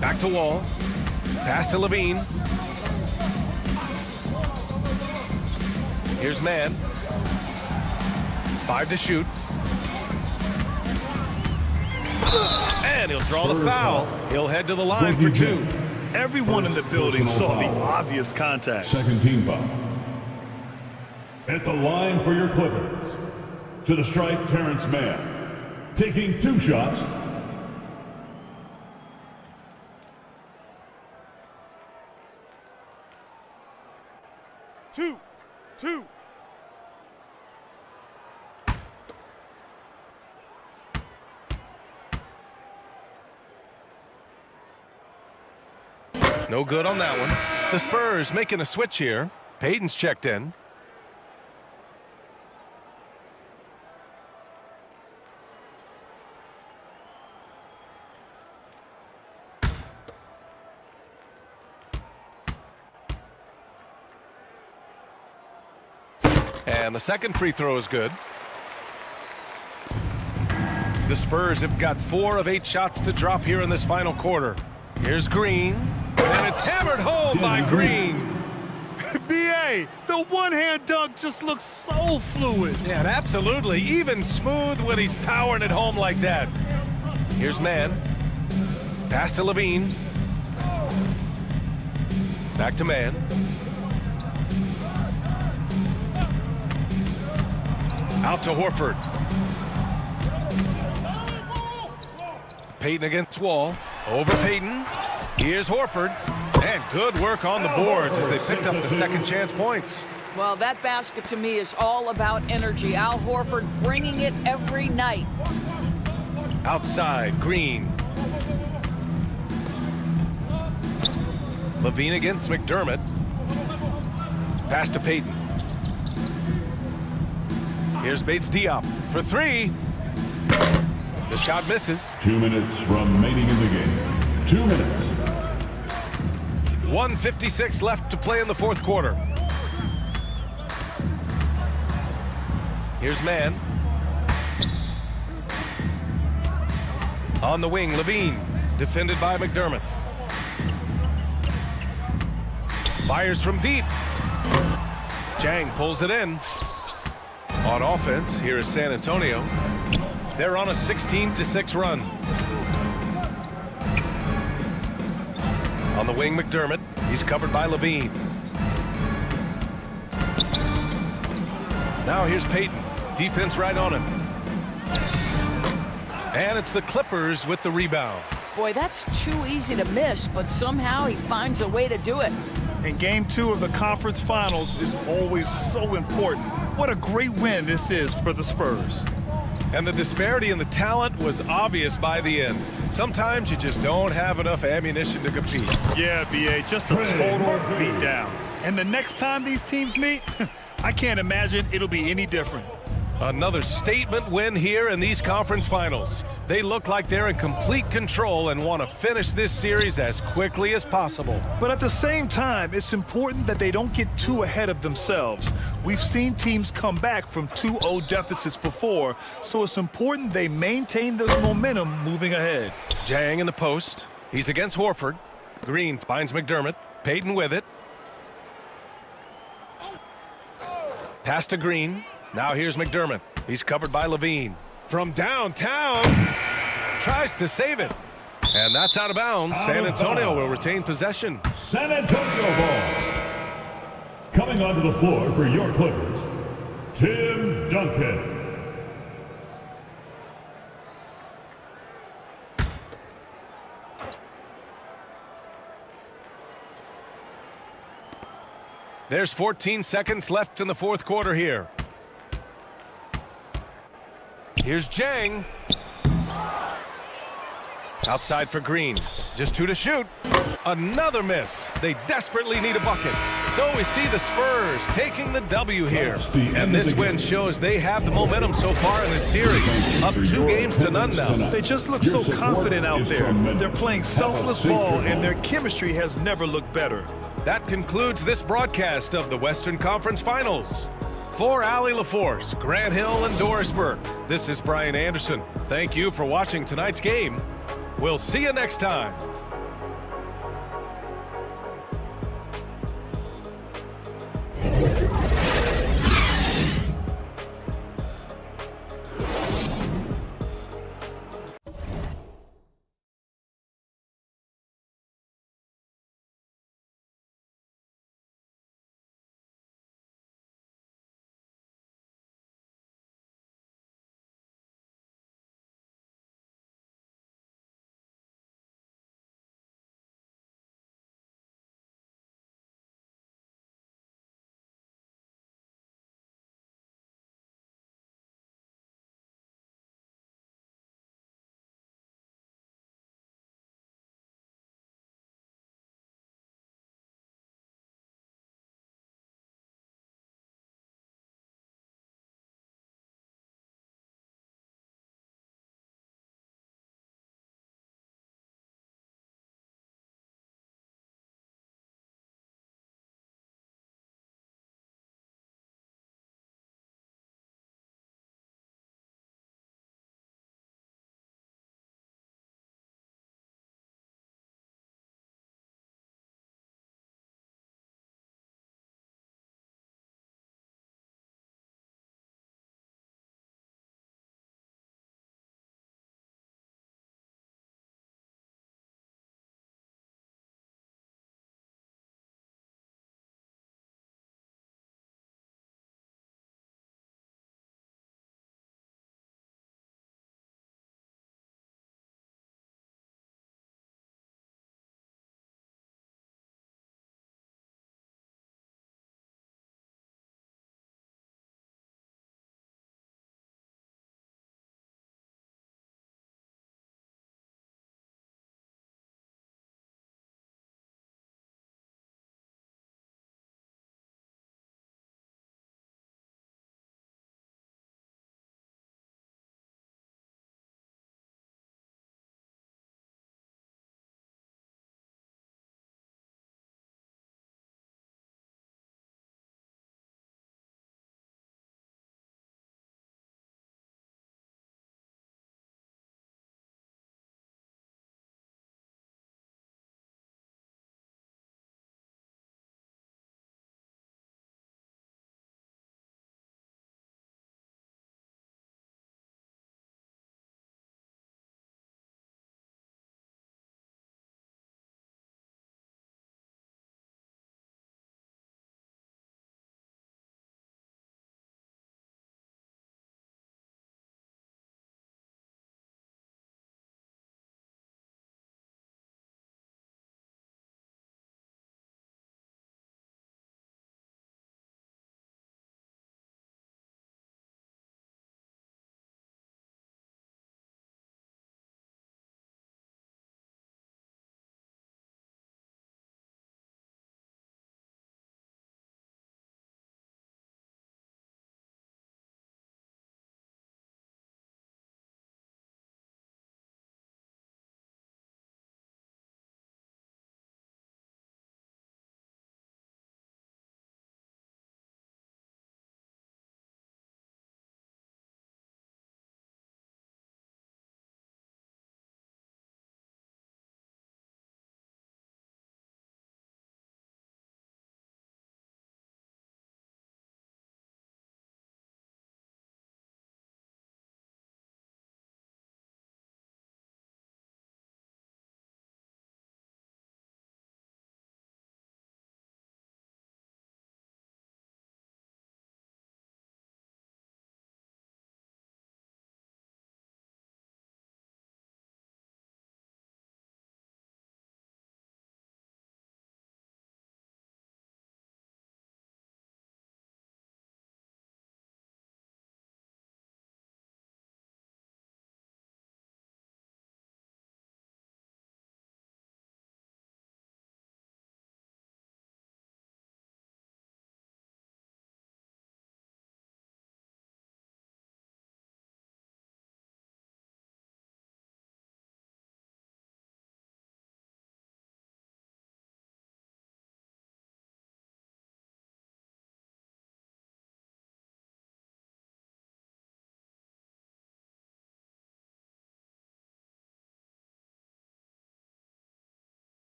Back to Wall. Pass to Levine. Here's Mann. 5 to shoot. And he'll draw the foul. He'll head to the line for 2. Everyone in the building saw the obvious contact. Second team foul. At the line for your Clippers. To the stripe, Terrence Mann. Taking 2 shots. Two. No good on that one. The Spurs making a switch here. Payton's checked in. And the second free throw is good. The Spurs have got 4 of 8 shots to drop here in this final quarter. Here's Green, and it's hammered home by Green. B.A., the one-hand dunk just looks so fluid. Yeah, and absolutely, even smooth when he's powering it home like that. Here's Mann. Pass to Levine. Back to Mann. Out to Horford. Payton against Wall. Over Payton. Here's Horford. And good work on the boards as they picked up the second chance points. Well, that basket to me is all about energy. Al Horford bringing it every night. Outside, Green. Levine against McDermott. Pass to Payton. Here's Bates Diop for 3. The shot misses. 2 minutes remaining in the game. 2 minutes. 1:56 left to play in the fourth quarter. Here's Mann. On the wing, Levine. Defended by McDermott. Fires from deep. Jang pulls it in. On offense, here is San Antonio. They're on a 16-6 run. On the wing, McDermott. He's covered by Levine. Now here's Payton. Defense right on him. And it's the Clippers with the rebound. Boy, that's too easy to miss, but somehow he finds a way to do it. And Game 2 of the conference finals is always so important. What a great win this is for the Spurs. And the disparity in the talent was obvious by the end. Sometimes you just don't have enough ammunition to compete. Yeah, B.A., just a total beatdown. And the next time these teams meet, I can't imagine it'll be any different. Another statement win here in these conference finals. They look like they're in complete control and want to finish this series as quickly as possible. But at the same time, it's important that they don't get too ahead of themselves. We've seen teams come back from 2-0 deficits before, so it's important they maintain this momentum moving ahead. Jang in the post. He's against Horford. Green finds McDermott. Payton with it. Pass to Green. Now here's McDermott. He's covered by Levine. From downtown, tries to save it. And that's out of bounds. San Antonio will retain possession. San Antonio ball. Coming onto the floor for your Clippers, Tim Duncan. There's 14 seconds left in the fourth quarter here. Here's Jang. Outside for Green. Just 2 to shoot. Another miss. They desperately need a bucket. So we see the Spurs taking the W here. And this win shows they have the momentum so far in this series. Up 2 games to none now. They just look so confident out there. They're playing selfless ball, and their chemistry has never looked better. That concludes this broadcast of the Western Conference Finals. For Allie LaForce, Grant Hill, and Doris Burke, this is Brian Anderson. Thank you for watching tonight's game. We'll see you next time.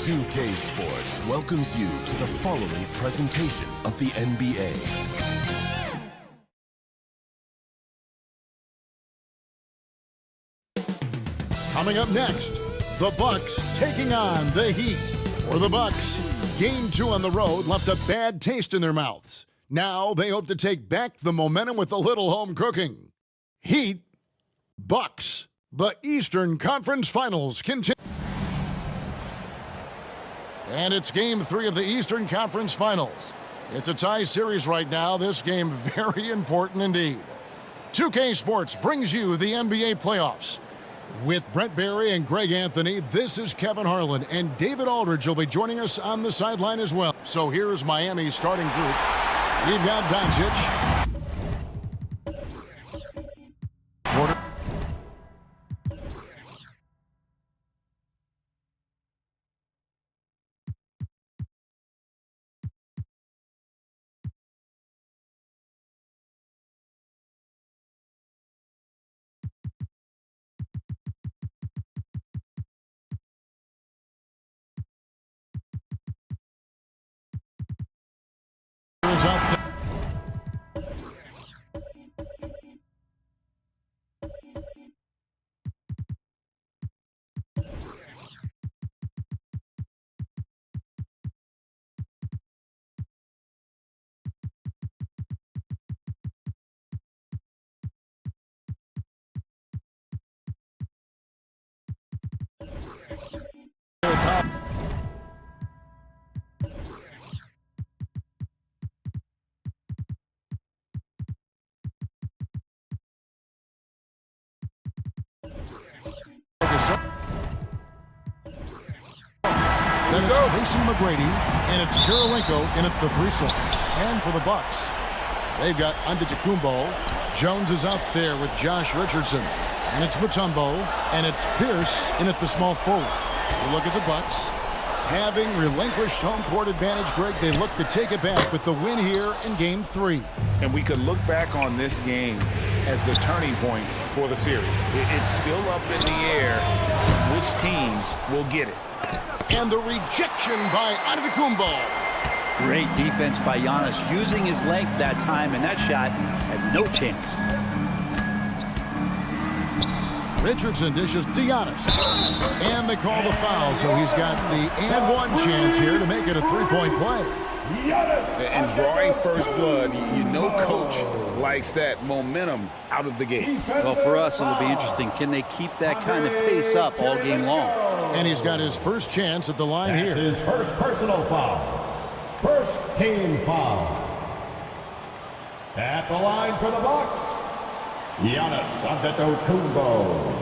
2K Sports welcomes you to the following presentation of the NBA. Coming up next, the Bucks taking on the Heat. For the Bucks, Game 2 on the road left a bad taste in their mouths. Now they hope to take back the momentum with a little home cooking. Heat, Bucks, the Eastern Conference Finals continue. And it's Game 3 of the Eastern Conference Finals. It's a tie series right now. This game very important indeed. 2K Sports brings you the NBA playoffs. With Brent Barry and Greg Anthony, this is Kevin Harlan, and David Aldridge will be joining us on the sideline as well. So here's Miami's starting group. We've got Doncic. Then it's Tracy McGrady, and it's Kirilenko in at the 3 slot. And for the Bucks, they've got Antetokounmpo. Jones is out there with Josh Richardson. And it's Mutombo, and it's Pierce in at the small forward. You look at the Bucks. Having relinquished home court advantage, Greg, they look to take it back with the win here in Game 3. And we could look back on this game as the turning point for the series. It's still up in the air which team will get it. And the rejection by Antetokounmpo. Great defense by Giannis, using his length that time, and that shot had no chance. Richardson dishes to Giannis. And they call the foul, so he's got the and one chance here to make it a three-point play. And drawing first blood, you know Coach likes that momentum out of the gate. Well, for us, it'll be interesting. Can they keep that kind of pace up all game long? And he's got his first chance at the line here. That's his first personal foul. First team foul. At the line for the Bucks, Giannis Antetokounmpo.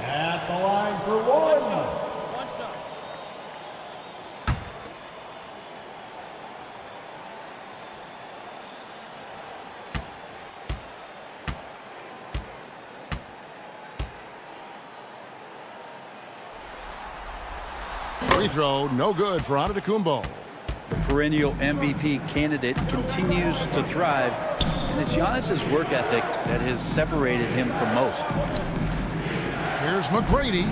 At the line for one. Free throw, no good for Antetokounmpo. The perennial MVP candidate continues to thrive, and it's Giannis's work ethic that has separated him from most. Here's McGrady.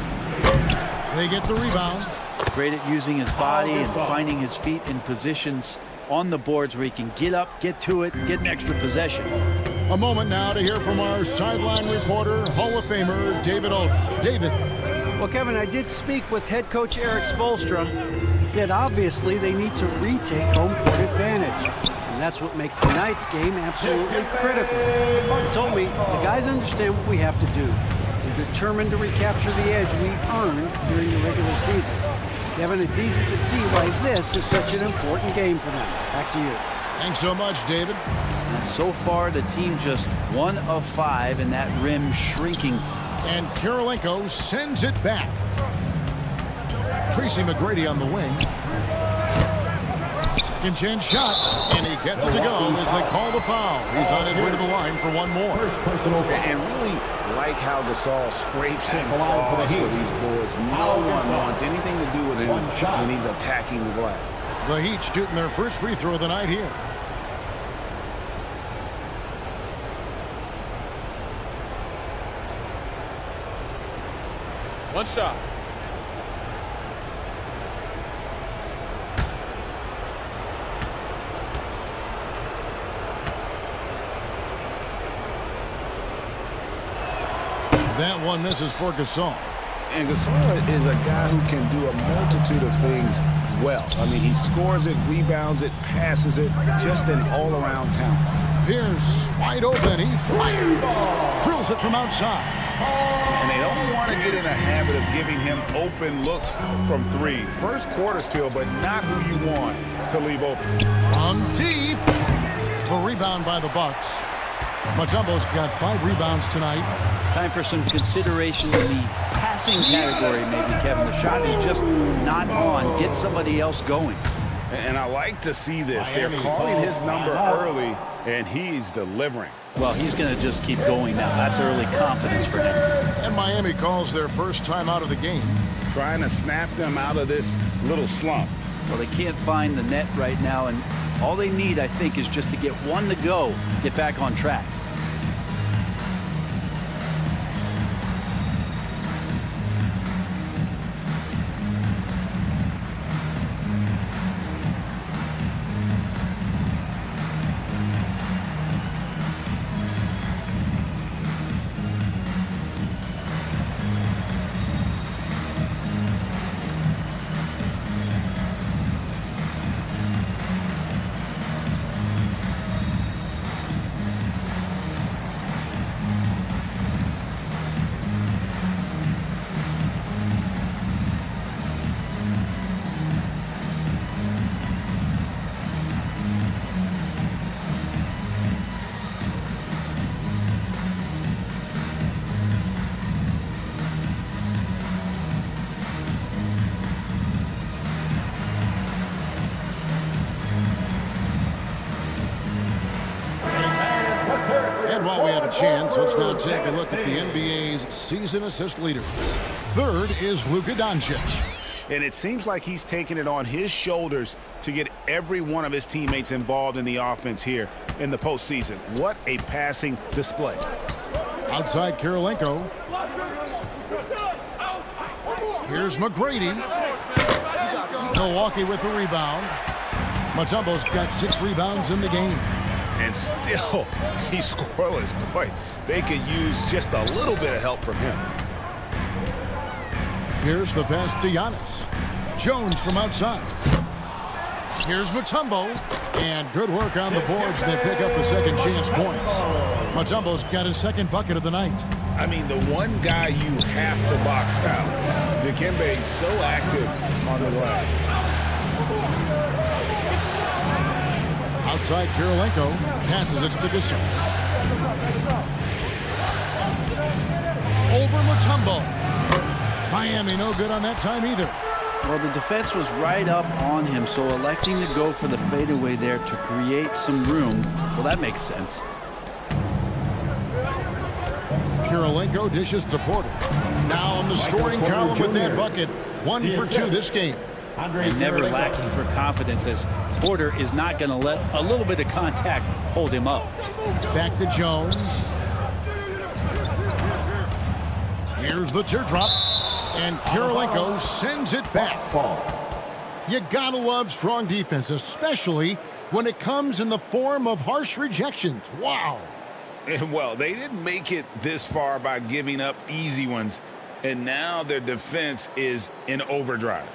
They get the rebound. Great at using his body and finding his feet in positions on the boards where he can get up, get to it, get an extra possession. A moment now to hear from our sideline reporter, Hall of Famer David Aldridge. David. Well, Kevin, I did speak with head coach Eric Spoelstra. He said obviously they need to retake home court advantage. And that's what makes tonight's game absolutely critical. He told me the guys understand what we have to do. They're determined to recapture the edge we earned during the regular season. Kevin, it's easy to see why this is such an important game for them. Back to you. Thanks so much, David. And so far, the team just 1 of 5, and that rim shrinking. And Kirilenko sends it back. Tracy McGrady on the wing. Second chance shot, and he gets it to go as they call the foul. He's on his way to the line for one more. And really like how Gasol scrapes and claws for these boards. No one wants anything to do with him when he's attacking the glass. The Heat shooting their first free throw of the night here. One shot. That one misses for Gasol. And Gasol is a guy who can do a multitude of things well. I mean, he scores it, rebounds it, passes it, just an all-around talent. Pierce wide open. He fires. Drills it from outside. And they don't want to get in a habit of giving him open looks from 3. First quarter still, but not who you want to leave open. On deep. The rebound by the Bucks. Mutombo's got 5 rebounds tonight. Time for some consideration in the passing category, maybe, Kevin. The shot is just not on. Get somebody else going. And I like to see this. They're calling his number early, and he's delivering. Well, he's going to just keep going now. That's early confidence for him. And Miami calls their first time out of the game. Trying to snap them out of this little slump. Well, they can't find the net right now, and all they need, I think, is just to get one to go, get back on track. And while we have a chance, let's now take a look at the NBA's season assist leaders. Third is Luka Doncic. And it seems like he's taking it on his shoulders to get every one of his teammates involved in the offense here in the postseason. What a passing display. Outside Kirilenko. Here's McGrady. Milwaukee with the rebound. Mutombo's got 6 rebounds in the game. And still, he's scoreless. Boy, they could use just a little bit of help from him. Here's the pass to Giannis. Jones from outside. Here's Mutombo. And good work on the boards. They pick up the second chance points. Mutombo's got his second bucket of the night. I mean, the one guy you have to box out. Dikembe is so active on the glass. Outside Kirilenko passes it to Gasol. Over Mutombo. Miami no good on that time either. Well, the defense was right up on him, so electing to go for the fadeaway there to create some room, well, that makes sense. Kirilenko dishes to Porter. Now on the scoring column with that bucket. 1 for 2 this game. And never lacking for confidence, as Porter is not going to let a little bit of contact hold him up. Back to Jones. Here's the teardrop. And Kirilenko sends it back. You gotta love strong defense, especially when it comes in the form of harsh rejections. Wow. Well, they didn't make it this far by giving up easy ones, and now their defense is in overdrive.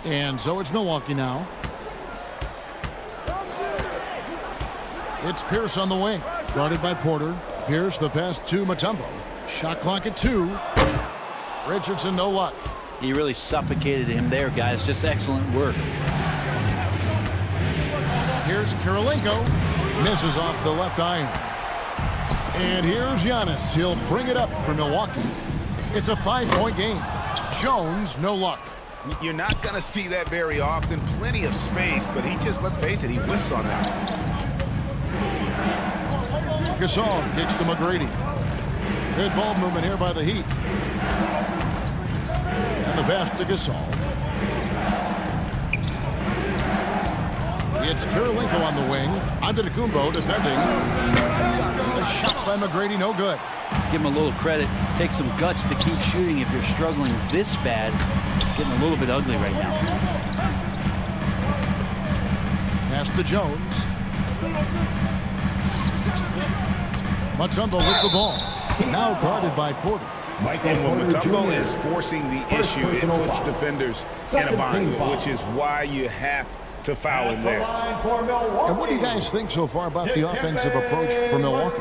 And so it's Milwaukee now. It's Pierce on the wing. Guarded by Porter. Pierce, the pass to Mutombo. Shot clock at 2. Richardson, no luck. He really suffocated him there, guys. Just excellent work. Here's Kirilenko. Misses off the left iron. And here's Giannis. He'll bring it up for Milwaukee. It's a 5-point game. Jones, no luck. You're not going to see that very often. Plenty of space, but he just, let's face it, he whiffs on that. Gasol kicks to McGrady. Good ball movement here by the Heat. And the pass to Gasol. It's Kirilenko on the wing. Antetokounmpo defending. The shot by McGrady, no good. Give him a little credit. Take some guts to keep shooting if you're struggling this bad. It's getting a little bit ugly right now. Pass to Jones. Mutombo with the ball. Now guarded by Porter. And when Mutombo is forcing the issue, it puts defenders in a bind, which is why you have to foul him there. And what do you guys think so far about the offensive approach for Milwaukee?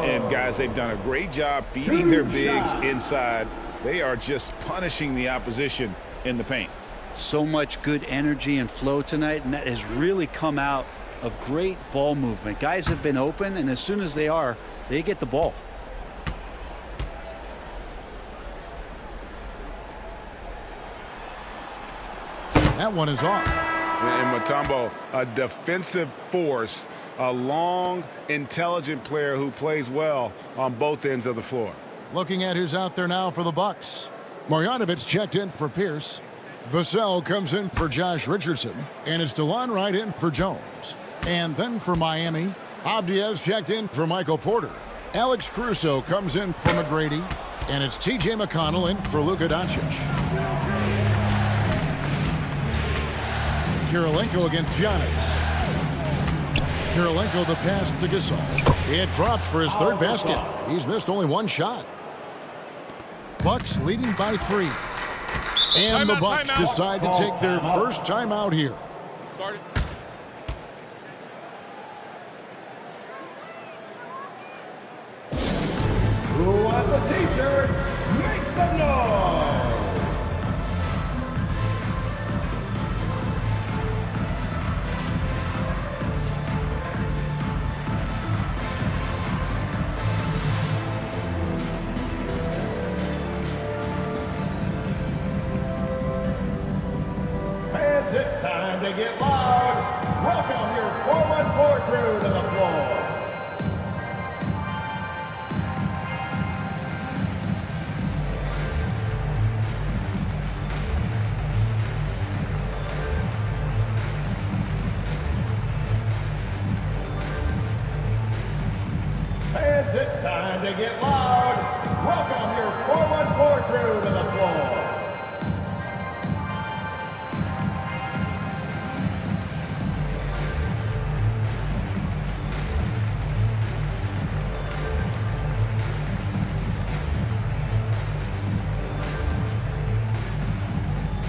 And guys, they've done a great job feeding their bigs inside. They are just punishing the opposition in the paint. So much good energy and flow tonight, and that has really come out of great ball movement. Guys have been open, and as soon as they are, they get the ball. That one is off. And Mutombo, a defensive force, a long, intelligent player who plays well on both ends of the floor. Looking at who's out there now for the Bucks. Marjanovic checked in for Pierce. Vassell comes in for Josh Richardson. And it's DeLon Wright in for Jones. And then for Miami, Avdiiv's checked in for Michael Porter. Alex Caruso comes in for McGrady. And it's T.J. McConnell in for Luka Doncic. Kirilenko against Giannis. Kirilenko the pass to Gasol. It drops for his third basket. He's missed only one shot. Bucks leading by 3. And the Bucks decide to take their first timeout here. Who wants a t-shirt? Make some noise! It's time to get loud. Welcome your 414 crew to the floor. Fans, it's time to get loud. Welcome your 414 crew to the floor.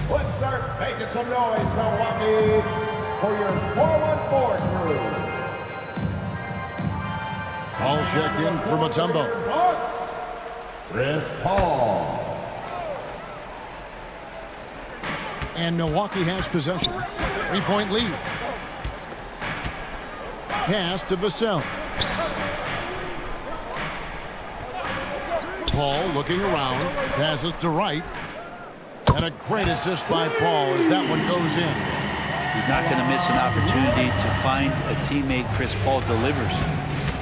Let's start making some noise, Milwaukee, for your 414 crew. Paul checked in for Mutombo. Chris Paul. And Milwaukee has possession. 3-point lead. Pass to Vassell. Paul looking around. Passes to Wright. And a great assist by Paul as that one goes in. He's not going to miss an opportunity to find a teammate. Chris Paul delivers.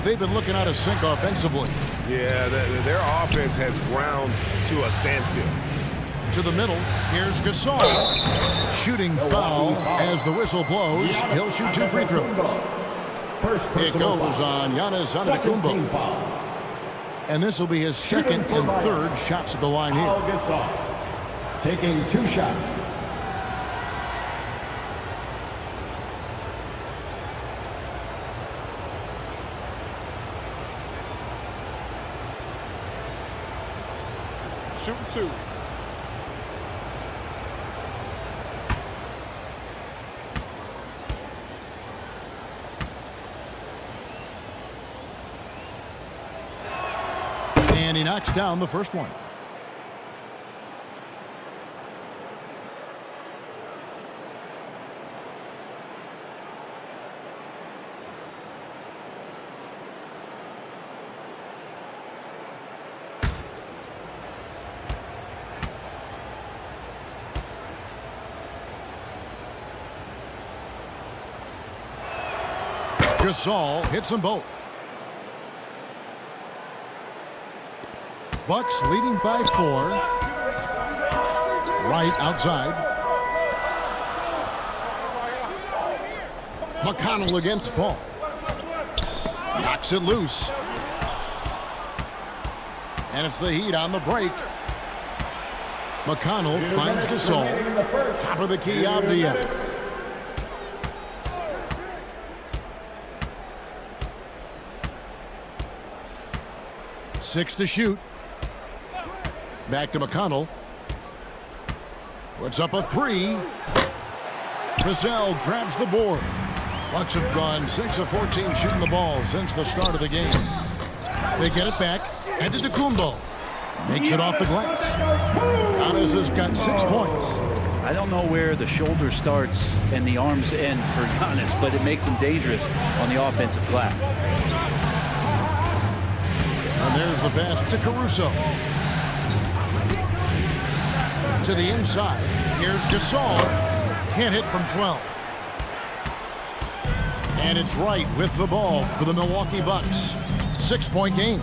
They've been looking out of sync offensively. Yeah, their offense has ground to a standstill. To the middle, here's Gasol. Shooting foul as the whistle blows. He'll shoot 2 free throws. It goes on Giannis Antetokounmpo. And this will be his second and third shots at the line here. Gasol taking 2 shots. Shooting 2. And he knocks down the first one. Gasol hits them both. Bucks leading by 4. Right outside. McConnell against Paul. Knocks it loose. And it's the Heat on the break. McConnell finds Gasol. Top of the key, Avdija. 6 to shoot. Back to McConnell. Puts up a 3. Vassell grabs the board. Bucks have gone 6 of 14 shooting the ball since the start of the game. They get it back. Antetokounmpo makes it off the glass. Giannis has got 6 points. I don't know where the shoulder starts and the arms end for Giannis, but it makes him dangerous on the offensive glass. And there's the pass to Caruso. To the inside. Here's Gasol. Can't hit from 12. And it's Wright with the ball for the Milwaukee Bucks. 6-point game.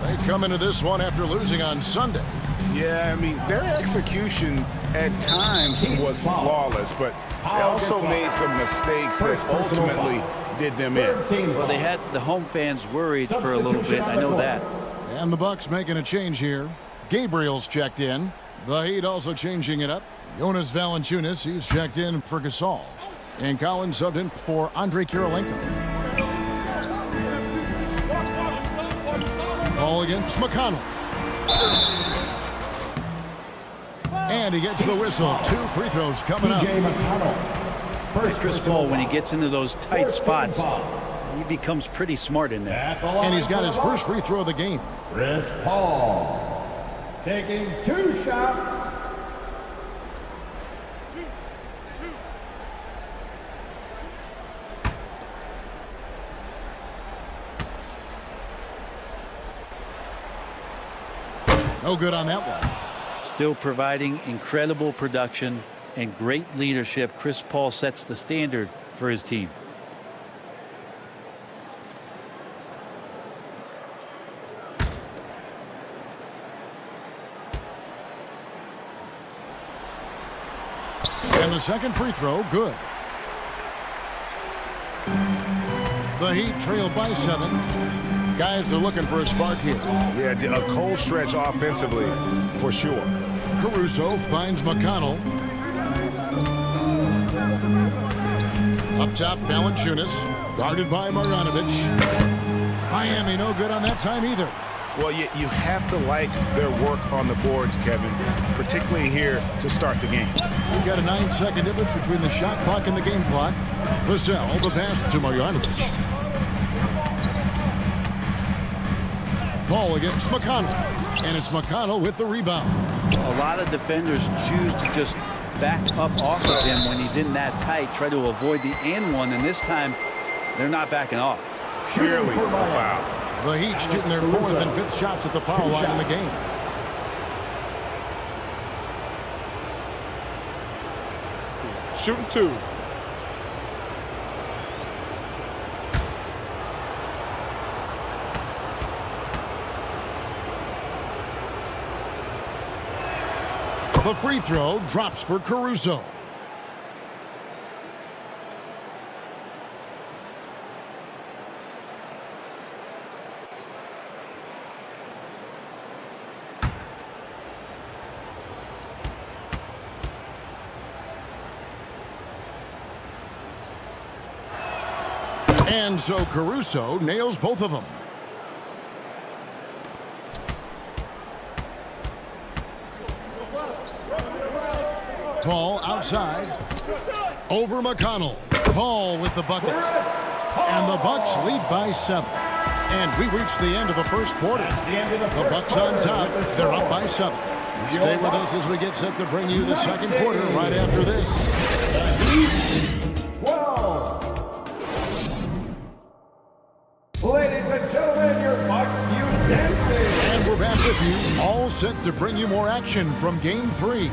They come into this one after losing on Sunday. Yeah, I mean, their execution at times was flawless, but they also made some mistakes that ultimately did them in. Well, they had the home fans worried for a little bit. I know that. And the Bucks making a change here. Gabriel's checked in. The Heat also changing it up. Jonas Valanciunas, he's checked in for Gasol. And Collins subbed in for Andre Kirilenko. Ball against McConnell. And he gets the whistle. 2 free throws coming up. Chris Paul, when he gets into those tight spots, he becomes pretty smart in there. And he's got his first free throw of the game. Chris Paul taking 2 shots. No good on that one. Still providing incredible production and great leadership. Chris Paul sets the standard for his team. And the second free throw, good. The Heat trail by 7. Guys are looking for a spark here. Yeah, a cold stretch offensively, for sure. Caruso finds McConnell. Up top, Valanciunas, guarded by Marjanovic. Miami no good on that time either. Well, you have to like their work on the boards, Kevin, particularly here to start the game. We've got a 9-second difference between the shot clock and the game clock. Vassell, the pass to Marjanovic. Paul against McConnell. And it's McConnell with the rebound. A lot of defenders choose to just back up off of him when he's in that tight, try to avoid the and one, and this time they're not backing off. Clearly a foul. The Heat's getting their 4th and 5th shots at the foul line in the game. Shooting 2. The free throw drops for Caruso. And so Caruso nails both of them. Paul outside. Over McConnell. Paul with the bucket. And the Bucks lead by 7. And we reached the end of the first quarter. The Bucks on top. They're up by 7. Stay with us as we get set to bring you the second quarter right after this. 12. Ladies and gentlemen, your Bucks youth dancing. And we're back with you, all set to bring you more action from Game 3.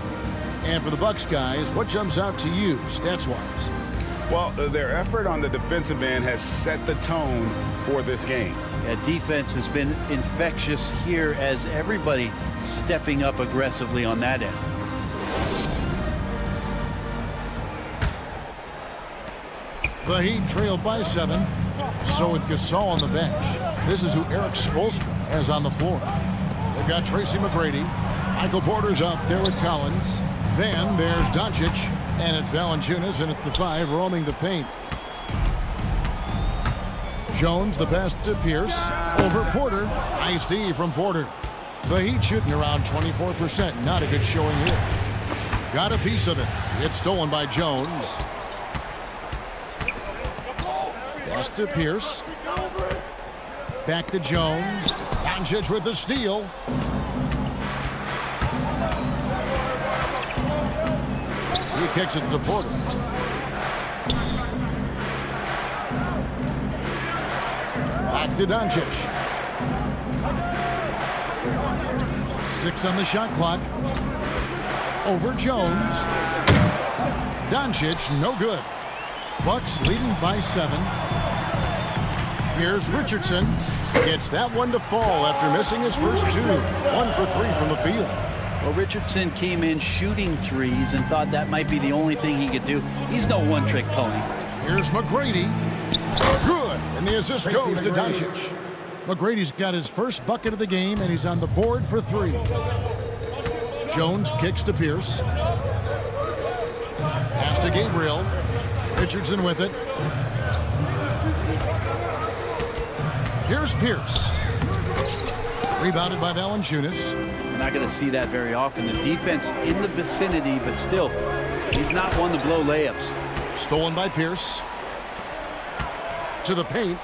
And for the Bucks guys, what jumps out to you, stats-wise? Well, their effort on the defensive end has set the tone for this game. Yeah, defense has been infectious here as everybody stepping up aggressively on that end. The Heat trailed by 7. So with Gasol on the bench, this is who Eric Spoelstra has on the floor. They've got Tracy McGrady. Michael Porter's up there with Collins. Then there's Doncic, and it's Valanciunas, and at the 5, roaming the paint. Jones, the pass to Pierce. Over Porter. Nice D from Porter. The Heat shooting around 24%. Not a good showing here. Got a piece of it. It's stolen by Jones. Pass to Pierce. Back to Jones. Doncic with the steal. He kicks it to Porter. Back to Doncic. 6 on the shot clock. Over Jones. Doncic, no good. Bucks leading by 7. Here's Richardson. Gets that one to fall after missing his first 2. 1 for 3 from the field. Well, Richardson came in shooting threes and thought that might be the only thing he could do. He's no one-trick pony. Here's McGrady. Good. And the assist goes to Doncic. McGrady's got his first bucket of the game, and he's on the board for 3. Jones kicks to Pierce. Pass to Gabriel. Richardson with it. Here's Pierce. Rebounded by Valanciunas. We're not going to see that very often. The defense in the vicinity, but still, he's not one to blow layups. Stolen by Pierce. To the paint.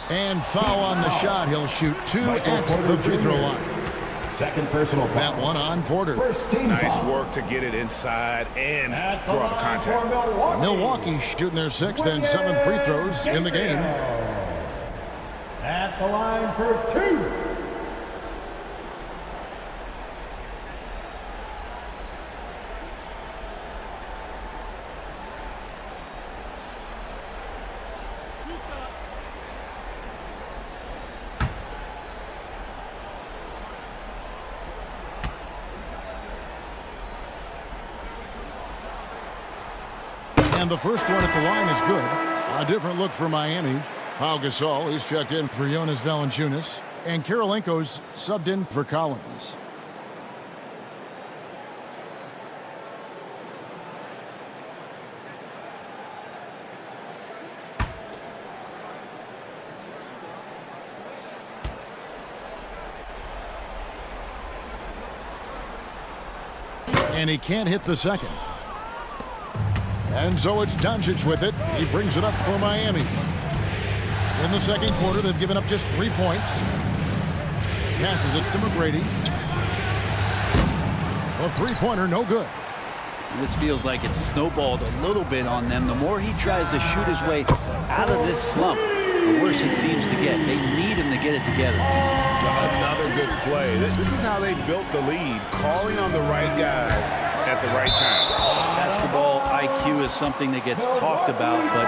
And foul on the shot. He'll shoot 2 at the free throw line. Second personal foul. That one on Porter. Nice work to get it inside and draw the contact. Milwaukee shooting their 6th and 7th free throws in the game. At the line for 2. And the first one at the line is good. A different look for Miami. Pau Gasol, he's checked in for Jonas Valanciunas. And Kirilenko's subbed in for Collins. And he can't hit the second. And so it's Doncic with it. He brings it up for Miami. In the second quarter, they've given up just 3 points. Passes it to McGrady. A three-pointer, no good. This feels like it's snowballed a little bit on them. The more he tries to shoot his way out of this slump, the worse it seems to get. They need him to get it together. Another good play. This is how they built the lead, calling on the right guys at the right time. Basketball IQ is something that gets talked about, but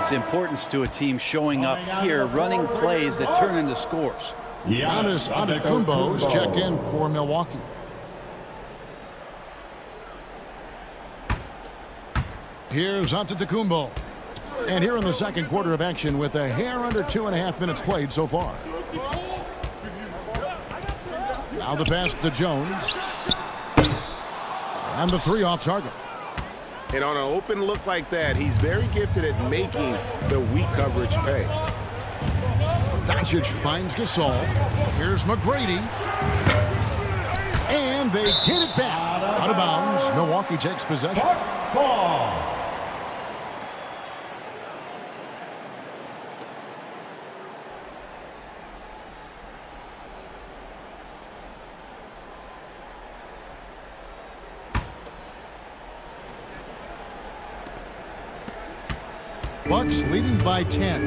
its importance to a team showing up here, running plays that turn into scores. Giannis Antetokounmpo's checked in for Milwaukee. Here's Antetokounmpo. And here in the second quarter of action with a hair under 2.5 minutes played so far. Now the pass to Jones. And the 3 off target. And on an open look like that, he's very gifted at making the weak coverage pay. Doncic finds Gasol. Here's McGrady. And they get it back. Out of bounds. Milwaukee takes possession. Bucks leading by 10.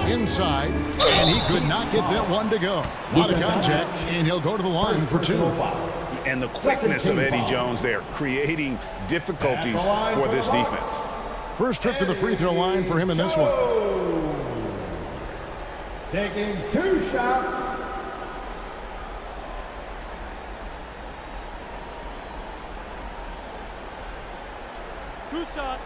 Inside, and he could not get that one to go. A lot of contact, and he'll go to the line for 2. And the quickness of Eddie Jones there, creating difficulties for this defense. First trip to the free throw line for him in this one. Taking 2 shots. Two shots.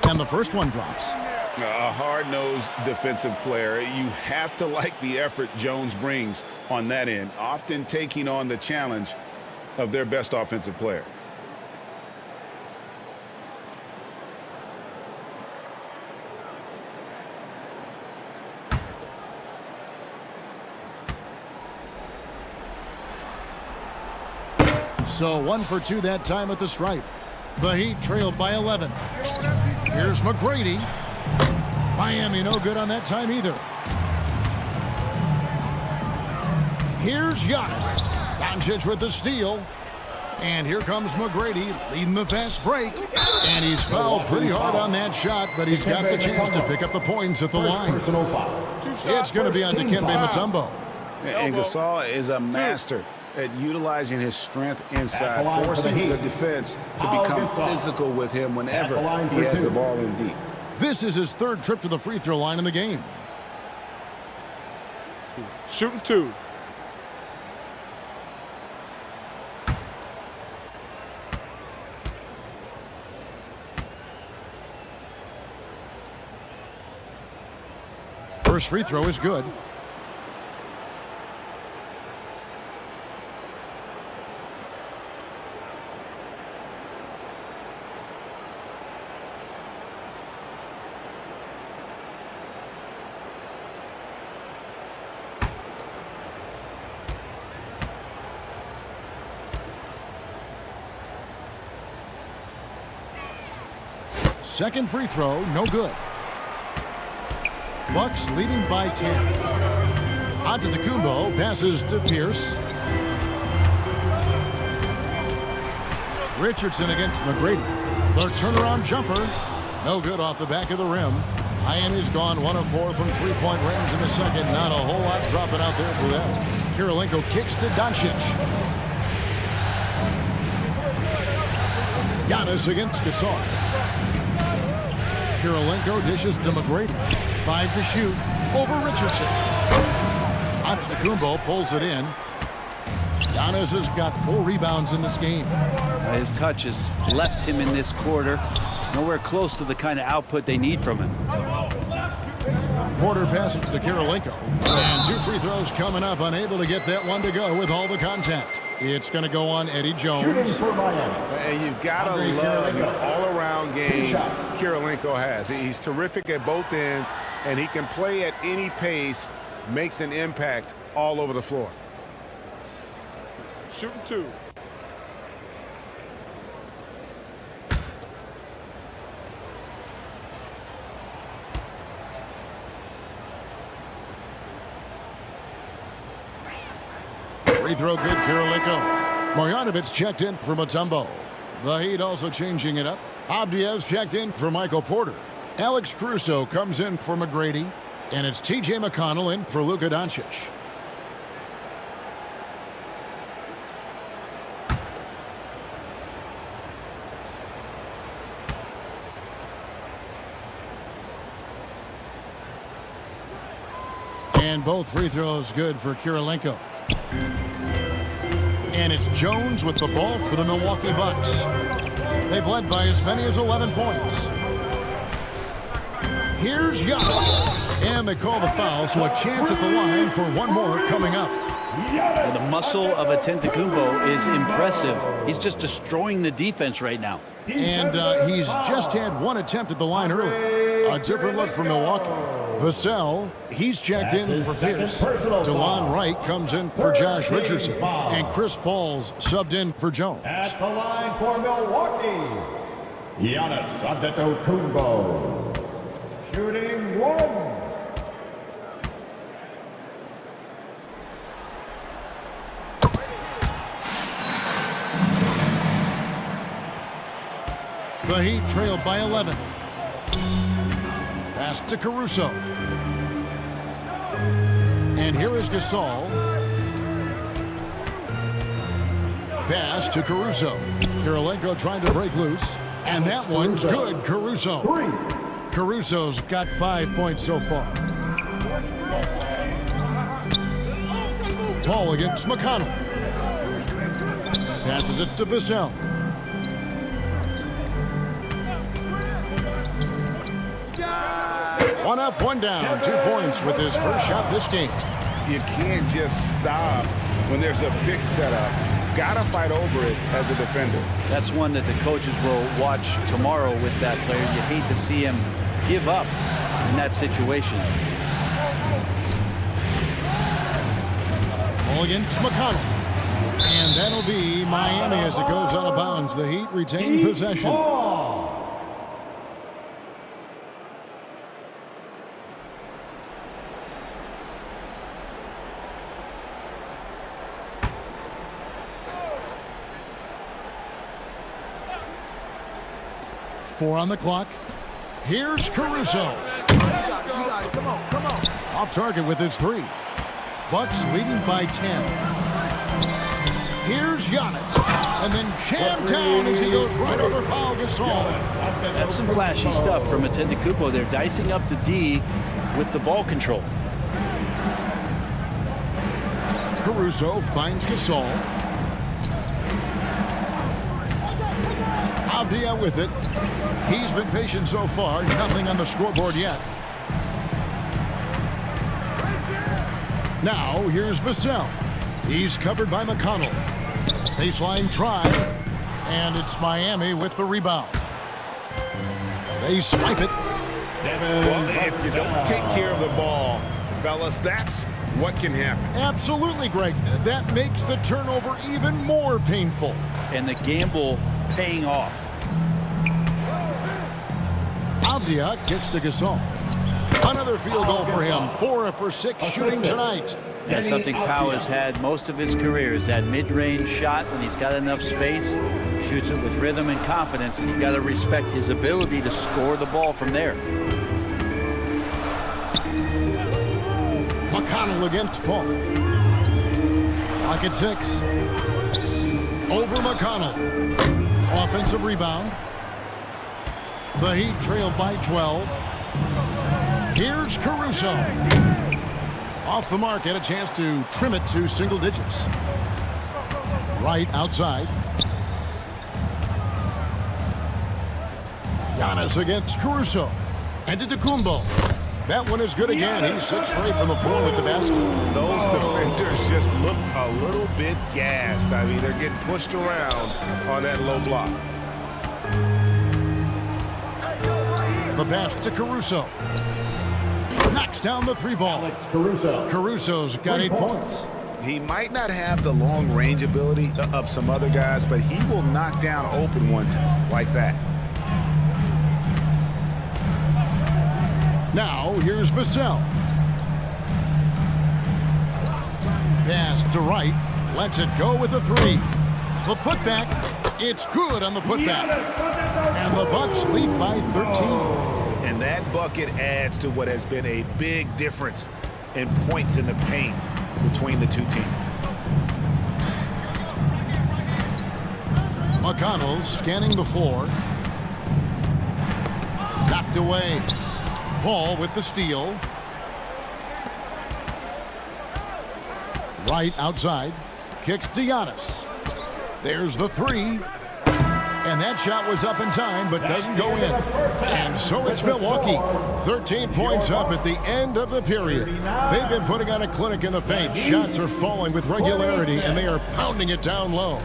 And the first one drops. A hard-nosed defensive player. You have to like the effort Jones brings on that end, often taking on the challenge of their best offensive player. So 1 for 2 that time at the stripe. The Heat trailed by 11. Here's McGrady. Miami no good on that time either. Here's Giannis. Doncic with the steal. And here comes McGrady leading the fast break. And he's fouled pretty hard on that shot, but he's got the chance to pick up the points at the line. It's going to be on Dikembe Mutombo. And Gasol is a master at utilizing his strength inside, forcing the defense to become physical with him whenever he has the ball in deep. This is his 3rd trip to the free throw line in the game. Shooting 2. First free throw is good. Second free throw, no good. Bucks leading by 10. Antetokounmpo passes to Pierce. Richardson against McGrady. The turnaround jumper, no good off the back of the rim. Miami's gone 1 of 4 from three-point range in the second. Not a whole lot dropping out there for them. Kirilenko kicks to Doncic. Giannis against Gasol. Kirilenko dishes to McGrady. 5 to shoot over Richardson. Antetokounmpo pulls it in. Giannis has got 4 rebounds in this game. His touch has left him in this quarter. Nowhere close to the kind of output they need from him. Porter passes to Kirilenko. And 2 free throws coming up. Unable to get that one to go with all the contact. It's going to go on Eddie Jones. And you've got to love the all-around game Kirilenko has. He's terrific at both ends, and he can play at any pace, makes an impact all over the floor. Shooting 2. Free throw good, Kirilenko. Marjanovic checked in for Mutombo. The Heat also changing it up. Avdiiv's checked in for Michael Porter. Alex Caruso comes in for McGrady. And it's T.J. McConnell in for Luka Doncic. And both free throws good for Kirilenko. And it's Jones with the ball for the Milwaukee Bucks. They've led by as many as 11 points. Here's Giannis. And they call the foul, so a chance at the line for one more coming up. Well, the muscle of Antetokounmpo is impressive. He's just destroying the defense right now. And he's just had 1 attempt at the line early. A different look from Milwaukee. Vassell, he's checked in for Pierce. DeLon Wright comes in for Josh Richardson. And Chris Paul's subbed in for Jones. At the line for Milwaukee, Giannis Antetokounmpo. Shooting 1. The Heat trailed by 11. Pass to Caruso. And here is Gasol. Pass to Caruso. Kirilenko trying to break loose. And that one's good, Caruso. Caruso's got 5 points so far. Paul against McConnell. Passes it to Vassell. One up, one down. 2 points with his first shot this game. You can't just stop when there's a pick set up. Gotta fight over it as a defender. That's one that the coaches will watch tomorrow with that player. You hate to see him give up in that situation. Ball against McConnell. And that'll be Miami as it goes out of bounds. The Heat retain possession. Four on the clock. Here's Caruso. Come on. Off target with his 3. Bucks leading by 10. Here's Giannis. And then jammed down as he goes right over Pau Gasol. That's some flashy stuff from Antetokounmpo. They're dicing up the D with the ball control. Caruso finds Gasol. Avdia with it. He's been patient so far. Nothing on the scoreboard yet. Now here's Vassell. He's covered by McConnell. Baseline try. And it's Miami with the rebound. They swipe it. Well, if you don't take care of the ball, fellas, that's what can happen. Absolutely, Greg. That makes the turnover even more painful. And the gamble paying off. Avdia gets to Gasol. Another field goal for him. 4 for 6 shooting tonight. That's something Pau has had most of his career, is that mid-range shot when he's got enough space, shoots it with rhythm and confidence, and you got to respect his ability to score the ball from there. McConnell against Paul. Clock at 6. Over McConnell. Offensive rebound. The Heat trailed by 12. Here's Caruso. Off the mark, had a chance to trim it to single digits. Right outside. Giannis against Caruso. Antetokounmpo. That one is good again. He's 6 straight from the floor with the basket. Those defenders just look a little bit gassed. I mean, they're getting pushed around on that low block. The pass to Caruso. Knocks down the 3-ball. Caruso's got 8 points. He might not have the long-range ability of some other guys, but he will knock down open ones like that. Now, here's Vassell. Pass to Wright. Lets it go with a 3. The putback. It's good on the putback. And the Bucks lead by 13. And that bucket adds to what has been a big difference in points in the paint between the two teams. McConnell scanning the floor. Knocked away. Paul with the steal. Right outside. Kicks to Giannis. There's the 3. And that shot was up in time, but doesn't go in. And so it's Milwaukee. 13 points up at the end of the period. They've been putting on a clinic in the paint. Shots are falling with regularity, and they are pounding it down low.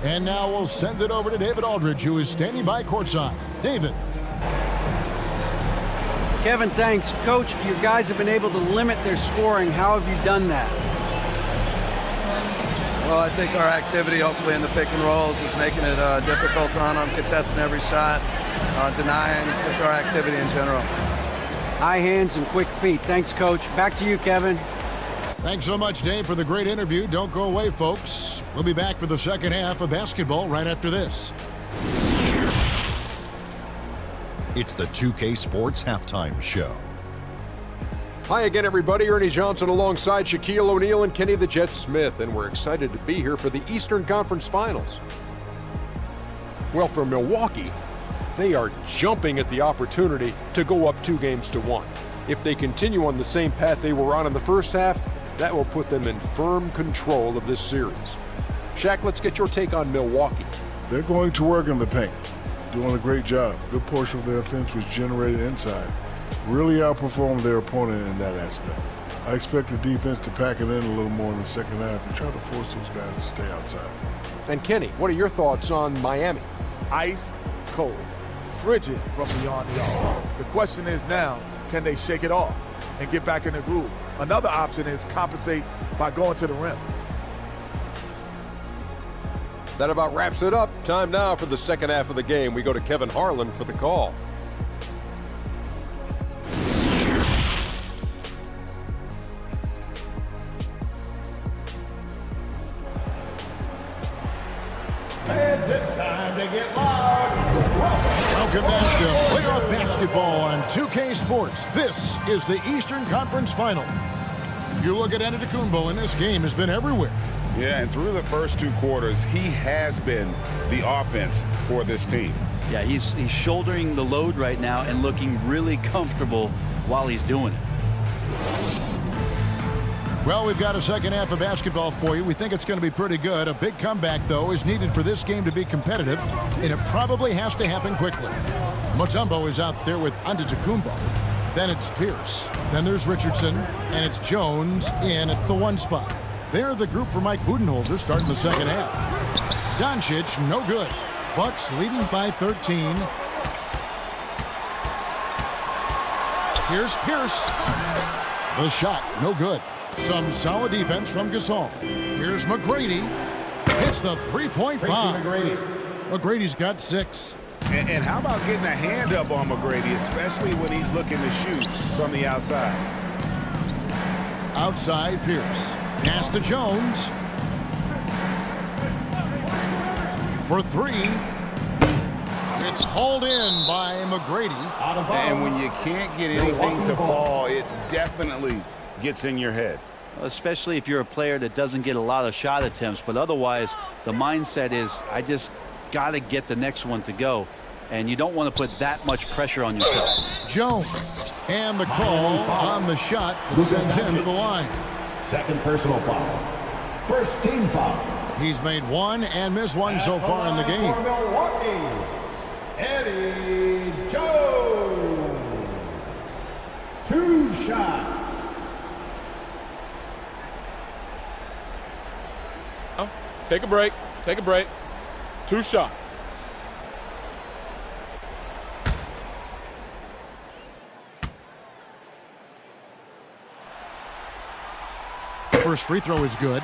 And now we'll send it over to David Aldridge, who is standing by courtside. David. Kevin, thanks. Coach, your guys have been able to limit their scoring. How have you done that? Well, I think our activity, hopefully, in the pick and rolls is making it difficult on them, contesting every shot, denying, just our activity in general. High hands and quick feet. Thanks, Coach. Back to you, Kevin. Thanks so much, Dave, for the great interview. Don't go away, folks. We'll be back for the second half of basketball right after this. It's the 2K Sports Halftime Show. Hi again, everybody. Ernie Johnson alongside Shaquille O'Neal and Kenny the Jet Smith, and we're excited to be here for the Eastern Conference Finals. Well, for Milwaukee, they are jumping at the opportunity to go up 2-1. If they continue on the same path they were on in the first half, that will put them in firm control of this series. Shaq, let's get your take on Milwaukee. They're going to work in the paint, doing a great job. Good portion of their offense was generated inside. Really outperformed their opponent in that aspect. I expect the defense to pack it in a little more in the second half and try to force those guys to stay outside. And Kenny, what are your thoughts on Miami? Ice cold, frigid from beyond the arc. The question is now, can they shake it off and get back in the groove? Another option is compensate by going to the rim. That about wraps it up. Time now for the second half of the game. We go to Kevin Harlan for the call. It's time to get loud. Welcome back to playoff basketball on 2K Sports. This is the Eastern Conference Final. You look at Antetokounmpo, and this game has been everywhere. Yeah, and through the first 2 quarters, he has been the offense for this team. Yeah, he's shouldering the load right now and looking really comfortable while he's doing it. Well, we've got a second half of basketball for you. We think it's going to be pretty good. A big comeback, though, is needed for this game to be competitive, and it probably has to happen quickly. Mutombo is out there with Antetokounmpo. Then it's Pierce. Then there's Richardson, and it's Jones in at the 1 spot. They're the group for Mike Budenholzer starting the second half. Doncic, no good. Bucks leading by 13. Here's Pierce. The shot, no good. Some solid defense from Gasol. Here's McGrady. Hits the three-point bomb. McGrady's got 6. And how about getting a hand up on McGrady, especially when he's looking to shoot from the outside? Outside, Pierce. Pass to Jones. For 3. It's hauled in by McGrady. And when you can't get anything to fall, it definitely gets in your head. Especially if you're a player that doesn't get a lot of shot attempts, but otherwise the mindset is I just got to get the next one to go, and you don't want to put that much pressure on yourself. Jones, and the call on the shot that sends him to the line. Second personal foul. First team foul. He's made 1 and missed 1 so far in the game. For Milwaukee, Eddie Jones. 2 shots. Take a break. Take a break. 2 shots. First free throw is good.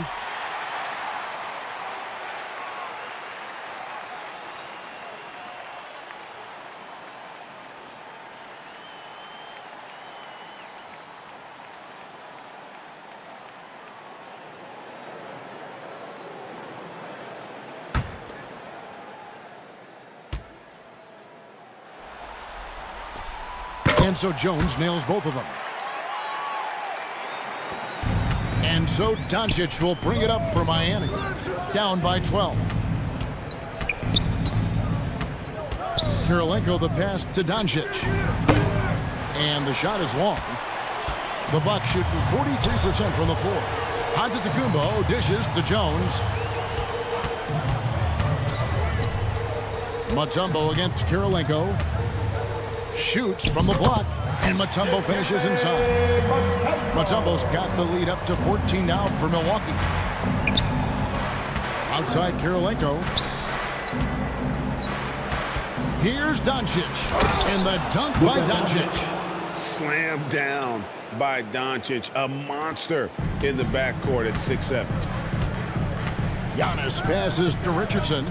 And so Jones nails both of them. And so Doncic will bring it up for Miami. Down by 12. Kirilenko the pass to Doncic. And the shot is long. The Bucks shooting 43% from the floor. Antetokounmpo dishes to Jones. Mutombo against Kirilenko. Shoots from the block, and Mutombo finishes inside. Mutombo's got the lead up to 14 now for Milwaukee. Outside Kirilenko. Here's Doncic, and the dunk by Doncic. Slammed down by Doncic, a monster in the backcourt at 6'7". Giannis passes to Richardson.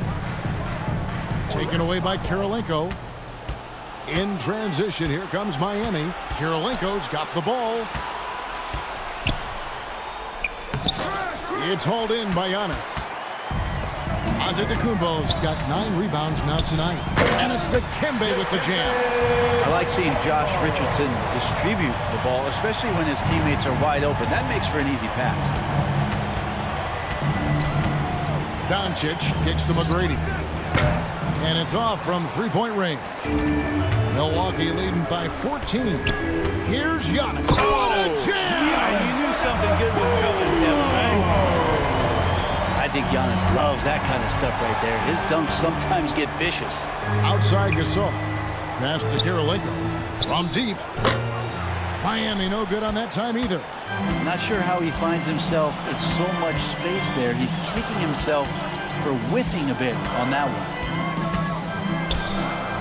Taken away by Kirilenko. In transition, here comes Miami. Kirilenko's got the ball. It's hauled in by Giannis. Antetokounmpo's got 9 rebounds now tonight. And it's Dikembe with the jam. I like seeing Josh Richardson distribute the ball, especially when his teammates are wide open. That makes for an easy pass. Doncic kicks to McGrady. And it's off from three-point range. Milwaukee leading by 14. Here's Giannis. What a jam! Yeah, you knew something good was coming, Kevin, right? I think Giannis loves that kind of stuff right there. His dunks sometimes get vicious. Outside Gasol. Pass to Kirilenko. From deep. Miami no good on that time either. Not sure how he finds himself in so much space there. He's kicking himself for whiffing a bit on that one.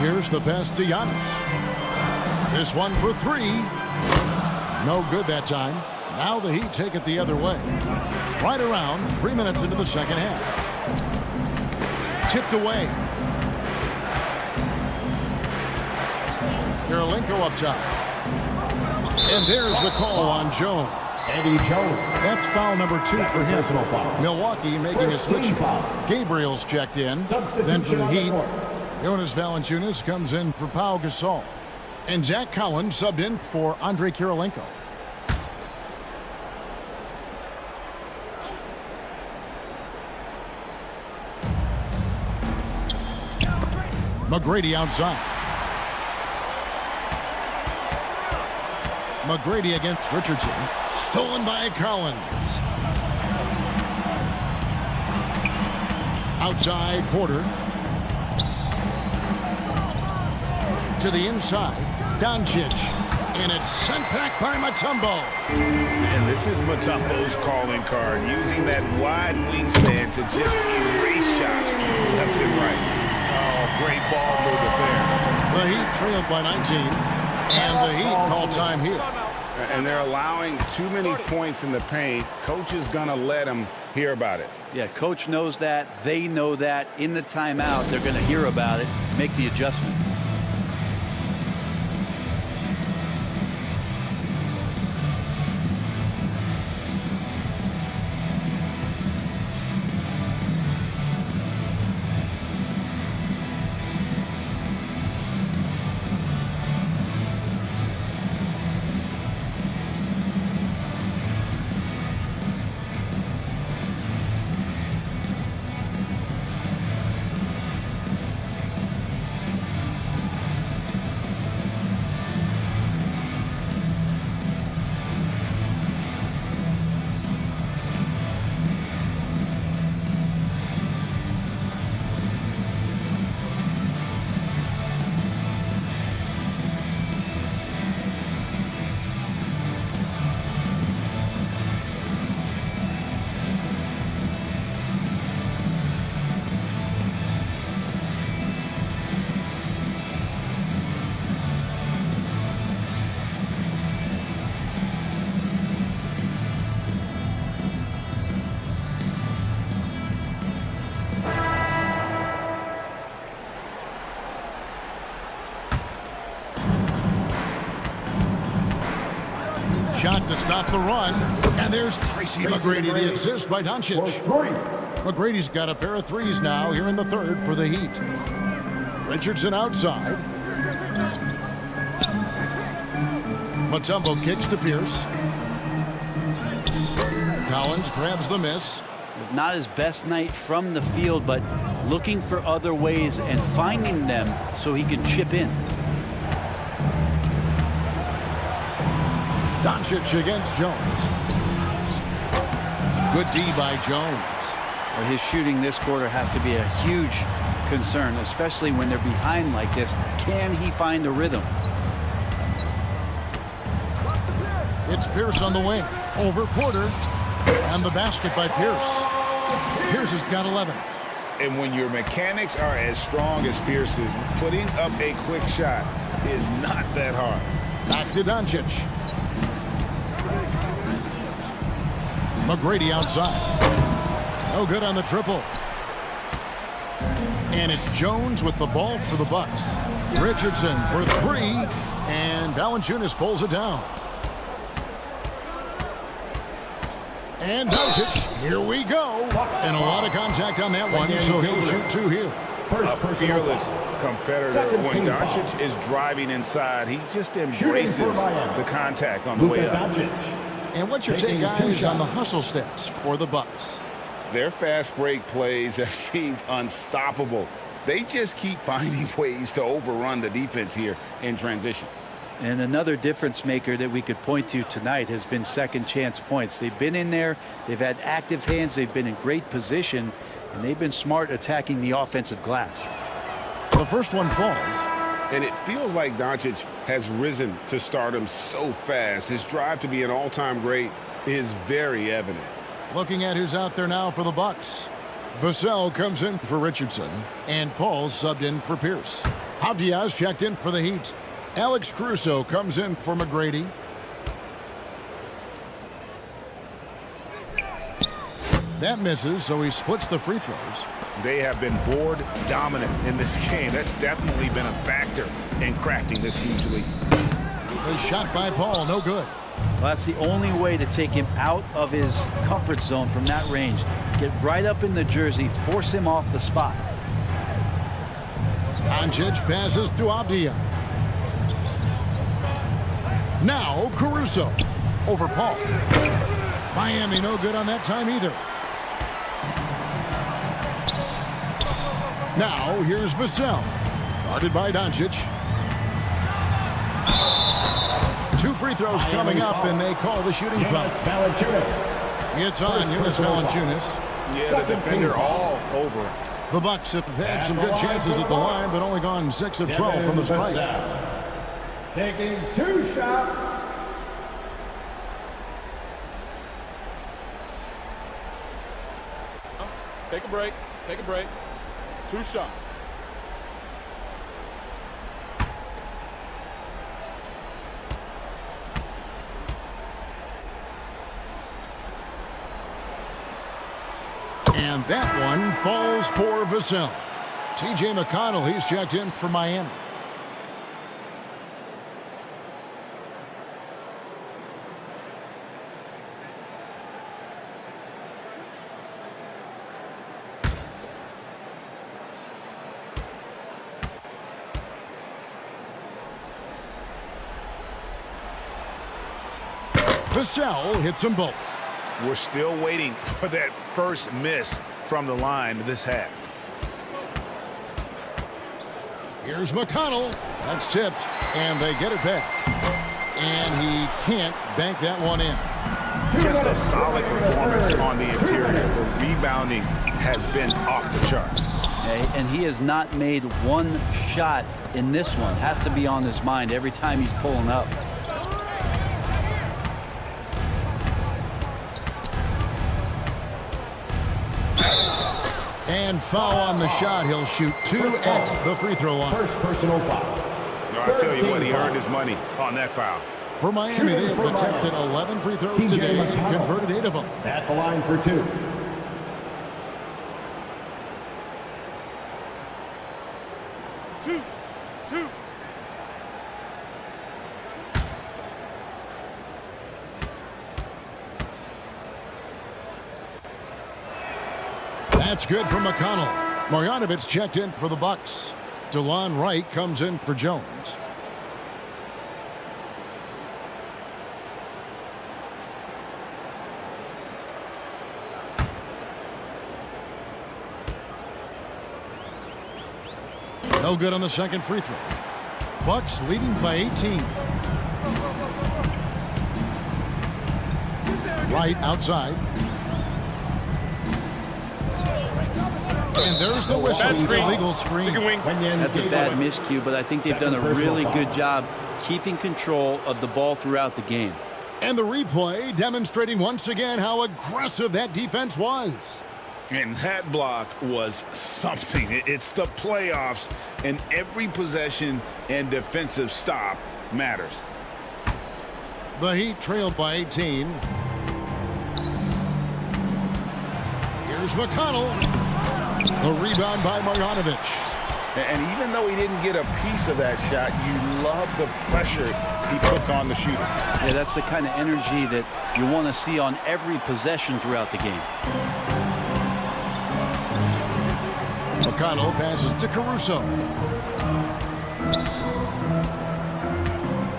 Here's the pass to Giannis. This one for 3. No good that time. Now the Heat take it the other way. Right around 3 minutes into the second half. Tipped away. Kirilenko up top. And there's the call on Jones. Eddie Jones. That's foul number 2 for him. Milwaukee making a switch. Gabriel's checked in. Then for the Heat, Jonas Valanciunas comes in for Pau Gasol. And Zach Collins subbed in for Andrei Kirilenko. McGrady outside. McGrady against Richardson. Stolen by Collins. Outside Porter. To the inside. Doncic. And it's sent back by Mutombo. And this is Mutombo's calling card. Using that wide wingspan to just erase shots left and right. Oh, great ball movement there. The Heat trailed by 19. And the Heat call time here. And they're allowing too many points in the paint. Coach is going to let them hear about it. Yeah, coach knows that. They know that. In the timeout, they're going to hear about it, make the adjustment. Shot to stop the run. And there's Tracy McGrady, the assist by Doncic. McGrady's got a pair of threes now here in the third for the Heat. Richardson outside. Mutombo kicks to Pierce. Collins grabs the miss. It's not his best night from the field, but looking for other ways and finding them so he can chip in. Doncic against Jones. Good D by Jones. Well, his shooting this quarter has to be a huge concern, especially when they're behind like this. Can he find a rhythm? It's Pierce on the wing. Over Porter. And the basket by Pierce. Pierce has got 11. And when your mechanics are as strong as Pierce's, putting up a quick shot is not that hard. Back to Doncic. McGrady outside. No good on the triple. And it's Jones with the ball for the Bucks. Richardson for 3. And Valanciunas pulls it down. And Doncic, here we go. And a lot of contact on that one, so he'll shoot 2 here. A fearless competitor. When Doncic is driving inside, he just embraces the contact on the way up. And what's your take, guys, on the hustle stats for the Bucks? Their fast break plays have seemed unstoppable. They just keep finding ways to overrun the defense here in transition. And another difference maker that we could point to tonight has been second chance points. They've been in there, they've had active hands, they've been in great position, and they've been smart attacking the offensive glass. The first one falls. And it feels like Doncic has risen to stardom so fast. His drive to be an all-time great is very evident. Looking at who's out there now for the Bucks. Vassell comes in for Richardson, and Paul subbed in for Pierce. Diaz checked in for the Heat. Alex Caruso comes in for McGrady. That misses, so he splits the free throws. They have been board dominant in this game. That's definitely been a factor in crafting this huge lead. The shot by Paul, no good. Well, that's the only way to take him out of his comfort zone from that range. Get right up in the jersey, force him off the spot. Doncic passes to Avdija. Now Caruso over Paul. Miami no good on that time either. Now here's Vassell. Guarded by Doncic. 2 free throws coming up, and they call the shooting foul. It's on Jonas Valanciunas. Yeah, the defender all over. The Bucks have had some good chances at the line, but only gone 6 of 12 from the stripe. Taking 2 shots. Take a break. Take a break. 2 shots. And that one falls for Vassell. T.J. McConnell, he's checked in for Miami. Vassell hits them both. We're still waiting for that first miss from the line this half. Here's McConnell. That's tipped, and they get it back. And he can't bank that one in. Just a solid performance on the interior. The rebounding has been off the charts. And he has not made one shot in this one. Has to be on his mind every time he's pulling up. And foul on the shot. He'll shoot 2 at the free throw line. First personal foul. I tell you what, he earned his money on that foul. For Miami, they have attempted 11 free throws today and converted 8 of them. At the line for 2. That's good for McConnell. Marjanovic checked in for the Bucks. DeLon Wright comes in for Jones. No good on the second free throw. Bucks leading by 18. Wright outside. And there's the whistle. Illegal screen. That's a bad miscue, but I think they've done a really good job keeping control of the ball throughout the game. And the replay demonstrating once again how aggressive that defense was. And that block was something. It's the playoffs, and every possession and defensive stop matters. The Heat trailed by 18. Here's McConnell. The rebound by Marjanovic. And even though he didn't get a piece of that shot, you love the pressure he puts on the shooter. Yeah, that's the kind of energy that you want to see on every possession throughout the game. McConnell passes to Caruso.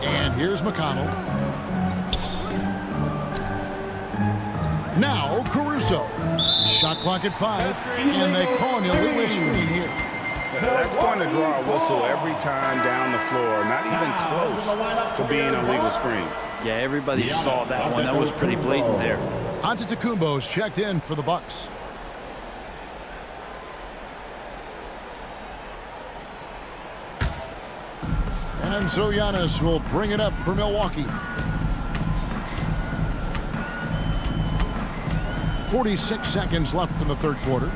And here's McConnell. Now Caruso. Shot clock at 5, and they call an illegal screen here. That's going to draw a whistle every time down the floor. Not even close to being a legal screen. Yeah, everybody saw that one. That was pretty blatant there. Antetokounmpo's checked in for the Bucks. And so Giannis will bring it up for Milwaukee. 46 seconds left in the third quarter.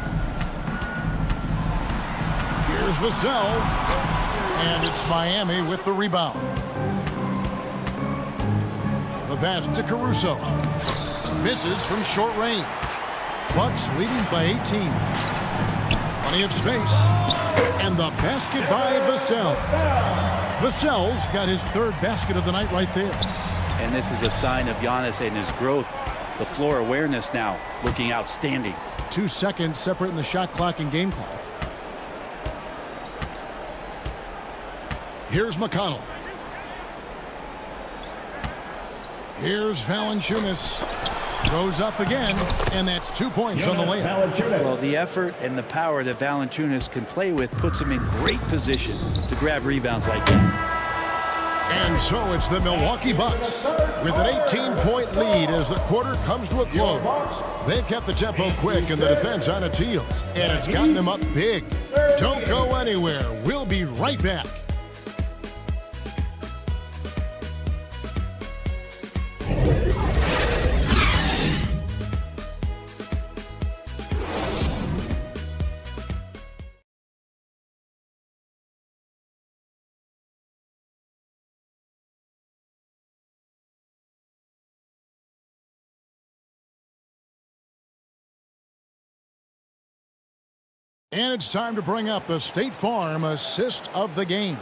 Here's Vassell. And it's Miami with the rebound. The pass to Caruso. Misses from short range. Bucks leading by 18. Plenty of space. And the basket by Vassell. Vassell's got his third basket of the night right there. And this is a sign of Giannis and his growth. The floor awareness now looking outstanding. 2 seconds separating the shot clock and game clock. Here's McConnell. Here's Valanciunas. Goes up again, and that's 2 points on the layup. Well, the effort and the power that Valanciunas can play with puts him in great position to grab rebounds like that. And so it's the Milwaukee Bucks with an 18-point lead as the quarter comes to a close. They've kept the tempo quick and the defense on its heels, and it's gotten them up big. Don't go anywhere. We'll be right back. And it's time to bring up the State Farm assist of the game.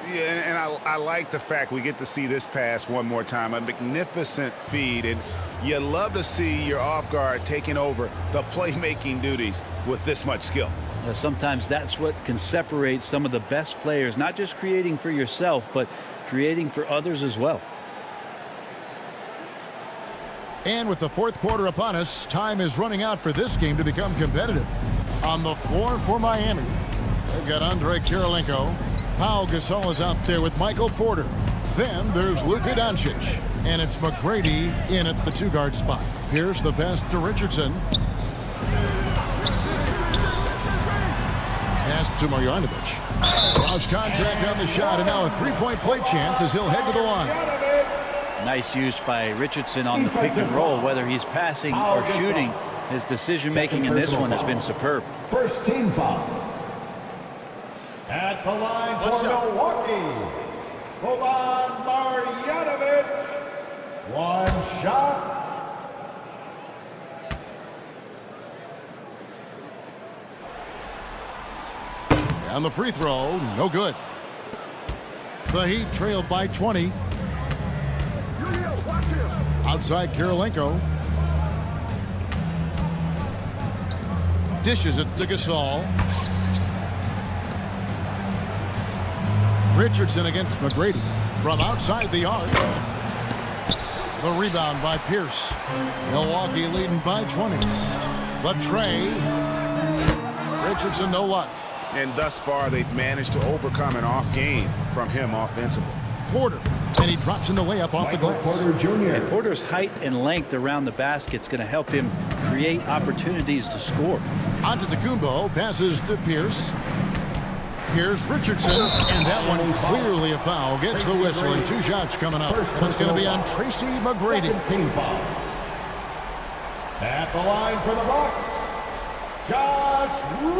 Yeah, and I like the fact we get to see this pass one more time. A magnificent feed, and you love to see your off guard taking over the playmaking duties with this much skill. Sometimes that's what can separate some of the best players, not just creating for yourself, but creating for others as well. And with the fourth quarter upon us, time is running out for this game to become competitive. On the floor for Miami, they've got Andre Kirilenko. Pau Gasol is out there with Michael Porter. Then there's Luka Doncic. And it's McGrady in at the two-guard spot. Here's the pass to Richardson. Pass to Marjanovic. Lost contact on the shot, and now a three-point play chance as he'll head to the line. Nice use by Richardson on the pick and roll. Whether he's passing or shooting, his decision-making in this one has been superb. First team foul. At the line for Milwaukee, Boban Marjanovic. One shot. And the free throw, no good. The Heat trailed by 20. Outside Kirilenko. Dishes it to Gasol. Richardson against McGrady from outside the arc. The rebound by Pierce. Milwaukee leading by 20. The tray. Richardson, no luck. And thus far, they've managed to overcome an off game from him offensively. Porter, and he drops in the layup off the glass. Porter Jr. And Porter's height and length around the basket is going to help him create opportunities to score. Antetokounmpo passes to Pierce. Here's Richardson, and that one clearly a foul. Gets the whistle, and 2 shots coming up. And it's going to be on Tracy McGrady. Team foul. At the line for the Bucks, Josh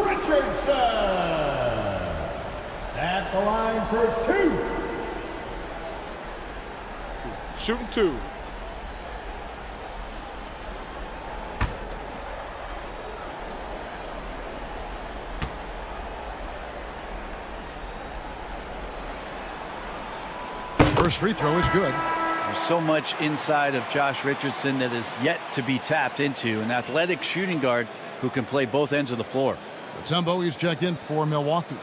Richardson. At the line for 2. Shooting 2. first free throw is good. There's so much inside of Josh Richardson that is yet to be tapped into. An athletic shooting guard who can play both ends of the floor. Mutombo is checked in for Milwaukee.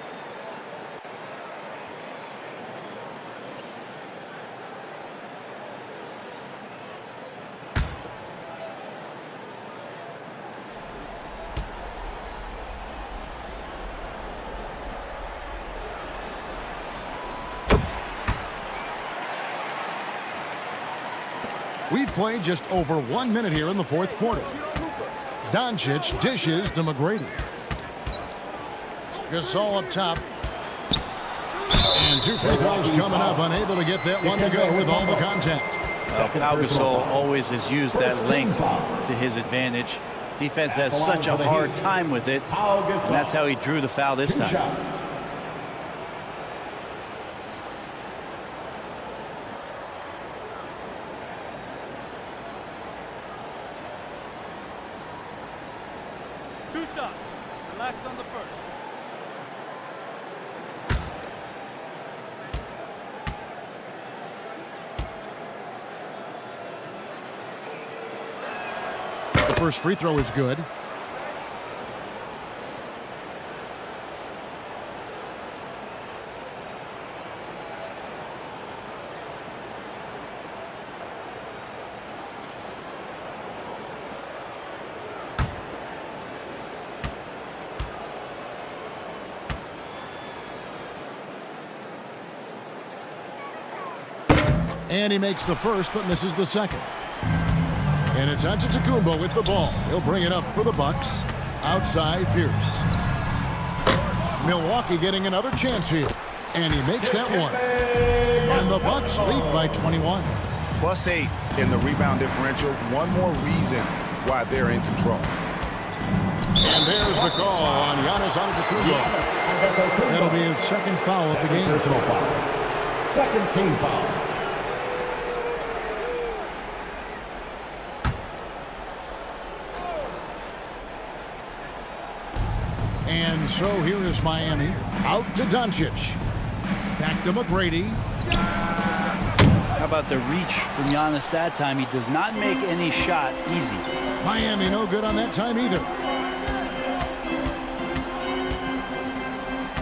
We've played just over 1 minute here in the fourth quarter. Doncic dishes to McGrady. Gasol up top. And 2 free throws coming up. Unable to get that one to go with all the contact. Pau Gasol always has used that length to his advantage. Defense has such a hard time with it. And that's how he drew the foul this time. Two shots. Relax on the first. The first free throw is good. And he makes the first, but misses the second. And it's Antetokounmpo with the ball. He'll bring it up for the Bucks. Outside Pierce. Milwaukee getting another chance here. And he makes that one. And the Bucks lead by 21. +8 in the rebound differential. One more reason why they're in control. And there's the call on Giannis Antetokounmpo. That'll be his second foul of the game. Personal foul. Second team foul. And so here is Miami. Out to Doncic. Back to McGrady. How about the reach from Giannis that time? He does not make any shot easy. Miami no good on that time either.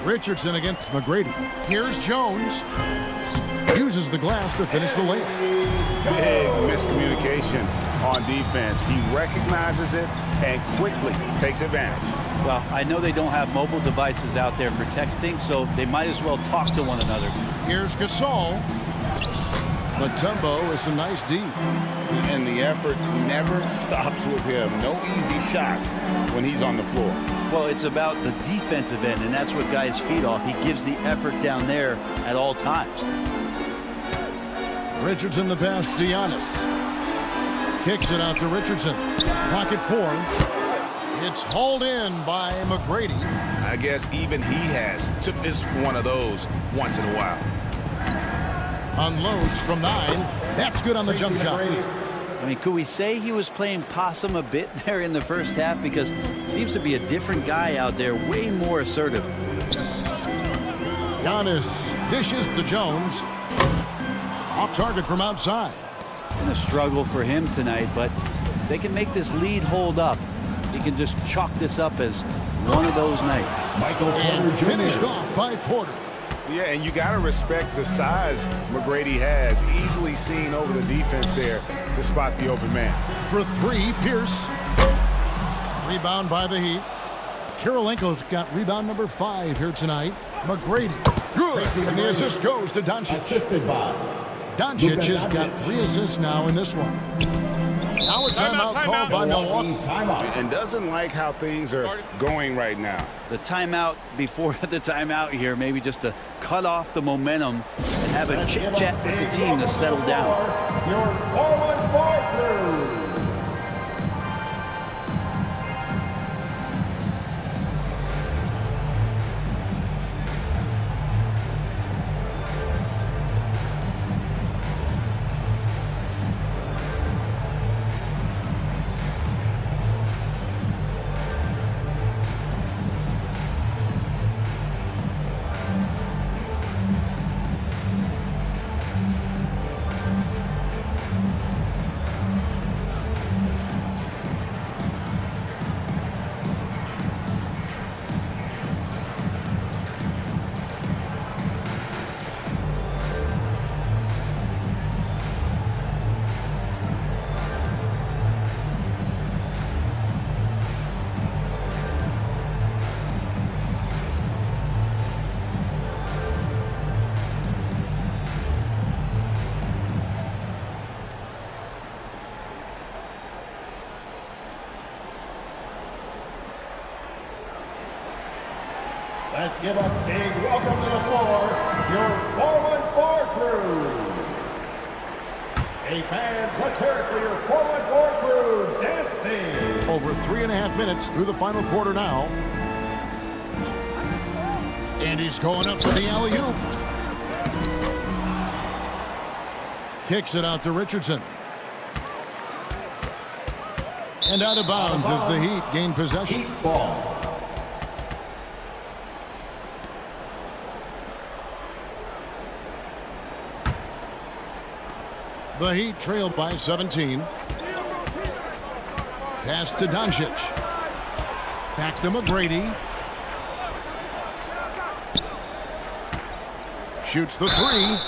Richardson against McGrady. Here's Jones. Uses the glass to finish the layup. Big miscommunication on defense. He recognizes it and quickly takes advantage. Well, I know they don't have mobile devices out there for texting, so they might as well talk to one another. Here's Gasol. Mutombo with some nice D. And the effort never stops with him. No easy shots when he's on the floor. Well, it's about the defensive end, and that's what guys feed off. He gives the effort down there at all times. Richardson the pass to Giannis. Kicks it out to Richardson. Pocket 4. It's hauled in by McGrady. I guess even he has to miss one of those once in a while. Unloads from 9. That's good on the jump shot. I mean, could we say he was playing possum a bit there in the first half? Because seems to be a different guy out there, way more assertive. Giannis dishes to Jones. Off target from outside. Been a struggle for him tonight, but if they can make this lead hold up, he can just chalk this up as one of those nights. And finished off by Porter. Yeah, and you got to respect the size McGrady has. Easily seen over the defense there to spot the open man. For 3, Pierce. Rebound by the Heat. Kirilenko's got rebound number 5 here tonight. McGrady. Good. And the assist goes to Doncic. Assisted by Doncic has got 3 assists now in this one. Now a timeout called by Milwaukee. And doesn't like how things are going right now. The timeout before the timeout here, maybe just to cut off the momentum and have a chit-chat with the team to settle down. Your 4-1-4 crew. Let's give a big welcome to the floor, your 414 crew. Hey fans, let's hear it for your 414 crew dance team. Over 3.5 minutes through the final quarter now. And he's going up for the alley-oop. Kicks it out to Richardson. And out of bounds as the Heat gain possession. Heat ball. The Heat trailed by 17. Pass to Doncic. Back to McGrady. Shoots the three.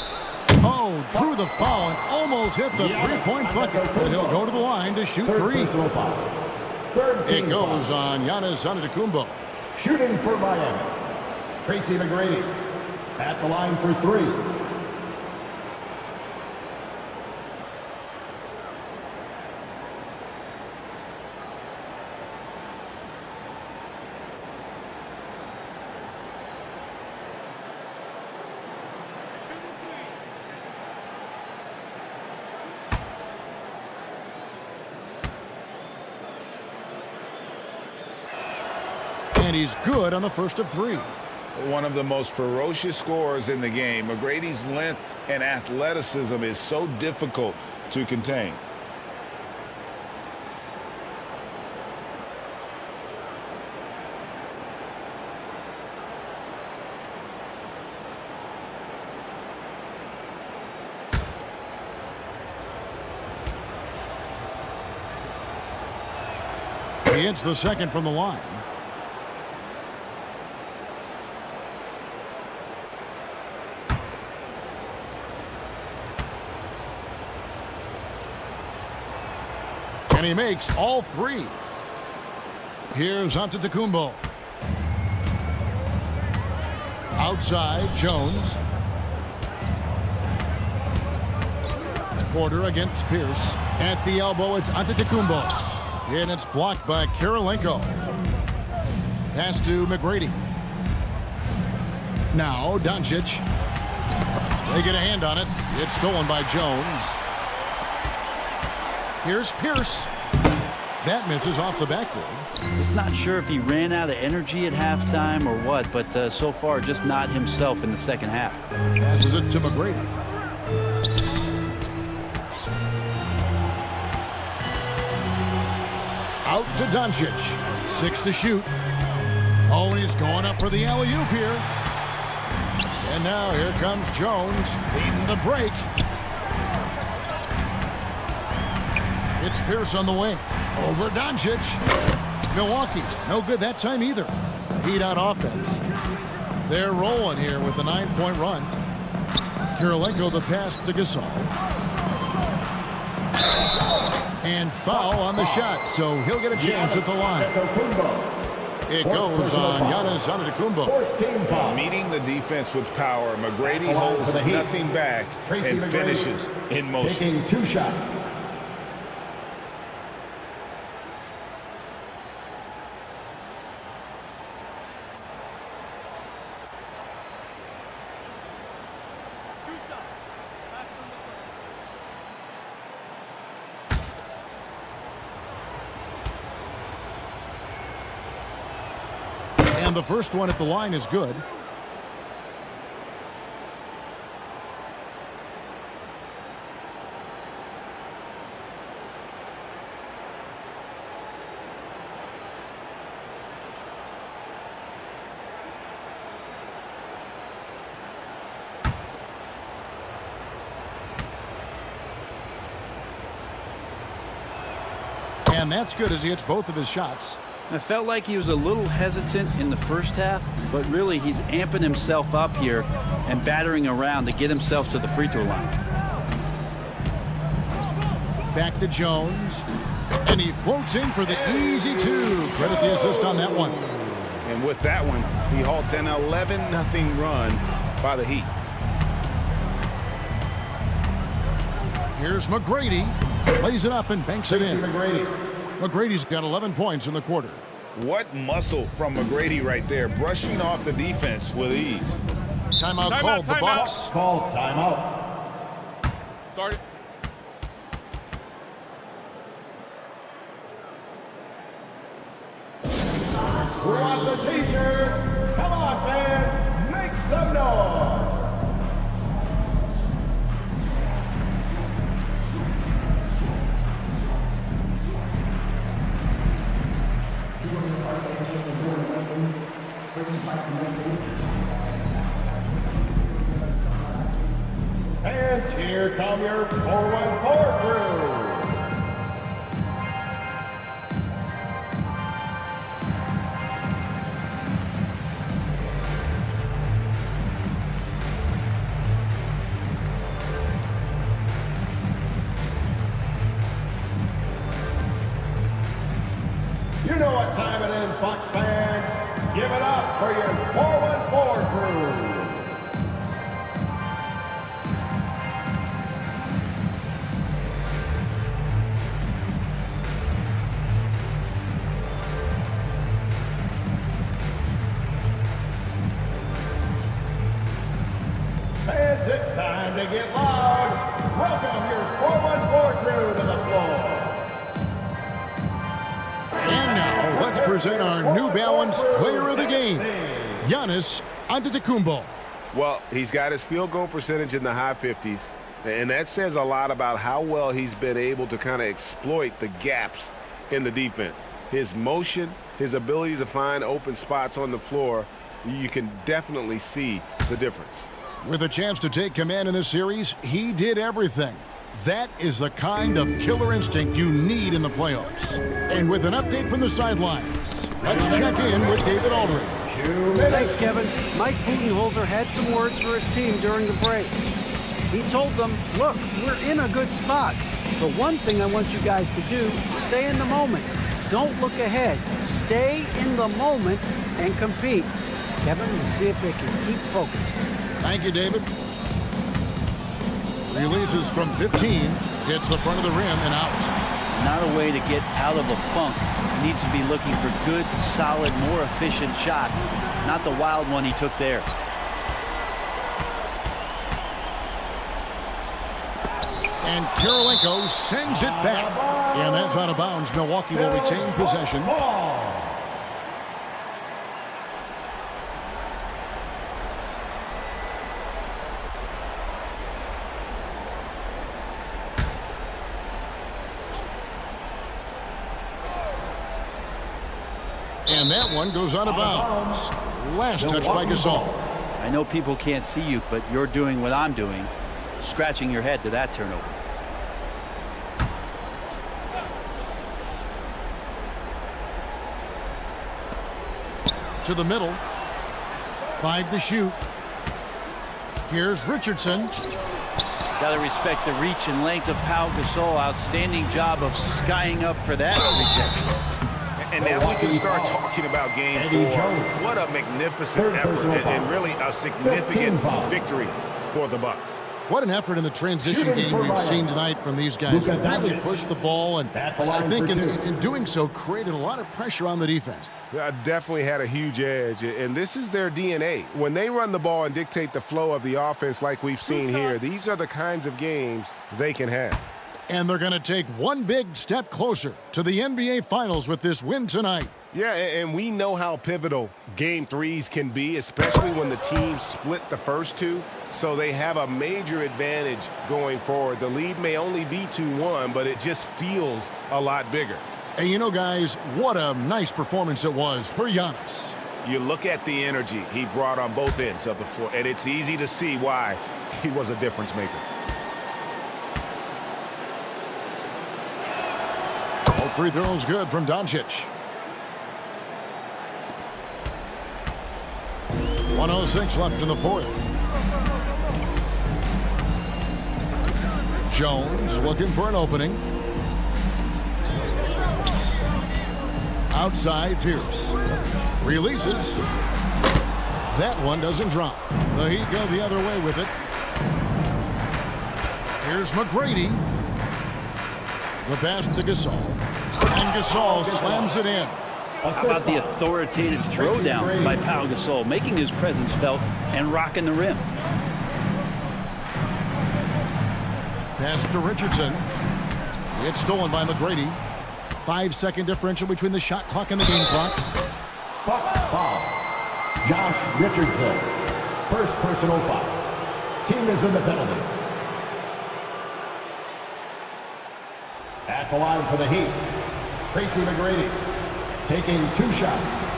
Oh, drew the foul and almost hit the three-point bucket. But he'll go to the line to shoot three. It goes on Giannis Antetokounmpo. Shooting for Miami, Tracy McGrady at the line for three. And he's good on the first of three. One of the most ferocious scorers in the game. McGrady's length and athleticism is so difficult to contain. He hits the second from the line. And he makes all three. Here's Antetokounmpo. Outside, Jones. Porter against Pierce. At the elbow, it's Antetokounmpo. And it's blocked by Kirilenko. Pass to McGrady. Now, Doncic. They get a hand on it. It's stolen by Jones. Here's Pierce. That misses off the backboard. Just not sure if he ran out of energy at halftime or what, but so far just not himself in the second half. Passes it to McGrady. Out to Doncic. 6 to shoot. Oh, and he's going up for the alley-oop here. And now here comes Jones leading the break. It's Pierce on the wing. Over Doncic. Milwaukee, no good that time either. Heat on offense. They're rolling here with a 9-point run. Kirilenko the pass to Gasol. And foul on the shot, so he'll get a chance at the line. It goes on Giannis Antetokounmpo. Meeting the defense with power, McGrady holds nothing back and finishes in motion. Taking 2 shots. And the first one at the line is good. And that's good as he hits both of his shots. I felt like he was a little hesitant in the first half, but really he's amping himself up here and battering around to get himself to the free throw line. Back to Jones. And he floats in for the easy 2. Credit the assist on that one. And with that one, he halts an 11-0 run by the Heat. Here's McGrady. Lays it up and banks it in. McGrady's got 11 points in the quarter. What muscle from McGrady right there, brushing off the defense with ease. Timeout called, the Bucks. Call timeout. Start it. Who wants a t-shirt? Come on, fans, make some noise. And here come your 414 crew. You know what time it is, Bucks fans. Give it up for your 414 crew. Fans, it's time to get loud. Welcome your 414 crew to the floor. And now, let's present our New Balance player of the game, Giannis Antetokounmpo. Well, he's got his field goal percentage in the high 50s, and that says a lot about how well he's been able to kind of exploit the gaps in the defense. His motion, his ability to find open spots on the floor, you can definitely see the difference. With a chance to take command in this series, he did everything. That is the kind of killer instinct you need in the playoffs. And with an update from the sidelines, let's check in with David Aldridge. Thanks, Kevin. Mike Budenholzer had some words for his team during the break. He told them, look, we're in a good spot. The one thing I want you guys to do, stay in the moment. Don't look ahead. Stay in the moment and compete. Kevin, we'll see if they can keep focused. Thank you, David. Releases from 15, hits the front of the rim and out. Not a way to get out of a funk. He needs to be looking for good, solid, more efficient shots, not the wild one he took there. And Kirilenko sends it back. And that's out of bounds. Milwaukee will retain possession. And that one goes out of bounds. Last touch by Gasol. I know people can't see you, but you're doing what I'm doing, scratching your head to that turnover. To the middle. 5 to shoot. Here's Richardson. Got to respect the reach and length of Pau Gasol. Outstanding job of skying up for that rejection. And now we can start talking about game 4. What a magnificent effort and really a significant victory for the Bucks. What an effort in the transition game we've seen tonight from these guys. They really pushed the ball, and I think in doing so created a lot of pressure on the defense. Definitely had a huge edge, and this is their DNA. When they run the ball and dictate the flow of the offense like we've seen here, these are the kinds of games they can have. And they're going to take one big step closer to the NBA Finals with this win tonight. Yeah, and we know how pivotal Game 3s can be, especially when the teams split the first two. So they have a major advantage going forward. The lead may only be 2-1, but it just feels a lot bigger. And you know, guys, what a nice performance it was for Giannis. You look at the energy he brought on both ends of the floor, and it's easy to see why he was a difference maker. All free throws good from Doncic. 1:06 left in the fourth. Jones looking for an opening. Outside Pierce. Releases. That one doesn't drop. The Heat go the other way with it. Here's McGrady. The pass to Gasol. And Gasol slams it in. How about the authoritative throwdown by Pau Gasol, making his presence felt and rocking the rim. Pass to Richardson. It's stolen by McGrady. 5-second differential between the shot clock and the game clock. Bucks foul. Josh Richardson. First personal foul. Team is in the penalty. At the line for the Heat, Tracy McGrady taking 2 shots.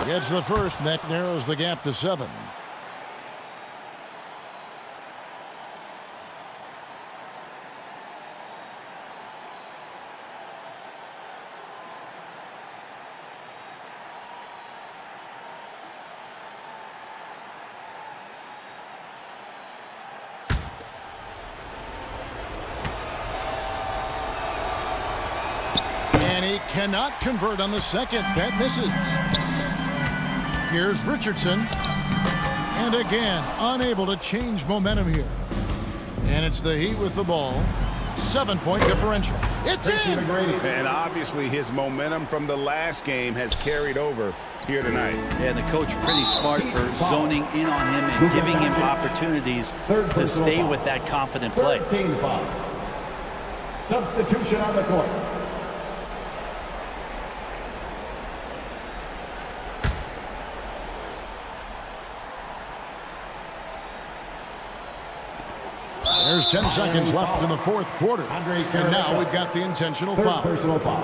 Gets the first, and that narrows the gap to 7. And he cannot convert on the second. That misses. Here's Richardson. And again, unable to change momentum here. And it's the Heat with the ball. 7-point differential. It's in! And obviously his momentum from the last game has carried over here tonight. Yeah, the coach pretty smart for zoning in on him and giving him opportunities to stay with that confident play. 13 foul. Substitution on the court. There's 10 seconds left in the fourth quarter. And now we've got the intentional foul. Personal foul.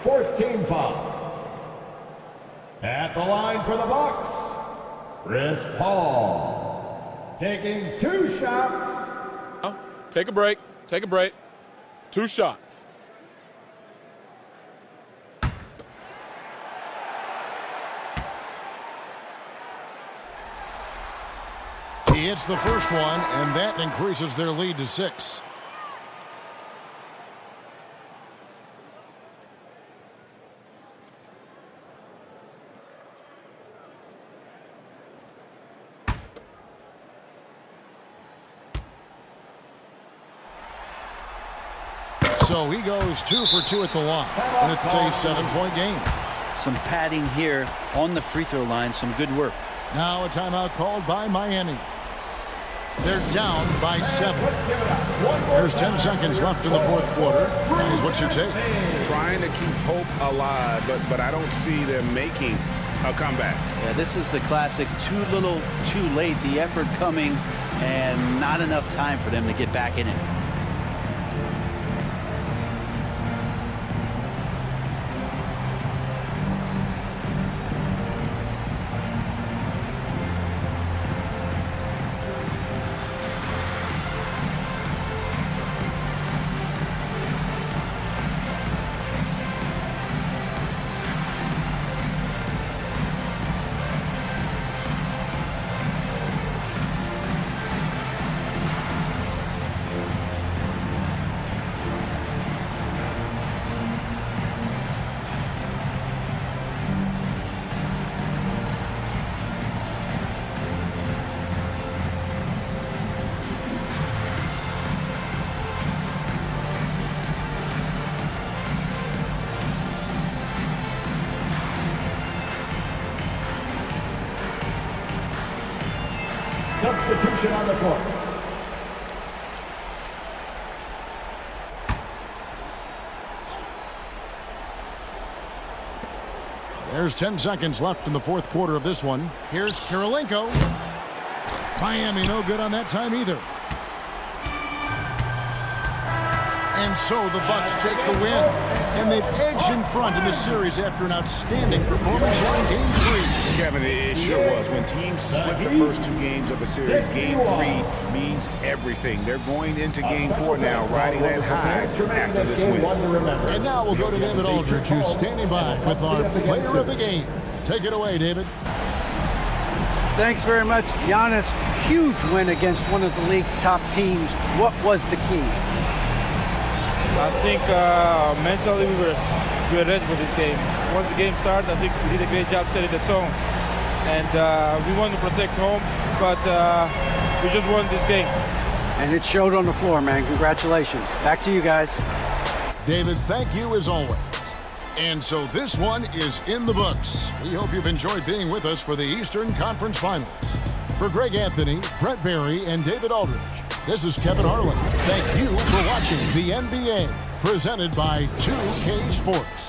4th team foul. At the line for the Bucks, Chris Paul. Taking 2 shots. Take a break. Take a break. 2 shots. He hits the first one, and that increases their lead to 6. So he goes 2 for 2 at the line, and it's a 7-point game. Some padding here on the free throw line. Some good work. Now a timeout called by Miami. They're down by 7. There's 10 seconds left in the fourth quarter. Guys, what's your take? Trying to keep hope alive, but I don't see them making a comeback. Yeah, this is the classic too little, too late. The effort coming and not enough time for them to get back in it. Substitution on the court. There's 10 seconds left in the fourth quarter of this one. Here's Kirilenko. Miami no good on that time either. And so the Bucks take the win. And they've edged in front in the series after an outstanding performance here in Game 3. Kevin, it sure was. When teams split the first 2 games of a series, Game 3 means everything. They're going into Game 4 now, riding that high after this win. And now we'll go to David Aldridge, who's standing by with our player of the game. Take it away, David. Thanks very much. Giannis, huge win against one of the league's top teams. What was the key? I think mentally we were ready for this game. Once the game started, I think we did a great job setting the tone. And we wanted to protect home, but we just won this game. And it showed on the floor, man. Congratulations. Back to you guys. David, thank you as always. And so this one is in the books. We hope you've enjoyed being with us for the Eastern Conference Finals. For Greg Anthony, Brett Barry, and David Aldridge, this is Kevin Harlan. Thank you for watching the NBA, presented by 2K Sports.